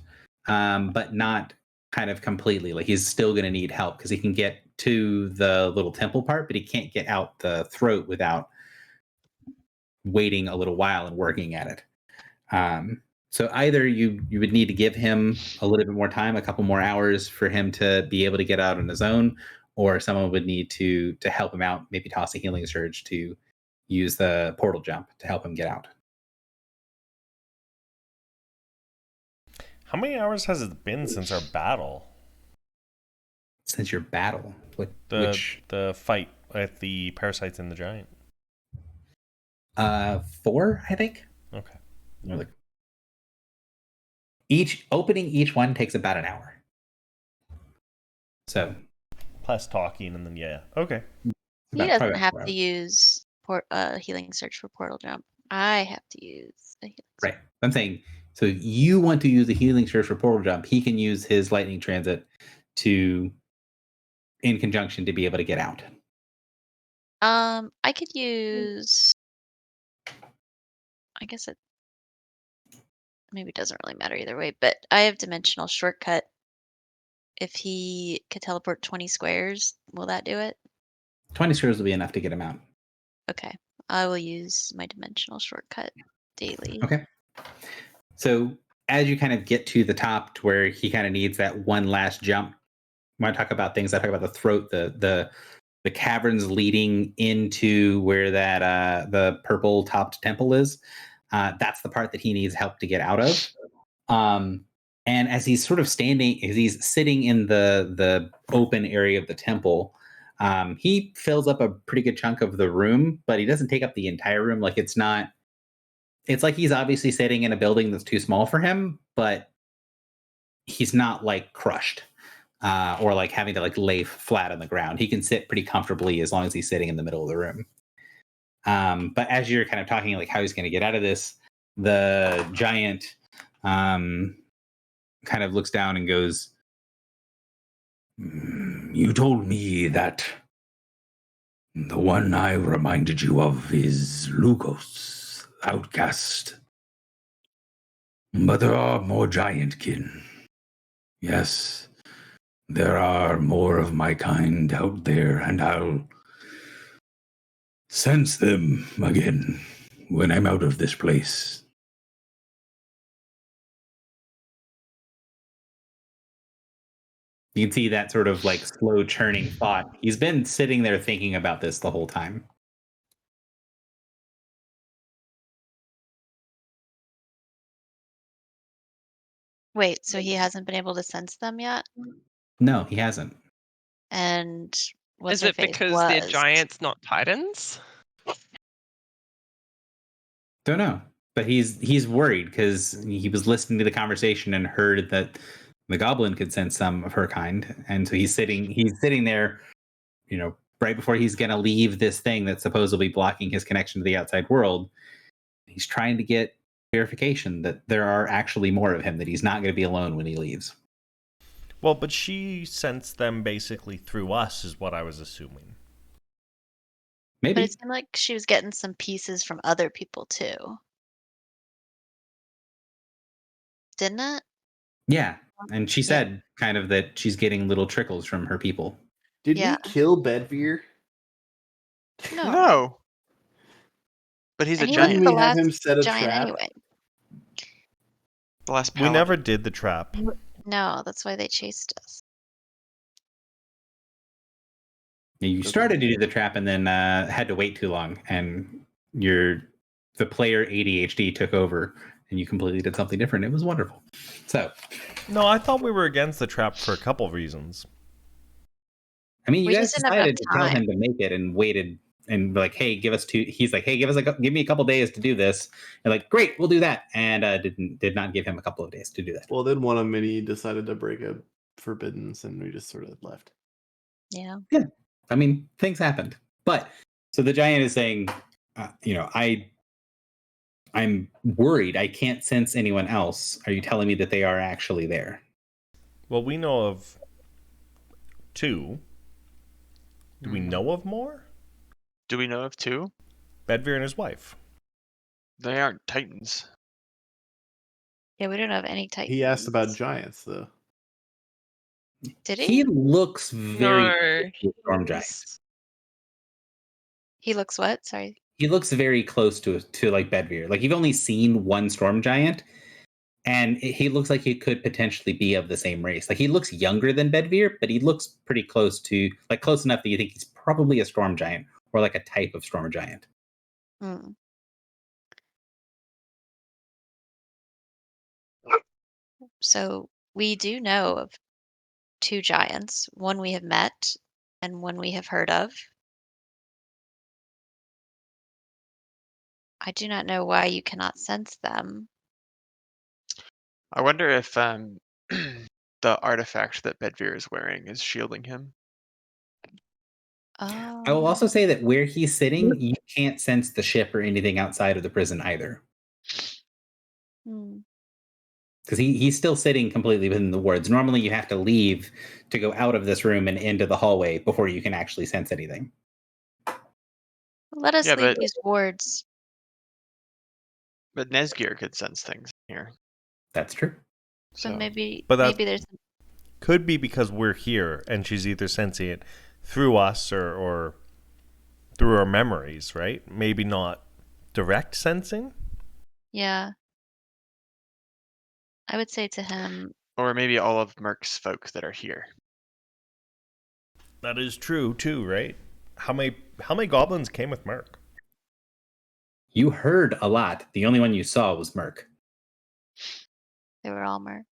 but not kind of completely. Like he's still going to need help because he can get to the little temple part, but he can't get out the throat without waiting a little while and working at it. So either you would need to give him a little bit more time, a couple more hours for him to be able to get out on his own, or someone would need to help him out, maybe toss a healing surge to use the portal jump to help him get out. How many hours has it been since our battle? Since your battle? The fight with the parasites and the giant? 4, I think. Okay. Opening each one takes about an hour. So plus talking and then okay. He doesn't have to use healing search for portal jump. I have to use a healing right. I'm saying so you want to use the healing search for portal jump. He can use his lightning transit in conjunction to be able to get out. I could use. I guess it maybe doesn't really matter either way, but I have dimensional shortcut. If he could teleport 20 squares, will that do it? 20 squares will be enough to get him out. Okay. I will use my dimensional shortcut daily. Okay. So as you kind of get to the top to where he kind of needs that one last jump, when I talk about things, I talk about the throat, the caverns leading into where that the purple topped temple is. That's the part that he needs help to get out of. And as he's sort of as he's sitting in the open area of the temple, he fills up a pretty good chunk of the room, but he doesn't take up the entire room. Like it's like he's obviously sitting in a building that's too small for him, but he's not like crushed or like having to like lay flat on the ground. He can sit pretty comfortably as long as he's sitting in the middle of the room. But as you're kind of talking like how he's going to get out of this, the giant kind of looks down and goes, "You told me that the one I reminded you of is Lugos, outcast. But there are more giant kin. Yes, there are more of my kind out there, and I'll sense them again when I'm out of this place." You can see that sort of like slow churning thought. He's been sitting there thinking about this the whole time. Wait, so he hasn't been able to sense them yet? No, he hasn't. And is it because they're giants, not titans? Don't know, but he's worried because he was listening to the conversation and heard that the goblin could sense some of her kind, and so he's sitting there, right before he's going to leave this thing that's supposedly blocking his connection to the outside world. He's trying to get verification that there are actually more of him, that he's not going to be alone when he leaves. Well, but she sensed them basically through us, is what I was assuming. Maybe. But it seemed like she was getting some pieces from other people too. Didn't it? Yeah. And she said kind of that she's getting little trickles from her people. Did we kill Bedveer? No. No. But he's And a he was Didn't giant. the we have last him set a giant trap? anyway. The last We never paladin. did the trap. No, that's why they chased us. You started to do the trap and then had to wait too long, and the player ADHD took over, and you completely did something different. It was wonderful. So, No, I thought we were against the trap for a couple of reasons. I mean, you We guys just didn't have enough decided to tell him time. to make it and waited and like, hey, give us two. He's like, hey, give me a couple days to do this. And like, great, we'll do that. And did not give him a couple of days to do that. Well, then one of many decided to break a forbiddance, and we just sort of left. Yeah. I mean, things happened. But so the giant is saying, I'm worried. I can't sense anyone else. Are you telling me that they are actually there? Well, we know of 2. Do we know of more? Do we know of 2? Bedvere and his wife. They aren't titans. Yeah, we don't have any Titans. He asked about giants, though. Did He he? looks very No. close to a storm giant. He looks what? Sorry. He looks very close to like Bedvere. Like you've only seen one storm giant, and he looks like he could potentially be of the same race. Like he looks younger than Bedvere, but he looks pretty close enough that you think he's probably a storm giant or like a type of storm giant. Hmm. So we do know of 2 giants. One we have met and one we have heard of. I do not know why you cannot sense them. I wonder if the artifact that Bedvere is wearing is shielding him. Oh. I will also say that where he's sitting, you can't sense the ship or anything outside of the prison either. Hmm. Because he's still sitting completely within the wards. Normally, you have to leave to go out of this room and into the hallway before you can actually sense anything. Let us Yeah, leave but- these wards. But Nesgear could sense things here. That's true. So maybe But that- maybe there's Could be because we're here and she's either sensing it through us or through our memories, right? Maybe not direct sensing. yeah. I would say to him, Or maybe all of Merc's folk that are here. That is true too, right? How many goblins came with Merc? You heard a lot. The only one you saw was Merc. they were all Merc.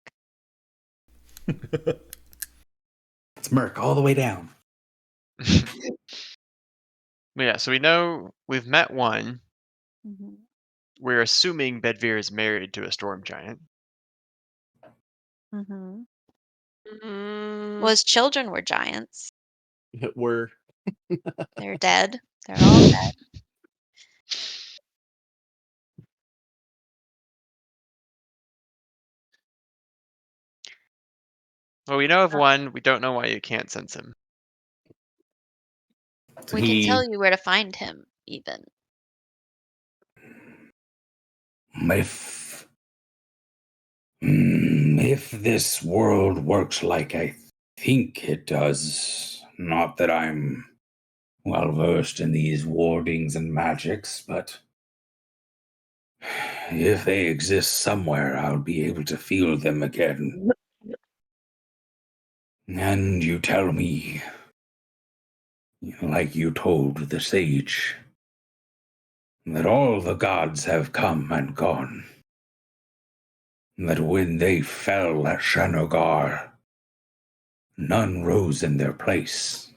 It's Merc all the way down. But yeah, so we know we've met one. Hmm. We're assuming Bedvere is married to a storm giant. Hmm. Mm, Well, his children were giants. We're They're dead. They're all dead. Well, we know of one. We don't know why you can't sense him. So We can tell you where to find him, even. If this world works like I think it does, not that I'm well versed in these wardings and magics, but if they exist somewhere, I'll be able to feel them again. And you tell me, like you told the sage, that all the gods have come and gone. That when they fell at Shanogar, none rose in their place.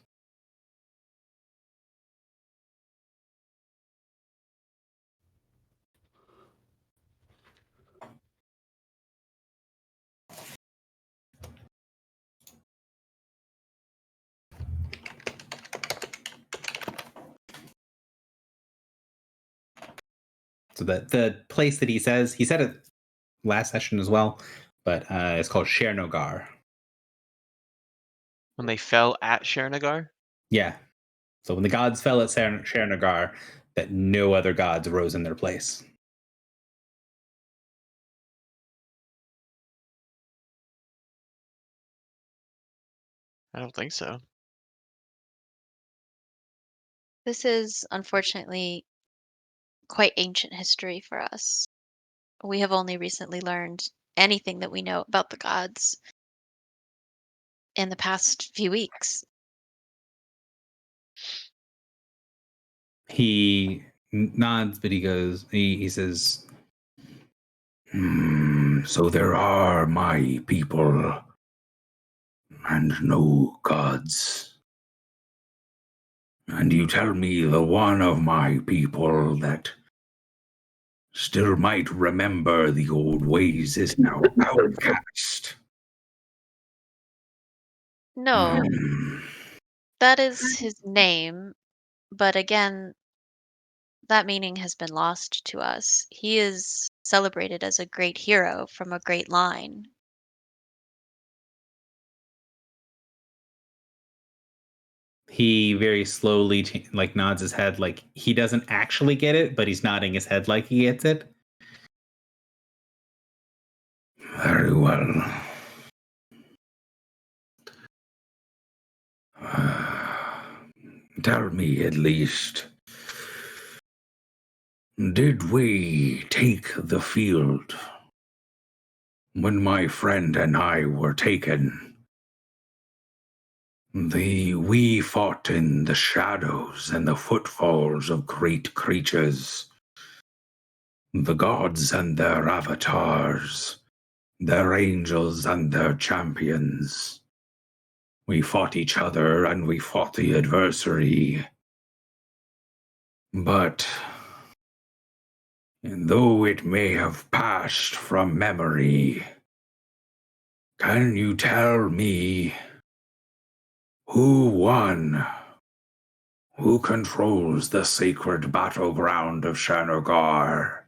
So the place that he said it last session as well, but it's called Shernogar. When they fell at Shernagar? Yeah. So when the gods fell at Shernogar, that no other gods rose in their place. I don't think so. This is unfortunately quite ancient history for us. We have only recently learned anything that we know about the gods in the past few weeks. He nods, but he says, So there are my people and no gods. And you tell me the one of my people that still might remember the old ways is now outcast. No, Hmm. that is his name, but again, that meaning has been lost to us. He is celebrated as a great hero from a great line. he very slowly like nods his head, like he doesn't actually get it, but he's nodding his head like he gets it. Very well. Tell me at least, did we take the field when my friend and I were taken? We fought in the shadows and the footfalls of great creatures, the gods and their avatars, their angels and their champions. We fought each other and we fought the adversary. But though it may have passed from memory, can you tell me who won? Who controls the sacred battleground of Shanogar?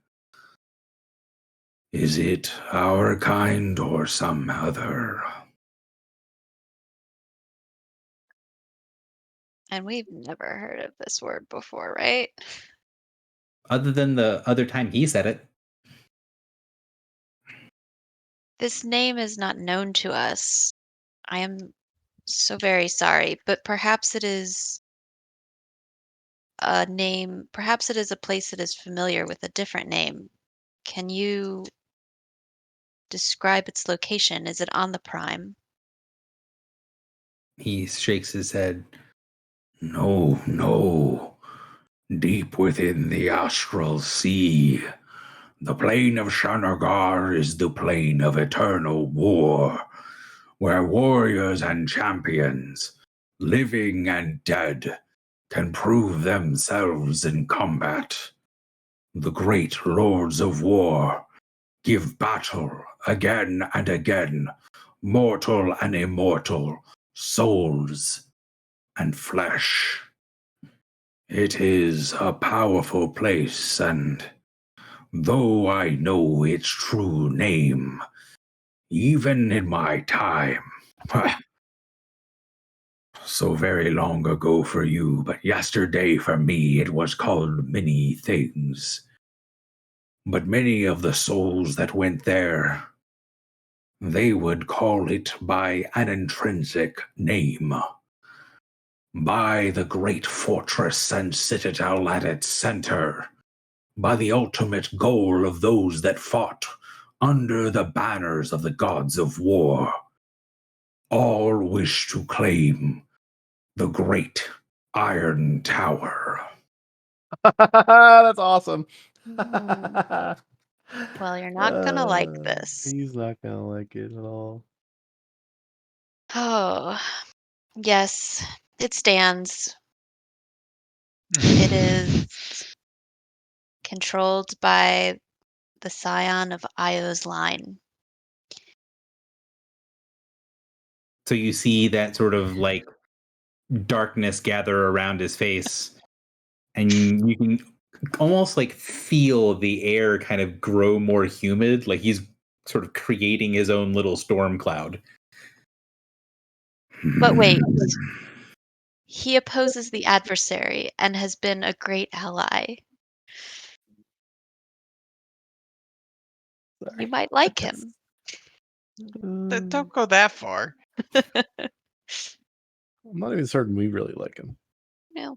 Is it our kind or some other? And we've never heard of this word before, right? Other than the other time he said it. This name is not known to us. I am so very sorry, but perhaps it is a name, perhaps it is a place that is familiar with a different name. Can you describe its location? Is it on the Prime? He shakes his head. No, no. Deep within the astral sea, the plane of Shanogar is the plane of eternal war, where warriors and champions, living and dead, can prove themselves in combat. The great lords of war give battle again and again, mortal and immortal, souls and flesh. It is a powerful place, and though I know its true name, even in my time, so very long ago for you, but yesterday for me, it was called many things. But many of the souls that went there, they would call it by an intrinsic name. By the great fortress and citadel at its center, by the ultimate goal of those that fought under the banners of the gods of war. All wish to claim the great Iron Tower. That's awesome. Well, you're not gonna like this. He's not gonna like it at all. Oh, yes, it stands. It is controlled by the scion of Io's line. So you see that sort of like darkness gather around his face, and you can almost like feel the air kind of grow more humid, like he's sort of creating his own little storm cloud. But wait, he opposes the adversary and has been a great ally. You might like him. Don't go that far. I'm not even certain we really like him. No.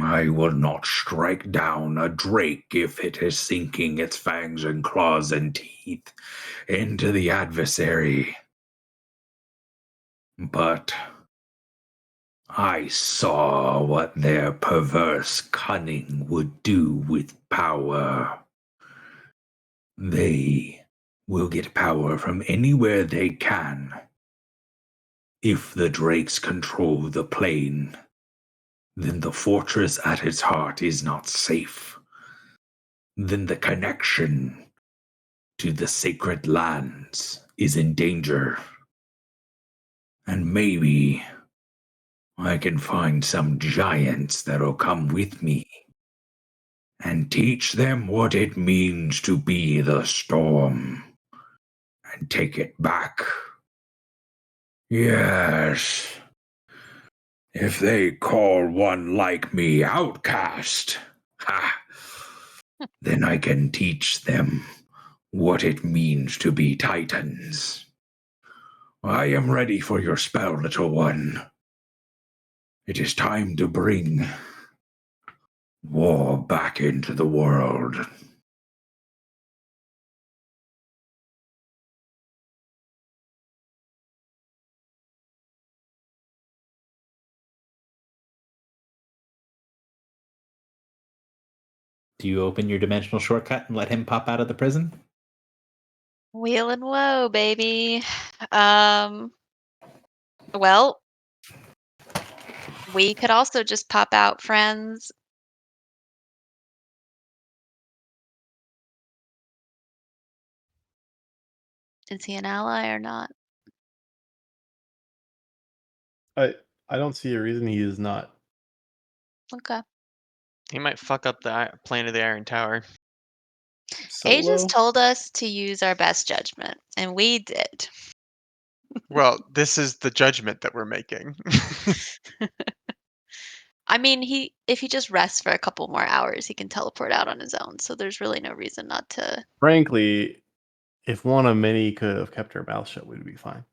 I will not strike down a drake if it is sinking its fangs and claws and teeth into the adversary. But I saw what their perverse cunning would do with power. They will get power from anywhere they can. If the drakes control the plane, then the fortress at its heart is not safe. Then the connection to the sacred lands is in danger. And maybe I can find some giants that'll come with me and teach them what it means to be the storm and take it back. Yes. If they call one like me outcast, then I can teach them what it means to be titans. I am ready for your spell, little one. It is time to bring war back into the world. Do you open your dimensional shortcut and let him pop out of the prison? Wheel and woe, baby. Well, we could also just pop out, friends. Is he an ally or not? I don't see a reason he is not. Okay. He might fuck up the plan of the Iron Tower. Aegis Solo? told us to use our best judgment, and we did. Well, this is the judgment that we're making. I mean, if he just rests for a couple more hours, he can teleport out on his own. So there's really no reason not to. Frankly, if one of many could have kept her mouth shut, we'd be fine.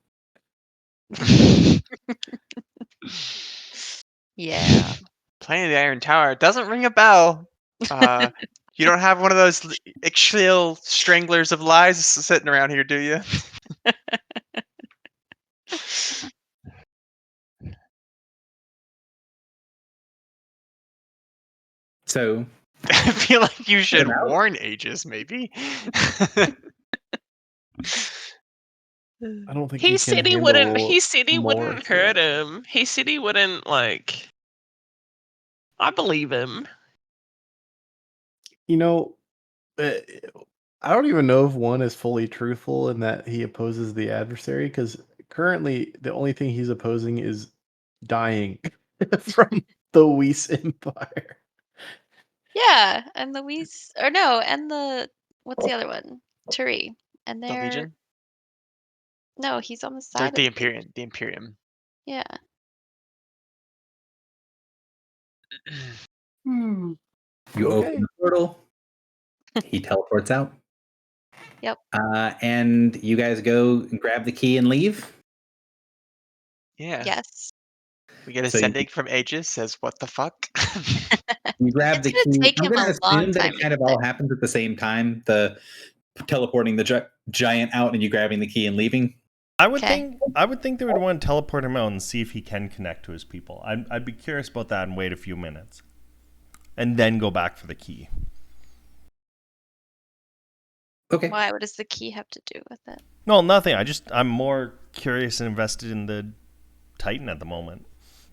Yeah. Plan of the Iron Tower doesn't ring a bell. You don't have one of those Ixchil stranglers of lies sitting around here, do you? So I feel like you should out. warn Aegis, maybe. I don't think He said he wouldn't. handle He said he more wouldn't hurt threats. him. He said he wouldn't like. I believe him. You know, I don't even know if one is fully truthful in that he opposes the adversary, because currently the only thing he's opposing is dying from the Weiss Empire. Yeah, and the Whis, or no, and the what's the other one? Turi, and The they're Legion? no, he's on the They're side. the of Imperium. The Imperium. Yeah. You Okay. open the portal. He teleports out. Yep. And you guys go and grab the key and leave. Yeah. Yes. We get a So you- sending from Aegis, says, what the fuck? You grab the It's gonna key. take I'm him going a to long assume that time it to kind of get all there. happens at the same time. The teleporting the giant out and you grabbing the key and leaving. I would Okay. think they would want to teleport him out and see if he can connect to his people. I'd be curious about that and wait a few minutes, and then go back for the key. Okay. Why? What does the key have to do with it? No, nothing. I'm more curious and invested in the Titan at the moment.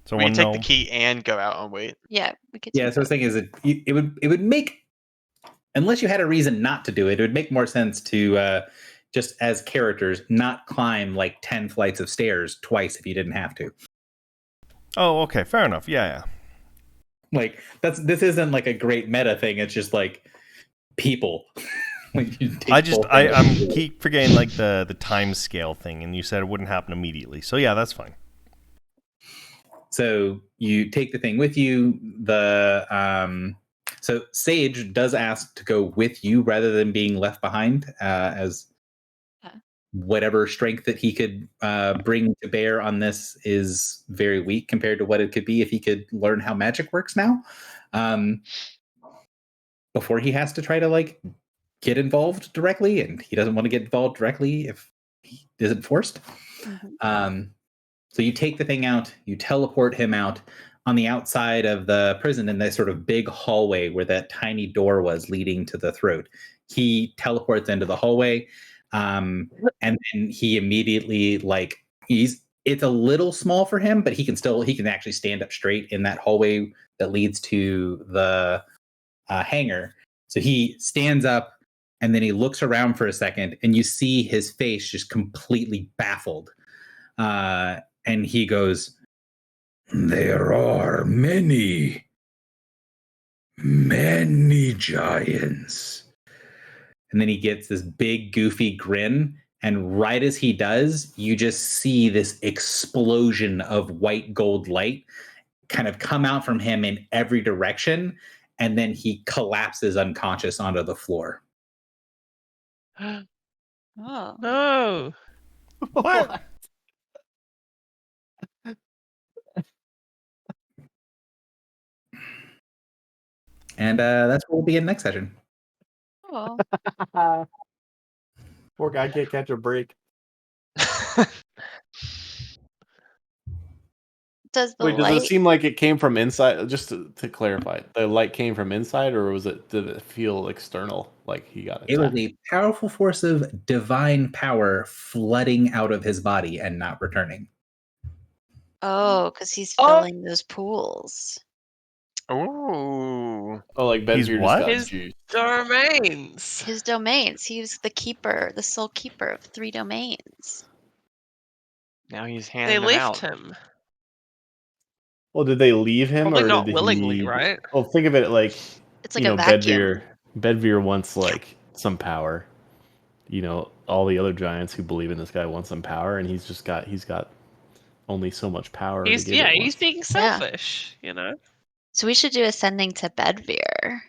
So We I can want take to the know. key and go out and wait. Yeah, we could. Yeah. do So I was thinking is it would make, unless you had a reason not to do it, it would make more sense to just as characters not climb like 10 flights of stairs twice if you didn't have to. Oh, okay, fair enough. Yeah. Like this isn't like a great meta thing. It's just like people. Like, you take both I'm things. keep forgetting like the time scale thing, and you said it wouldn't happen immediately. So yeah, that's fine. So you take the thing with you. So Sage does ask to go with you rather than being left behind. As whatever strength that he could bring to bear on this is very weak compared to what it could be if he could learn how magic works now. Before he has to try to like get involved directly, and he doesn't want to get involved directly if he isn't forced. So you take the thing out, you teleport him out on the outside of the prison in this sort of big hallway where that tiny door was leading to the throat. He teleports into the hallway, and then he immediately it's a little small for him, but he can actually stand up straight in that hallway that leads to the hangar. So he stands up and then he looks around for a second, and you see his face just completely baffled. And he goes, "There are many giants." And then he gets this big, goofy grin. And right as he does, you just see this explosion of white gold light kind of come out from him in every direction. And then he collapses unconscious onto the floor. Oh. No. What? And that's where we'll be in next session. Oh. Poor guy can't catch a break. Does the Wait, does light? it seem like it came from inside? Just to clarify, the light came from inside, or did it feel external, like he got attacked? It was a powerful force of divine power flooding out of his body and not returning. Oh, because he's filling those pools. Oh, like He's Benvir just what? got His juiced. domains. His domains. He's the keeper, the sole keeper of 3 domains. now he's They handing them out. left him. Well, did they leave him, Probably or not did willingly, he? right? Well, think of it like It's like a vacuum. Bedvir wants like some power. All the other giants who believe in this guy want some power, and he's got only so much power to He's give. he's being selfish, you know. So we should do ascending to Bedvir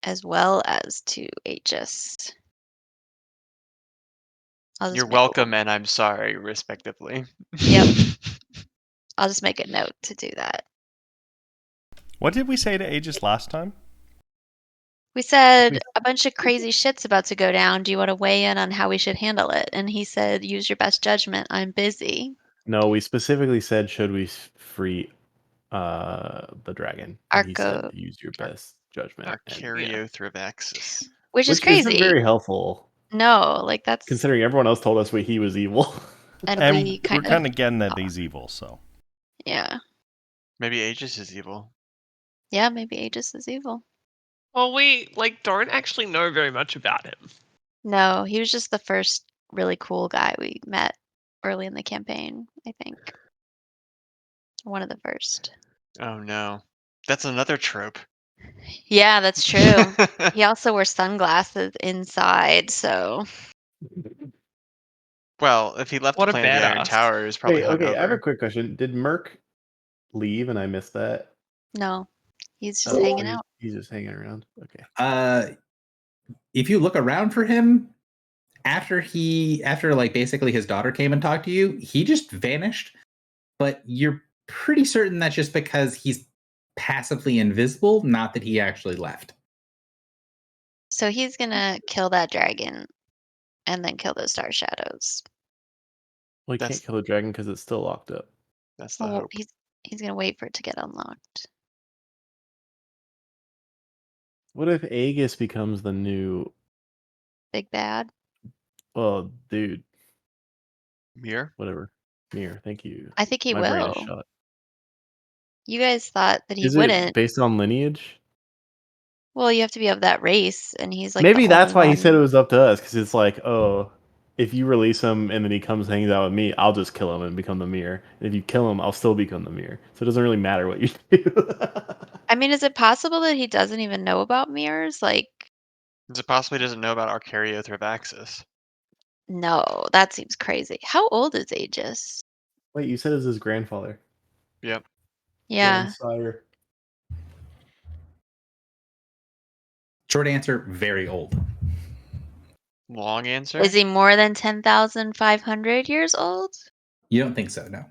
as well as to Aegis. You're welcome, and I'm sorry, respectively. Yep. I'll just make a note to do that. What did we say to Aegis last time? We said a bunch of crazy shit's about to go down. Do you want to weigh in on how we should handle it? And he said, use your best judgment. I'm busy. No, we specifically said, should we free the dragon? And he said, use your best judgment. Archaeothraxis. Which is crazy. Isn't very helpful. No, like that's considering everyone else told us he was evil. And we're kind of getting that he's evil, so. Yeah. Maybe Aegis is evil. Yeah, maybe Aegis is evil. Well, we don't actually know very much about him. No, he was just the first really cool guy we met early in the campaign, I think. One of the first. Oh no. That's another trope. Yeah, that's true. He also wears sunglasses inside, so. Well, if he left What the a Planet of the Iron badass. Tower, he was probably okay, I have a hungover. quick question. Did Merc leave and I missed that? No, he's just hanging out. He's just hanging around. Okay. If you look around for him, after like basically his daughter came and talked to you, he just vanished. But you're pretty certain that's just because he's passively invisible, not that he actually left. So he's gonna kill that dragon and then kill those star shadows. Well, he can't kill the dragon because it's still locked up. That's the hope. He's gonna wait for it to get unlocked. What if Aegis becomes the new big bad? Oh, dude. Mir? Whatever. Mir, thank you. I think he My brain is will. shut. You guys thought that he Is wouldn't. it based on lineage? Well, you have to be of that race, and he's like. Maybe the that's only why he said it one. was up to us, because it's like, oh, if you release him and then he comes hangs out with me, I'll just kill him and become the Mir. And if you kill him, I'll still become the Mir. So it doesn't really matter what you do. I mean, is it possible that he doesn't even know about mirrors? Like, Is it possible he doesn't know about Archaeothraxis? no, that seems crazy. How old is Aegis? Wait, you said it was his grandfather. Yep. Yeah. Grandsire. Short answer, very old. Long answer. Is he more than 10,500 years old? You don't think so? No.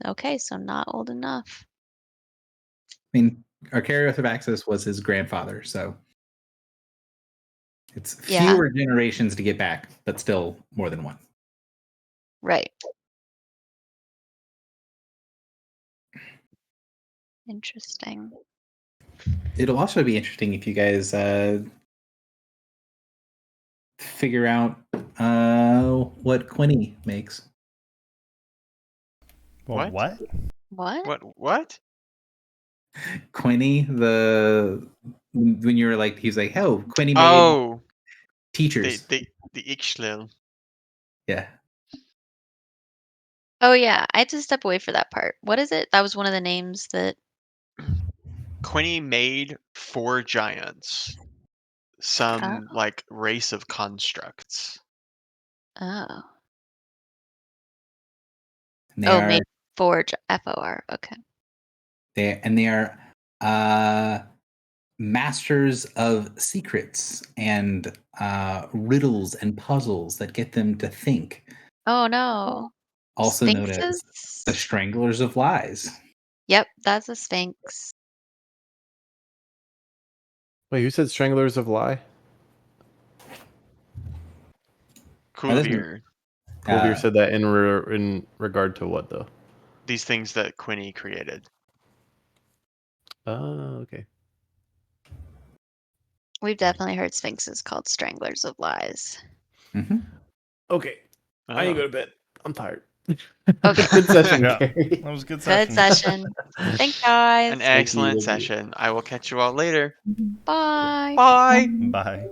Okay, so not old enough. I mean, Arcarios of Axis was his grandfather, so it's Yeah. fewer generations to get back, but still more than one. Right. Interesting. It'll also be interesting if you guys figure out what Quinny makes. Well, What? what? What? Quinny, when you were like, he was like, "Oh, Quinny made Oh, teachers." the Ixtlil. Yeah, Oh yeah, I had to step away for that part. What is it? That was one of the names that. Quinny made 4 giants. Some like race of constructs. Oh. and they Oh, are maybe Forge. FOR. Okay. they are masters of secrets and riddles and puzzles that get them to think. Oh no. Also known as Sphinxes? the Stranglers of Lies. Yep, that's a Sphinx. Wait, who said Stranglers of Lie? doesn't- Kulvir. Kulvir Uh, said that in regard to what though? These things that Quinny created. Oh, okay. We've definitely heard Sphinxes called Stranglers of Lies. mhm. Okay. I need Oh. to go to bed. I'm tired. Okay. Good session, Yeah. Carrie. That was a good Good session. session. Thanks, guys. An Thank you, excellent thank you. session. I will catch you all later. Bye. Bye. Bye.